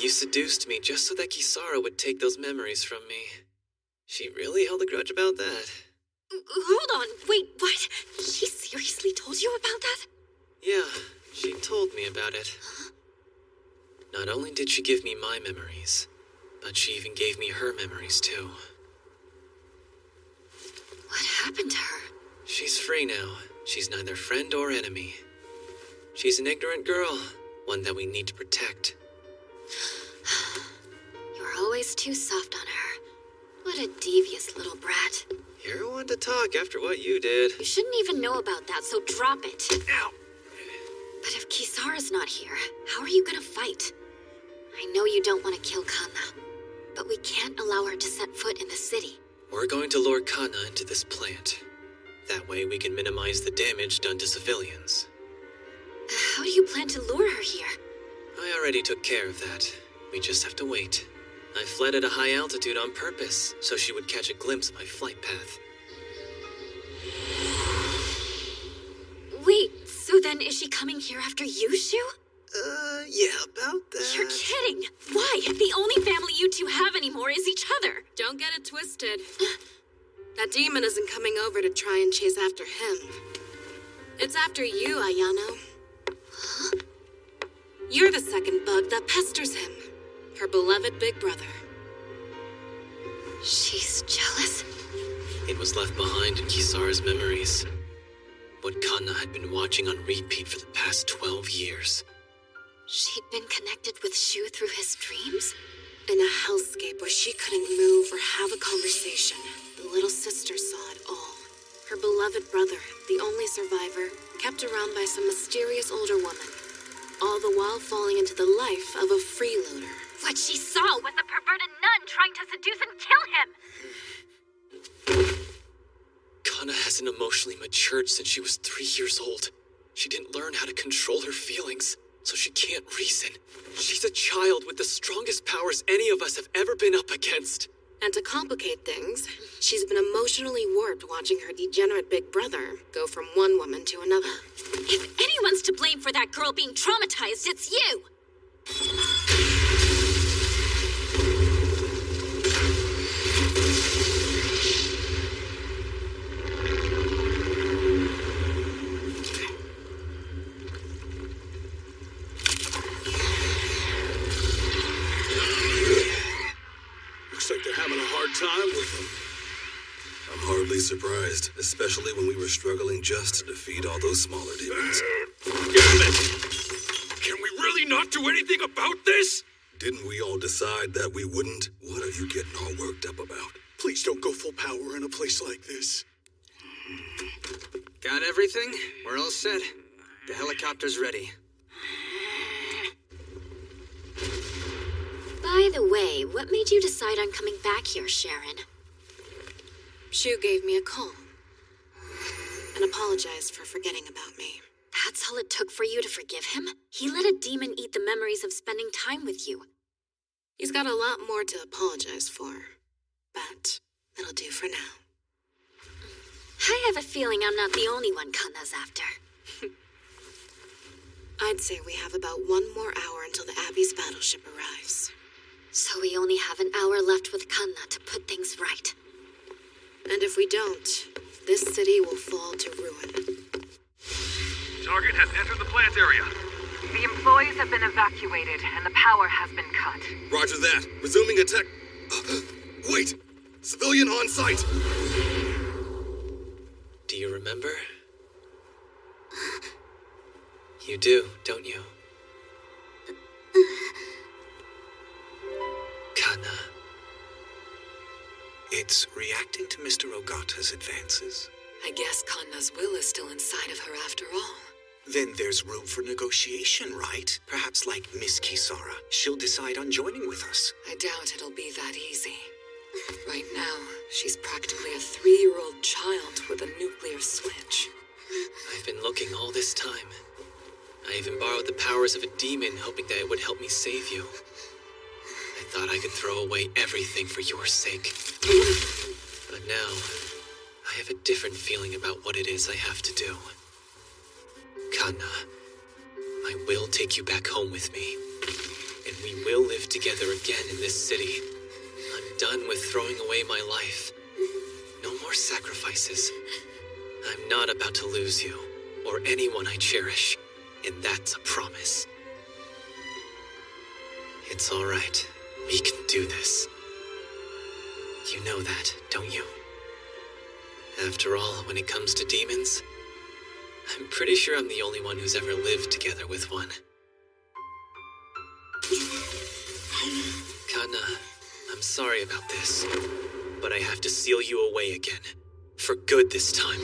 [SPEAKER 5] You seduced me just so that Kisara would take those memories from me. She really held a grudge about that.
[SPEAKER 13] Hold on, wait, what? She seriously told you about that?
[SPEAKER 5] Yeah, she told me about it.
[SPEAKER 13] Huh?
[SPEAKER 5] Not only did she give me my memories, but she even gave me her memories too.
[SPEAKER 13] What happened to her?
[SPEAKER 5] She's free now. She's neither friend or enemy. She's an ignorant girl, one that we need to protect.
[SPEAKER 13] You're always too soft on her. What a devious little brat.
[SPEAKER 5] You're one to talk after what you did.
[SPEAKER 13] You shouldn't even know about that, so drop it.
[SPEAKER 5] Ow!
[SPEAKER 13] But if Kisara's not here, how are you gonna fight? I know you don't want to kill Kana, but we can't allow her to set foot in the city.
[SPEAKER 5] We're going to lure Kana into this plant. That way we can minimize the damage done to civilians.
[SPEAKER 13] How do you plan to lure her here?
[SPEAKER 5] I already took care of that. We just have to wait. I fled at a high altitude on purpose, so she would catch a glimpse of my flight path.
[SPEAKER 13] Wait, so then is she coming here after you, Shu?
[SPEAKER 5] Yeah, about that.
[SPEAKER 13] You're kidding! Why? The only family you two have anymore is each other!
[SPEAKER 19] Don't get it twisted. That demon isn't coming over to try and chase after him. It's after you, Ayano.
[SPEAKER 13] Huh?
[SPEAKER 19] You're the second bug that pesters him. Her beloved big brother.
[SPEAKER 13] She's jealous?
[SPEAKER 5] It was left behind in Kisara's memories. What Kana had been watching on repeat for the past 12 years.
[SPEAKER 13] She'd been connected with Shu through his dreams?
[SPEAKER 19] In a hellscape where she couldn't move or have a conversation, the little sister saw it all. Her beloved brother, the only survivor, kept around by some mysterious older woman, all the while falling into the life of a freeloader.
[SPEAKER 13] What she saw was a perverted nun trying to seduce and kill him!
[SPEAKER 5] Kana hasn't emotionally matured since she was 3 years old. She didn't learn how to control her feelings, so she can't reason. She's a child with the strongest powers any of us have ever been up against.
[SPEAKER 19] And to complicate things, she's been emotionally warped watching her degenerate big brother go from one woman to another.
[SPEAKER 13] If anyone's to blame for that girl being traumatized, it's you!
[SPEAKER 11] Looks like they're having a hard time with him. I'm hardly surprised, especially when we were struggling just to defeat all those smaller demons.
[SPEAKER 1] Damn it! Can we really not do anything about this?
[SPEAKER 11] Didn't we all decide that we wouldn't? What are you getting all worked up about?
[SPEAKER 1] Please don't go full power in a place like this.
[SPEAKER 3] Got everything? We're all set. The helicopter's ready.
[SPEAKER 13] By the way, what made you decide on coming back here, Sharon?
[SPEAKER 19] Shu gave me a call and apologized for forgetting about me.
[SPEAKER 13] That's all it took for you to forgive him? He let a demon eat the memories of spending time with you.
[SPEAKER 19] He's got a lot more to apologize for, but that'll do for now.
[SPEAKER 13] I have a feeling I'm not the only one Kanna's after.
[SPEAKER 19] I'd say we have about 1 more hour until the Abbey's battleship arrives.
[SPEAKER 13] So we only have an hour left with Kanna to put things right.
[SPEAKER 19] And if we don't, this city will fall to ruin.
[SPEAKER 20] Target has entered the plant area.
[SPEAKER 10] The employees have been evacuated, and the power has been cut.
[SPEAKER 11] Roger that. Resuming attack. Wait! Civilian on site!
[SPEAKER 5] Do you remember? You do, don't you? Kanna.
[SPEAKER 7] It's reacting to Mr. Ogata's advances.
[SPEAKER 10] I guess Kanna's will is still inside of her after all.
[SPEAKER 7] Then there's room for negotiation, right? Perhaps like Miss Kisara. She'll decide on joining with us.
[SPEAKER 10] I doubt it'll be that easy. Right now, she's practically a 3-year-old child with a nuclear switch.
[SPEAKER 5] I've been looking all this time. I even borrowed the powers of a demon, hoping that it would help me save you. I thought I could throw away everything for your sake. But now, I have a different feeling about what it is I have to do. Kanna, I will take you back home with me, and we will live together again in this city. I'm done with throwing away my life. No more sacrifices. I'm not about to lose you, or anyone I cherish, and that's a promise. It's all right. We can do this. You know that, don't you? After all, when it comes to demons, I'm pretty sure I'm the only one who's ever lived together with one. Kanna, I'm sorry about this, but I have to seal you away again. For good this time.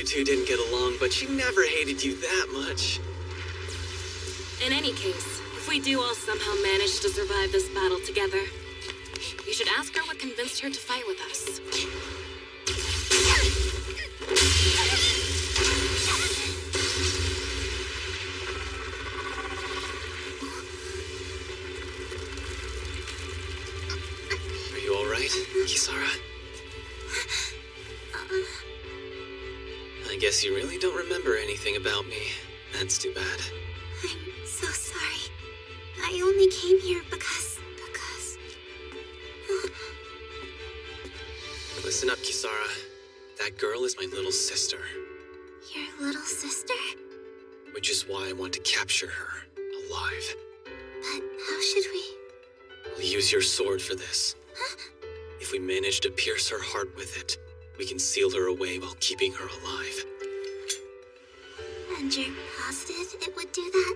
[SPEAKER 5] two didn't get along, but she never hated you that much.
[SPEAKER 18] In any case, if we do all somehow manage to survive this battle together, you should ask her what convinced her to fight with us.
[SPEAKER 5] Are you alright, Kisara? I guess you really don't remember anything about me. That's too bad.
[SPEAKER 2] I'm so sorry. I only came here because...
[SPEAKER 5] Listen up, Kisara. That girl is my little sister.
[SPEAKER 2] Your little sister?
[SPEAKER 5] Which is why I want to capture her, alive.
[SPEAKER 2] But how should we?
[SPEAKER 5] We'll use your sword for this. If we manage to pierce her heart with it, we can seal her away while keeping her alive.
[SPEAKER 2] And you're positive it would do that?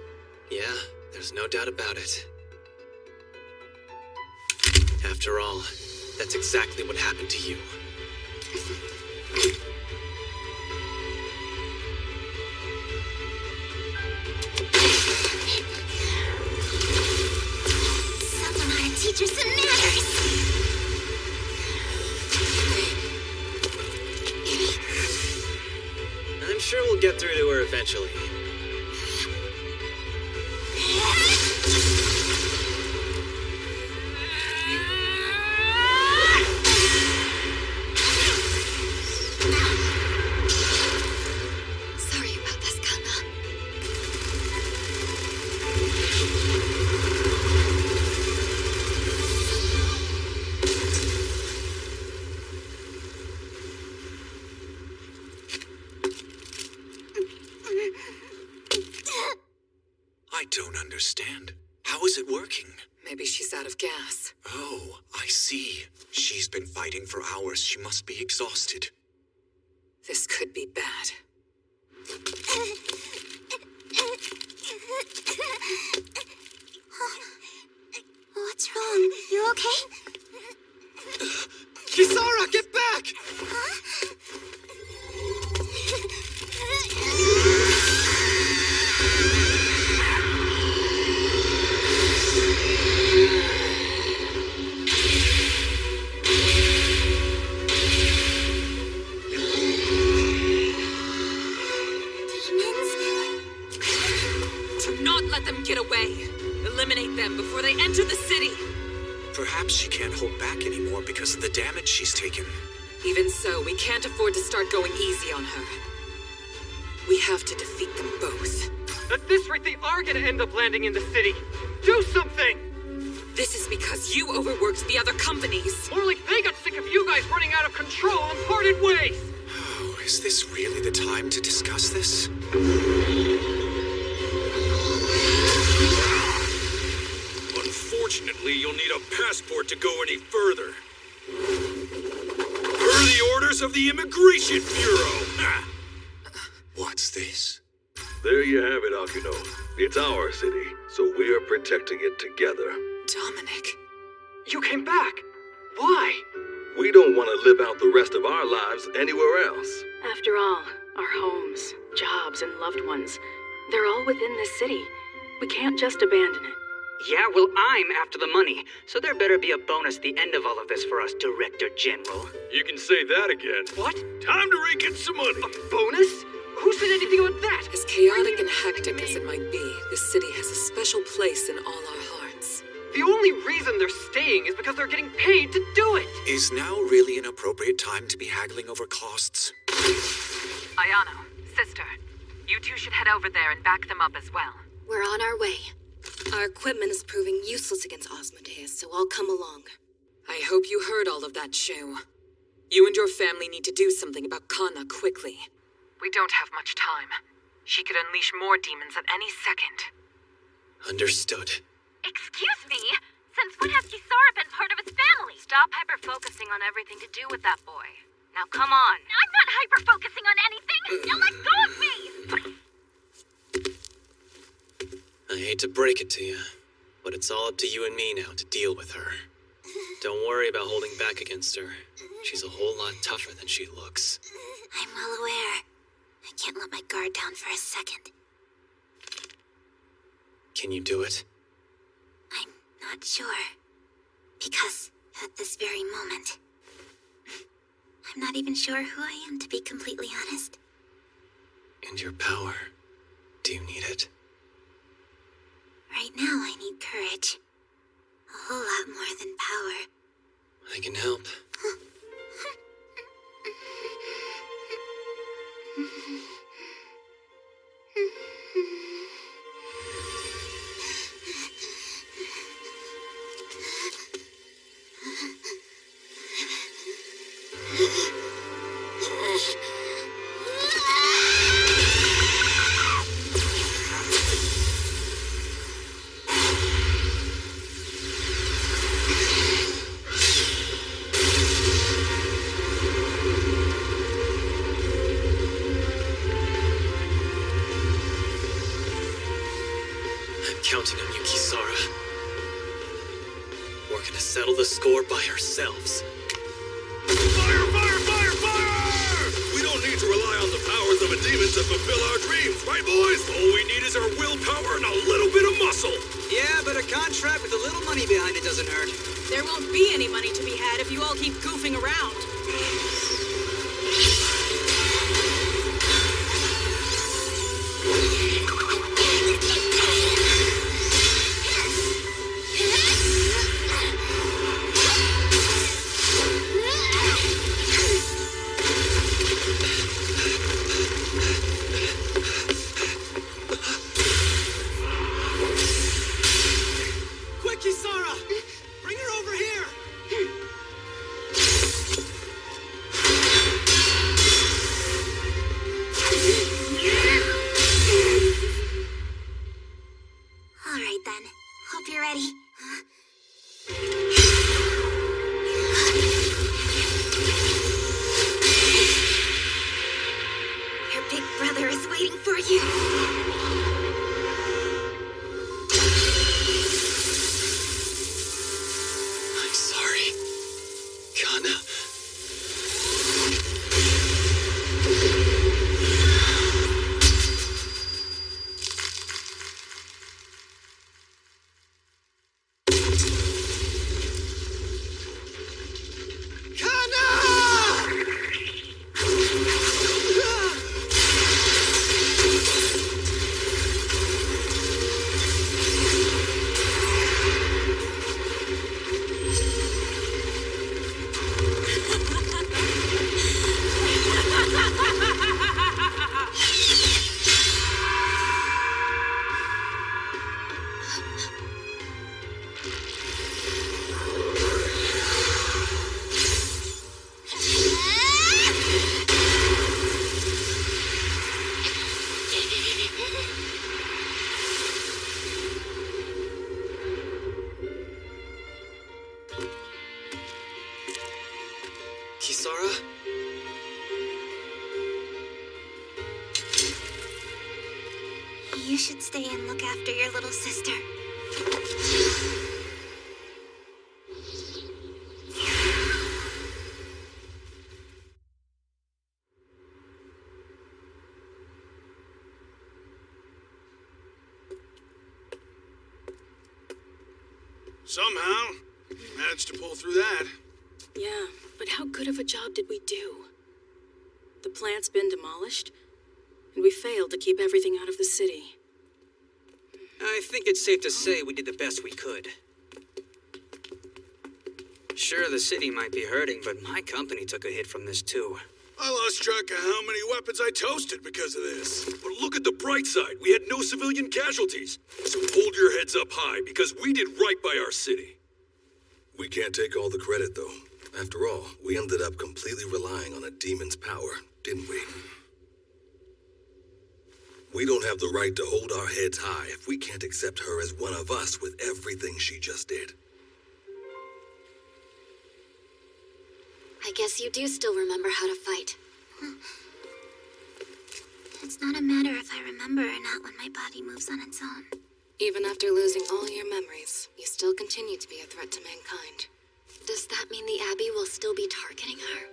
[SPEAKER 5] Yeah, there's no doubt about it. After all, that's exactly what happened to you.
[SPEAKER 2] Someone ought to teach her some manners!
[SPEAKER 5] I'm sure we'll get through to her eventually.
[SPEAKER 18] Sorry about this, Kana.
[SPEAKER 7] I don't understand. How is it working?
[SPEAKER 10] Maybe she's out of gas.
[SPEAKER 7] Oh, I see. She's been fighting for hours. She must be exhausted.
[SPEAKER 10] This could be bad.
[SPEAKER 2] What's wrong? You okay?
[SPEAKER 5] Kisara, get back!
[SPEAKER 10] Do not let them get away. Eliminate them before they enter the city.
[SPEAKER 7] Perhaps she can't hold back anymore because of the damage she's taken.
[SPEAKER 10] Even so, we can't afford to start going easy on her. We have to defeat them both.
[SPEAKER 12] At this rate, they are gonna end up landing in the city. Do something!
[SPEAKER 10] This is because you overworked the other companies.
[SPEAKER 12] More like they got sick of you guys running out of control and parted ways!
[SPEAKER 7] Oh, is this really the time to discuss this?
[SPEAKER 1] Unfortunately, you'll need a passport to go any further. Per the orders of the Immigration Bureau! Ha!
[SPEAKER 7] What's this?
[SPEAKER 11] There you have it, Akino. It's our city, so we're protecting it together.
[SPEAKER 10] Dominic.
[SPEAKER 12] You came back! Why?
[SPEAKER 11] We don't want to live out the rest of our lives anywhere else.
[SPEAKER 17] After all, our homes, jobs, and loved ones, they're all within this city. We can't just abandon it.
[SPEAKER 16] Yeah, well, I'm after the money, so there better be a bonus at the end of all of this for us, Director General.
[SPEAKER 1] You can say that again.
[SPEAKER 12] What?
[SPEAKER 1] Time to rake in some money.
[SPEAKER 12] A bonus? Who said anything about that?
[SPEAKER 10] As chaotic and hectic as it might be, this city has a special place in all our hearts.
[SPEAKER 12] The only reason they're staying is because they're getting paid to do it.
[SPEAKER 7] Is now really an appropriate time to be haggling over costs?
[SPEAKER 10] Ayano, sister, you two should head over there and back them up as well.
[SPEAKER 19] We're on our way. Our equipment is proving useless against Osmodeus, so I'll come along.
[SPEAKER 10] I hope you heard all of that, Shu. You and your family need to do something about Kana quickly. We don't have much time. She could unleash more demons at any second.
[SPEAKER 5] Understood.
[SPEAKER 13] Excuse me? Since when has Kisara been part of his family? Stop hyper-focusing on everything to do with that boy. Now come on. I'm not hyper-focusing on anything! Now let go of me!
[SPEAKER 5] I hate to break it to you, but it's all up to you and me now to deal with her. Don't worry about holding back against her. She's a whole lot tougher than she looks.
[SPEAKER 2] I'm well aware. I can't let my guard down for a second.
[SPEAKER 5] Can you do it?
[SPEAKER 2] I'm not sure. Because at this very moment, I'm not even sure who I am, to be completely honest.
[SPEAKER 5] And your power. Do you need it?
[SPEAKER 2] Right now, I need courage. A whole lot more than power.
[SPEAKER 5] I can help. Counting on you, Kisara. We're gonna settle the score by ourselves.
[SPEAKER 1] Fire, fire, fire, fire! We don't need to rely on the powers of a demon to fulfill our dreams, right, boys? All we need is our willpower and a little bit of muscle.
[SPEAKER 3] Yeah, but a contract with a little money behind it doesn't hurt.
[SPEAKER 10] There won't be any money to be had if you all keep goofing around.
[SPEAKER 5] Kisara?
[SPEAKER 2] You should stay and look after your little sister.
[SPEAKER 8] Somehow, we managed to pull through that.
[SPEAKER 17] Yeah, but how good of a job did we do? The plant's been demolished, and we failed to keep everything out of the city.
[SPEAKER 3] I think it's safe to say we did the best we could. Sure, the city might be hurting, but my company took a hit from this too.
[SPEAKER 1] I lost track of how many weapons I toasted because of this. But look at the bright side. We had no civilian casualties. So hold your heads up high, because we did right by our city.
[SPEAKER 11] We can't take all the credit, though. After all, we ended up completely relying on a demon's power, didn't we? We don't have the right to hold our heads high if we can't accept her as one of us with everything she just did.
[SPEAKER 13] I guess you do still remember how to fight.
[SPEAKER 2] It's not a matter if I remember or not when my body moves on its own.
[SPEAKER 19] Even after losing all your memories, you still continue to be a threat to mankind.
[SPEAKER 13] Does that mean the Abbey will still be targeting her?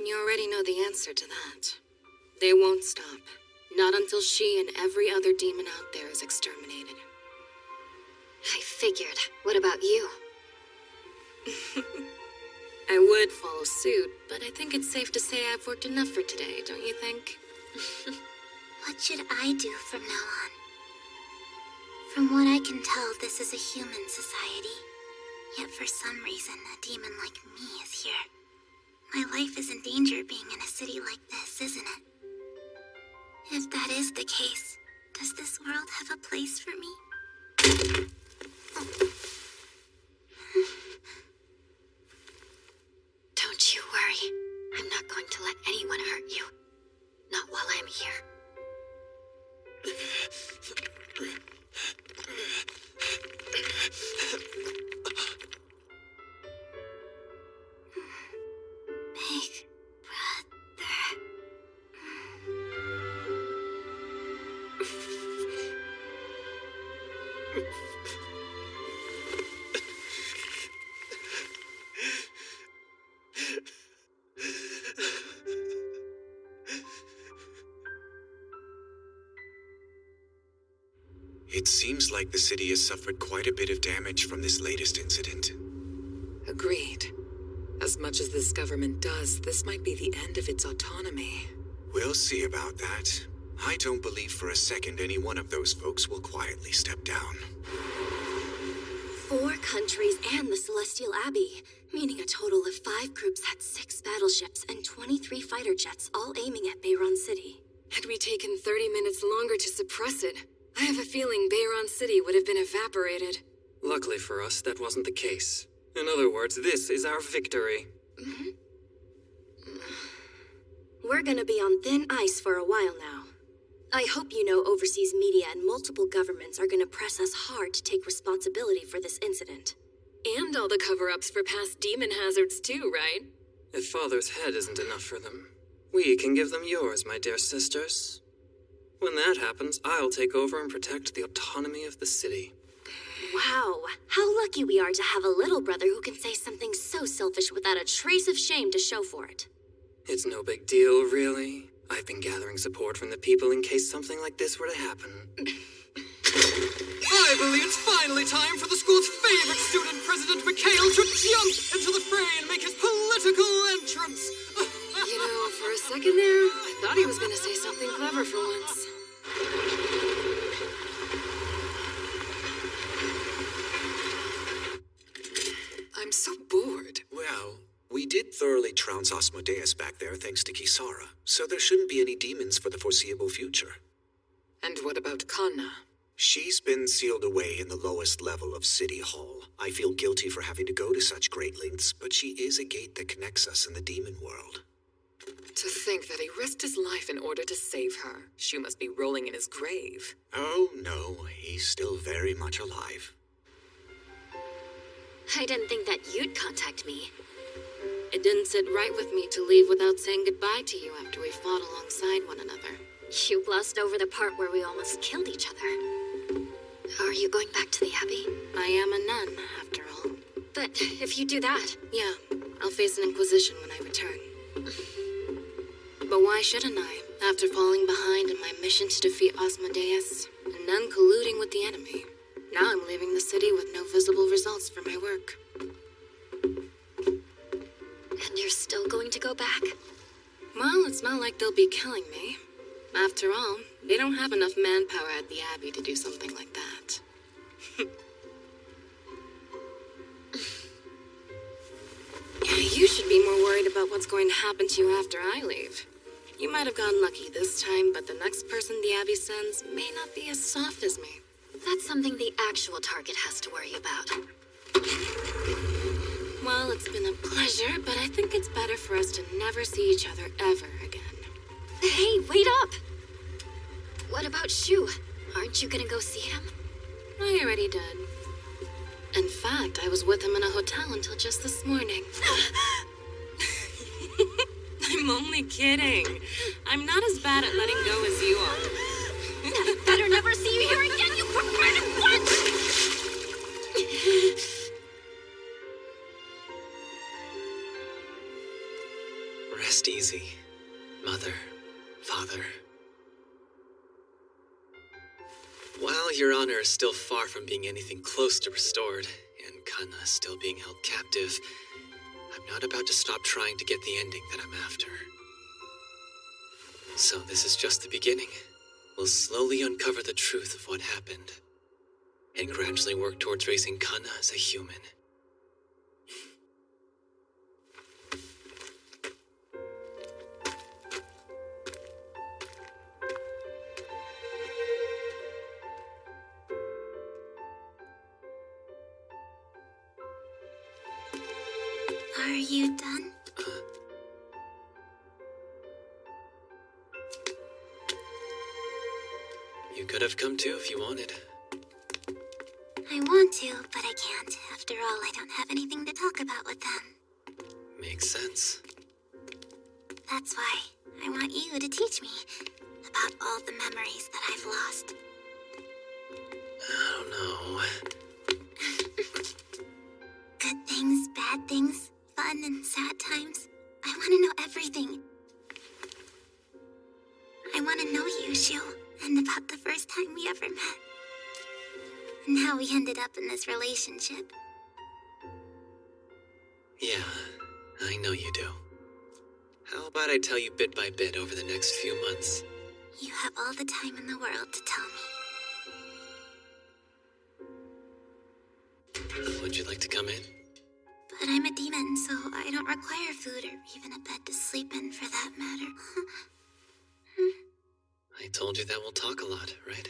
[SPEAKER 19] You already know the answer to that. They won't stop. Not until she and every other demon out there is exterminated.
[SPEAKER 9] I figured. What about you?
[SPEAKER 19] I would follow suit, but I think it's safe to say I've worked enough for today, don't you think?
[SPEAKER 2] What should I do from now on? From what I can tell, this is a human society. Yet for some reason, a demon like me is here. My life is in danger being in a city like this, isn't it? If that is the case, does this world have a place for me?
[SPEAKER 9] Don't you worry. I'm not going to let anyone hurt you. Not while I'm here.
[SPEAKER 2] Big brother.
[SPEAKER 7] It seems like the city has suffered quite a bit of damage from this latest incident.
[SPEAKER 10] Agreed. As much as this government does, this might be the end of its autonomy.
[SPEAKER 7] We'll see about that. I don't believe for a second any one of those folks will quietly step down.
[SPEAKER 18] 4 countries and the Celestial Abbey, meaning a total of 5 groups had 6 battleships and 23 fighter jets, all aiming at Bayron City. Had we taken 30 minutes longer to suppress it, I have a feeling Bayron City would have been evaporated.
[SPEAKER 3] Luckily for us, that wasn't the case. In other words, this is our victory.
[SPEAKER 18] We're gonna be on thin ice for a while now. I hope you know overseas media and multiple governments are gonna press us hard to take responsibility for this incident. And all the cover-ups for past demon hazards too, right?
[SPEAKER 3] If Father's head isn't enough for them, we can give them yours, my dear sisters. When that happens, I'll take over and protect the autonomy of the city.
[SPEAKER 18] Wow, how lucky we are to have a little brother who can say something so selfish without a trace of shame to show for it.
[SPEAKER 3] It's no big deal, really. I've been gathering support from the people in case something like this were to happen.
[SPEAKER 4] I believe it's finally time for the school's favorite student, President Mikhail, to jump into the fray and make his political entrance.
[SPEAKER 18] You know, for a second there, I thought he was gonna say something clever for once.
[SPEAKER 10] I'm so bored.
[SPEAKER 7] Well, we did thoroughly trounce Asmodeus back there thanks to Kisara, so there shouldn't be any demons for the foreseeable future.
[SPEAKER 10] And what about Kanna?
[SPEAKER 7] She's been sealed away in the lowest level of City Hall. I feel guilty for having to go to such great lengths, but she is a gate that connects us in the demon world.
[SPEAKER 10] To think that he risked his life in order to save her. Shu must be rolling in his grave.
[SPEAKER 7] Oh, no, he's still very much alive.
[SPEAKER 9] I didn't think that you'd contact me.
[SPEAKER 19] It didn't sit right with me to leave without saying goodbye to you after we fought alongside one another.
[SPEAKER 9] You glossed over the part where we almost killed each other. Are you going back to the Abbey?
[SPEAKER 19] I am a nun, after all.
[SPEAKER 9] But if you do that...
[SPEAKER 19] Yeah, I'll face an inquisition when I return. But why shouldn't I, after falling behind in my mission to defeat Asmodeus, and then colluding with the enemy? Now I'm leaving the city with no visible results for my work.
[SPEAKER 9] And you're still going to go back?
[SPEAKER 19] Well, it's not like they'll be killing me. After all, they don't have enough manpower at the Abbey to do something like that. You should be more worried about what's going to happen to you after I leave. You might have gotten lucky this time, but the next person the Abbey sends may not be as soft as me.
[SPEAKER 9] That's something the actual target has to worry about.
[SPEAKER 19] Well, it's been a pleasure, but I think it's better for us to never see each other ever again.
[SPEAKER 9] Hey, wait up! What about Shu? Aren't you gonna go see him?
[SPEAKER 19] I already did. In fact, I was with him in a hotel until just this morning. I'm only kidding. I'm not as bad at letting go as you are.
[SPEAKER 9] I better never see you here again, you perverted bunch!
[SPEAKER 5] Rest easy, Mother, Father. Your Honor is still far from being anything close to restored, and Kanna is still being held captive, I'm not about to stop trying to get the ending that I'm after. So this is just the beginning. We'll slowly uncover the truth of what happened, and gradually work towards raising Kanna as a human.
[SPEAKER 2] Are you done?
[SPEAKER 5] You could have come too if you wanted.
[SPEAKER 2] I want to, but I can't. After all, I don't have anything to talk about with them.
[SPEAKER 5] Makes sense.
[SPEAKER 2] That's why I want you to teach me about all the memories that I've lost.
[SPEAKER 5] I don't know.
[SPEAKER 2] Good things, bad things, fun and sad times. I want to know everything. I want to know you, Shu, and about the first time we ever met. And how we ended up in this relationship.
[SPEAKER 5] Yeah, I know you do. How about I tell you bit by bit over the next few months?
[SPEAKER 2] You have all the time in the world to tell me.
[SPEAKER 5] Would you like to come in?
[SPEAKER 2] But I'm a demon, so I don't require food or even a bed to sleep in for that matter.
[SPEAKER 5] I told you that we'll talk a lot, right?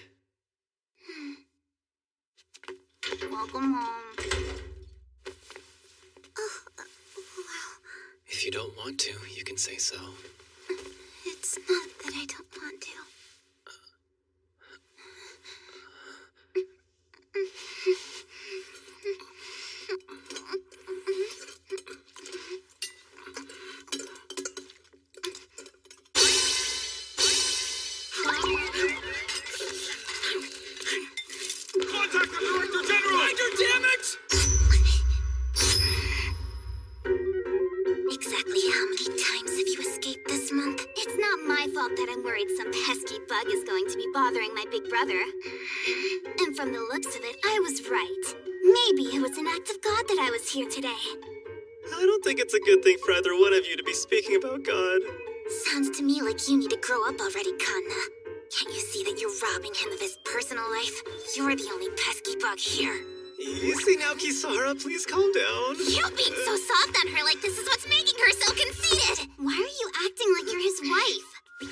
[SPEAKER 2] Welcome home. Oh, wow.
[SPEAKER 5] If you don't want to, you can say so.
[SPEAKER 2] It's not that I don't want to.
[SPEAKER 1] Contact the Director General! Ranger, damn it!
[SPEAKER 2] Exactly how many times have you escaped this month?
[SPEAKER 13] It's not my fault that I'm worried some pesky bug is going to be bothering my big brother. And from the looks of it, I was right. Maybe it was an act of God that I was here today.
[SPEAKER 5] I don't think it's a good thing for either one of you to be speaking about God.
[SPEAKER 2] Sounds to me like you need to grow up already, Kanna. Can't you see that you're robbing him of his personal life? You're the only pesky bug here.
[SPEAKER 5] Easy now, Kisara. Please calm down.
[SPEAKER 2] You being so soft on her like this is what's making her so conceited. Why are you acting like you're his wife?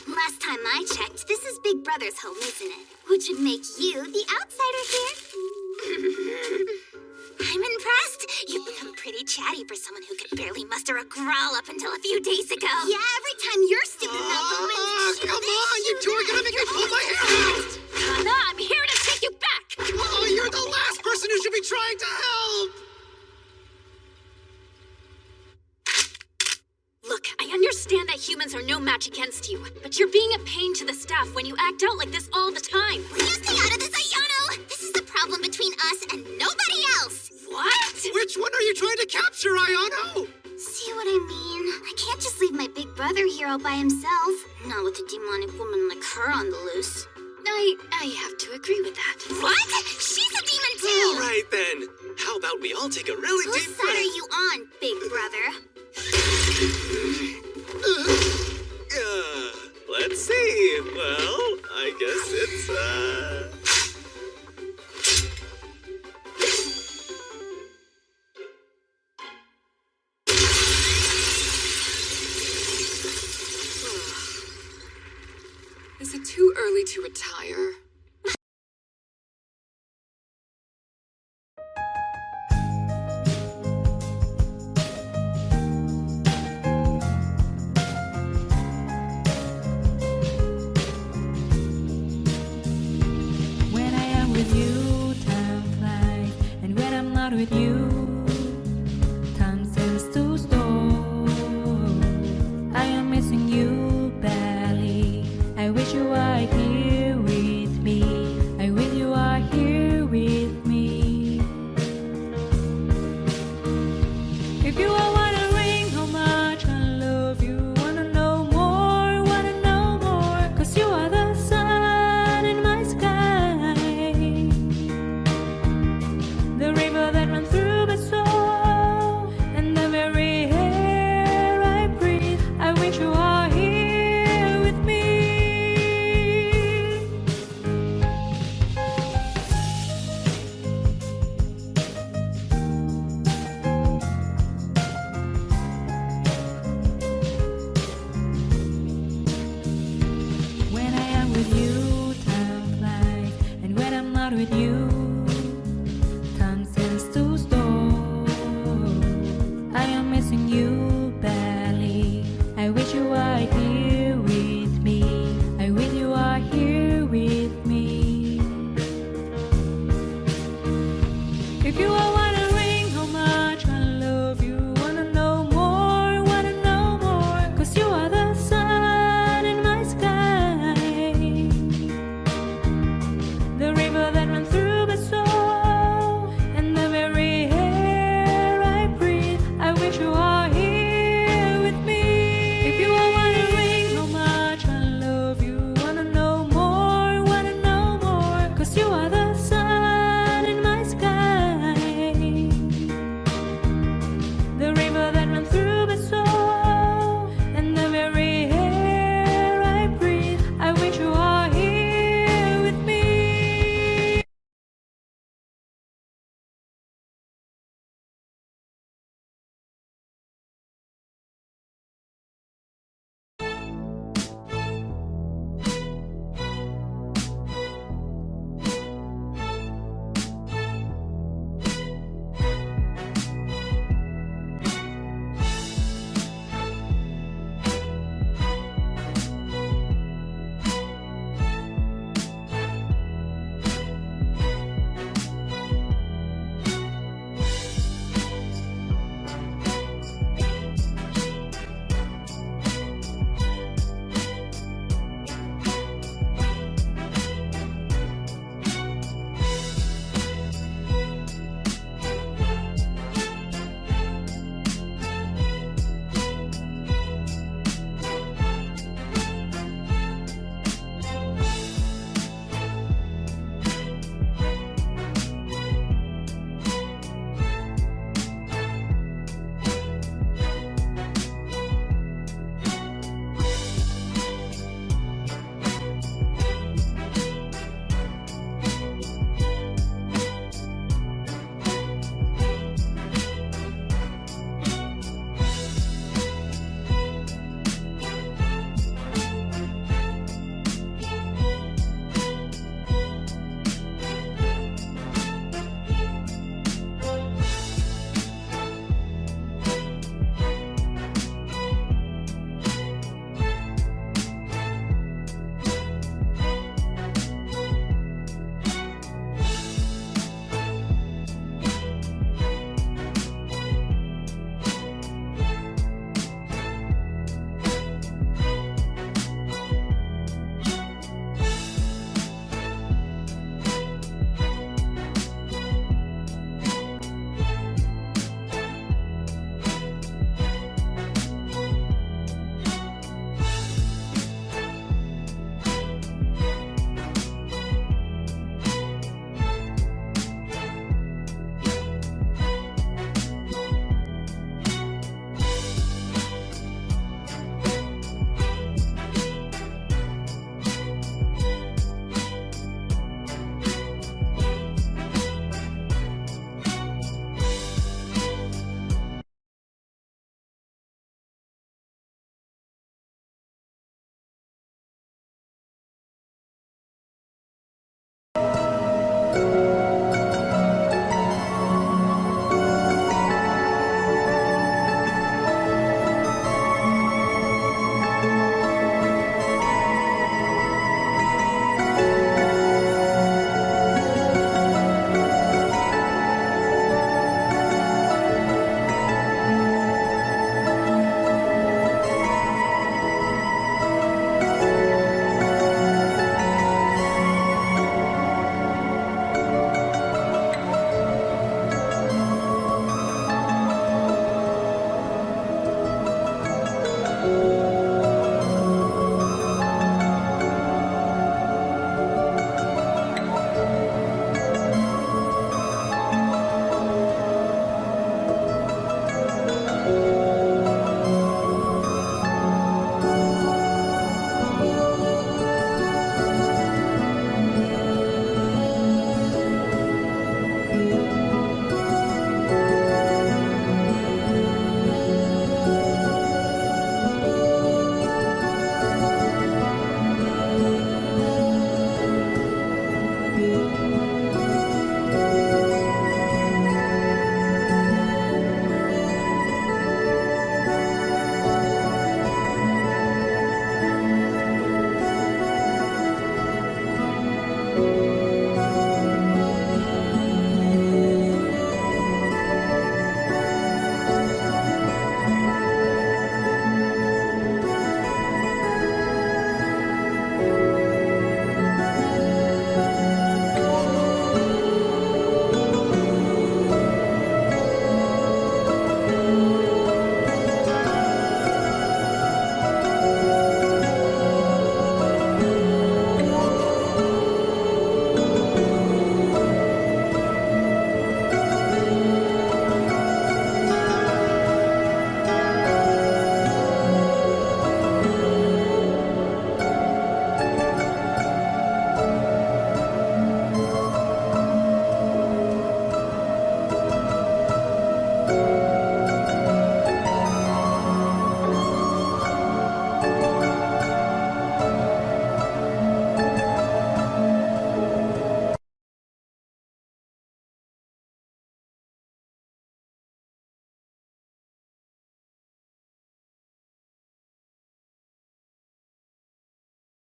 [SPEAKER 13] Last time I checked, this is Big Brother's home, isn't it? Which would make you the outsider here.
[SPEAKER 2] I'm impressed. You've become pretty chatty for someone who could barely muster a growl up until a few days ago.
[SPEAKER 13] Yeah, every time you're stupid enough to win.
[SPEAKER 4] Come on, you two are gonna make me pull my hair out!
[SPEAKER 13] Kanna, I'm here to take you back!
[SPEAKER 4] Oh, you're the last person who should be trying to help!
[SPEAKER 13] Look, I understand that humans are no match against you, but you're being a pain to the staff when you act out like this all the time.
[SPEAKER 2] Will you stay out of this, Ayano? This is the problem between us and nobody else.
[SPEAKER 13] What?
[SPEAKER 4] Which one are you trying to capture, Ayano?
[SPEAKER 13] See what I mean? I can't just leave my big brother here all by himself. Not with a demonic woman like her on the loose.
[SPEAKER 18] I have to agree with that.
[SPEAKER 2] What? She's a demon too!
[SPEAKER 5] All right then. How about we all take a really
[SPEAKER 13] Whose
[SPEAKER 5] deep
[SPEAKER 13] side
[SPEAKER 5] breath?
[SPEAKER 13] are you on, big brother?
[SPEAKER 5] Let's see. Well, I guess it's,
[SPEAKER 10] Is it too early to retire?
[SPEAKER 21] When I am with you, time flies, and when I'm not with you, time seems to stop. I am missing you badly. I wish you are here with me. I wish you are here with me. If you are wondering how much I love you, wanna know more, 'cause you are the sun in my sky. not with you, time stands too still. I am missing you badly. I wish you are here with me. I wish you are here with me. If you are wondering how much I love you, wanna know more, cause you are the sun in my sky, the river that runs through my soul, and the very air I breathe. I wish you are here with me. If you are wondering how much I love you, wanna know more, cause you are the sun in my sky, the river that runs through my soul, and the very air I breathe. I wish you are here with me.